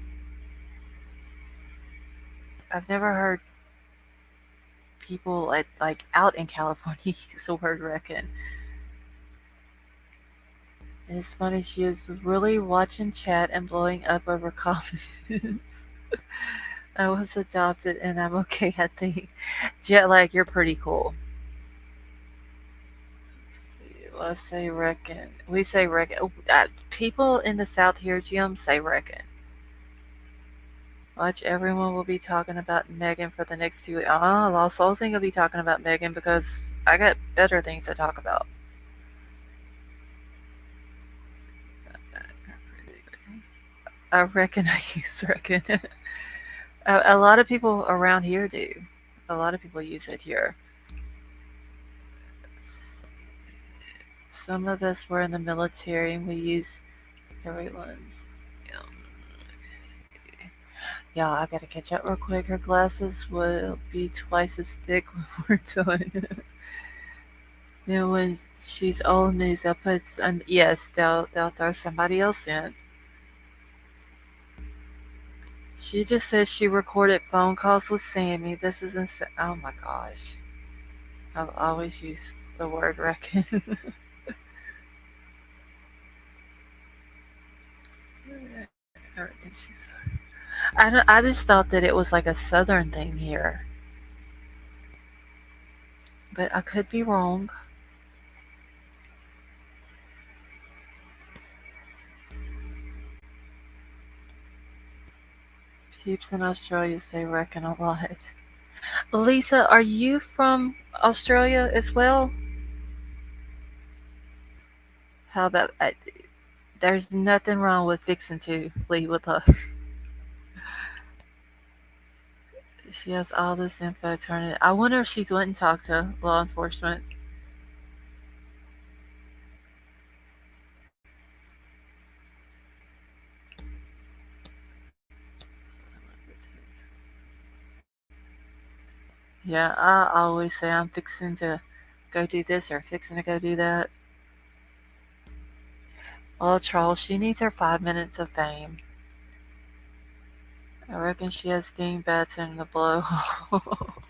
I've never heard people like out in California use the word reckon. It's funny. She is really watching chat and blowing up over comments. I was adopted and I'm okay. I think jet lag. You're pretty cool. Let's say reckon. We say reckon. Oh, people in the South here, Jim, say reckon. Watch, everyone will be talking about Megan for the next 2 weeks. Lost Souls ain't gonna be talking about Megan because I got better things to talk about. I reckon I use reckon. A lot of people around here do. A lot of people use it here. Some of us were in the military and we use everyone's. Yeah, I gotta catch up real quick. Her glasses will be twice as thick when we're done. When she's old news, they'll put, yes, they'll throw somebody else in. She just says she recorded phone calls with Sammy. This is insane. Oh my gosh. I've always used the word reckon. Everything she's. I just thought that it was like a southern thing here, but I could be wrong. Peeps in Australia say reckon a lot. Lisa, are you from Australia as well? How about there's nothing wrong with fixing to leave with us. She has all this info turned in. I wonder if she's went and talked to law enforcement. Yeah, I always say I'm fixing to go do this or fixing to go do that. Well, Charles, she needs her 5 minutes of fame. I reckon she has dingbats in the blowhole.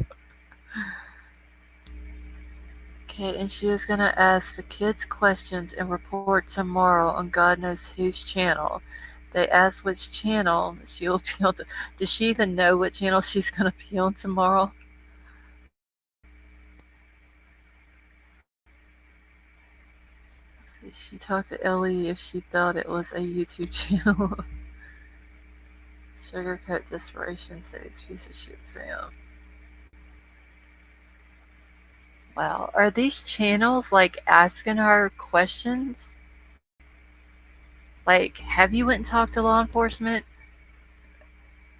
Okay, and she is gonna ask the kids questions and report tomorrow on God knows whose channel. They ask which channel she'll be on. Does she even know what channel she's gonna be on tomorrow? She talked to Ellie if she thought it was a YouTube channel. Sugarcoat desperation says piece of shit Sam. Wow, are these channels like asking her questions? Like, have you went and talked to law enforcement?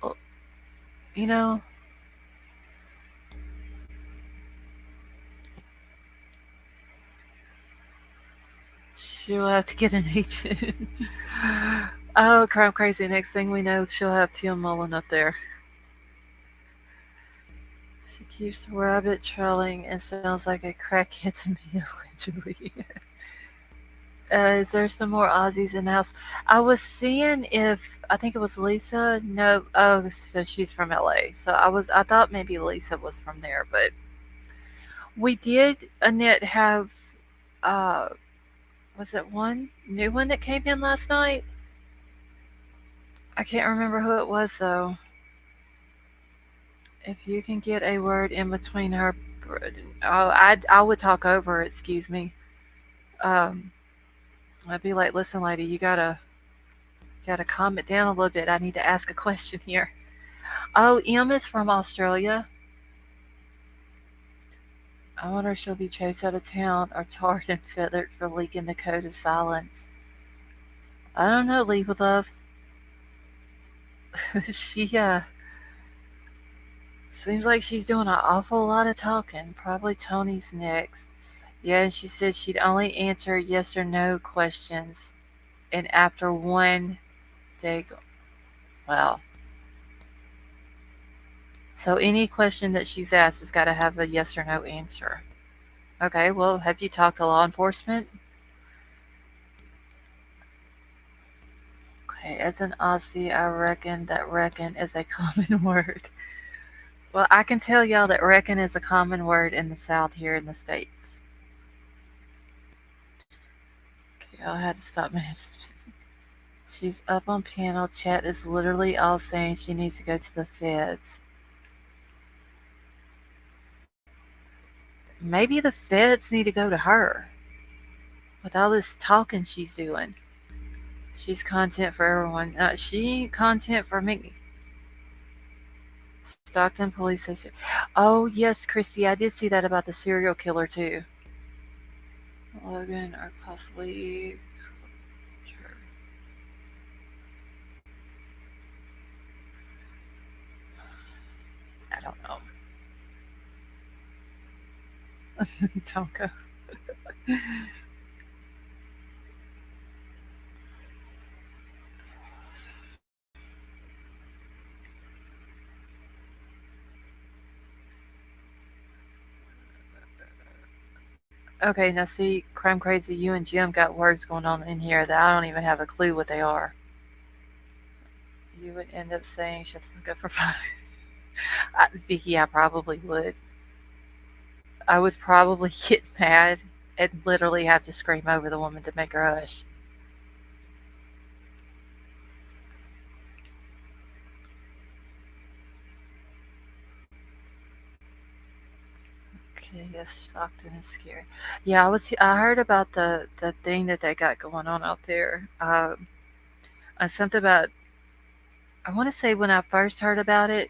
Oh, you know, she'll have to get an agent. Oh, crime crazy. Next thing we know, she'll have Tim Mullen up there. She keeps rabbit trailing and sounds like a crackhead to me, allegedly. Is there some more Aussies in the house? I was seeing if I think it was Lisa. No, oh, so she's from LA. So I thought maybe Lisa was from there, but we did Annette have uh was it one new one that came in last night? I can't remember who it was though. If you can get a word in between her I would talk over. Excuse me. Um, I'd be like, listen, lady, you gotta calm it down a little bit. I need to ask a question here. Oh, Em is from Australia. I wonder if she'll be chased out of town or tarred and feathered for leaking the code of silence. I don't know, Lee with love. she seems like she's doing an awful lot of talking. Probably Tony's next. Yeah, and she said she'd only answer yes or no questions. And after one day, well, so any question that she's asked has got to have a yes or no answer. Okay, well, have you talked to law enforcement? Okay, as an Aussie, I reckon that reckon is a common word. Well, I can tell y'all that reckon is a common word in the South here in the States. Okay, I had to stop my She's up on panel. Chat is literally all saying she needs to go to the feds. Maybe the feds need to go to her with all this talking she's doing. She's content for everyone. She ain't content for me. Stockton police say. Oh yes, Christy, I did see that about the serial killer too. Logan or possibly. I don't know. Tonka. Okay, now see, Crime Crazy, you and Jim got words going on in here that I don't even have a clue what they are. You would end up saying, shut the fuck up for fun. Vicky, I probably would. I would probably get mad and literally have to scream over the woman to make her hush. Okay, yes, Stockton is scary. Yeah, I heard about the thing that they got going on out there. Something about I want to say when I first heard about it,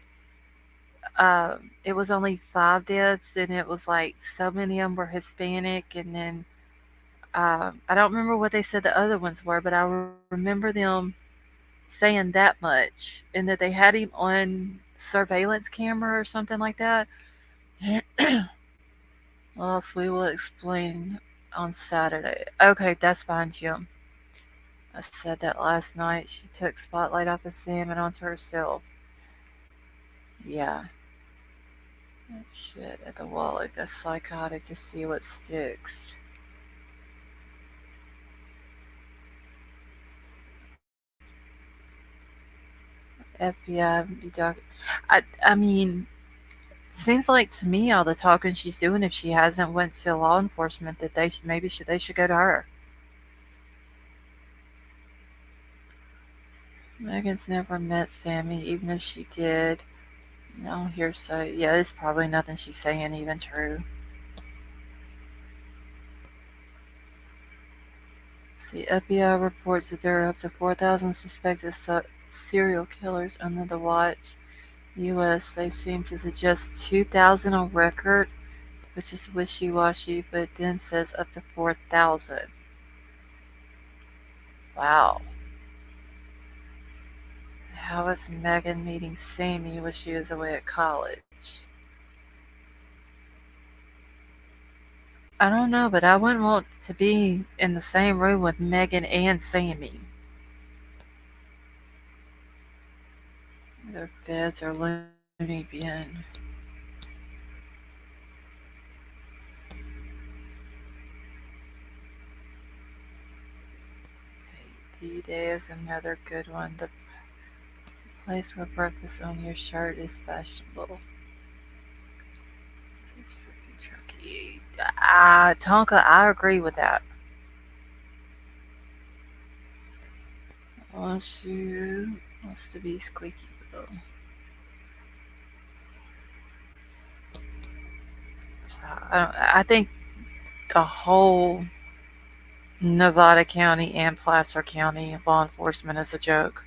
it was only 5 deaths, and it was like so many of them were Hispanic, and then I don't remember what they said the other ones were, but I remember them saying that much, and that they had him on surveillance camera or something like that. Well, else we will explain on Saturday. Okay, that's fine, Jim. I said that last night. She took spotlight off of Sam and onto herself. Yeah. Shit at the wall like a psychotic to see what sticks. FBI be talking. I mean, seems like to me all the talking she's doing, if she hasn't went to law enforcement, that they should go to her. Megan's never met Sammy, even if she did. No hearsay. Yeah, it's probably nothing she's saying even true. See, FBI reports that there are up to 4,000 suspected serial killers under the watch. U.S. They seem to suggest 2,000 on record, which is wishy-washy, but it then says up to 4,000. Wow. How is Megan meeting Sammy when she was away at college? I don't know, but I wouldn't want to be in the same room with Megan and Sammy. Their feds are loony bin. D-Day is another good one. The place where breakfast on your shirt is fashionable. Turkey. Tonka, I agree with that. Unless you wants to be squeaky though. I think the whole Nevada County and Placer County law enforcement is a joke.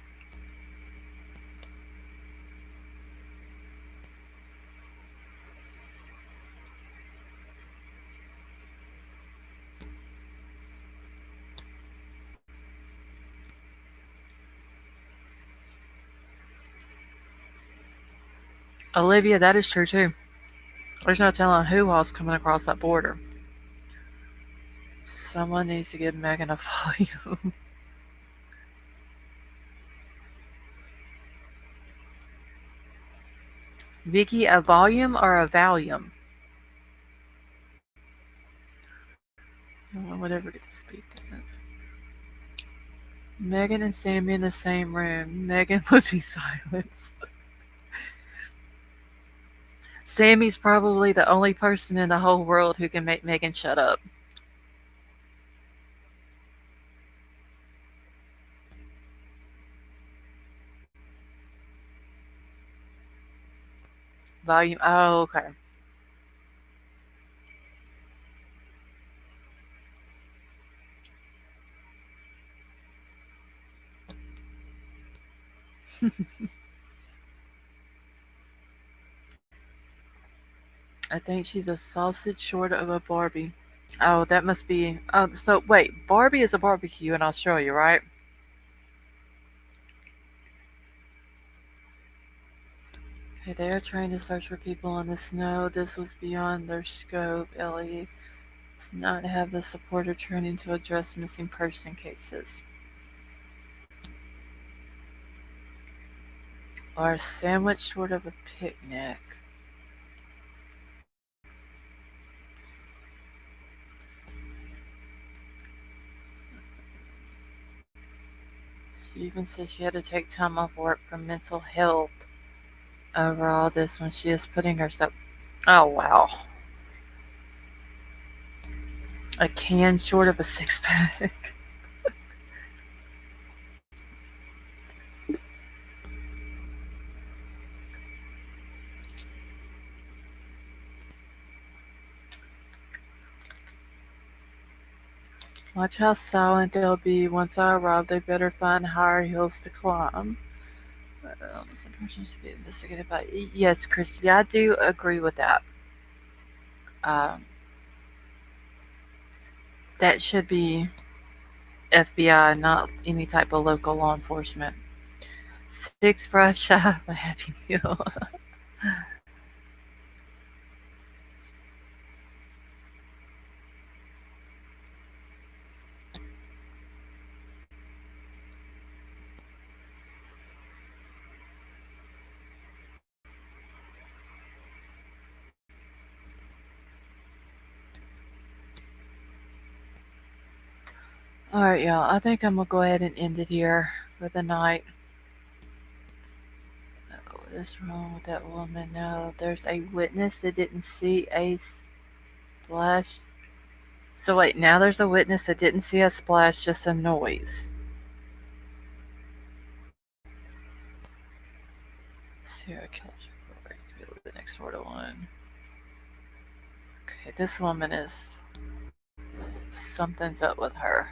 Olivia, that is true too. There's no telling who else coming across that border. Someone needs to give Megan a volume. Vicky, a volume or a Valium? Whatever get to speak that. Megan and Sammy in the same room. Megan would be silenced. Sammy's probably the only person in the whole world who can make Megan shut up. Volume. Oh, okay. I think she's a sausage short of a Barbie. Oh, that must be. Oh, so wait. Barbie is a barbecue in Australia, right? Okay, they are trying to search for people in the snow. This was beyond their scope. Ellie does not have the support or training to address missing person cases. Or a sandwich short of a picnic. She even said she had to take time off work for mental health over all this when she is putting herself. Oh, wow. A can short of a six pack. Watch how silent they'll be. Once I arrive, they better find higher hills to climb. This person should be investigated by. Yes, Christy, I do agree with that. Um, that should be FBI, not any type of local law enforcement. Six fries shy of a Happy Meal. All right, y'all. I think I'm gonna go ahead and end it here for the night. What is wrong with that woman? No, there's a witness that didn't see a splash. So wait, now there's a witness that didn't see a splash, just a noise. Serial killers report. Could be the next door to one. Okay, this woman is something's up with her.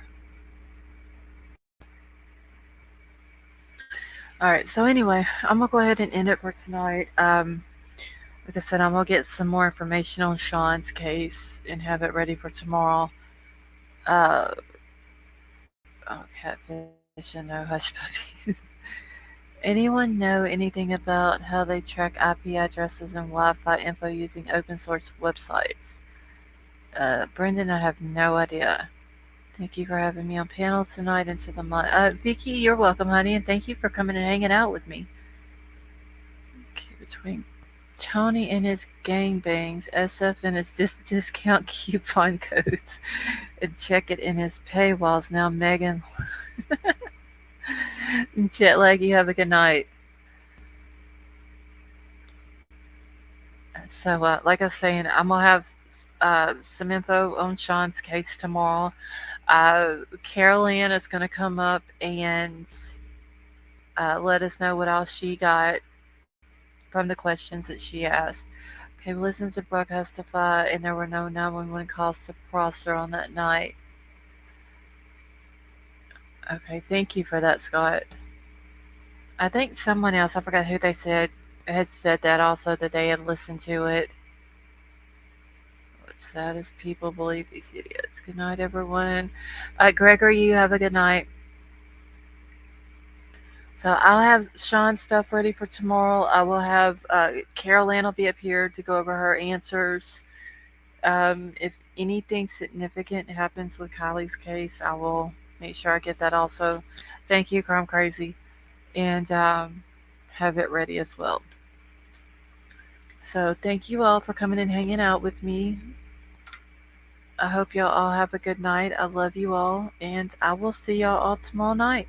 All right, so anyway, I'm gonna go ahead and end it for tonight. Like I said, I'm gonna get some more information on Sean's case and have it ready for tomorrow. Uh, oh, catfish and no hush puppies. Anyone know anything about how they track IP addresses and Wi-Fi info using open source websites? Brendan, I have no idea. Thank you for having me on panel tonight and to the Vicky, you're welcome, honey, and thank you for coming and hanging out with me. Okay, between Tony and his gangbangs, SF and his discount coupon codes, and check it in his paywalls. Now, Megan, jet lag, you have a good night. So, like I was saying, I'm gonna have some info on Sean's case tomorrow. Carol Ann is gonna come up and let us know what else she got from the questions that she asked. Okay, listen to broadcast testify, and there were no 911 calls to Prosser on that night. Okay, thank you for that, Scott. I think someone else, I forgot who they said, had said that also that they had listened to it. What's sad is people believe these idiots. Good night, everyone. Gregory, you have a good night. So I'll have Sean's stuff ready for tomorrow. I will have Carol Ann will be up here to go over her answers. If anything significant happens with Kylie's case, I will make sure I get that also. Thank you, Chrome Crazy, and have it ready as well. So thank you all for coming and hanging out with me. I hope y'all all have a good night. I love you all, and I will see y'all all tomorrow night.